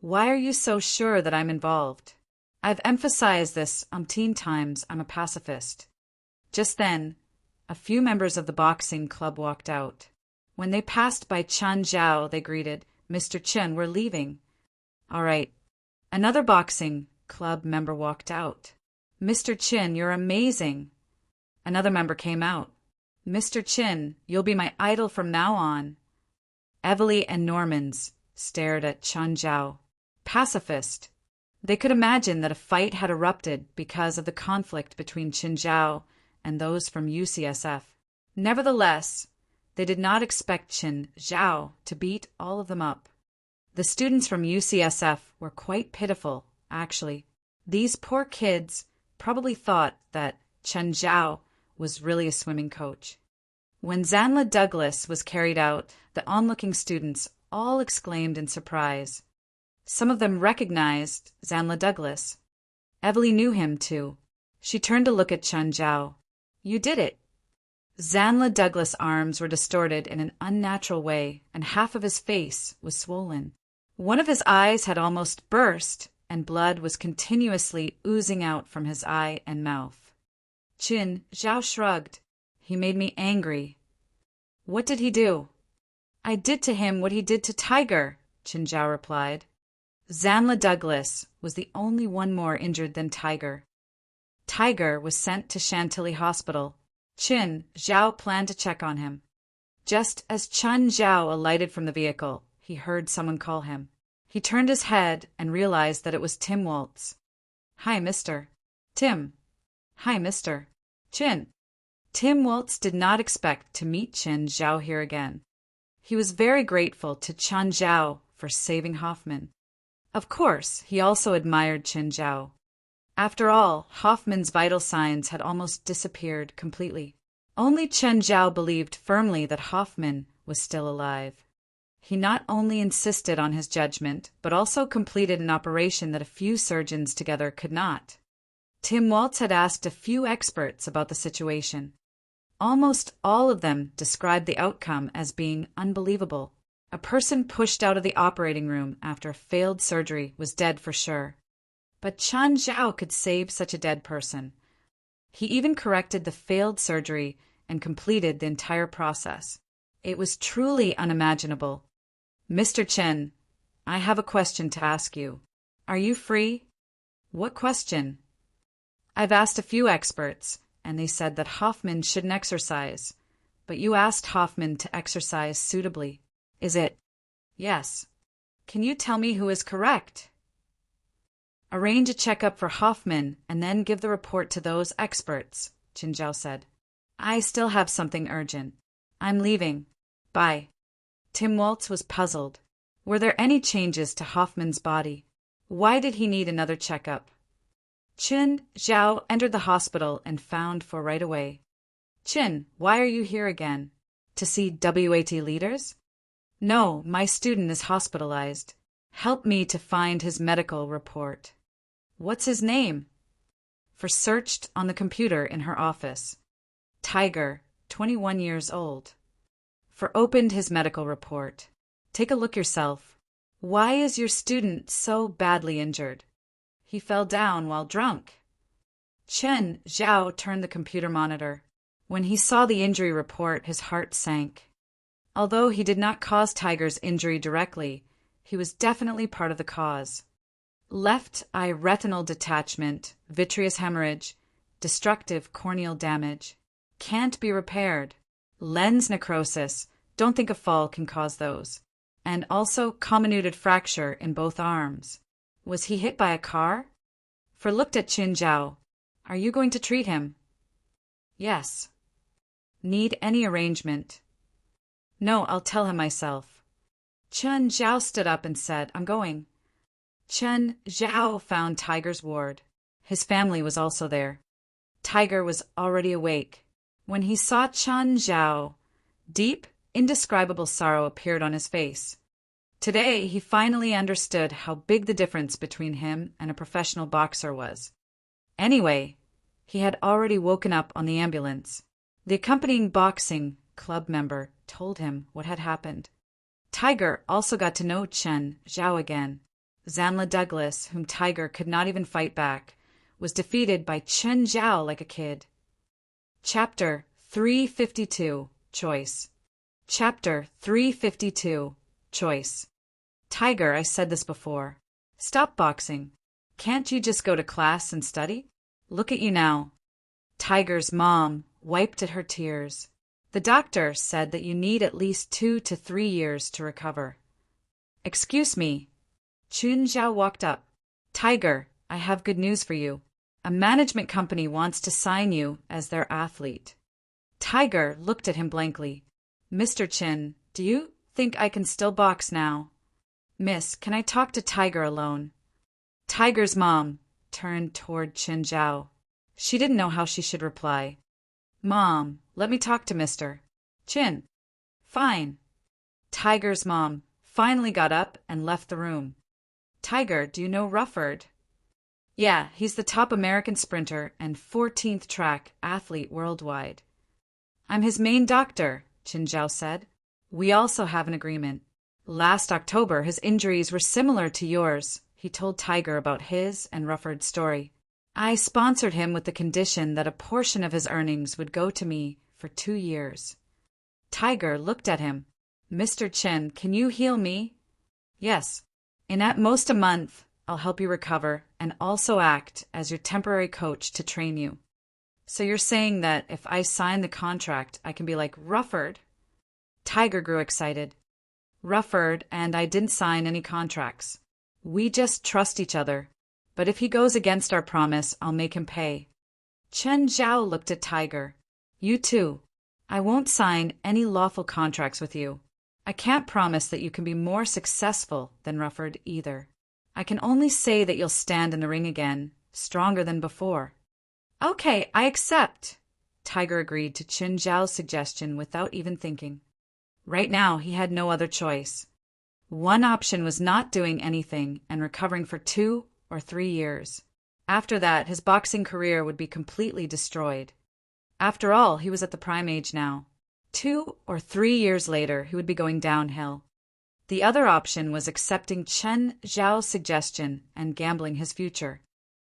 Why are you so sure that I'm involved? I've emphasized this umpteen times. I'm a pacifist. Just then, a few members of the boxing club walked out. When they passed by Chun Zhao, they greeted, Mr. Chen, we're leaving. All right. Another boxing club member walked out. Mr. Chen, you're amazing. Another member came out. Mr. Chen, you'll be my idol from now on. Evely and Normans stared at Chun Zhao. Pacifist. They could imagine that a fight had erupted because of the conflict between Qin Zhao and those from UCSF. Nevertheless, they did not expect Qin Zhao to beat all of them up. The students from UCSF were quite pitiful, actually. These poor kids probably thought that Qin Zhao was really a swimming coach. When Zanla Douglas was carried out, the onlooking students all exclaimed in surprise. Some of them recognized Zanla Douglas. Evely knew him, too. She turned to look at Chun Zhao. You did it. Zanla Douglas' arms were distorted in an unnatural way, and half of his face was swollen. One of his eyes had almost burst, and blood was continuously oozing out from his eye and mouth. Qin Zhao shrugged. He made me angry. What did he do? I did to him what he did to Tiger, Qin Zhao replied. Zanla Douglas was the only one more injured than Tiger. Tiger was sent to Chantilly Hospital. Qin Zhao planned to check on him. Just as Chen Zhao alighted from the vehicle, he heard someone call him. He turned his head and realized that it was Tim Waltz. "Hi, Mr. Tim." "Hi, Mr. Qin." Tim Waltz did not expect to meet Chen Zhao here again. He was very grateful to Chen Zhao for saving Hoffman. Of course, he also admired Chen Zhao. After all, Hoffman's vital signs had almost disappeared completely. Only Chen Zhao believed firmly that Hoffman was still alive. He not only insisted on his judgment, but also completed an operation that a few surgeons together could not. Tim Waltz had asked a few experts about the situation. Almost all of them described the outcome as being unbelievable. A person pushed out of the operating room after a failed surgery was dead for sure. But Chen Zhao could save such a dead person. He even corrected the failed surgery and completed the entire process. It was truly unimaginable. "Mr. Chen, I have a question to ask you. Are you free?" "What question?" "I've asked a few experts, and they said that Hoffman shouldn't exercise, but you asked Hoffman to exercise suitably. Is it?" "Yes." "Can you tell me who is correct?" "Arrange a checkup for Hoffman and then give the report to those experts," Qin Zhao said. "I still have something urgent. I'm leaving. Bye." Tim Waltz was puzzled. Were there any changes to Hoffman's body? Why did he need another checkup? Qin Zhao entered the hospital and found for right away. "Qin, why are you here again? To see WAT leaders?" "No, my student is hospitalized. Help me to find his medical report." "What's his name?" For searched on the computer in her office. "Tiger, 21 years old." For opened his medical report. "Take a look yourself. Why is your student so badly injured?" "He fell down while drunk." Chen Zhao turned the computer monitor. When he saw the injury report, his heart sank. Although he did not cause Tiger's injury directly, he was definitely part of the cause. Left eye retinal detachment, vitreous hemorrhage, destructive corneal damage. Can't be repaired. Lens necrosis, don't think a fall can cause those. And also comminuted fracture in both arms. Was he hit by a car? For looked at Qin Zhao. "Are you going to treat him?" "Yes." "Need any arrangement?" "No, I'll tell him myself." Chen Zhao stood up and said, "I'm going." Chen Zhao found Tiger's ward. His family was also there. Tiger was already awake. When he saw Chen Zhao, deep, indescribable sorrow appeared on his face. Today, he finally understood how big the difference between him and a professional boxer was. Anyway, he had already woken up on the ambulance. The accompanying boxing club member told him what had happened. Tiger also got to know Chen Zhao again. Zanla Douglas, whom Tiger could not even fight back, was defeated by Chen Zhao like a kid. Chapter 352, Choice. Chapter 352, Choice. "Tiger, I said this before. Stop boxing. Can't you just go to class and study? Look at you now." Tiger's mom wiped at her tears. "The doctor said that you need at least 2 to 3 years to recover." "Excuse me." Qin Zhao walked up. "Tiger, I have good news for you. A management company wants to sign you as their athlete." Tiger looked at him blankly. "Mr. Qin, do you think I can still box now?" "Miss, can I talk to Tiger alone?" Tiger's mom turned toward Qin Zhao. She didn't know how she should reply. "Mom, let me talk to Mr. Qin." "Fine." Tiger's mom finally got up and left the room. "Tiger, do you know Rufford?" "Yeah, he's the top American sprinter and 14th track athlete worldwide." "I'm his main doctor," Qin Zhao said. "We also have an agreement. Last October, his injuries were similar to yours." He told Tiger about his and Rufford's story. "I sponsored him with the condition that a portion of his earnings would go to me for 2 years." Tiger looked at him. "Mr. Qin, can you heal me?" "Yes. In at most a month, I'll help you recover and also act as your temporary coach to train you. So you're saying that if I sign the contract, I can be like Rufford? Tiger grew excited. Rufford and I didn't sign any contracts. We just trust each other. But if he goes against our promise, I'll make him pay. Chen Zhao looked at Tiger. You too. I won't sign any lawful contracts with you. I can't promise that you can be more successful than Rufford either. I can only say that you'll stand in the ring again, stronger than before. Okay, I accept. Tiger agreed to Chen Zhao's suggestion without even thinking. Right now, he had no other choice. One option was not doing anything and recovering for 2 or 3 years. After that, his boxing career would be completely destroyed. After all, he was at the prime age now. 2 or 3 years later, he would be going downhill. The other option was accepting Chen Zhao's suggestion and gambling his future.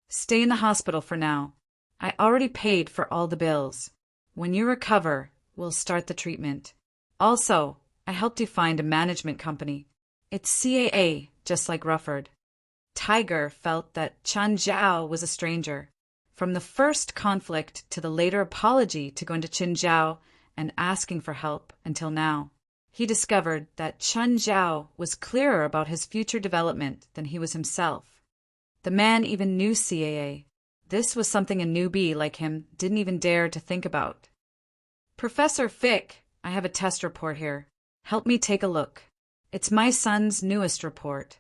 Stay in the hospital for now. I already paid for all the bills. When you recover, we'll start the treatment. Also, I helped you find a management company. It's CAA, just like Rufford. Tiger felt that Chen Zhao was a stranger. From the first conflict to the later apology to going to Chen Zhao and asking for help until now, he discovered that Chen Zhao was clearer about his future development than he was himself. The man even knew CAA. This was something a newbie like him didn't even dare to think about. Professor Fick, I have a test report here. Help me take a look. It's my son's newest report.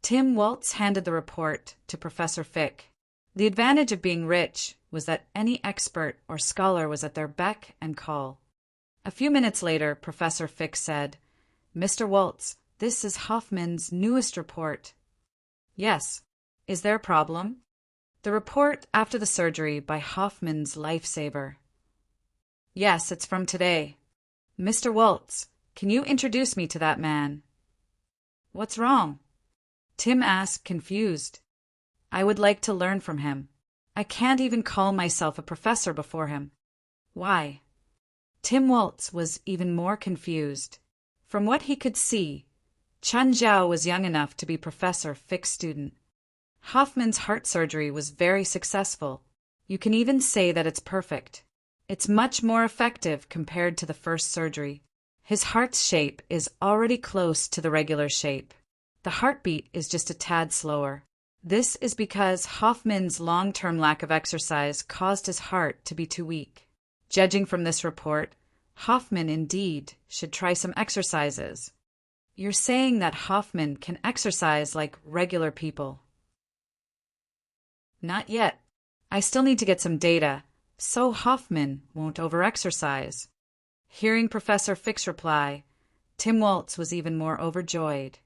Tim Waltz handed the report to Professor Fick. The advantage of being rich was that any expert or scholar was at their beck and call. A few minutes later, Professor Fick said, Mr. Waltz, this is Hoffman's newest report. Yes. Is there a problem? The report after the surgery by Hoffman's lifesaver. Yes, it's from today. Mr. Waltz, can you introduce me to that man? What's wrong? Tim asked, confused. I would like to learn from him. I can't even call myself a professor before him. Why? Tim Waltz was even more confused. From what he could see, Chen Zhao was young enough to be Professor Fick's student. Hoffman's heart surgery was very successful. You can even say that it's perfect. It's much more effective compared to the first surgery. His heart's shape is already close to the regular shape. The heartbeat is just a tad slower. This is because Hoffman's long-term lack of exercise caused his heart to be too weak. Judging from this report, Hoffman indeed should try some exercises. You're saying that Hoffman can exercise like regular people? Not yet. I still need to get some data, so Hoffman won't overexercise. Hearing Professor Fick's reply, Tim Waltz was even more overjoyed.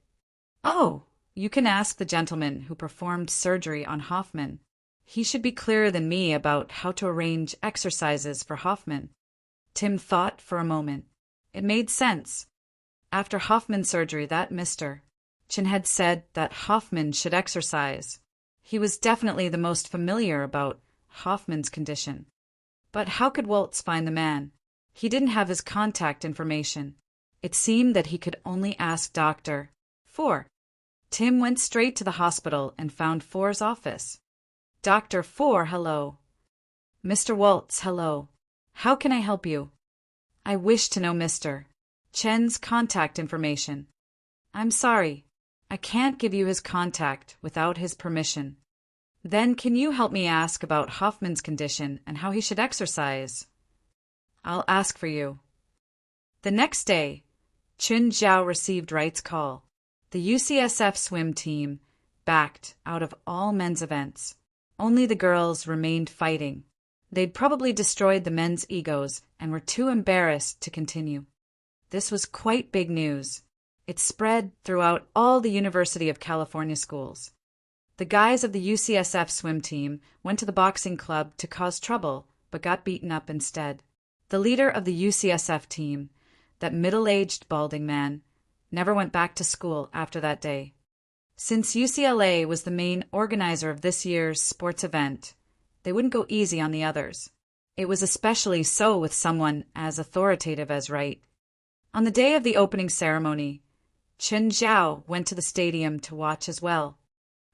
Oh, you can ask the gentleman who performed surgery on Hoffman. He should be clearer than me about how to arrange exercises for Hoffman. Tim thought for a moment. It made sense. After Hoffman's surgery, that Mr. Chen had said that Hoffman should exercise. He was definitely the most familiar about Hoffman's condition. But how could Waltz find the man? He didn't have his contact information. It seemed that he could only ask Dr. Four. Tim went straight to the hospital and found Four's office. Dr. Four, hello. Mr. Waltz, hello. How can I help you? I wish to know Mr. Chen's contact information. I'm sorry. I can't give you his contact without his permission. Then can you help me ask about Hoffman's condition and how he should exercise? I'll ask for you. The next day, Chen Zhao received Wright's call. The UCSF swim team backed out of all men's events. Only the girls remained fighting. They'd probably destroyed the men's egos and were too embarrassed to continue. This was quite big news. It spread throughout all the University of California schools. The guys of the UCSF swim team went to the boxing club to cause trouble, but got beaten up instead. The leader of the UCSF team, that middle-aged balding man, never went back to school after that day. Since UCLA was the main organizer of this year's sports event, they wouldn't go easy on the others. It was especially so with someone as authoritative as Wright. On the day of the opening ceremony, Chen Zhao went to the stadium to watch as well.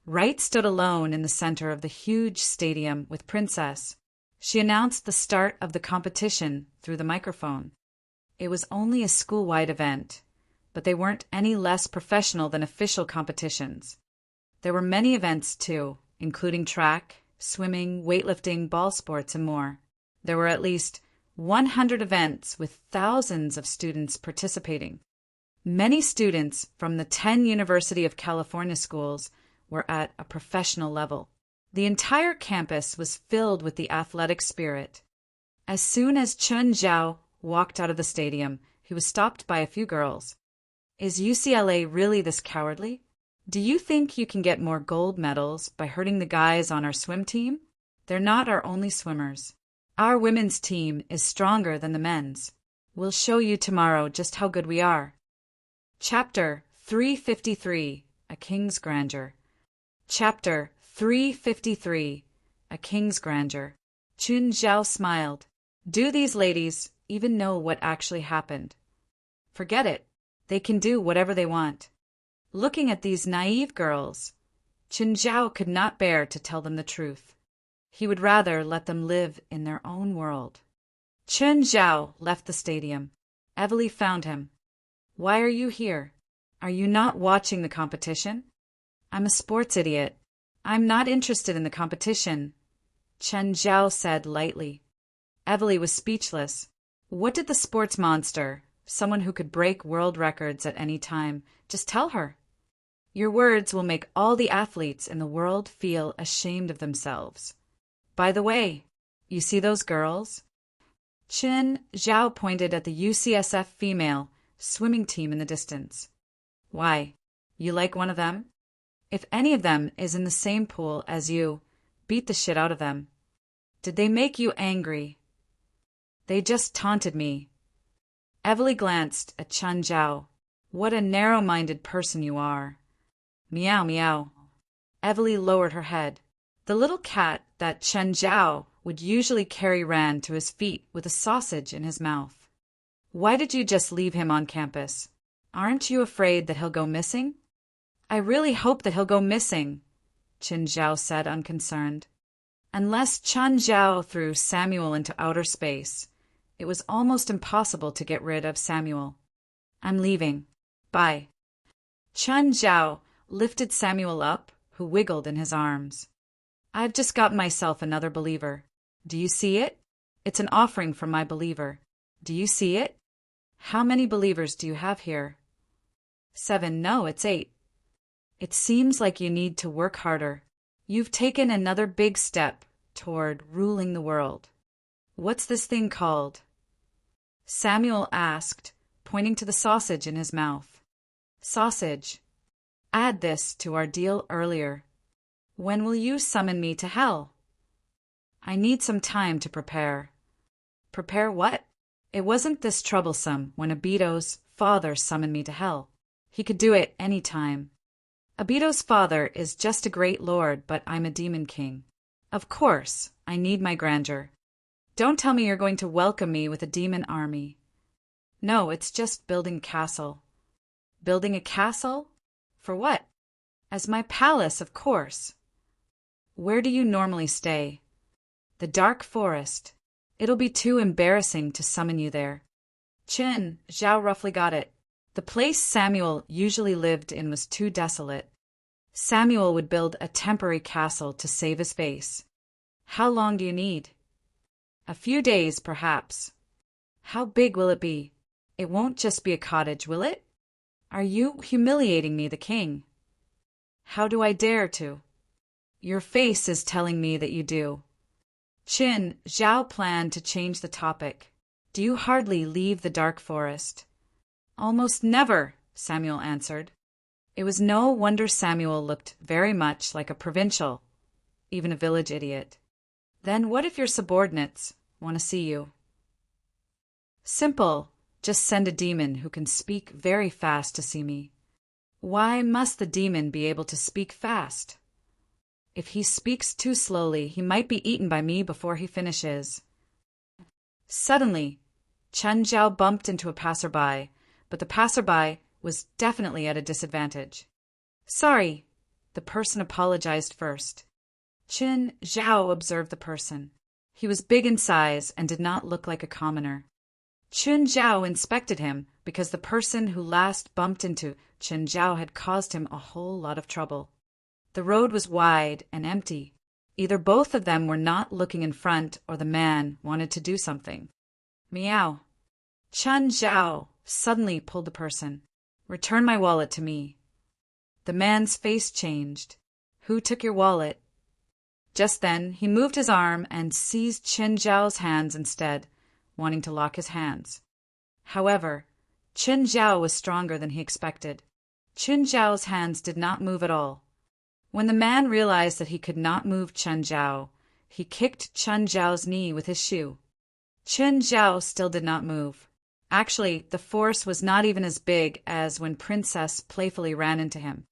Wright stood alone in the center of the huge stadium with Princess. She announced the start of the competition through the microphone. It was only a school-wide event, but they weren't any less professional than official competitions. There were many events, too, including track, swimming, weightlifting, ball sports, and more. There were at least 100 events with thousands of students participating. Many students from the 10 University of California schools were at a professional level. The entire campus was filled with the athletic spirit. As soon as Chun Zhao walked out of the stadium, he was stopped by a few girls. Is UCLA really this cowardly? Do you think you can get more gold medals by hurting the guys on our swim team? They're not our only swimmers. Our women's team is stronger than the men's. We'll show you tomorrow just how good we are. Chapter 353, A King's Grandeur. Chapter 353, A King's Grandeur. Chun Zhao smiled. Do these ladies even know what actually happened? Forget it. They can do whatever they want. Looking at these naive girls, Chun Zhao could not bear to tell them the truth. He would rather let them live in their own world. Chun Zhao left the stadium. Evely found him. Why are you here? Are you not watching the competition? I'm a sports idiot. I'm not interested in the competition, Chun Zhao said lightly. Evely was speechless. What did the sports monster, someone who could break world records at any time, just tell her? Your words will make all the athletes in the world feel ashamed of themselves. By the way, you see those girls? Chun Zhao pointed at the UCSF female swimming team in the distance. Why, you like one of them? If any of them is in the same pool as you, beat the shit out of them. Did they make you angry? They just taunted me. Evely glanced at Chun Zhao. What a narrow-minded person you are. Meow, meow. Evely lowered her head. The little cat that Chun Zhao would usually carry ran to his feet with a sausage in his mouth. Why did you just leave him on campus? Aren't you afraid that he'll go missing? I really hope that he'll go missing, Chun Zhao said, unconcerned. Unless Chun Zhao threw Samuel into outer space, it was almost impossible to get rid of Samuel. I'm leaving. Bye. Chun Zhao lifted Samuel up, who wiggled in his arms. I've just got myself another believer. Do you see it? It's an offering from my believer. Do you see it? How many believers do you have here? 7. No, it's 8. It seems like you need to work harder. You've taken another big step toward ruling the world. What's this thing called? Samuel asked, pointing to the sausage in his mouth. Sausage. Add this to our deal earlier. When will you summon me to hell? I need some time to prepare. Prepare what? It wasn't this troublesome when Abito's father summoned me to hell. He could do it any time. Abito's father is just a great lord, but I'm a demon king. Of course, I need my grandeur. Don't tell me you're going to welcome me with a demon army. No, it's just building a castle. Building a castle? For what? As my palace, of course. Where do you normally stay? The dark forest. It'll be too embarrassing to summon you there. Chun Zhao roughly got it. The place Samuel usually lived in was too desolate. Samuel would build a temporary castle to save his face. How long do you need? A few days, perhaps. How big will it be? It won't just be a cottage, will it? Are you humiliating me, the king? How do I dare to? Your face is telling me that you do. Chun Zhao planned to change the topic. Do you hardly leave the dark forest? Almost never, Samuel answered. It was no wonder Samuel looked very much like a provincial, even a village idiot. Then what if your subordinates want to see you? Simple. Just send a demon who can speak very fast to see me. Why must the demon be able to speak fast? If he speaks too slowly, he might be eaten by me before he finishes. Suddenly, Chun Zhao bumped into a passerby, but the passerby was definitely at a disadvantage. Sorry, The person apologized first. Qin Zhao observed the person. He was big in size and did not look like a commoner. Qin Zhao inspected him because the person who last bumped into Qin Zhao had caused him a whole lot of trouble. The road was wide and empty. Either both of them were not looking in front or the man wanted to do something. Meow. Qin Zhao suddenly pulled the person. Return my wallet to me. The man's face changed. Who took your wallet? Just then, he moved his arm and seized Qin Zhao's hands instead, wanting to lock his hands. However, Qin Zhao was stronger than he expected. Qin Zhao's hands did not move at all. When the man realized that he could not move Qin Zhao, he kicked Qin Zhao's knee with his shoe. Qin Zhao still did not move. Actually, the force was not even as big as when Princess playfully ran into him.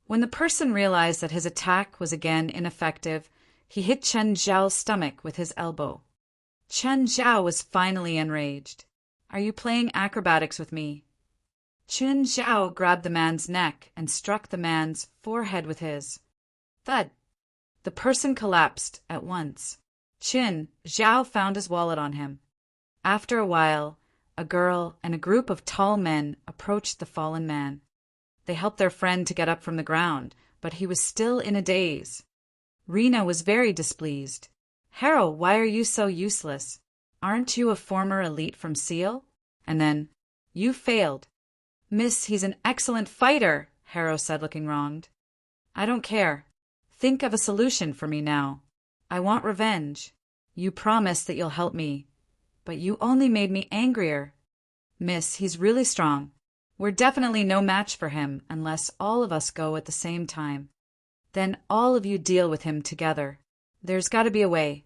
When the person realized that his attack was again ineffective, he hit Qin Zhao's stomach with his elbow. Qin Zhao was finally enraged. Are you playing acrobatics with me? Qin Zhao grabbed the man's neck and struck the man's forehead with his. Thud! The person collapsed at once. Qin Zhao found his wallet on him. After a while, a girl and a group of tall men approached the fallen man. They helped their friend to get up from the ground, but he was still in a daze. Rena was very displeased. Harrow, why are you so useless? Aren't you a former elite from SEAL? And then, you failed. Miss, he's an excellent fighter, Harrow said, looking wronged. I don't care. Think of a solution for me now. I want revenge. You promised that you'll help me, but you only made me angrier. Miss, he's really strong. We're definitely no match for him unless all of us go at the same time. Then all of you deal with him together. There's got to be a way.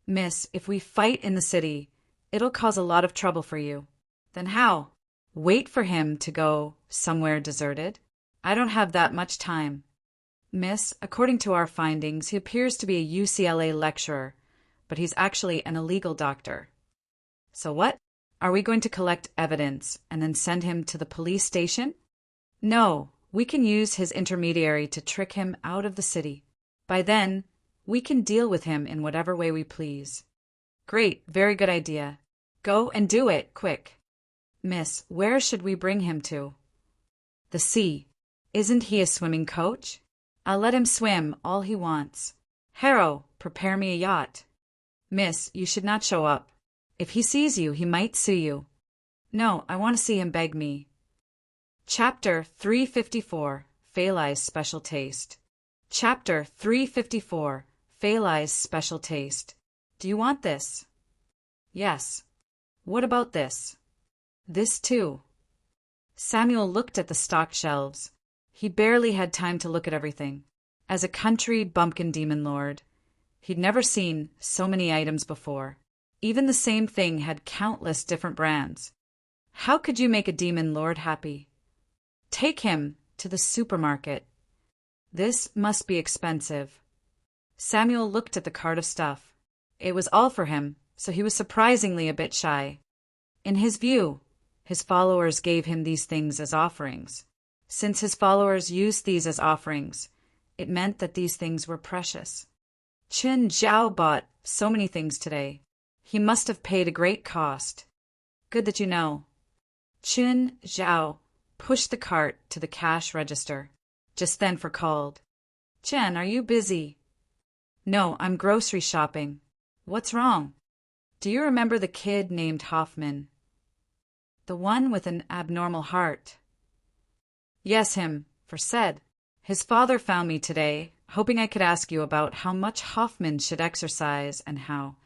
Miss, if we fight in the city, it'll cause a lot of trouble for you. Then how? Wait for him to go somewhere deserted? I don't have that much time. Miss, according to our findings, he appears to be a UCLA lecturer, but he's actually an illegal doctor. So what? Are we going to collect evidence and then send him to the police station? No, we can use his intermediary to trick him out of the city. By then, we can deal with him in whatever way we please. Great, very good idea. Go and do it, quick. Miss, where should we bring him to? The sea. Isn't he a swimming coach? I'll let him swim all he wants. Harrow, prepare me a yacht. Miss, you should not show up. If he sees you, he might sue you. No, I want to see him beg me. Chapter 354, Phalai's Special Taste. Chapter 354, Phalai's Special Taste. Do you want this? Yes. What about this? This too. Samuel looked at the stock shelves. He barely had time to look at everything. As a country bumpkin demon lord, he'd never seen so many items before. Even the same thing had countless different brands. How could you make a demon lord happy? Take him to the supermarket. This must be expensive. Samuel looked at the cart of stuff. It was all for him, so he was surprisingly a bit shy. In his view, his followers gave him these things as offerings. Since his followers used these as offerings, it meant that these things were precious. Qin Zhao bought so many things today. He must have paid a great cost. Good that you know. Qin Zhao pushed the cart to the cash register. Just then for called. Chen, are you busy? No, I'm grocery shopping. What's wrong? Do you remember the kid named Hoffman? The one with an abnormal heart. Yes, him, for said. His father found me today, hoping I could ask you about how much Hoffman should exercise and how.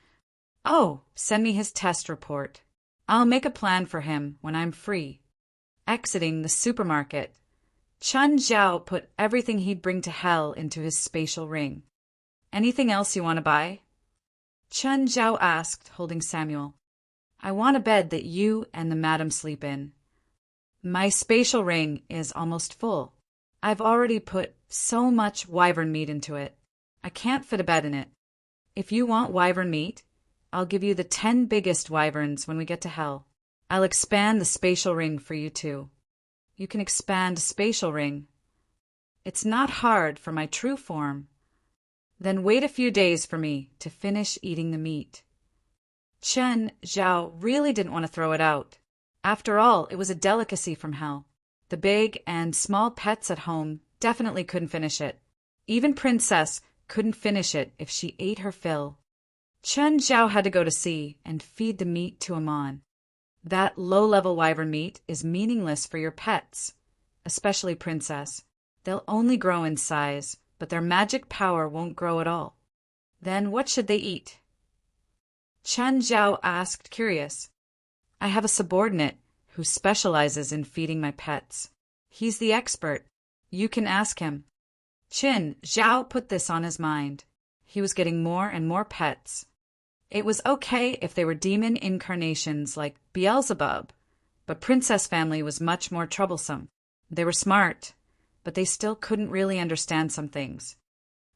Oh, send me his test report. I'll make a plan for him when I'm free. Exiting the supermarket, Qin Zhao put everything he'd bring to hell into his spatial ring. Anything else you want to buy? Qin Zhao asked, holding Samuel. I want a bed that you and the madam sleep in. My spatial ring is almost full. I've already put so much wyvern meat into it. I can't fit a bed in it. If you want wyvern meat, I'll give you the 10 biggest wyverns when we get to hell. I'll expand the spatial ring for you too. You can expand a spatial ring. It's not hard for my true form. Then wait a few days for me to finish eating the meat. Chen Zhao really didn't want to throw it out. After all, it was a delicacy from hell. The big and small pets at home definitely couldn't finish it. Even Princess couldn't finish it if she ate her fill. Chen Zhao had to go to sea and feed the meat to Amon. That low-level wyvern meat is meaningless for your pets, especially Princess. They'll only grow in size, but their magic power won't grow at all. Then what should they eat? Chen Zhao asked, curious. I have a subordinate who specializes in feeding my pets. He's the expert. You can ask him. Chen Zhao put this on his mind. He was getting more and more pets. It was okay if they were demon incarnations like Beelzebub, but Princess family was much more troublesome. They were smart, but they still couldn't really understand some things.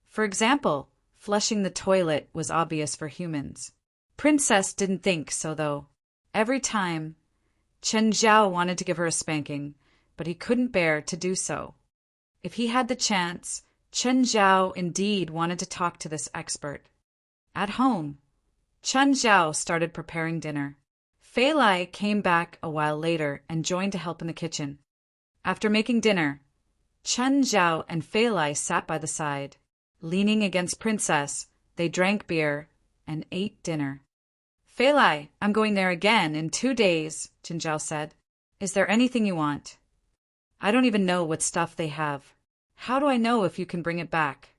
For example, flushing the toilet was obvious for humans. Princess didn't think so, though. Every time, Chen Zhao wanted to give her a spanking, but he couldn't bear to do so. If he had the chance, Chen Zhao indeed wanted to talk to this expert. At home, Chen Zhao started preparing dinner. Fei Lai came back a while later and joined to help in the kitchen. After making dinner, Chen Zhao and Fei Lai sat by the side. Leaning against Princess, they drank beer and ate dinner. Fei Lai, I'm going there again in 2 days, Chen Zhao said. Is there anything you want? I don't even know what stuff they have. How do I know if you can bring it back?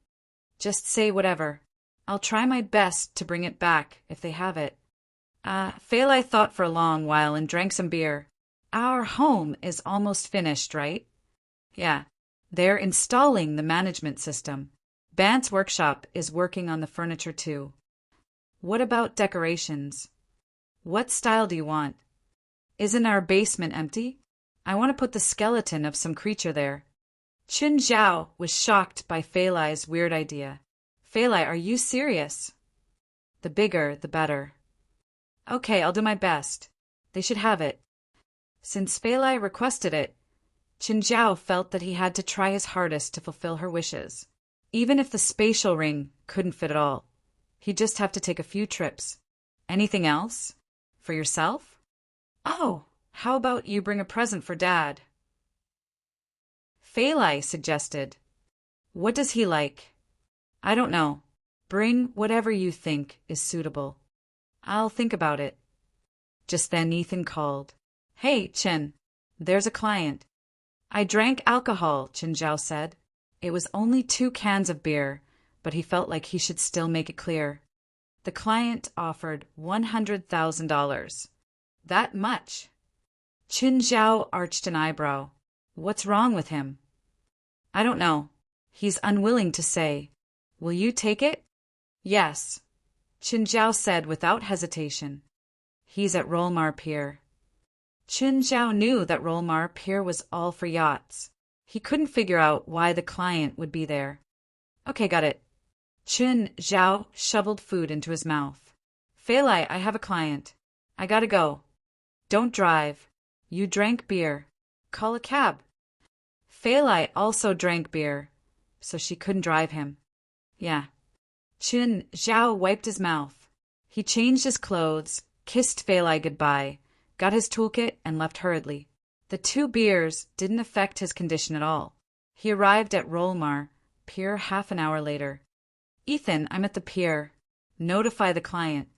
Just say whatever. I'll try my best to bring it back if they have it. Fei Lai thought for a long while and drank some beer. Our home is almost finished, right? Yeah. They're installing the management system. Bant's workshop is working on the furniture too. What about decorations? What style do you want? Isn't our basement empty? I want to put the skeleton of some creature there. Chen Zhao was shocked by Fei Lai's weird idea. Fei Lai, are you serious? The bigger, the better. Okay, I'll do my best. They should have it. Since Fei Lai requested it, Chen Zhao felt that he had to try his hardest to fulfill her wishes. Even if the spatial ring couldn't fit at all, he'd just have to take a few trips. Anything else? For yourself? Oh, how about you bring a present for Dad? Fei Lai suggested. What does he like? I don't know. Bring whatever you think is suitable. I'll think about it. Just then Ethan called. Hey, Chen, there's a client. I drank alcohol, Chen Zhao said. It was only 2 cans of beer, but he felt like he should still make it clear. The client offered $100,000. That much? Chen Zhao arched an eyebrow. What's wrong with him? I don't know. He's unwilling to say. Will you take it? Yes, Chen Zhao said without hesitation. He's at Rolmar Pier. Chen Zhao knew that Rolmar Pier was all for yachts. He couldn't figure out why the client would be there. Okay, got it. Chen Zhao shoveled food into his mouth. Fei Lai, I have a client. I gotta go. Don't drive. You drank beer. Call a cab. Fei Lai also drank beer, so she couldn't drive him. Yeah. Chen Zhao wiped his mouth. He changed his clothes, kissed Fei Lai goodbye, got his toolkit, and left hurriedly. The 2 beers didn't affect his condition at all. He arrived at Rolmar Pier half an hour later. Ethan, I'm at the pier. Notify the client.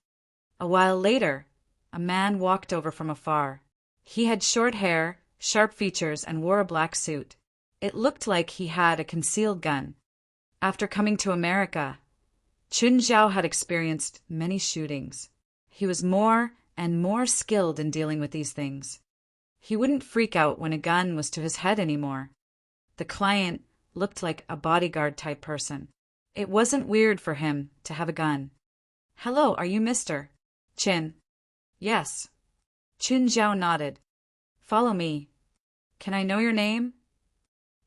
A while later, a man walked over from afar. He had short hair, sharp features, and wore a black suit. It looked like he had a concealed gun. After coming to America, Chen Zhao had experienced many shootings. He was more and more skilled in dealing with these things. He wouldn't freak out when a gun was to his head anymore. The client looked like a bodyguard-type person. It wasn't weird for him to have a gun. Hello, are you Mr. Chen? Yes. Chen Zhao nodded. Follow me. Can I know your name?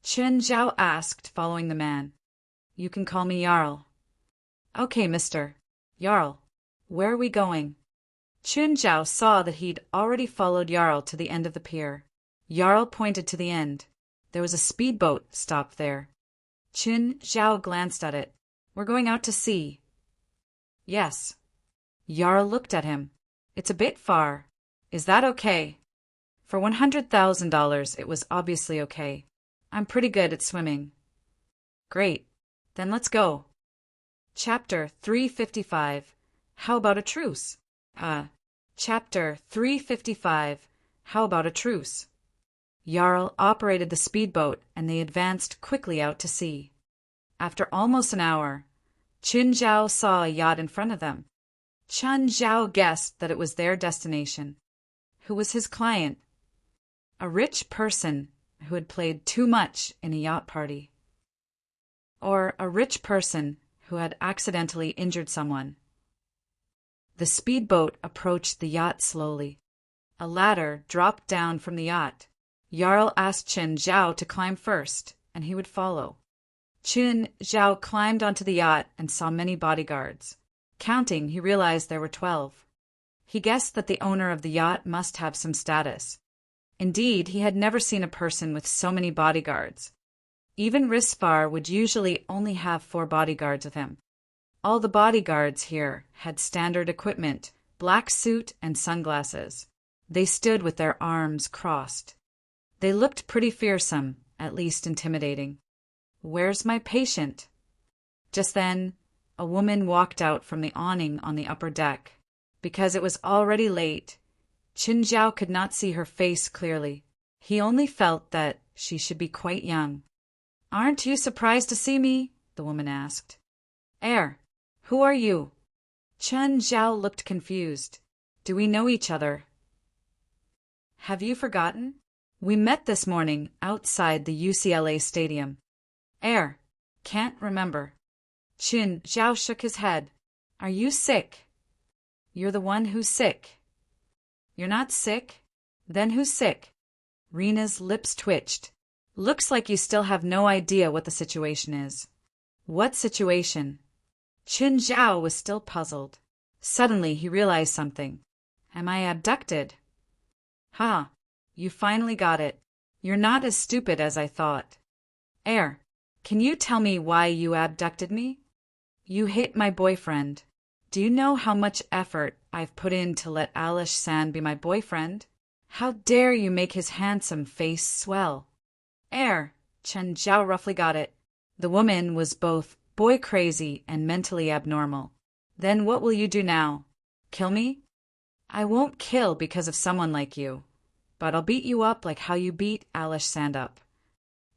Chen Zhao asked, following the man. You can call me Jarl. Okay, Mr. Jarl. Where are we going? Chen Zhao saw that he'd already followed Jarl to the end of the pier. Jarl pointed to the end. There was a speedboat stopped there. Qin Zhao glanced at it. We're going out to sea. Yes. Jarl looked at him. It's a bit far. Is that okay? For $100,000, it was obviously okay. I'm pretty good at swimming. Great. Then let's go. Chapter 355. How about a truce? Chapter 355. How about a truce? Jarl operated the speedboat and they advanced quickly out to sea. After almost an hour, Qin Zhao saw a yacht in front of them. Qin Zhao guessed that it was their destination. Who was his client? A rich person who had played too much in a yacht party. Or a rich person who had accidentally injured someone. The speedboat approached the yacht slowly. A ladder dropped down from the yacht. Jarl asked Qin Zhao to climb first, and he would follow. Qin Zhao climbed onto the yacht and saw many bodyguards. Counting, he realized there were 12. He guessed that the owner of the yacht must have some status. Indeed, he had never seen a person with so many bodyguards. Even Risvar would usually only have 4 bodyguards with him. All the bodyguards here had standard equipment, black suit and sunglasses. They stood with their arms crossed. They looked pretty fearsome, at least intimidating. Where's my patient? Just then, a woman walked out from the awning on the upper deck. Because it was already late, Qin Zhao could not see her face clearly. He only felt that she should be quite young. Aren't you surprised to see me? The woman asked. Who are you? Qin Zhao looked confused. Do we know each other? Have you forgotten? We met this morning outside the UCLA stadium. Can't remember. Qin Zhao shook his head. Are you sick? You're the one who's sick. You're not sick? Then who's sick? Rena's lips twitched. Looks like you still have no idea what the situation is. What situation? Qin Zhao was still puzzled. Suddenly he realized something. Am I abducted? You finally got it. You're not as stupid as I thought. Can you tell me why you abducted me? You hit my boyfriend. Do you know how much effort I've put in to let Alish San be my boyfriend? How dare you make his handsome face swell? Qin Zhao roughly got it. The woman was both boy-crazy and mentally abnormal. Then what will you do now? Kill me? I won't kill because of someone like you. But I'll beat you up like how you beat Alish Sand up.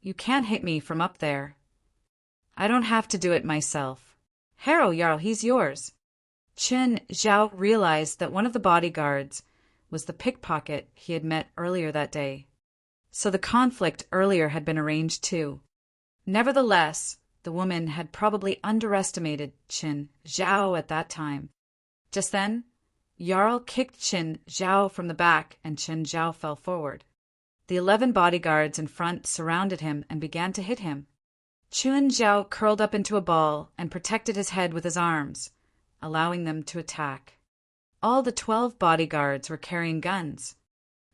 You can't hit me from up there. I don't have to do it myself. Harrow Jarl, he's yours. Qin Zhao realized that one of the bodyguards was the pickpocket he had met earlier that day. So the conflict earlier had been arranged too. Nevertheless, the woman had probably underestimated Qin Zhao at that time. Just then, Jarl kicked Qin Zhao from the back and Qin Zhao fell forward. The 11 bodyguards in front surrounded him and began to hit him. Qin Zhao curled up into a ball and protected his head with his arms, allowing them to attack. All the 12 bodyguards were carrying guns.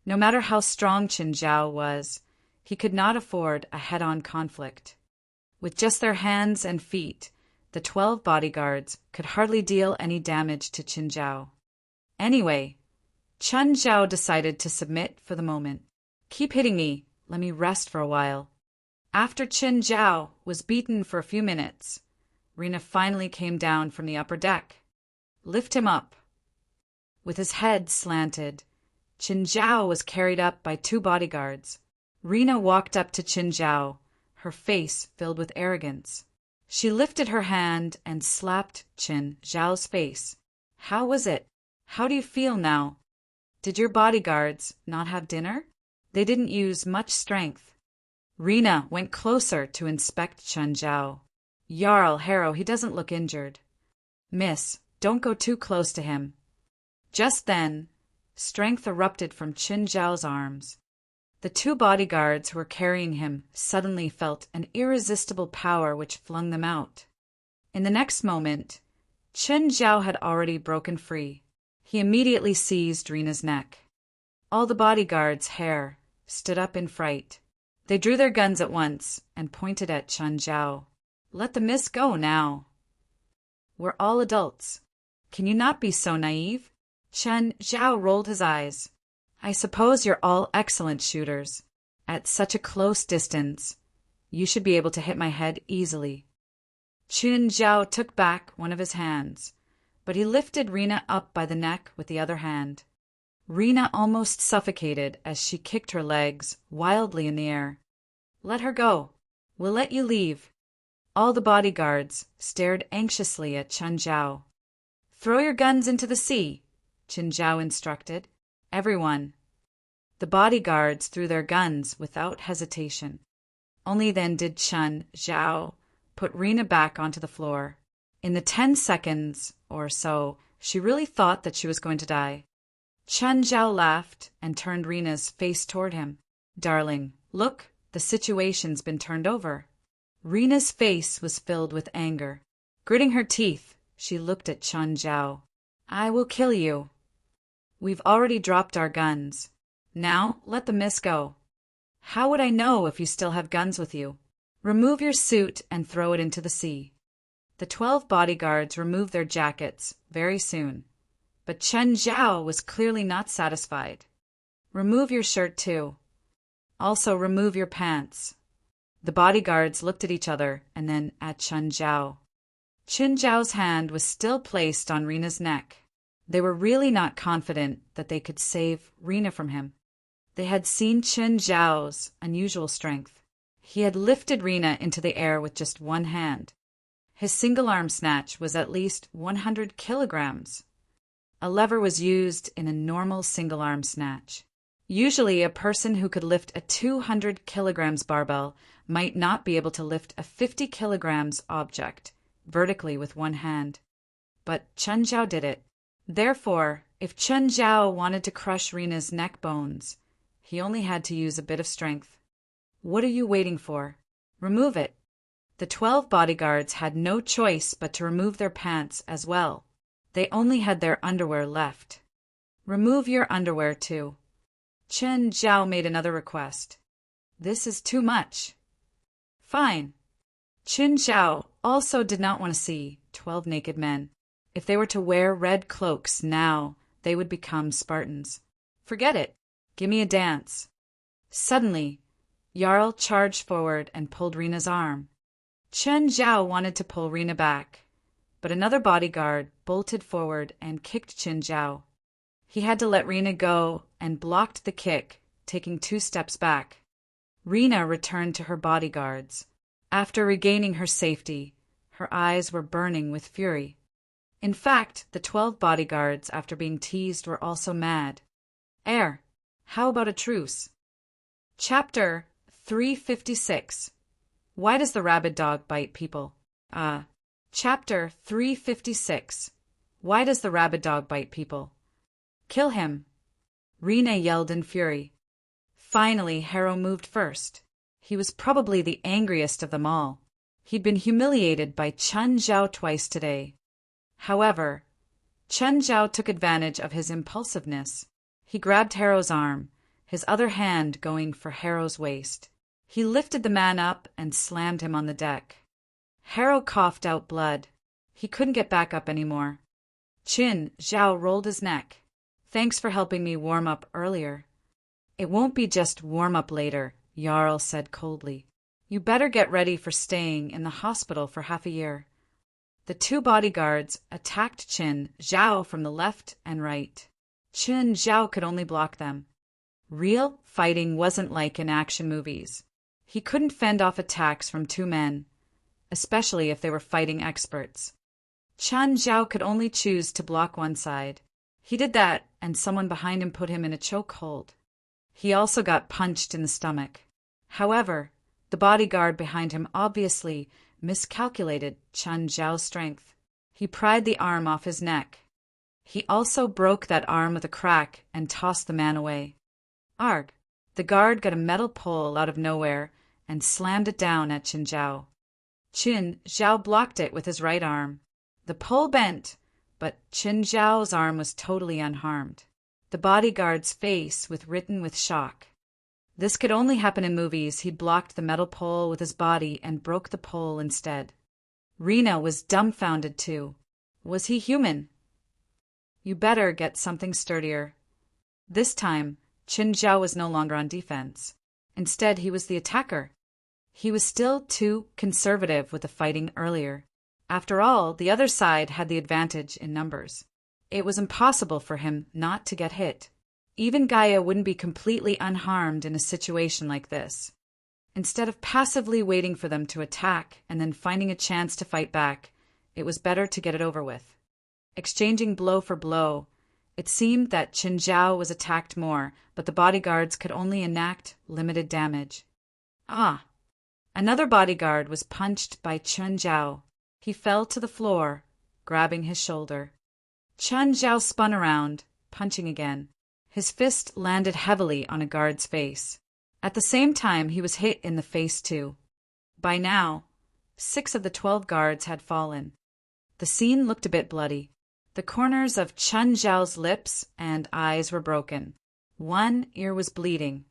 No matter how strong Qin Zhao was, he could not afford a head-on conflict. With just their hands and feet, the 12 bodyguards could hardly deal any damage to Qin Zhao. Anyway, Qin Zhao decided to submit for the moment. Keep hitting me, let me rest for a while. After Qin Zhao was beaten for a few minutes, Rena finally came down from the upper deck. Lift him up. With his head slanted, Qin Zhao was carried up by 2 bodyguards. Rena walked up to Qin Zhao, her face filled with arrogance. She lifted her hand and slapped Qin Zhao's face. How was it? How do you feel now? Did your bodyguards not have dinner? They didn't use much strength. Rena went closer to inspect Qin Zhao. Jarl, Harrow, he doesn't look injured. Miss, don't go too close to him. Just then, strength erupted from Qin Zhao's arms. The 2 bodyguards who were carrying him suddenly felt an irresistible power which flung them out. In the next moment, Qin Zhao had already broken free. He immediately seized Rena's neck. All the bodyguards' hair stood up in fright. They drew their guns at once and pointed at Qin Zhao. Let the miss go now. We're all adults. Can you not be so naive? Chen Zhao rolled his eyes. I suppose you're all excellent shooters. At such a close distance, you should be able to hit my head easily. Chen Zhao took back one of his hands, but he lifted Rena up by the neck with the other hand. Rena almost suffocated as she kicked her legs wildly in the air. Let her go. We'll let you leave. All the bodyguards stared anxiously at Chen Zhao. Throw your guns into the sea, Chen Zhao instructed. Everyone. The bodyguards threw their guns without hesitation. Only then did Chen Zhao put Rena back onto the floor. In the 10 seconds or so, she really thought that she was going to die. Chen Zhao laughed and turned Rena's face toward him. Darling, look, the situation's been turned over. Rena's face was filled with anger. Gritting her teeth, she looked at Chen Zhao. I will kill you. We've already dropped our guns. Now, let the miss go. How would I know if you still have guns with you? Remove your suit and throw it into the sea. The 12 bodyguards removed their jackets very soon, but Chen Zhao was clearly not satisfied. Remove your shirt too. Also remove your pants. The bodyguards looked at each other and then at Chen Zhao. Chen Zhao's hand was still placed on Rena's neck. They were really not confident that they could save Rena from him. They had seen Chen Zhao's unusual strength. He had lifted Rena into the air with just one hand. His single-arm snatch was at least 100 kilograms. A lever was used in a normal single-arm snatch. Usually, a person who could lift a 200 kilograms barbell might not be able to lift a 50 kilograms object vertically with one hand. But Chen Zhao did it. Therefore, if Chen Zhao wanted to crush Rena's neck bones, he only had to use a bit of strength. What are you waiting for? Remove it. The 12 bodyguards had no choice but to remove their pants as well. They only had their underwear left. Remove your underwear too. Chen Zhao made another request. This is too much. Fine. Chen Zhao also did not want to see 12 naked men. If they were to wear red cloaks now, they would become Spartans. Forget it. Give me a dance. Suddenly, Jarl charged forward and pulled Rena's arm. Chen Zhao wanted to pull Rena back, but another bodyguard bolted forward and kicked Chen Zhao. He had to let Rena go and blocked the kick, taking 2 steps back. Rena returned to her bodyguards. After regaining her safety, her eyes were burning with fury. In fact, the 12 bodyguards, after being teased, were also mad. How about a truce? Chapter 356. Why does the rabid dog bite people? Chapter 356. Why does the rabid dog bite people? Kill him. Rena yelled in fury. Finally, Harrow moved first. He was probably the angriest of them all. He'd been humiliated by Chen Zhao twice today. However, Chen Zhao took advantage of his impulsiveness. He grabbed Harrow's arm, his other hand going for Harrow's waist. He lifted the man up and slammed him on the deck. Harrow coughed out blood. He couldn't get back up anymore. Chen Zhao rolled his neck. Thanks for helping me warm up earlier. It won't be just warm up later, Jarl said coldly. You better get ready for staying in the hospital for half a year. The 2 bodyguards attacked Chen Zhao from the left and right. Chen Zhao could only block them. Real fighting wasn't like in action movies. He couldn't fend off attacks from 2 men, especially if they were fighting experts. Chen Zhao could only choose to block one side. He did that, and someone behind him put him in a chokehold. He also got punched in the stomach. However, the bodyguard behind him obviously miscalculated Chen Zhao's strength. He pried the arm off his neck. He also broke that arm with a crack and tossed the man away. Arg! The guard got a metal pole out of nowhere and slammed it down at Chen Zhao. Chen Zhao blocked it with his right arm. The pole bent, but Chen Zhao's arm was totally unharmed. The bodyguard's face was written with shock. This could only happen in movies. He blocked the metal pole with his body and broke the pole instead. Rena was dumbfounded too. Was he human? You better get something sturdier. This time, Qin Zhao was no longer on defense. Instead, he was the attacker. He was still too conservative with the fighting earlier. After all, the other side had the advantage in numbers. It was impossible for him not to get hit. Even Gaia wouldn't be completely unharmed in a situation like this. Instead of passively waiting for them to attack and then finding a chance to fight back, it was better to get it over with. Exchanging blow for blow, it seemed that Qin Zhao was attacked more, but the bodyguards could only enact limited damage. Ah! Another bodyguard was punched by Qin Zhao. He fell to the floor, grabbing his shoulder. Qin Zhao spun around, punching again. His fist landed heavily on a guard's face. At the same time, he was hit in the face too. By now, 6 of the 12 guards had fallen. The scene looked a bit bloody. The corners of Qin Zhao's lips and eyes were broken. One ear was bleeding.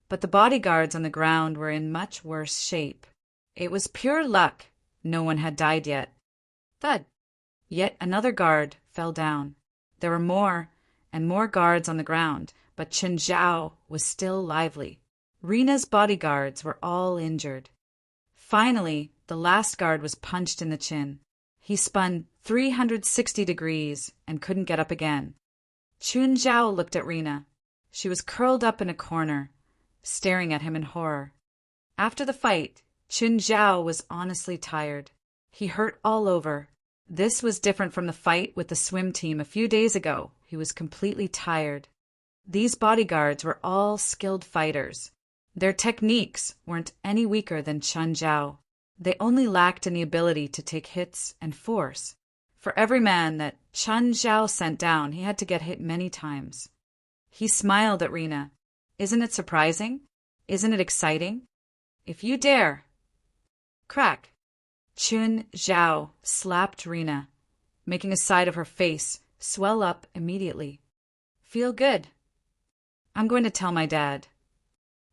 But the bodyguards on the ground were in much worse shape. It was pure luck no one had died yet. Thud! Yet another guard fell down. There were more and more guards on the ground, but Qin Zhao was still lively. Rena's bodyguards were all injured. Finally, the last guard was punched in the chin. He spun 360 degrees and couldn't get up again. Qin Zhao looked at Rena. She was curled up in a corner, staring at him in horror. After the fight, Qin Zhao was honestly tired. He hurt all over. This was different from the fight with the swim team a few days ago. He was completely tired. These bodyguards were all skilled fighters. Their techniques weren't any weaker than Qin Zhao. They only lacked in the ability to take hits and force. For every man that Qin Zhao sent down, he had to get hit many times. He smiled at Rena. Isn't it surprising? Isn't it exciting? If you dare. Crack! Qin Zhao slapped Rena, making a side of her face swell up immediately. Feel good. I'm going to tell my dad.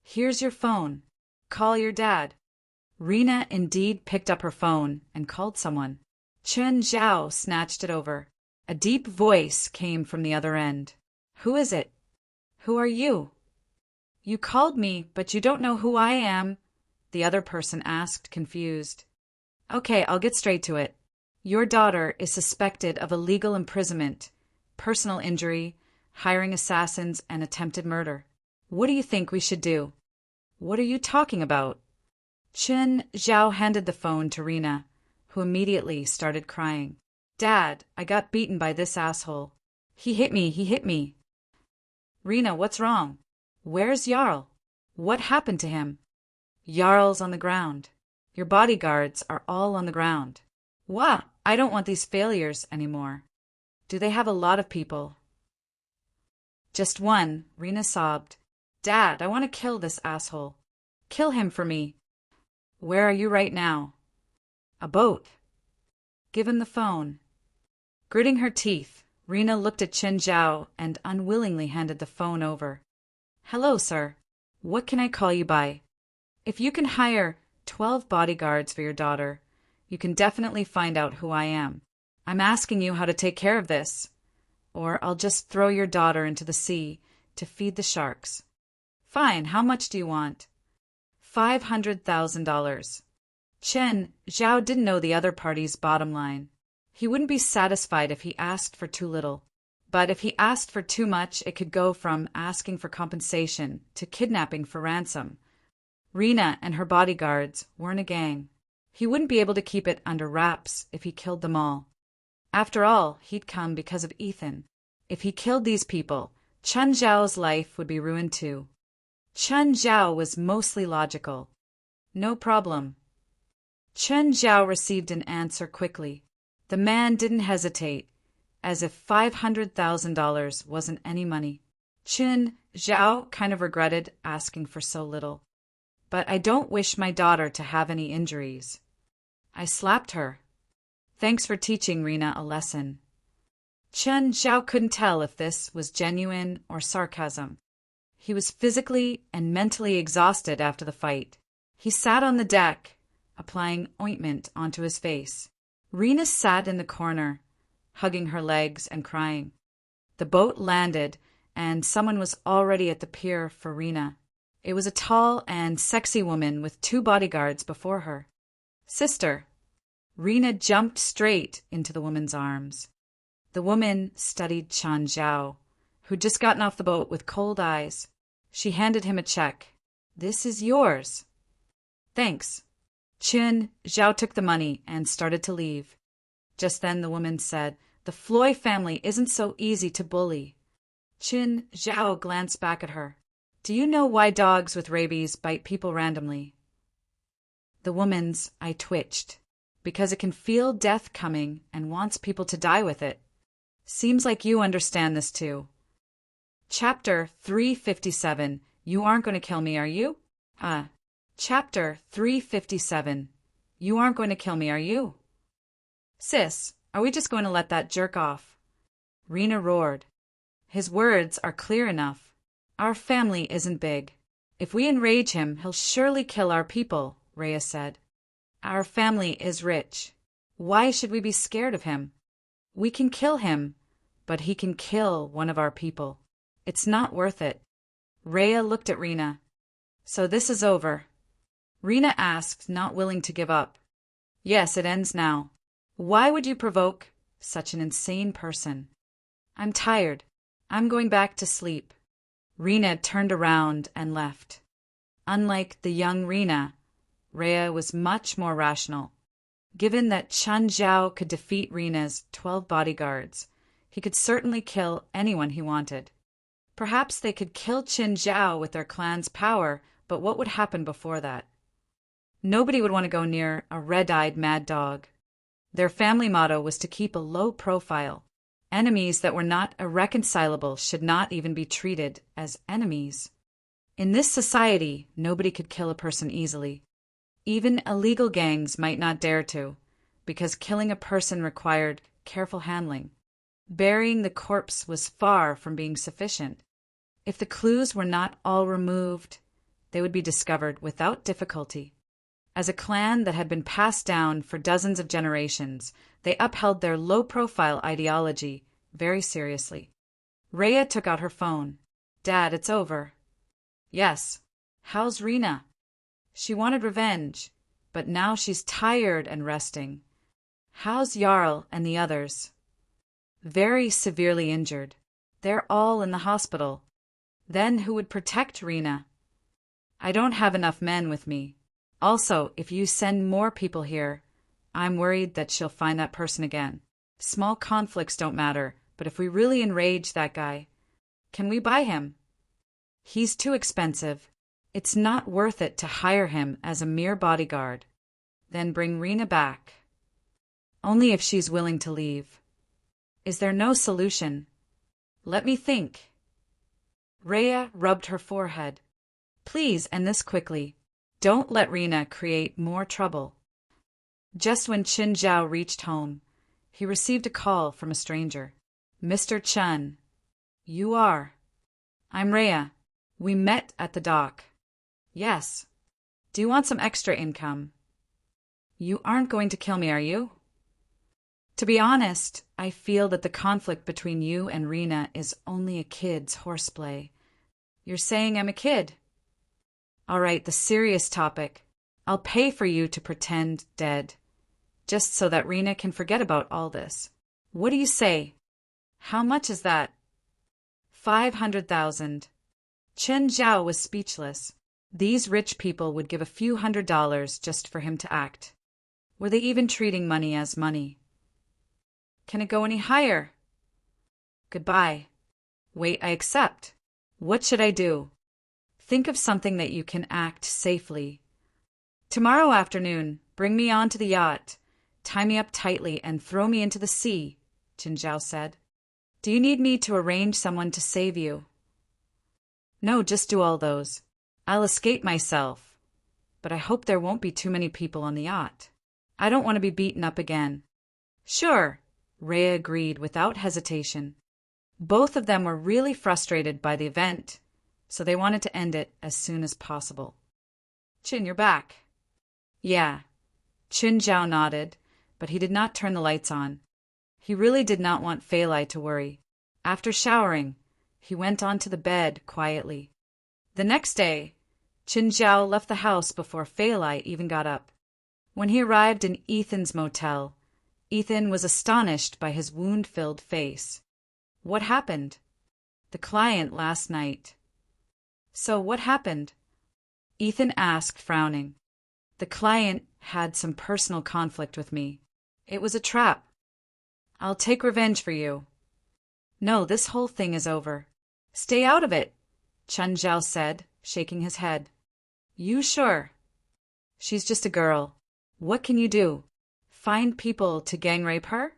Here's your phone. Call your dad. Rena indeed picked up her phone and called someone. Qin Zhao snatched it over. A deep voice came from the other end. Who is it? Who are you? You called me, but you don't know who I am, the other person asked, confused. Okay, I'll get straight to it. Your daughter is suspected of illegal imprisonment, personal injury, hiring assassins, and attempted murder. What do you think we should do? What are you talking about? Qin Zhao handed the phone to Rena, who immediately started crying. Dad, I got beaten by this asshole. He hit me. Rena, what's wrong? Where's Jarl? What happened to him? Jarl's on the ground. Your bodyguards are all on the ground. What? I don't want these failures anymore. Do they have a lot of people? Just one, Rena sobbed. Dad, I want to kill this asshole. Kill him for me. Where are you right now? A boat. Give him the phone. Gritting her teeth, Rena looked at Qin Zhao and unwillingly handed the phone over. Hello, sir. What can I call you by? If you can hire 12 bodyguards for your daughter, you can definitely find out who I am. I'm asking you how to take care of this, or I'll just throw your daughter into the sea to feed the sharks. Fine, how much do you want? $500,000. Qin Zhao didn't know the other party's bottom line. He wouldn't be satisfied if he asked for too little. But if he asked for too much, it could go from asking for compensation to kidnapping for ransom. Rena and her bodyguards weren't a gang. He wouldn't be able to keep it under wraps if he killed them all. After all, he'd come because of Ethan. If he killed these people, Qin Zhao's life would be ruined too. Qin Zhao was mostly logical. No problem. Qin Zhao received an answer quickly. The man didn't hesitate, as if $500,000 wasn't any money. Qin Zhao kind of regretted asking for so little. But I don't wish my daughter to have any injuries. I slapped her. Thanks for teaching Rena a lesson. Qin Zhao couldn't tell if this was genuine or sarcasm. He was physically and mentally exhausted after the fight. He sat on the deck, applying ointment onto his face. Rena sat in the corner, hugging her legs and crying. The boat landed, and someone was already at the pier for Rena. It was a tall and sexy woman with 2 bodyguards before her. "Sister." Rena jumped straight into the woman's arms. The woman studied Chan Zhao, who'd just gotten off the boat with cold eyes. She handed him a check. "This is yours." "Thanks." Chan Zhao took the money and started to leave. Just then the woman said, "The Floy family isn't so easy to bully." Chan Zhao glanced back at her. "Do you know why dogs with rabies bite people randomly?" The woman's eye twitched. "Because it can feel death coming and wants people to die with it. Seems like you understand this too." Chapter 357. You aren't going to kill me, are you? Chapter 357. You aren't going to kill me, are you? "Sis, are we just going to let that jerk off?" Rena roared. "His words are clear enough. Our family isn't big. If we enrage him, he'll surely kill our people," Rhea said. "Our family is rich. Why should we be scared of him? We can kill him, but he can kill one of our people. It's not worth it." Rhea looked at Rena. "So this is over?" Rena asked, not willing to give up. "Yes, it ends now. Why would you provoke such an insane person?" "I'm tired. I'm going back to sleep." Rena turned around and left. Unlike the young Rena, Rhea was much more rational. Given that Chan Zhao could defeat Rena's 12 bodyguards, he could certainly kill anyone he wanted. Perhaps they could kill Chan Zhao with their clan's power, but what would happen before that? Nobody would want to go near a red-eyed mad dog. Their family motto was to keep a low profile. Enemies that were not irreconcilable should not even be treated as enemies. In this society, nobody could kill a person easily. Even illegal gangs might not dare to, because killing a person required careful handling. Burying the corpse was far from being sufficient. If the clues were not all removed, they would be discovered without difficulty. As a clan that had been passed down for dozens of generations, they upheld their low-profile ideology very seriously. Rhea took out her phone. "Dad, it's over." "Yes. How's Rena?" "She wanted revenge, but now she's tired and resting." "How's Jarl and the others?" "Very severely injured. They're all in the hospital." "Then who would protect Rena?" "I don't have enough men with me. Also, if you send more people here, I'm worried that she'll find that person again. Small conflicts don't matter, but if we really enrage that guy, can we buy him?" "He's too expensive. It's not worth it to hire him as a mere bodyguard." "Then bring Rena back." "Only if she's willing to leave." "Is there no solution?" "Let me think." Rhea rubbed her forehead. "Please end this quickly. Don't let Rena create more trouble." Just when Chin Zhao reached home, he received a call from a stranger. "Mr. Chun." "You are?" "I'm Rhea. We met at the dock." "Yes. Do you want some extra income?" "You aren't going to kill me, are you?" "To be honest, I feel that the conflict between you and Rena is only a kid's horseplay." "You're saying I'm a kid?" "All right, the serious topic. I'll pay for you to pretend dead, just so that Rena can forget about all this. What do you say?" "How much is that?" 500,000. Chen Zhao was speechless. These rich people would give a few $100s just for him to act. Were they even treating money as money? "Can it go any higher?" "Goodbye." "Wait, I accept. What should I do?" "Think of something that you can act safely." "Tomorrow afternoon, bring me onto the yacht. Tie me up tightly and throw me into the sea," Jin Zhao said. "Do you need me to arrange someone to save you?" "No, just do all those. I'll escape myself. But I hope there won't be too many people on the yacht. I don't want to be beaten up again." "Sure," Rhea agreed without hesitation. Both of them were really frustrated by the event, so they wanted to end it as soon as possible. "Chin, you're back." "Yeah." Chin Zhao nodded, but he did not turn the lights on. He really did not want Fei Lai to worry. After showering, he went onto the bed quietly. The next day, Qin Zhao left the house before Fei Lai even got up. When he arrived in Ethan's motel, Ethan was astonished by his wound-filled face. What happened? The client last night. So what happened? Ethan asked, frowning. The client had some personal conflict with me. It was a trap. I'll take revenge for you. No, this whole thing is over. Stay out of it, Chen Zhao said, shaking his head. You sure? She's just a girl. What can you do? Find people to gang rape her?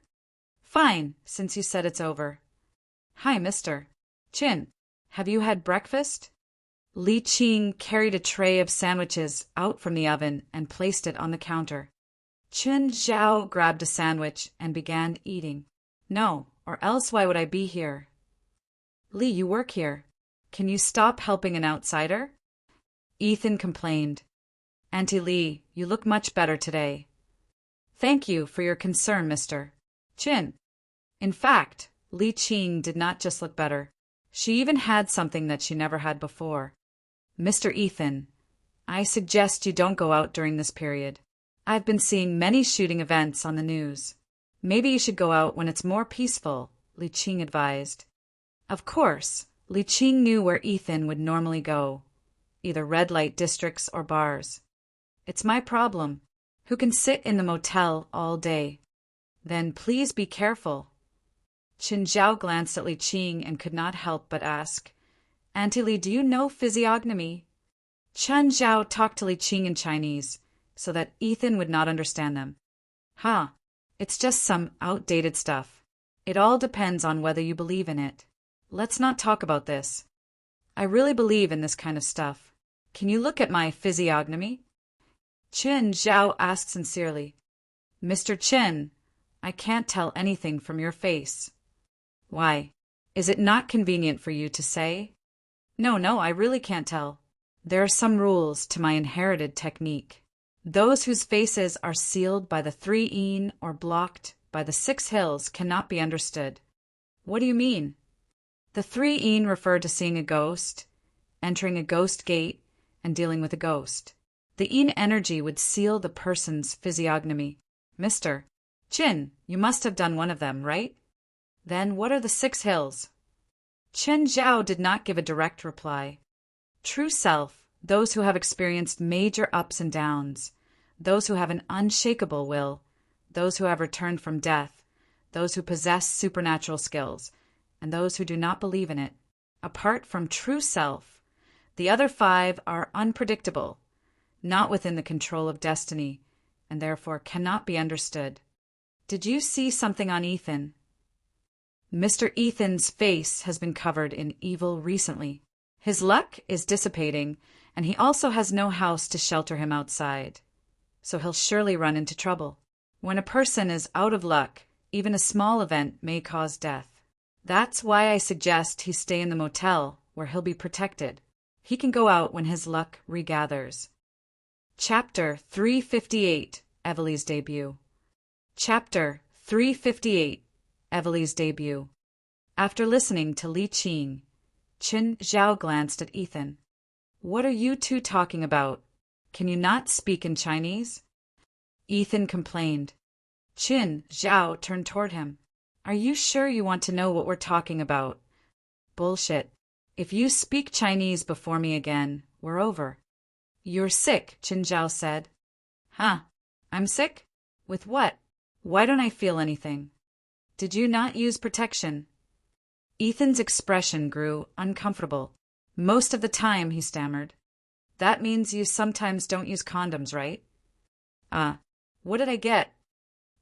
Fine, since you said it's over. Hi, Mr. Qin. Have you had breakfast? Li Qing carried a tray of sandwiches out from the oven and placed it on the counter. Qin Zhao grabbed a sandwich and began eating. No, or else why would I be here? Li, you work here. Can you stop helping an outsider? Ethan complained. Auntie Li, you look much better today. Thank you for your concern, Mr. Qin. In fact, Li Qing did not just look better. She even had something that she never had before. Mr. Ethan, I suggest you don't go out during this period. I've been seeing many shooting events on the news. Maybe you should go out when it's more peaceful, Li Qing advised. Of course, Li Qing knew where Ethan would normally go, either red light districts or bars. It's my problem. Who can sit in the motel all day? Then please be careful. Qin Zhao glanced at Li Qing and could not help but ask, Auntie Li, do you know physiognomy? Chen Zhao talked to Li Qing in Chinese, so that Ethan would not understand them. It's just some outdated stuff. It all depends on whether you believe in it. Let's not talk about this. I really believe in this kind of stuff. Can you look at my physiognomy? Qin Zhao asked sincerely. Mr. Qin, I can't tell anything from your face. Why? Is it not convenient for you to say? No, I really can't tell. There are some rules to my inherited technique. Those whose faces are sealed by the 3 yin or blocked by the 6 hills cannot be understood. What do you mean? The 3 yin refer to seeing a ghost, entering a ghost gate, and dealing with a ghost. The yin energy would seal the person's physiognomy. Mr. Qin, you must have done one of them, right? Then what are the 6 hills? Qin Zhao did not give a direct reply. True self, those who have experienced major ups and downs, those who have an unshakable will, those who have returned from death, those who possess supernatural skills, and those who do not believe in it. Apart from true self, the other 5 are unpredictable, not within the control of destiny, and therefore cannot be understood. Did you see something on Ethan? Mr. Ethan's face has been covered in evil recently. His luck is dissipating, and he also has no house to shelter him outside. So he'll surely run into trouble. When a person is out of luck, even a small event may cause death. That's why I suggest he stay in the motel, where he'll be protected. He can go out when his luck regathers. Chapter 358, Evely's Debut. Chapter 358, Evely's Debut. After listening to Li Qing, Qin Zhao glanced at Ethan. What are you two talking about? Can you not speak in Chinese? Ethan complained. Qin Zhao turned toward him. Are you sure you want to know what we're talking about? Bullshit. If you speak Chinese before me again, we're over. You're sick, Qin Zhao said. I'm sick? With what? Why don't I feel anything? Did you not use protection? Ethan's expression grew uncomfortable. Most of the time, he stammered. That means you sometimes don't use condoms, right? What did I get?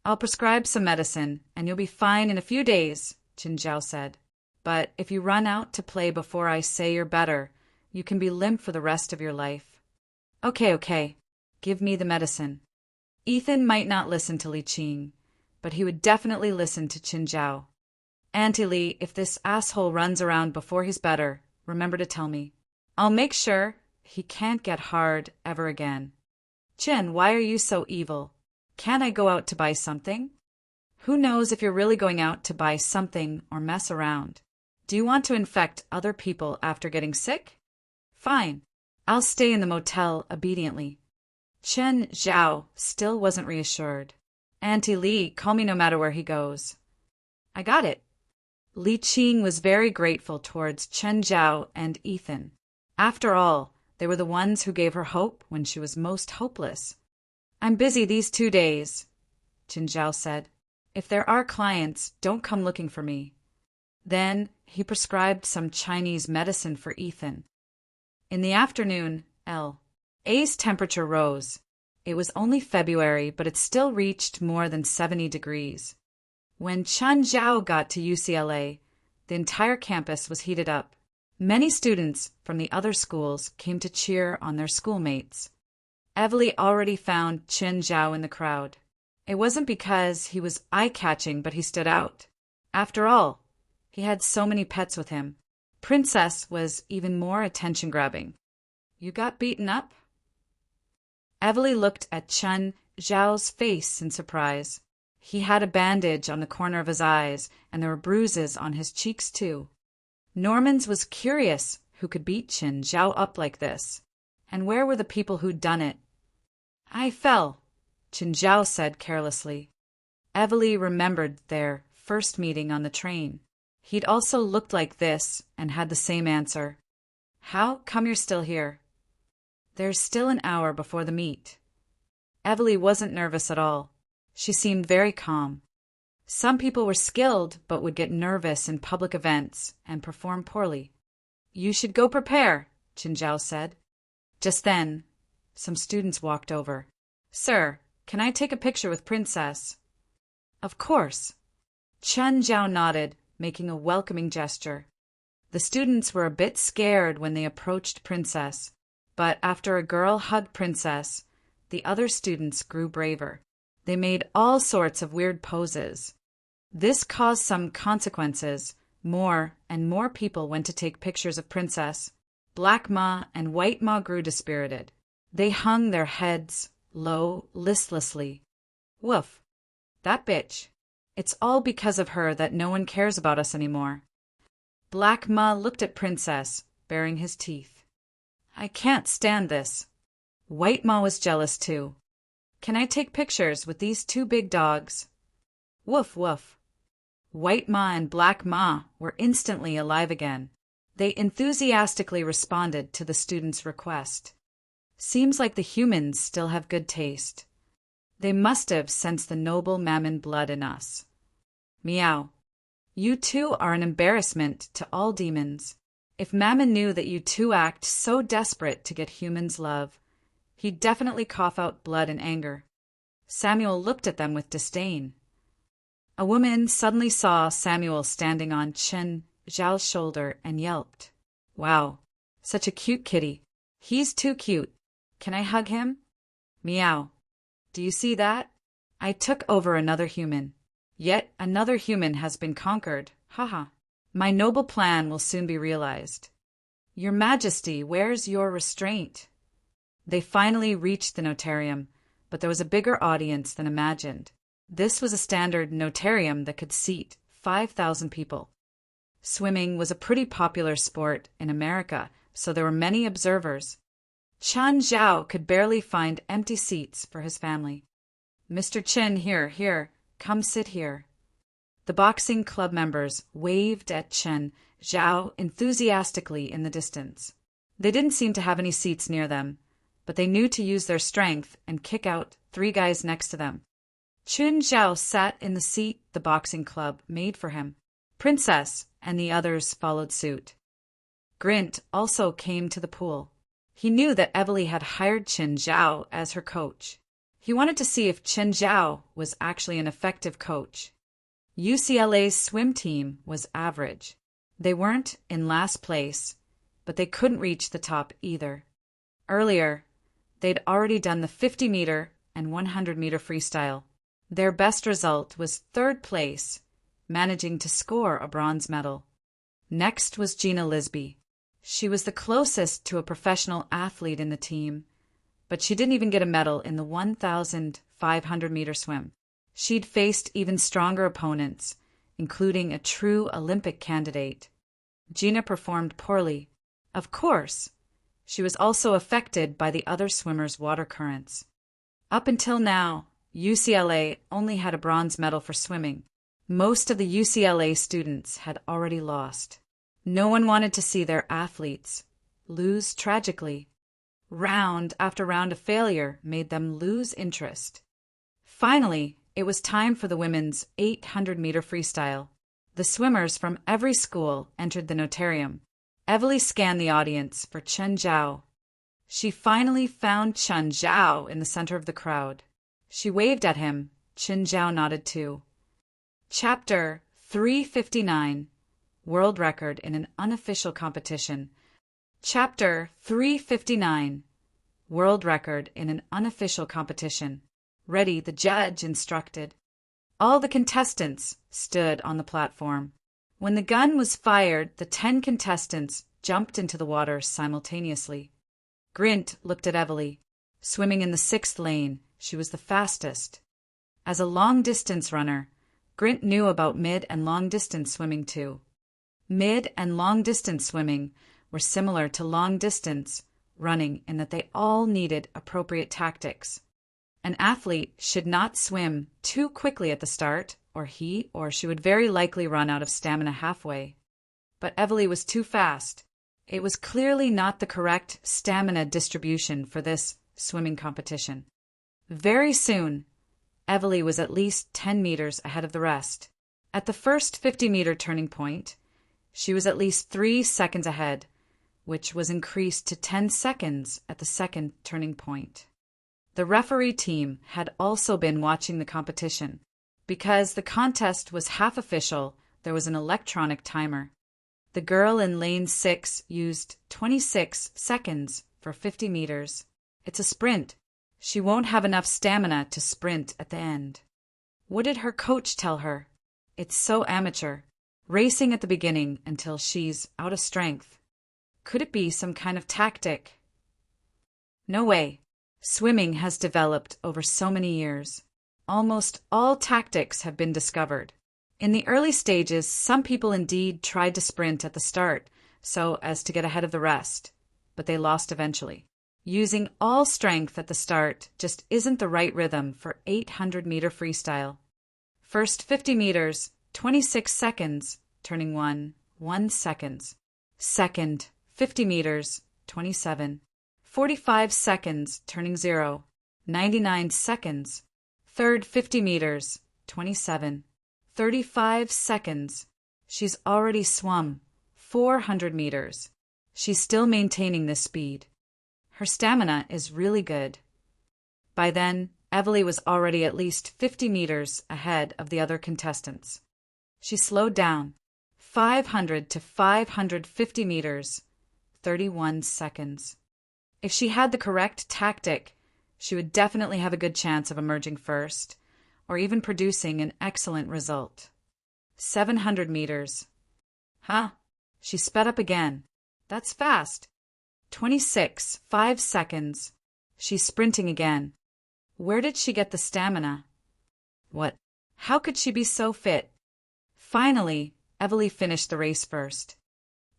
I'll prescribe some medicine, and you'll be fine in a few days, Qin Zhao said. But if you run out to play before I say you're better, you can be limp for the rest of your life. Okay. Give me the medicine. Ethan might not listen to Li Qing, but he would definitely listen to Qin Zhao. Auntie Li, if this asshole runs around before he's better, remember to tell me. I'll make sure he can't get hard ever again. Qin, why are you so evil? Can I go out to buy something? Who knows if you're really going out to buy something or mess around? Do you want to infect other people after getting sick? Fine. I'll stay in the motel obediently. Chen Zhao still wasn't reassured. Auntie Li, call me no matter where he goes. I got it. Li Qing was very grateful towards Chen Zhao and Ethan. After all, they were the ones who gave her hope when she was most hopeless. I'm busy these 2 days, Chen Zhao said. If there are clients, don't come looking for me. Then he prescribed some Chinese medicine for Ethan. In the afternoon, A's temperature rose. It was only February, but it still reached more than 70 degrees. When Chen Zhao got to UCLA, the entire campus was heated up. Many students from the other schools came to cheer on their schoolmates. Evely already found Chen Zhao in the crowd. It wasn't because he was eye-catching, but he stood out. After all, he had so many pets with him. Princess was even more attention-grabbing. You got beaten up? Evely looked at Chen Zhao's face in surprise. He had a bandage on the corner of his eyes, and there were bruises on his cheeks too. Norman's was curious who could beat Chen Zhao up like this. And where were the people who'd done it? I fell, Chen Zhao said carelessly. Evely remembered their first meeting on the train. He'd also looked like this and had the same answer. How come you're still here? There's still an hour before the meet. Evely wasn't nervous at all. She seemed very calm. Some people were skilled but would get nervous in public events and perform poorly. You should go prepare, Chen Zhao said. Just then, some students walked over. Sir, can I take a picture with Princess? Of course. Chen Zhao nodded, making a welcoming gesture. The students were a bit scared when they approached Princess, but after a girl hugged Princess, the other students grew braver. They made all sorts of weird poses. This caused some consequences. More and more people went to take pictures of Princess. Black Ma and White Ma grew dispirited. They hung their heads low listlessly. Woof. That bitch. It's all because of her that no one cares about us anymore. Black Ma looked at Princess, baring his teeth. I can't stand this. White Ma was jealous too. Can I take pictures with these 2 big dogs? Woof woof. White Ma and Black Ma were instantly alive again. They enthusiastically responded to the students' request. Seems like the humans still have good taste. They must have sensed the noble mammon blood in us. Meow. You two are an embarrassment to all demons. If Mammon knew that you two act so desperate to get humans' love, he'd definitely cough out blood in anger. Samuel looked at them with disdain. A woman suddenly saw Samuel standing on Chen Zhao's shoulder and yelped. Wow, such a cute kitty. He's too cute. Can I hug him? Meow. Do you see that? I took over another human. Yet another human has been conquered. Haha. My noble plan will soon be realized. Your Majesty, where's your restraint? They finally reached the notarium, but there was a bigger audience than imagined. This was a standard notarium that could seat 5,000 people. Swimming was a pretty popular sport in America, so there were many observers. Chen Zhao could barely find empty seats for his family. Mr. Chen, here, come sit here. The boxing club members waved at Chen Zhao enthusiastically in the distance. They didn't seem to have any seats near them, but they knew to use their strength and kick out 3 guys next to them. Chen Zhao sat in the seat the boxing club made for him. Princess and the others followed suit. Grint also came to the pool. He knew that Evely had hired Chen Zhao as her coach. He wanted to see if Chen Zhao was actually an effective coach. UCLA's swim team was average. They weren't in last place, but they couldn't reach the top either. Earlier, they'd already done the 50-meter and 100-meter freestyle. Their best result was 3rd place, managing to score a bronze medal. Next was Gina Lisby. She was the closest to a professional athlete in the team, but she didn't even get a medal in the 1,000 500-meter swim. She'd faced even stronger opponents, including a true Olympic candidate. Gina performed poorly. Of course, she was also affected by the other swimmers' water currents. Up until now, UCLA only had a bronze medal for swimming. Most of the UCLA students had already lost. No one wanted to see their athletes lose tragically. Round after round of failure made them lose interest. Finally, it was time for the women's 800-meter freestyle. The swimmers from every school entered the notarium. Evely scanned the audience for Chen Zhao. She finally found Chen Zhao in the center of the crowd. She waved at him. Chen Zhao nodded too. Chapter 359, World Record in an Unofficial Competition. Chapter 359, World Record in an Unofficial Competition. Ready, the judge instructed. All the contestants stood on the platform. When the gun was fired, the 10 contestants jumped into the water simultaneously. Grint looked at Evely. Swimming in the 6th lane, she was the fastest. As a long-distance runner, Grint knew about mid- and long-distance swimming too. Mid- and long-distance swimming were similar to long-distance running in that they all needed appropriate tactics. An athlete should not swim too quickly at the start, or he or she would very likely run out of stamina halfway. But Evely was too fast. It was clearly not the correct stamina distribution for this swimming competition. Very soon, Evely was at least 10 meters ahead of the rest. At the first 50-meter turning point, she was at least 3 seconds ahead, which was increased to 10 seconds at the second turning point. The referee team had also been watching the competition. Because the contest was half official, there was an electronic timer. The girl in lane 6 used 26 seconds for 50 meters. It's a sprint. She won't have enough stamina to sprint at the end. What did her coach tell her? It's so amateur. Racing at the beginning until she's out of strength. Could it be some kind of tactic? No way. Swimming has developed over so many years. Almost all tactics have been discovered. In the early stages, some people indeed tried to sprint at the start so as to get ahead of the rest, but they lost eventually. Using all strength at the start just isn't the right rhythm for 800-meter freestyle. First 50 meters, 26 seconds, turning 1 seconds. Second, 50 meters, 27. 45 seconds, turning 0, 99 seconds. Third 50 meters, 27. 35 seconds. She's already swum 400 meters. She's still maintaining this speed. Her stamina is really good. By then, Evely was already at least 50 meters ahead of the other contestants. She slowed down. 500 to 550 meters, 31 seconds. If she had the correct tactic, she would definitely have a good chance of emerging first, or even producing an excellent result. 700 meters. Huh? She sped up again. That's fast. 26, 5 seconds. She's sprinting again. Where did she get the stamina? What? How could she be so fit? Finally, Evely finished the race first.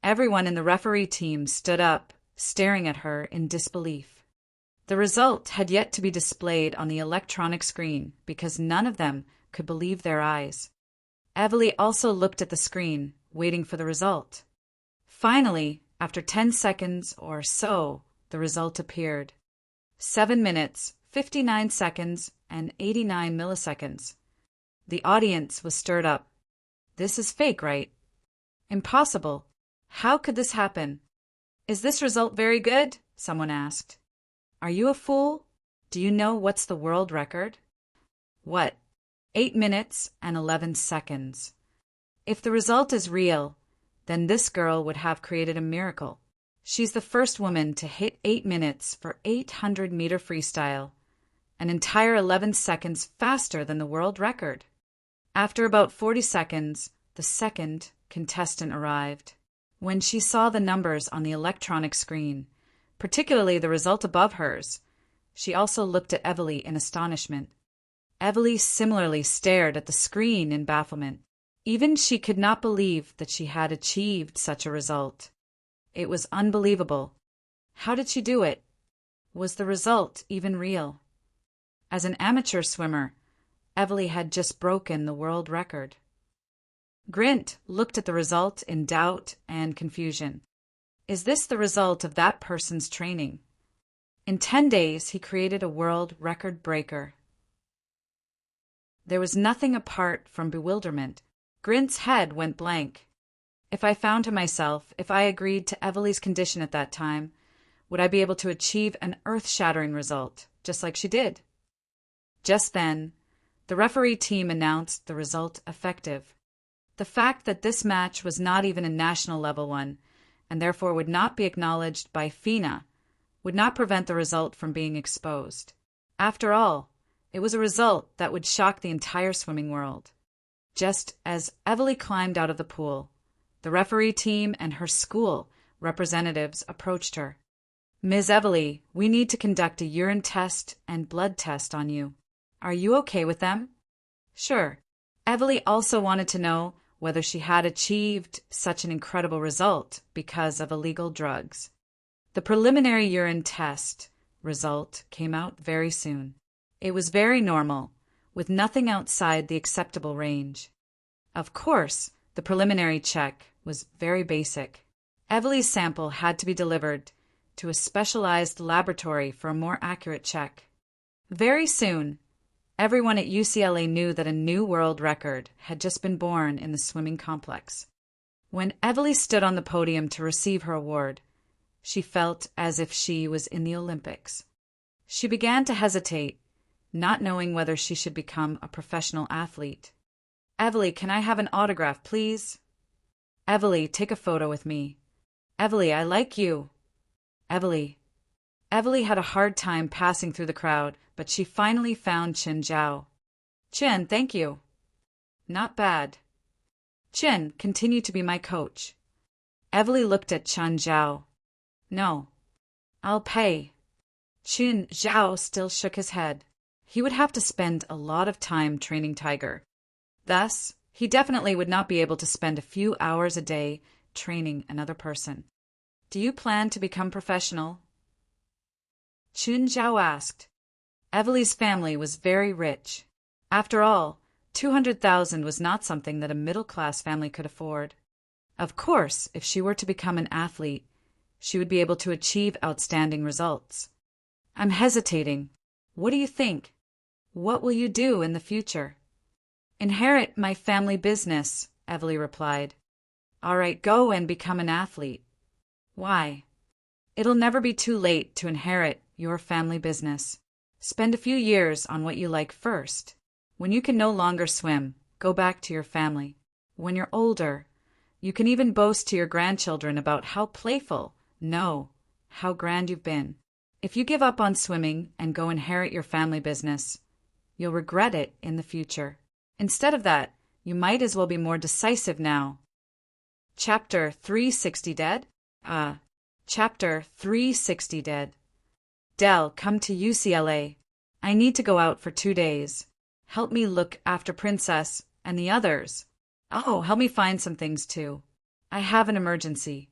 Everyone in the referee team stood up, staring at her in disbelief. The result had yet to be displayed on the electronic screen because none of them could believe their eyes. Evely also looked at the screen, waiting for the result. Finally, after 10 seconds or so, the result appeared. 7 minutes, 59 seconds, and 89 milliseconds. The audience was stirred up. This is fake, right? Impossible. How could this happen? Is this result very good? Someone asked. Are you a fool? Do you know what's the world record? What? 8 minutes and 11 seconds. If the result is real, then this girl would have created a miracle. She's the first woman to hit 8 minutes for 800-meter freestyle, an entire 11 seconds faster than the world record. After about 40 seconds, the second contestant arrived. When she saw the numbers on the electronic screen, particularly the result above hers, she also looked at Evely in astonishment. Evely similarly stared at the screen in bafflement. Even she could not believe that she had achieved such a result. It was unbelievable. How did she do it? Was the result even real? As an amateur swimmer, Evely had just broken the world record. Grint looked at the result in doubt and confusion. Is this the result of that person's training? In 10 days, he created a world record breaker. There was nothing apart from bewilderment. Grint's head went blank. If I found him myself, if I agreed to Evely's condition at that time, would I be able to achieve an earth-shattering result, just like she did? Just then, the referee team announced the result effective. The fact that this match was not even a national-level one, and therefore would not be acknowledged by FINA, would not prevent the result from being exposed. After all, it was a result that would shock the entire swimming world. Just as Evely climbed out of the pool, the referee team and her school representatives approached her. Ms. Evely, we need to conduct a urine test and blood test on you. Are you okay with them? Sure. Evely also wanted to know whether she had achieved such an incredible result because of illegal drugs. The preliminary urine test result came out very soon. It was very normal, with nothing outside the acceptable range. Of course, the preliminary check was very basic. Evely's sample had to be delivered to a specialized laboratory for a more accurate check. Very soon, everyone at UCLA knew that a new world record had just been born in the swimming complex. When Evely stood on the podium to receive her award, she felt as if she was in the Olympics. She began to hesitate, not knowing whether she should become a professional athlete. Evely, can I have an autograph, please? Evely, take a photo with me. Evely, I like you. Evely. Evely had a hard time passing through the crowd, but she finally found Chen Zhao. Chen, thank you. Not bad. Chen, continue to be my coach. Evely looked at Chen Zhao. No. I'll pay. Chen Zhao still shook his head. He would have to spend a lot of time training Tiger. Thus, he definitely would not be able to spend a few hours a day training another person. Do you plan to become professional? Chen Zhao asked. Evely's family was very rich. After all, 200,000 was not something that a middle-class family could afford. Of course, if she were to become an athlete, she would be able to achieve outstanding results. I'm hesitating. What do you think? What will you do in the future? Inherit my family business, Evely replied. All right, go and become an athlete. Why? It'll never be too late to inherit your family business. Spend a few years on what you like first. When you can no longer swim, go back to your family. When you're older, you can even boast to your grandchildren about how playful, no, how grand you've been. If you give up on swimming and go inherit your family business, you'll regret it in the future. Instead of that, you might as well be more decisive now. Chapter 360 Dead? Chapter 360 Dead. Del, come to UCLA. I need to go out for 2 days. Help me look after Princess and the others. Oh, help me find some things too. I have an emergency.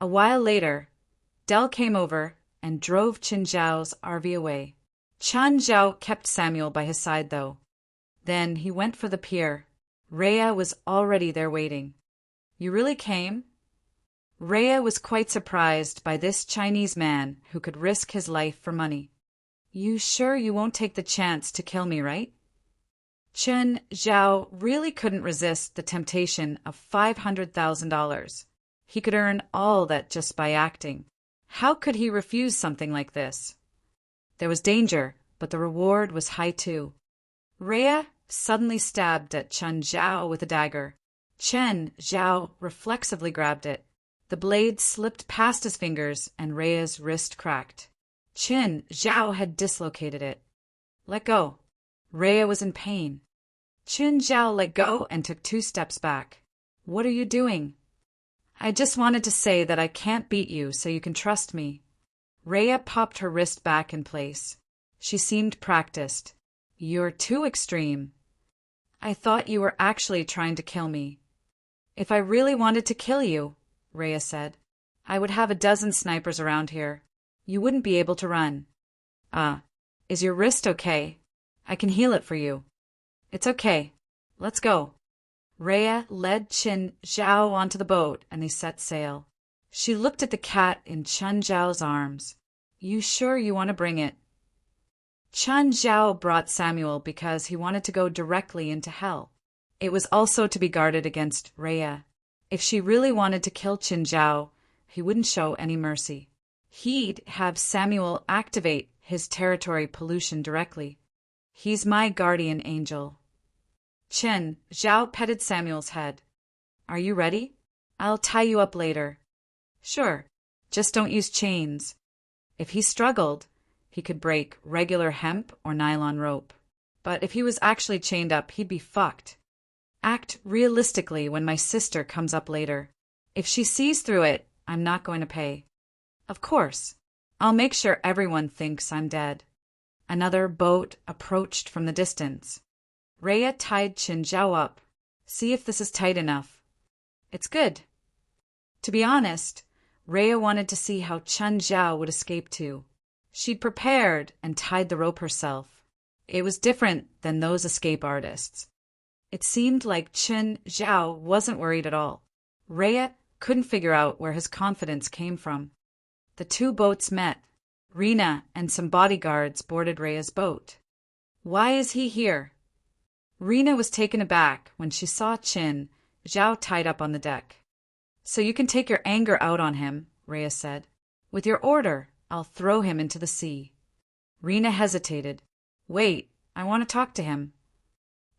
A while later, Del came over and drove Chen Zhao's RV away. Chen Zhao kept Samuel by his side, though. Then he went for the pier. Rhea was already there waiting. You really came? Rhea was quite surprised by this Chinese man who could risk his life for money. You sure you won't take the chance to kill me, right? Chen Zhao really couldn't resist the temptation of $500,000. He could earn all that just by acting. How could he refuse something like this? There was danger, but the reward was high too. Rhea suddenly stabbed at Chen Zhao with a dagger. Chen Zhao reflexively grabbed it. The blade slipped past his fingers and Rhea's wrist cracked. Chen Zhao had dislocated it. Let go. Rhea was in pain. Chen Zhao let go and took 2 steps back. What are you doing? I just wanted to say that I can't beat you so you can trust me. Rhea popped her wrist back in place. She seemed practiced. You're too extreme. I thought you were actually trying to kill me. If I really wanted to kill you, Rhea said, I would have a dozen snipers around here. You wouldn't be able to run. Is your wrist okay? I can heal it for you. It's okay. Let's go. Rhea led Qin Zhao onto the boat and they set sail. She looked at the cat in Chen Zhao's arms. You sure you want to bring it? Chen Zhao brought Samuel because he wanted to go directly into hell. It was also to be guarded against Rhea. If she really wanted to kill Qin Zhao, he wouldn't show any mercy. He'd have Samuel activate his territory pollution directly. He's my guardian angel. Qin Zhao petted Samuel's head. Are you ready? I'll tie you up later. Sure, just don't use chains. If he struggled, he could break regular hemp or nylon rope. But if he was actually chained up, he'd be fucked. Act realistically when my sister comes up later. If she sees through it, I'm not going to pay. Of course. I'll make sure everyone thinks I'm dead. Another boat approached from the distance. Rhea tied Qin Zhao up. See if this is tight enough. It's good. To be honest, Rhea wanted to see how Qin Zhao would escape too. She'd prepared and tied the rope herself. It was different than those escape artists. It seemed like Qin Zhao wasn't worried at all. Rhea couldn't figure out where his confidence came from. The two boats met. Rena and some bodyguards boarded Rhea's boat. Why is he here? Rena was taken aback when she saw Qin Zhao tied up on the deck. So you can take your anger out on him, Rhea said. With your order, I'll throw him into the sea. Rena hesitated. Wait, I want to talk to him.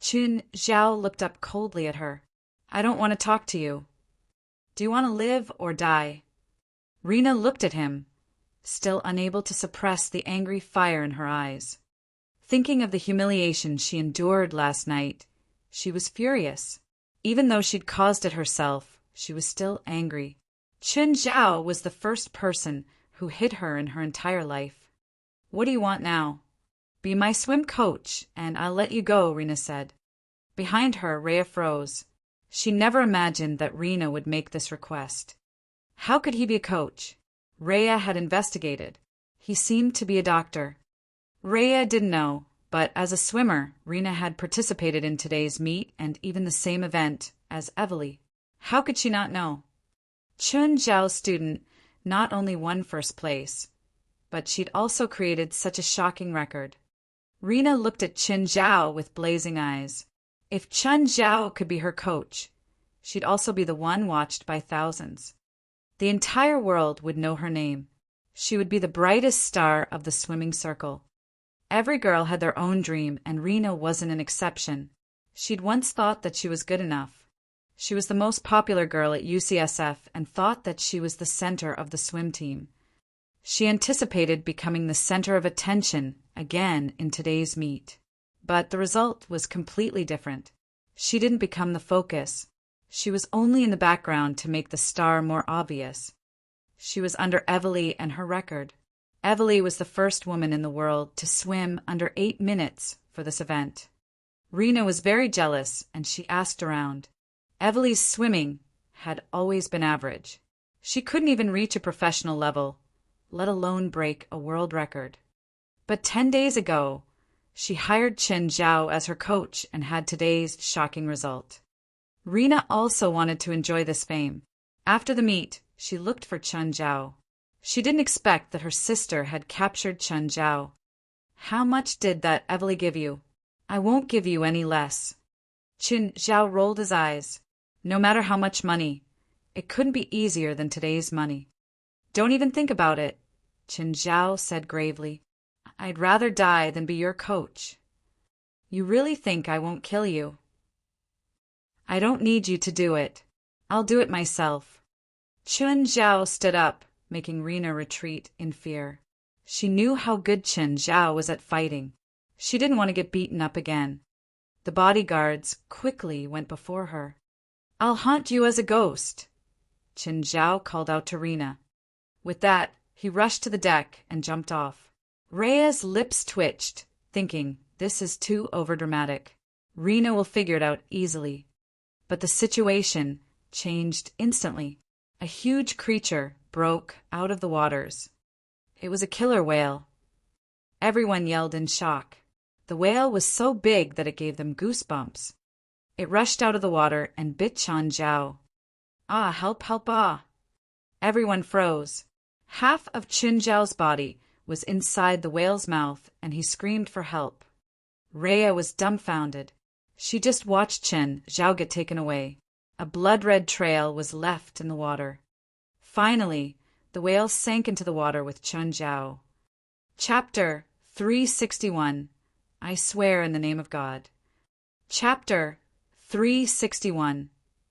Qin Zhao looked up coldly at her. I don't want to talk to you. Do you want to live or die? Rena looked at him, still unable to suppress the angry fire in her eyes. Thinking of the humiliation she endured last night, she was furious. Even though she'd caused it herself, she was still angry. Qin Zhao was the first person who hit her in her entire life. What do you want now? Be my swim coach, and I'll let you go, Rena said. Behind her, Rhea froze. She never imagined that Rena would make this request. How could he be a coach? Rhea had investigated. He seemed to be a doctor. Rhea didn't know, but as a swimmer, Rena had participated in today's meet and even the same event as Evely. How could she not know? Qin Zhao's student not only won first place, but she'd also created such a shocking record. Rena looked at Qin Zhao with blazing eyes. If Qin Zhao could be her coach, she'd also be the one watched by thousands. The entire world would know her name. She would be the brightest star of the swimming circle. Every girl had their own dream, and Rena wasn't an exception. She'd once thought that she was good enough. She was the most popular girl at UCSF and thought that she was the center of the swim team. She anticipated becoming the center of attention again in today's meet. But the result was completely different. She didn't become the focus. She was only in the background to make the star more obvious. She was under Evely and her record. Evely was the first woman in the world to swim under 8 minutes for this event. Rena was very jealous, and she asked around. Evely's swimming had always been average. She couldn't even reach a professional level, let alone break a world record. But 10 days ago, she hired Qin Zhao as her coach and had today's shocking result. Rena also wanted to enjoy this fame. After the meet, she looked for Qin Zhao. She didn't expect that her sister had captured Qin Zhao. How much did that Evely give you? I won't give you any less. Qin Zhao rolled his eyes. No matter how much money, it couldn't be easier than today's money. Don't even think about it, Qin Zhao said gravely. I'd rather die than be your coach. You really think I won't kill you? I don't need you to do it. I'll do it myself. Qin Zhao stood up, making Rena retreat in fear. She knew how good Qin Zhao was at fighting. She didn't want to get beaten up again. The bodyguards quickly went before her. I'll haunt you as a ghost, Qin Zhao called out to Rena. With that, he rushed to the deck and jumped off. Rhea's lips twitched, thinking This is too overdramatic. Rena will figure it out easily. But the situation changed instantly. A huge creature broke out of the waters. It was a killer whale. Everyone yelled in shock. The whale was so big that it gave them goosebumps. It rushed out of the water and bit Chen Zhao. Ah, help, help, ah! Everyone froze. Half of Chen Zhao's body was inside the whale's mouth, and he screamed for help. Rhea was dumbfounded. She just watched Chen Zhao get taken away. A blood-red trail was left in the water. Finally, the whale sank into the water with Chen Zhao. Chapter 361. I swear in the name of God. Chapter 361.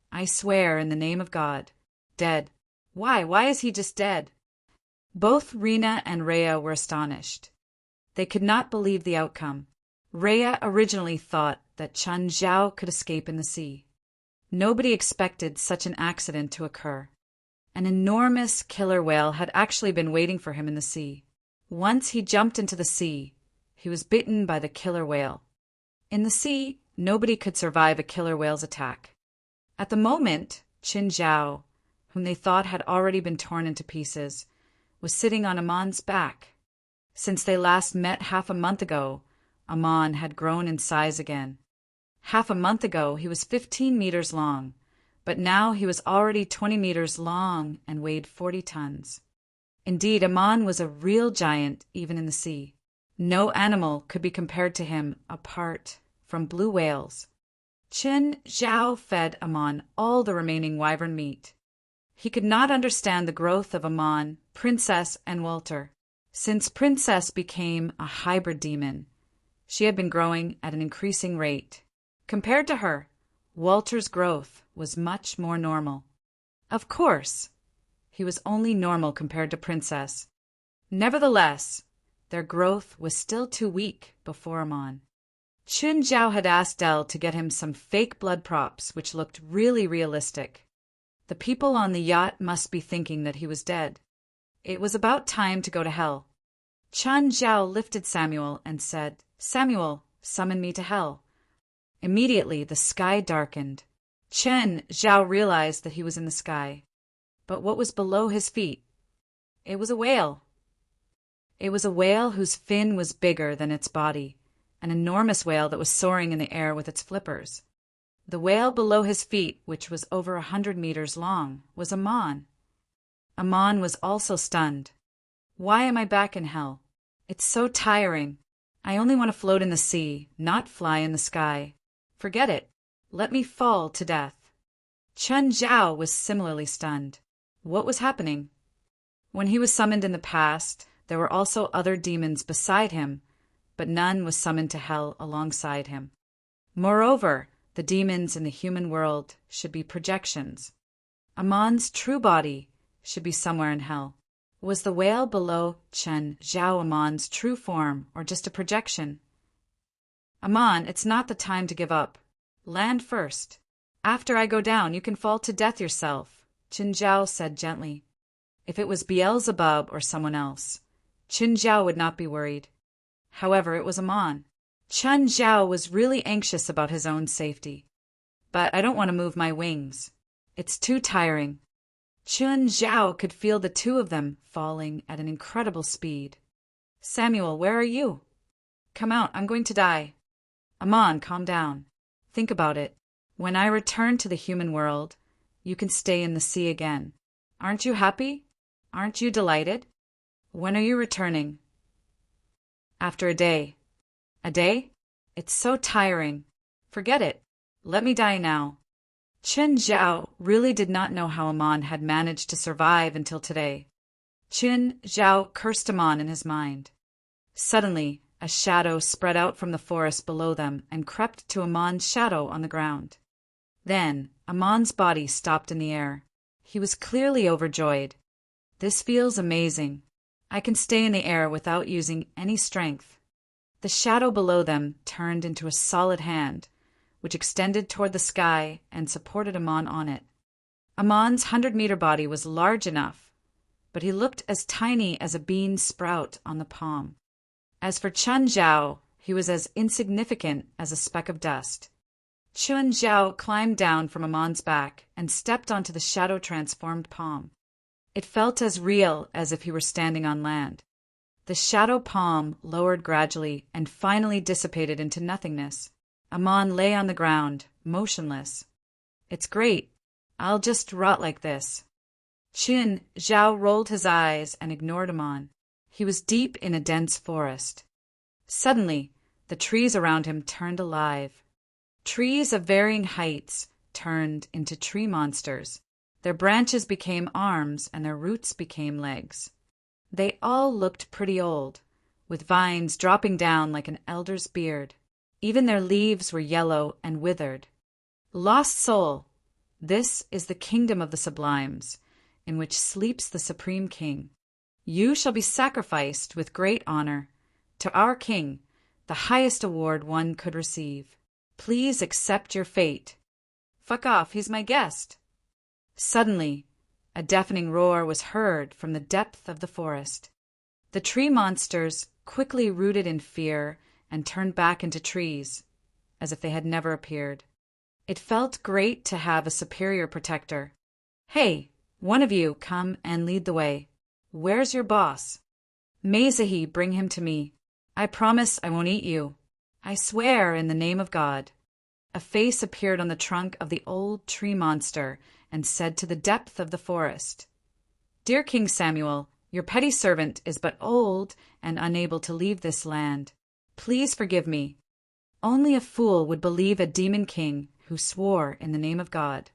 I swear in the name of God. Dead. Why? Why is he just dead? Both Rena and Rhea were astonished. They could not believe the outcome. Rhea originally thought that Chen Zhao could escape in the sea. Nobody expected such an accident to occur. An enormous killer whale had actually been waiting for him in the sea. Once he jumped into the sea, he was bitten by the killer whale. In the sea, nobody could survive a killer whale's attack. At the moment, Chen Zhao, whom they thought had already been torn into pieces, was sitting on Amon's back. Since they last met half a month ago, Amon had grown in size again. Half a month ago, he was 15 meters long, but now he was already 20 meters long and weighed 40 tons. Indeed, Amon was a real giant even in the sea. No animal could be compared to him apart from blue whales. Chen Zhao fed Amon all the remaining wyvern meat. He could not understand the growth of Amon, Princess, and Walter. Since Princess became a hybrid demon, she had been growing at an increasing rate. Compared to her, Walter's growth was much more normal. Of course, he was only normal compared to Princess. Nevertheless, their growth was still too weak before Amon. Chen Zhao had asked Dell to get him some fake blood props which looked really realistic. The people on the yacht must be thinking that he was dead. It was about time to go to hell. Chen Zhao lifted Samuel and said, "Samuel, summon me to hell." Immediately the sky darkened. Chen Zhao realized that he was in the sky. But what was below his feet? It was a whale. It was a whale whose fin was bigger than its body, an enormous whale that was soaring in the air with its flippers. The whale below his feet, which was over 100 meters long, was Amon. Amon was also stunned. Why am I back in hell? It's so tiring. I only want to float in the sea, not fly in the sky. Forget it. Let me fall to death. Chen Zhao was similarly stunned. What was happening? When he was summoned in the past, there were also other demons beside him, but none was summoned to hell alongside him. Moreover, the demons in the human world should be projections. Amon's true body should be somewhere in hell. Was the whale below Chen Zhao Amon's true form, or just a projection? Amon, it's not the time to give up. Land first. After I go down, you can fall to death yourself, Chen Zhao said gently. If it was Beelzebub or someone else, Chen Zhao would not be worried. However, it was Amon. Chen Zhao was really anxious about his own safety. But I don't want to move my wings. It's too tiring. Chen Zhao could feel the two of them falling at an incredible speed. Samuel, where are you? Come out, I'm going to die. Amon, calm down. Think about it. When I return to the human world, you can stay in the sea again. Aren't you happy? Aren't you delighted? When are you returning? After a day. A day? It's so tiring. Forget it. Let me die now. Chen Zhao really did not know how Amon had managed to survive until today. Chen Zhao cursed Amon in his mind. Suddenly, a shadow spread out from the forest below them and crept to Amon's shadow on the ground. Then, Amon's body stopped in the air. He was clearly overjoyed. This feels amazing. I can stay in the air without using any strength. The shadow below them turned into a solid hand, which extended toward the sky and supported Amon on it. Amon's 100-meter body was large enough, but he looked as tiny as a bean sprout on the palm. As for Chen Zhao, He was as insignificant as a speck of dust. Chun Zhao climbed down from Amon's back and stepped onto the shadow-transformed palm. It felt as real as if he were standing on land. The shadow palm lowered gradually and finally dissipated into nothingness. Amon lay on the ground, motionless. "It's great. I'll just rot like this." Chun Zhao rolled his eyes and ignored Amon. He was deep in a dense forest. Suddenly, the trees around him turned alive. Trees of varying heights turned into tree monsters. Their branches became arms and their roots became legs. They all looked pretty old, with vines dropping down like an elder's beard. Even their leaves were yellow and withered. Lost soul, this is the kingdom of the sublimes, in which sleeps the supreme king. You shall be sacrificed with great honor to our king, the highest award one could receive. Please accept your fate. Fuck off, he's my guest. Suddenly, a deafening roar was heard from the depth of the forest. The tree monsters quickly rooted in fear and turned back into trees, as if they had never appeared. It felt great to have a superior protector. "Hey, one of you come and lead the way. Where's your boss? Mezahi, bring him to me. I promise I won't eat you. I swear in the name of God." A face appeared on the trunk of the old tree monster and said to the depth of the forest, "Dear King Samuel, your petty servant is but old and unable to leave this land. Please forgive me. Only a fool would believe a demon king who swore in the name of God.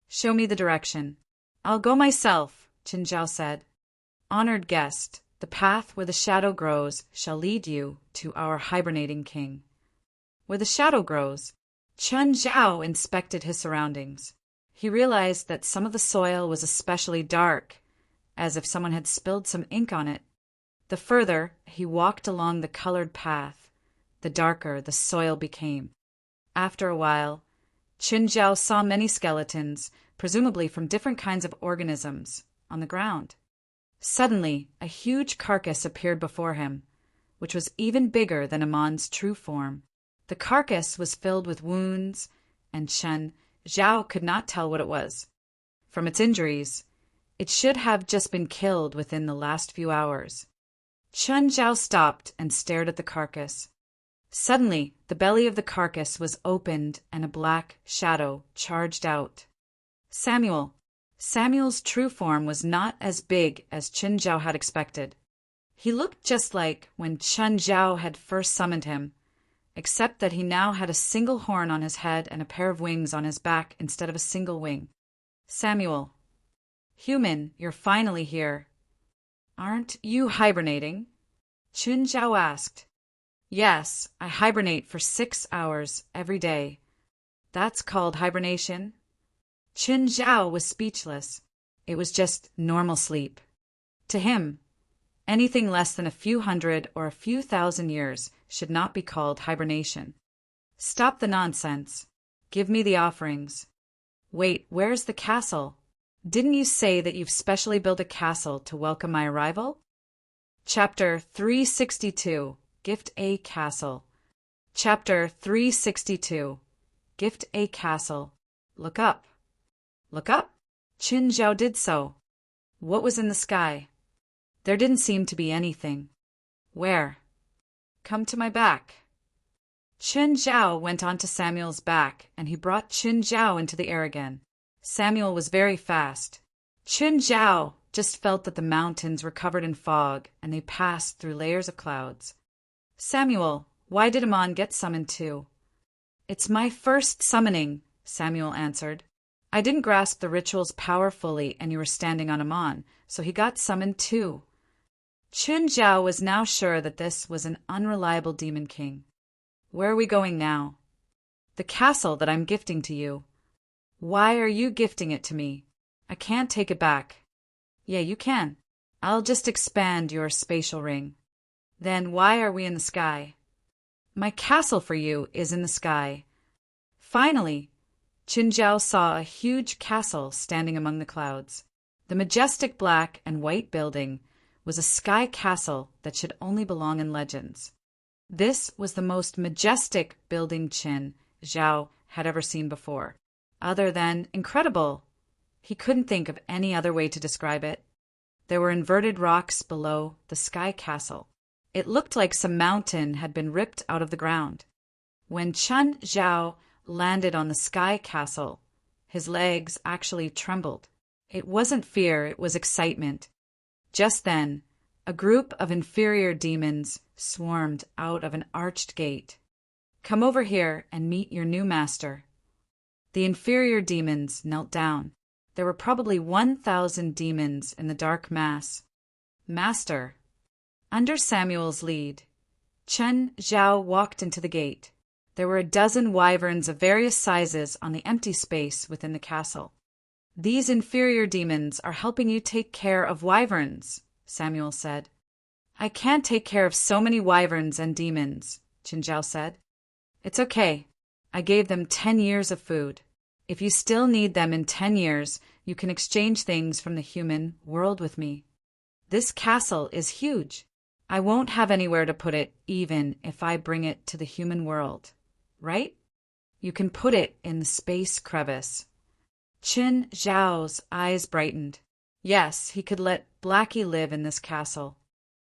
Show me the direction." "I'll go myself," Chun Zhao said. "Honored guest, the path where the shadow grows shall lead you to our hibernating king." Where the shadow grows? Chun Zhao inspected his surroundings. He realized that some of the soil was especially dark, as if someone had spilled some ink on it. The further he walked along the colored path, the darker the soil became. After a while, Chun Zhao saw many skeletons, presumably from different kinds of organisms, on the ground. Suddenly, a huge carcass appeared before him, which was even bigger than Amon's true form. The carcass was filled with wounds, and Chun Zhao could not tell what it was. From its injuries, it should have just been killed within the last few hours. Chun Zhao stopped and stared at the carcass. Suddenly, the belly of the carcass was opened and a black shadow charged out. Samuel. Samuel's true form was not as big as Chun Zhao had expected. He looked just like when Chun Zhao had first summoned him, except that he now had a single horn on his head and a pair of wings on his back instead of a single wing. "Samuel. Human, you're finally here. Aren't you hibernating?" Chun Zhao asked. "Yes, I hibernate for 6 hours every day." "That's called hibernation?" Chun Zhao was speechless. It was just normal sleep. To him, anything less than a few hundred or a few thousand years should not be called hibernation. "Stop the nonsense. Give me the offerings." "Wait, where's the castle? Didn't you say that you've specially built a castle to welcome my arrival?" Chapter 362, Gift a Castle. Chapter 362, Gift a Castle. Look up. Look up? Chun Zhao did so. What was in the sky? There didn't seem to be anything. Where? Come to my back. Chun Zhao went onto Samuel's back, and he brought Chun Zhao into the air again. Samuel was very fast. Chun Zhao just felt that the mountains were covered in fog, and they passed through layers of clouds. "Samuel, why did Amon get summoned too?" "It's my first summoning," Samuel answered. "I didn't grasp the ritual's power fully, and you were standing on Amon, so he got summoned too." Chun Zhao was now sure that this was an unreliable demon king. "Where are we going now?" "The castle that I'm gifting to you." "Why are you gifting it to me? I can't take it back." "Yeah, you can. I'll just expand your spatial ring." "Then why are we in the sky?" "My castle for you is in the sky." Finally, Chun Zhao saw a huge castle standing among the clouds. The majestic black and white building was a sky castle that should only belong in legends. This was the most majestic building Qin Zhao had ever seen before. Other than incredible. He couldn't think of any other way to describe it. There were inverted rocks below the sky castle. It looked like some mountain had been ripped out of the ground. When Chen Zhao landed on the sky castle, his legs actually trembled. It wasn't fear, it was excitement. Just then, a group of inferior demons swarmed out of an arched gate. "Come over here and meet your new master." The inferior demons knelt down. There were probably 1,000 demons in the dark mass. "Master." Under Samuel's lead, Chen Zhao walked into the gate. There were a dozen wyverns of various sizes on the empty space within the castle. "These inferior demons are helping you take care of wyverns," Samuel said. "I can't take care of so many wyverns and demons," Chen Zhao said. "It's okay. I gave them 10 years of food. If you still need them in 10 years, you can exchange things from the human world with me. This castle is huge. I won't have anywhere to put it even if I bring it to the human world. Right? You can put it in the space crevice." Chen Zhao's eyes brightened. Yes, he could let Blackie live in this castle.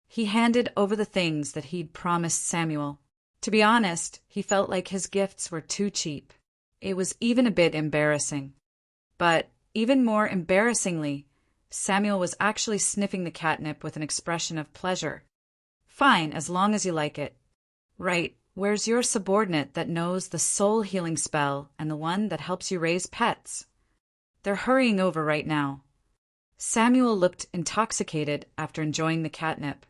He handed over the things that he'd promised Samuel. To be honest, he felt like his gifts were too cheap. It was even a bit embarrassing. But even more embarrassingly, Samuel was actually sniffing the catnip with an expression of pleasure. "Fine, as long as you like it." "Right, where's your subordinate that knows the soul healing spell and the one that helps you raise pets?" "They're hurrying over right now." Samuel looked intoxicated after enjoying the catnip.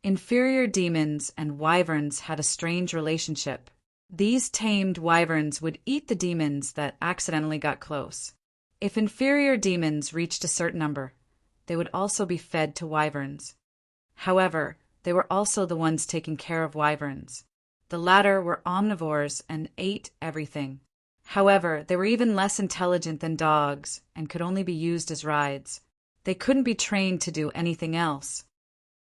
Inferior demons and wyverns had a strange relationship. These tamed wyverns would eat the demons that accidentally got close. If inferior demons reached a certain number, they would also be fed to wyverns. However, they were also the ones taking care of wyverns. The latter were omnivores and ate everything. However, they were even less intelligent than dogs and could only be used as rides. They couldn't be trained to do anything else.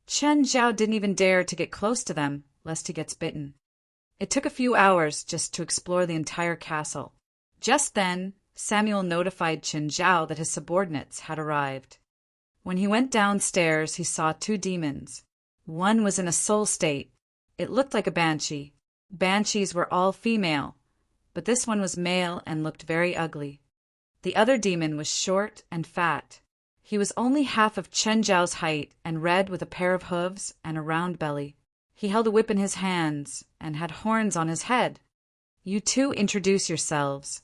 Chen Zhao didn't even dare to get close to them, lest he gets bitten. It took a few hours just to explore the entire castle. Just then, Samuel notified Chen Zhao that his subordinates had arrived. When he went downstairs, he saw 2 demons. One was in a soul state. It looked like a banshee. Banshees were all female, but this one was male and looked very ugly. The other demon was short and fat. He was only half of Chen Zhao's height and red with a pair of hooves and a round belly. He held a whip in his hands and had horns on his head. "You two introduce yourselves."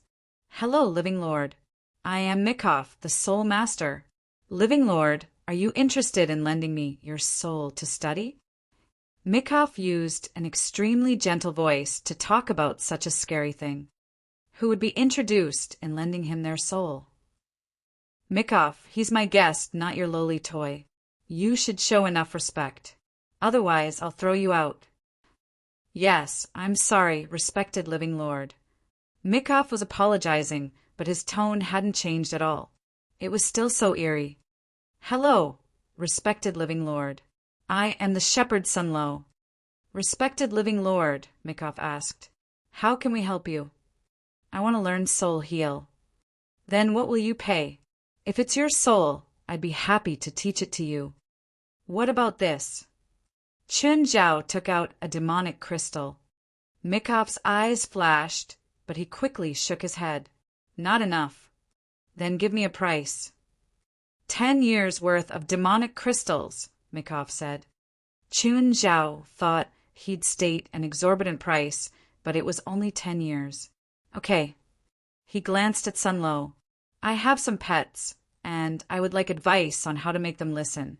"Hello, Living Lord. I am Mikoff, the Soul Master." "Living Lord, are you interested in lending me your soul to study?" Mikoff used an extremely gentle voice to talk about such a scary thing. Who would be introduced in lending him their soul? "Mikoff, he's my guest, not your lowly toy. You should show enough respect. Otherwise, I'll throw you out." "Yes, I'm sorry, respected Living Lord." Mikoff was apologizing, but his tone hadn't changed at all. It was still so eerie. "Hello, respected Living Lord. I am the shepherd Sun Lo." "Respected Living Lord," Mikoff asked, "how can we help you?" "I want to learn soul heal." "Then what will you pay?" "If it's your soul, I'd be happy to teach it to you." "What about this?" Chen Zhao took out a demonic crystal. Mikoff's eyes flashed, but he quickly shook his head. "Not enough." "Then give me a price." 10 years' worth of demonic crystals, Mikoff said. Chen Zhao thought he'd state an exorbitant price, but it was only 10 years. "Okay." He glanced at Sun Lo. "I have some pets, and I would like advice on how to make them listen."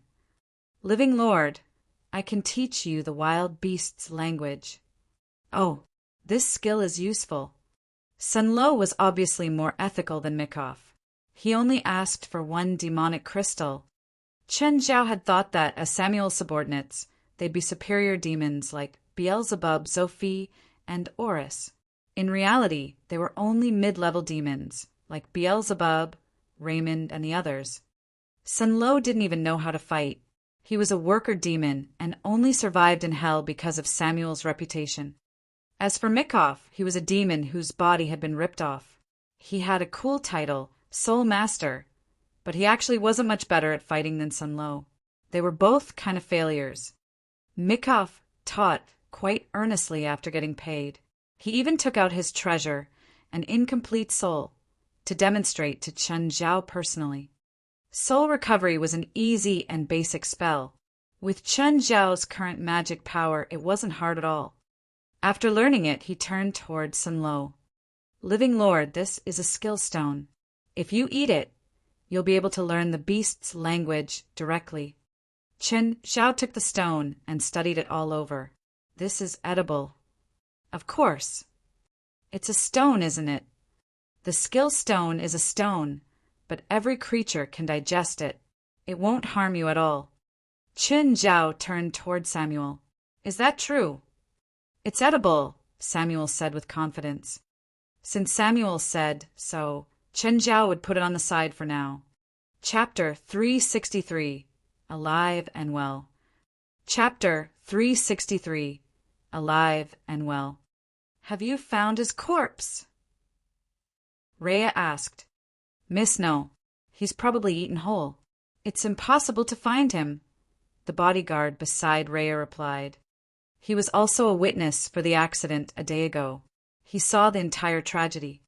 "Living Lord, I can teach you the wild beasts' language." "Oh, this skill is useful." Sun Lo was obviously more ethical than Mikoff. He only asked for 1 demonic crystal. Chen Zhao had thought that, as Samuel's subordinates, they'd be superior demons like Beelzebub, Sophie, and Oris. In reality, they were only mid-level demons, like Beelzebub, Raymond, and the others. Sun Lo didn't even know how to fight. He was a worker demon and only survived in hell because of Samuel's reputation. As for Mikov, he was a demon whose body had been ripped off. He had a cool title, Soul Master, but he actually wasn't much better at fighting than Sun Lo. They were both kind of failures. Mikov taught quite earnestly after getting paid. He even took out his treasure, an incomplete soul, to demonstrate to Chen Zhao personally. Soul recovery was an easy and basic spell. With Chen Zhao's current magic power, it wasn't hard at all. After learning it, he turned toward Sun Lo. Living Lord, this is a skill stone. If you eat it, you'll be able to learn the beast's language directly. Chen Zhao took the stone and studied it all over. This is edible. Of course. It's a stone, isn't it? The skill stone is a stone, but every creature can digest it. It won't harm you at all. Chen Zhao turned toward Samuel. Is that true? It's edible, Samuel said with confidence. Since Samuel said so, Chen Zhao would put it on the side for now. Chapter 363, Alive and Well. Chapter 363, Alive and Well. Have you found his corpse? Rhea asked. Miss, no. He's probably eaten whole. It's impossible to find him, the bodyguard beside Rhea replied. He was also a witness for the accident a day ago. He saw the entire tragedy.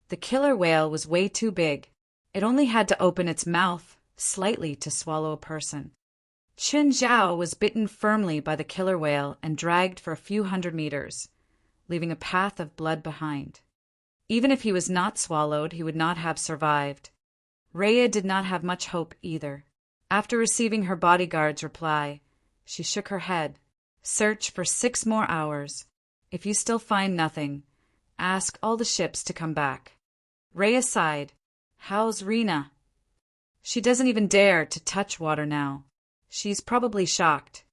The killer whale was way too big. It only had to open its mouth slightly to swallow a person. Chen Zhao was bitten firmly by the killer whale and dragged for a few hundred meters, leaving a path of blood behind. Even if he was not swallowed, he would not have survived. Rhea did not have much hope either. After receiving her bodyguard's reply, she shook her head. Search for 6 more hours. If you still find nothing, ask all the ships to come back. Rhea sighed. How's Rena? She doesn't even dare to touch water now. She's probably shocked.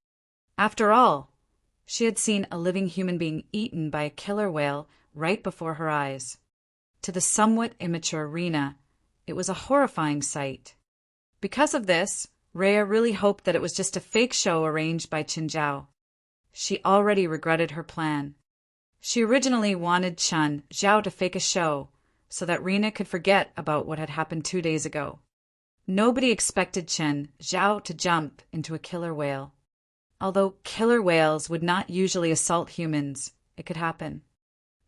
After all, she had seen a living human being eaten by a killer whale right before her eyes. To the somewhat immature Rena, it was a horrifying sight. Because of this, Rhea really hoped that it was just a fake show arranged by Chen Zhao. She already regretted her plan. She originally wanted Chen Zhao to fake a show so that Rena could forget about what had happened 2 days ago. Nobody expected Chen Zhao to jump into a killer whale. Although killer whales would not usually assault humans, it could happen.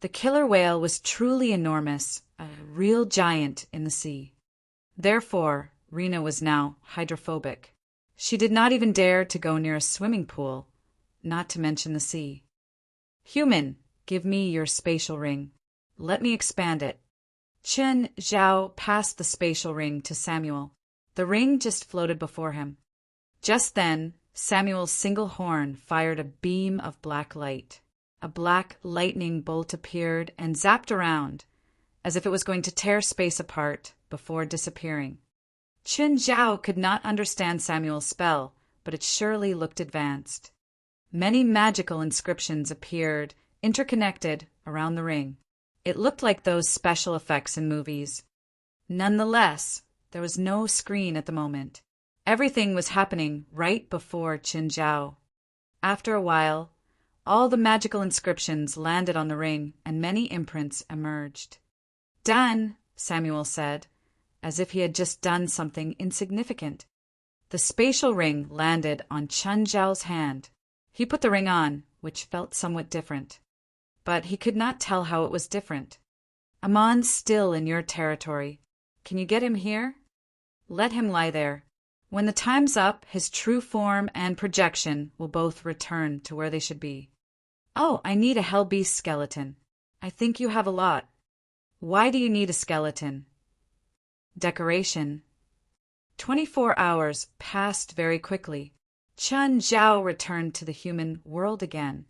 The killer whale was truly enormous, a real giant in the sea. Therefore, Rena was now hydrophobic. She did not even dare to go near a swimming pool, not to mention the sea. Human, give me your spatial ring. Let me expand it. Chen Zhao passed the spatial ring to Samuel. The ring just floated before him. Just then, Samuel's single horn fired a beam of black light. A black lightning bolt appeared and zapped around, as if it was going to tear space apart before disappearing. Chen Zhao could not understand Samuel's spell, but it surely looked advanced. Many magical inscriptions appeared, interconnected, around the ring. It looked like those special effects in movies. Nonetheless, there was no screen at the moment. Everything was happening right before Chen Zhao. After a while, all the magical inscriptions landed on the ring and many imprints emerged. Done, Samuel said, as if he had just done something insignificant. The spatial ring landed on Chen Zhao's hand. He put the ring on, which felt somewhat different. But he could not tell how it was different. Amon's still in your territory. Can you get him here? Let him lie there. When the time's up, his true form and projection will both return to where they should be. Oh, I need a hell beast skeleton. I think you have a lot. Why do you need a skeleton? Decoration. 24 hours passed very quickly. Chen Zhao returned to the human world again.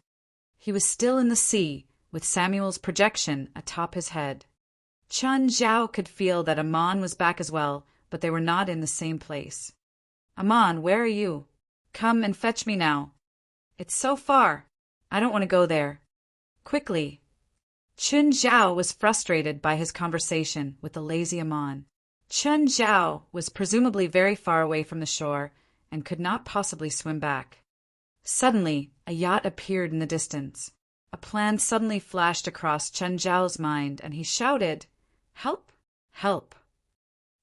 He was still in the sea, with Samuel's projection atop his head. Chen Zhao could feel that Amon was back as well, but they were not in the same place. Amon, where are you? Come and fetch me now. It's so far. I don't want to go there. Quickly. Chen Zhao was frustrated by his conversation with the lazy Amon. Chen Zhao was presumably very far away from the shore, and could not possibly swim back. Suddenly, a yacht appeared in the distance. A plan suddenly flashed across Chen Zhao's mind, and he shouted, "Help! Help!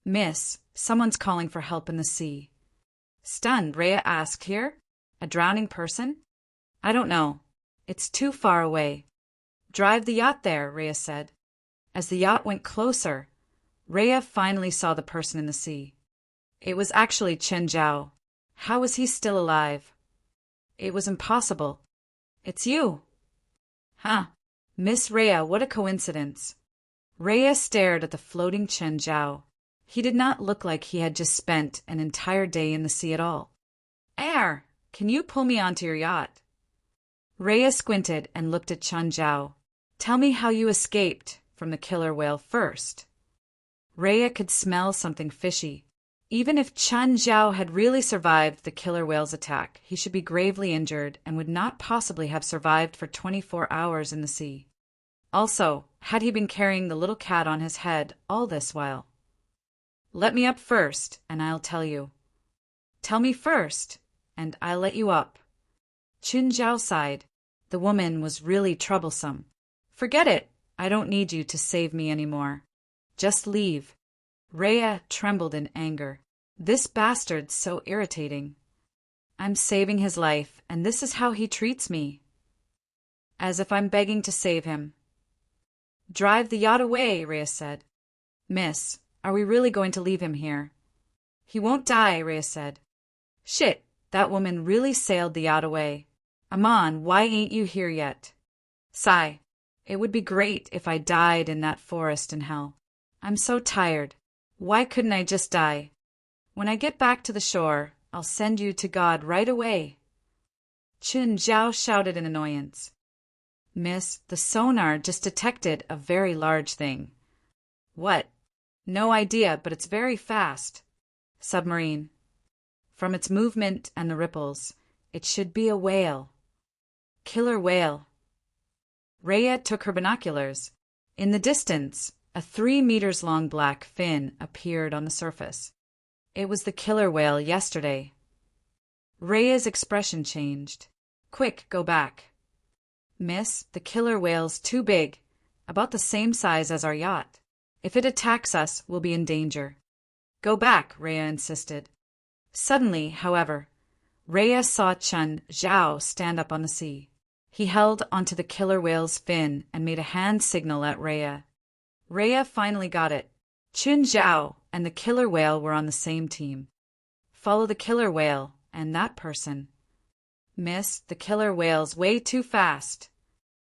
Miss, someone's calling for help in the sea." Stunned, Rhea asked, "Here? A drowning person?" "I don't know. It's too far away." "Drive the yacht there," Rhea said. As the yacht went closer, Rhea finally saw the person in the sea. It was actually Chen Zhao. How was he still alive? It was impossible. "It's you." "Huh. Miss Rhea, what a coincidence." Rhea stared at the floating Chen Zhao. He did not look like he had just spent an entire day in the sea at all. "Air, can you pull me onto your yacht?" Rhea squinted and looked at Chen Zhao. "Tell me how you escaped from the killer whale first." Rhea could smell something fishy. Even if Chen Zhao had really survived the killer whale's attack, he should be gravely injured and would not possibly have survived for 24 hours in the sea. Also, had he been carrying the little cat on his head all this while? "Let me up first, and I'll tell you." "Tell me first, and I'll let you up." Chen Zhao sighed. The woman was really troublesome. "Forget it. I don't need you to save me anymore. Just leave." Rhea trembled in anger. This bastard's so irritating. I'm saving his life, and this is how he treats me. As if I'm begging to save him. "Drive the yacht away," Rhea said. "Miss, are we really going to leave him here?" "He won't die," Rhea said. "Shit, that woman really sailed the yacht away. Aman, why ain't you here yet?" "Sigh, it would be great if I died in that forest in hell. I'm so tired. Why couldn't I just die? When I get back to the shore, I'll send you to God right away." Chen Zhao shouted in annoyance. "Miss, the sonar just detected a very large thing." "What?" "No idea, but it's very fast." "Submarine." "From its movement and the ripples, it should be a whale." "Killer whale." Rhea took her binoculars. In the distance, a 3 meters long black fin appeared on the surface. It was the killer whale yesterday. Rhea's expression changed. "Quick, go back." "Miss, the killer whale's too big, about the same size as our yacht. If it attacks us, we'll be in danger." "Go back," Rhea insisted. Suddenly, however, Rhea saw Chen Zhao stand up on the sea. He held onto the killer whale's fin and made a hand signal at Rhea. Rhea finally got it. Chen Zhao and the killer whale were on the same team. Follow the killer whale and that person. "Miss, the killer whale's way too fast."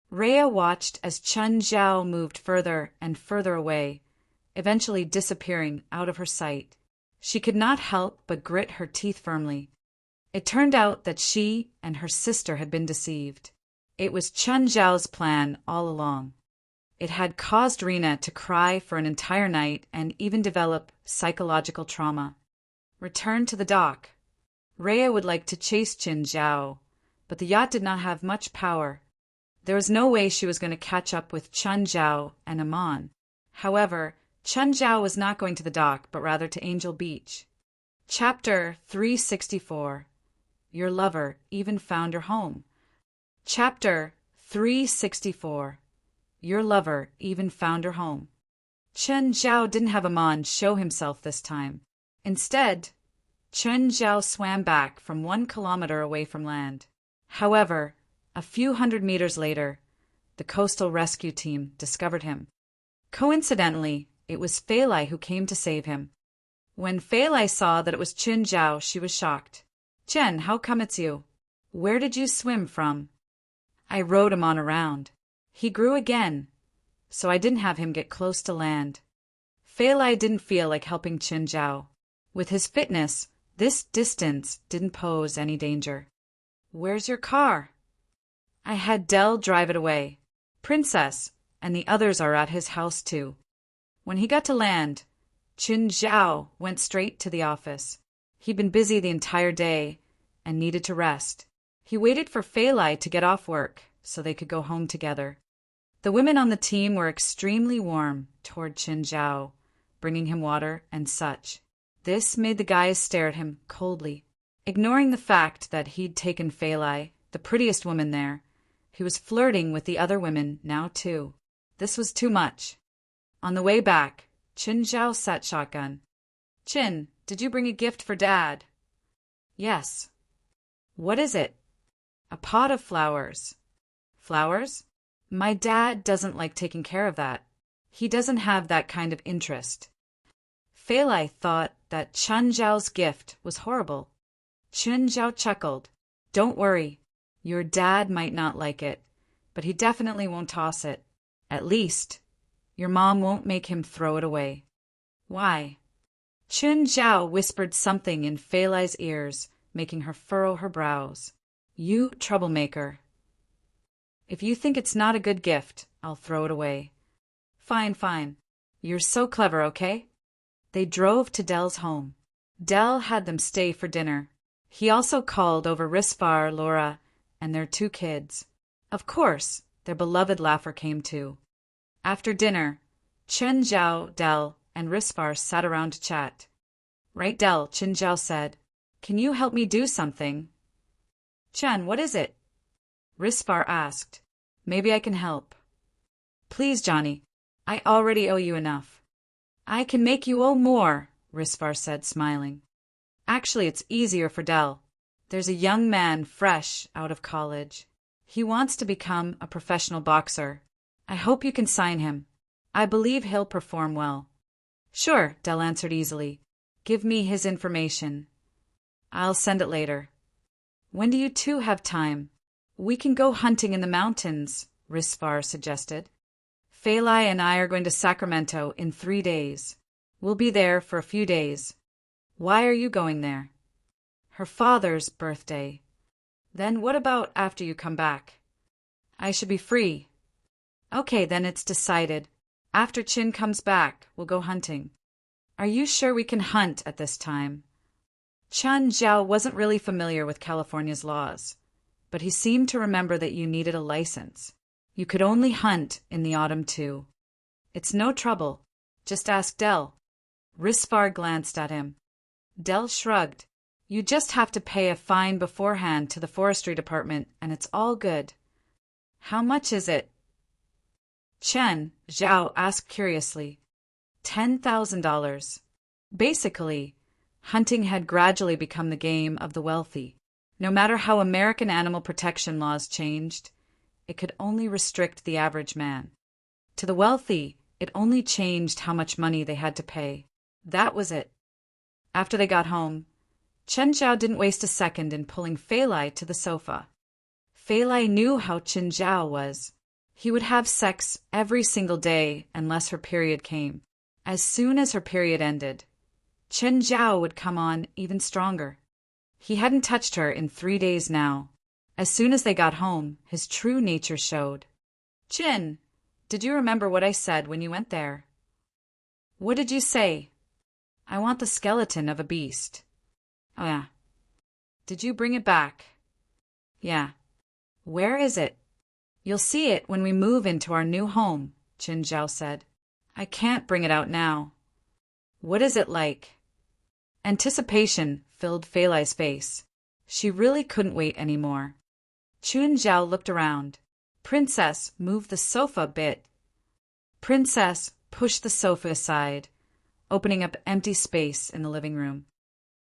Rhea watched as Chen Zhao moved further and further away, eventually disappearing out of her sight. She could not help but grit her teeth firmly. It turned out that she and her sister had been deceived. It was Chen Zhao's plan all along. It had caused Rena to cry for an entire night and even develop psychological trauma. Return to the dock. Rhea would like to chase Chen Zhao, but the yacht did not have much power. There was no way she was going to catch up with Chen Zhao and Aman. However, Chen Zhao was not going to the dock, but rather to Angel Beach. Chapter 364. Your lover even found your home. Chapter 364. Your lover even found her home. Chen Zhao didn't have Aman show himself this time. Instead, Chen Zhao swam back from 1 kilometer away from land. However, a few hundred meters later, the coastal rescue team discovered him. Coincidentally, it was Fei Lai who came to save him. When Fei Lai saw that it was Chen Zhao, she was shocked. "Chen, how come it's you? Where did you swim from?" "I rode him on around. He grew again, so I didn't have him get close to land." Fei Lai didn't feel like helping Chen Zhao. With his fitness, this distance didn't pose any danger. "Where's your car?" "I had Dell drive it away. Princess, and the others are at his house too." When he got to land, Chen Zhao went straight to the office. He'd been busy the entire day and needed to rest. He waited for Fei Lai to get off work so they could go home together. The women on the team were extremely warm toward Chen Zhao, bringing him water and such. This made the guys stare at him coldly. Ignoring the fact that he'd taken Fei Lai, the prettiest woman there, he was flirting with the other women now too. This was too much. On the way back, Qin Zhao sat shotgun. Qin, did you bring a gift for Dad? Yes. What is it? A pot of flowers. Flowers? My dad doesn't like taking care of that. He doesn't have that kind of interest. Fei Lai thought that Qin Zhao's gift was horrible. Qin Zhao chuckled. Don't worry. Your dad might not like it, but he definitely won't toss it. At least, your mom won't make him throw it away. Why? Qin Zhao whispered something in Fei Lai's ears, making her furrow her brows. You troublemaker. If you think it's not a good gift, I'll throw it away. Fine, fine. You're so clever, okay? They drove to Dell's home. Dell had them stay for dinner. He also called over Risvar, Laura, and their 2 kids. Of course, their beloved Laugher came too. After dinner, Qin Zhao, Dell, and Risvar sat around to chat. Right, Dell, Qin Zhao said. Can you help me do something? Chen, what is it? Risvar asked. Maybe I can help. Please, Johnny. I already owe you enough. I can make you owe more, Risvar said, smiling. Actually, it's easier for Dell. There's a young man fresh out of college. He wants to become a professional boxer. I hope you can sign him. I believe he'll perform well. Sure, Dell answered easily. Give me his information. I'll send it later. When do you 2 have time? We can go hunting in the mountains, Risvar suggested. Fei Lai and I are going to Sacramento in 3 days. We'll be there for a few days. Why are you going there? Her father's birthday. Then what about after you come back? I should be free. Okay, then it's decided. After Qin comes back, we'll go hunting. Are you sure we can hunt at this time? Qin Zhao wasn't really familiar with California's laws, but he seemed to remember that you needed a license. You could only hunt in the autumn too. It's no trouble. Just ask Dell. Risvar glanced at him. Dell shrugged. You just have to pay a fine beforehand to the forestry department, and it's all good. How much is it? Qin Zhao asked curiously. $10,000. Basically, hunting had gradually become the game of the wealthy. No matter how American animal protection laws changed, it could only restrict the average man. To the wealthy, it only changed how much money they had to pay. That was it. After they got home, Qin Zhao didn't waste a second in pulling Fei Lai to the sofa. Fei Lai knew how Qin Zhao was. He would have sex every single day unless her period came. As soon as her period ended, Qin Zhao would come on even stronger. He hadn't touched her in 3 days now. As soon as they got home, his true nature showed. Qin, did you remember what I said when you went there? What did you say? I want the skeleton of a beast. Oh, yeah. Did you bring it back? Yeah. Where is it? You'll see it when we move into our new home, Qin Zhao said. I can't bring it out now. What is it like? Anticipation filled Fei Lai's face. She really couldn't wait anymore. Qin Zhao looked around. Princess, move the sofa a bit. Princess pushed the sofa aside, opening up empty space in the living room.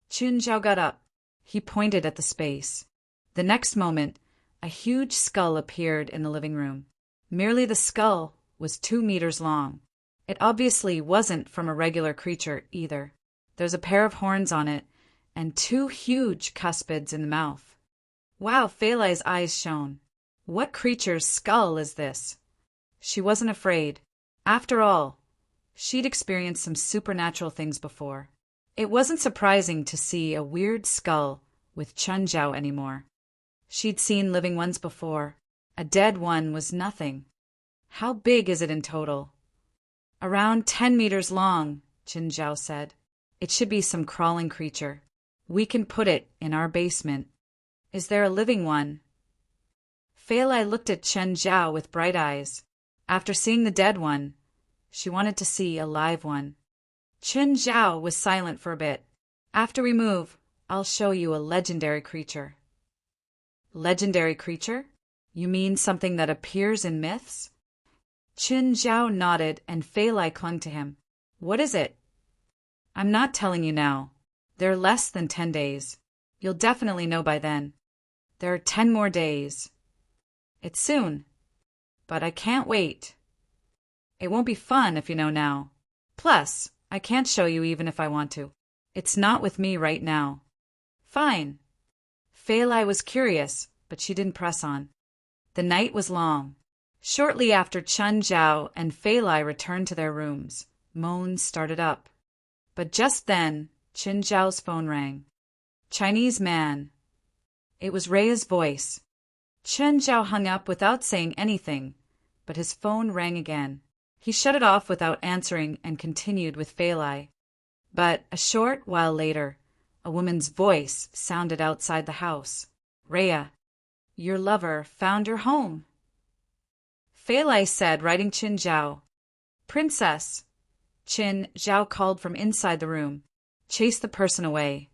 Qin Zhao got up. He pointed at the space. The next moment, a huge skull appeared in the living room. Merely the skull was 2 meters long. It obviously wasn't from a regular creature either. There's a pair of horns on it, and 2 huge cuspids in the mouth. Wow, Fei Lai's eyes shone. What creature's skull is this? She wasn't afraid. After all, she'd experienced some supernatural things before. It wasn't surprising to see a weird skull with Qin Zhao anymore. She'd seen living ones before. A dead one was nothing. How big is it in total? Around 10 meters long, Qin Zhao said. It should be some crawling creature. We can put it in our basement. Is there a living one? Fei Lai looked at Qin Zhao with bright eyes. After seeing the dead one, she wanted to see a live one. Qin Zhao was silent for a bit. After we move, I'll show you a legendary creature. Legendary creature? You mean something that appears in myths? Qin Zhao nodded and Fei Lai clung to him. What is it? I'm not telling you now. There are less than 10 days. You'll definitely know by then. There are 10 more days. It's soon. But I can't wait. It won't be fun if you know now. Plus, I can't show you even if I want to. It's not with me right now. Fine. Fei Lai was curious, but she didn't press on. The night was long. Shortly after Chen Zhao and Fei Lai returned to their rooms, moans started up. But just then, Chen Zhao's phone rang. Chinese man. It was Rhea's voice. Chen Zhao hung up without saying anything, but his phone rang again. He shut it off without answering and continued with Fei Lai. But a short while later, a woman's voice sounded outside the house. Rhea, your lover found your home. Fei Lai said, writing Qin Zhao. Princess. Qin Zhao called from inside the room. Chase the person away.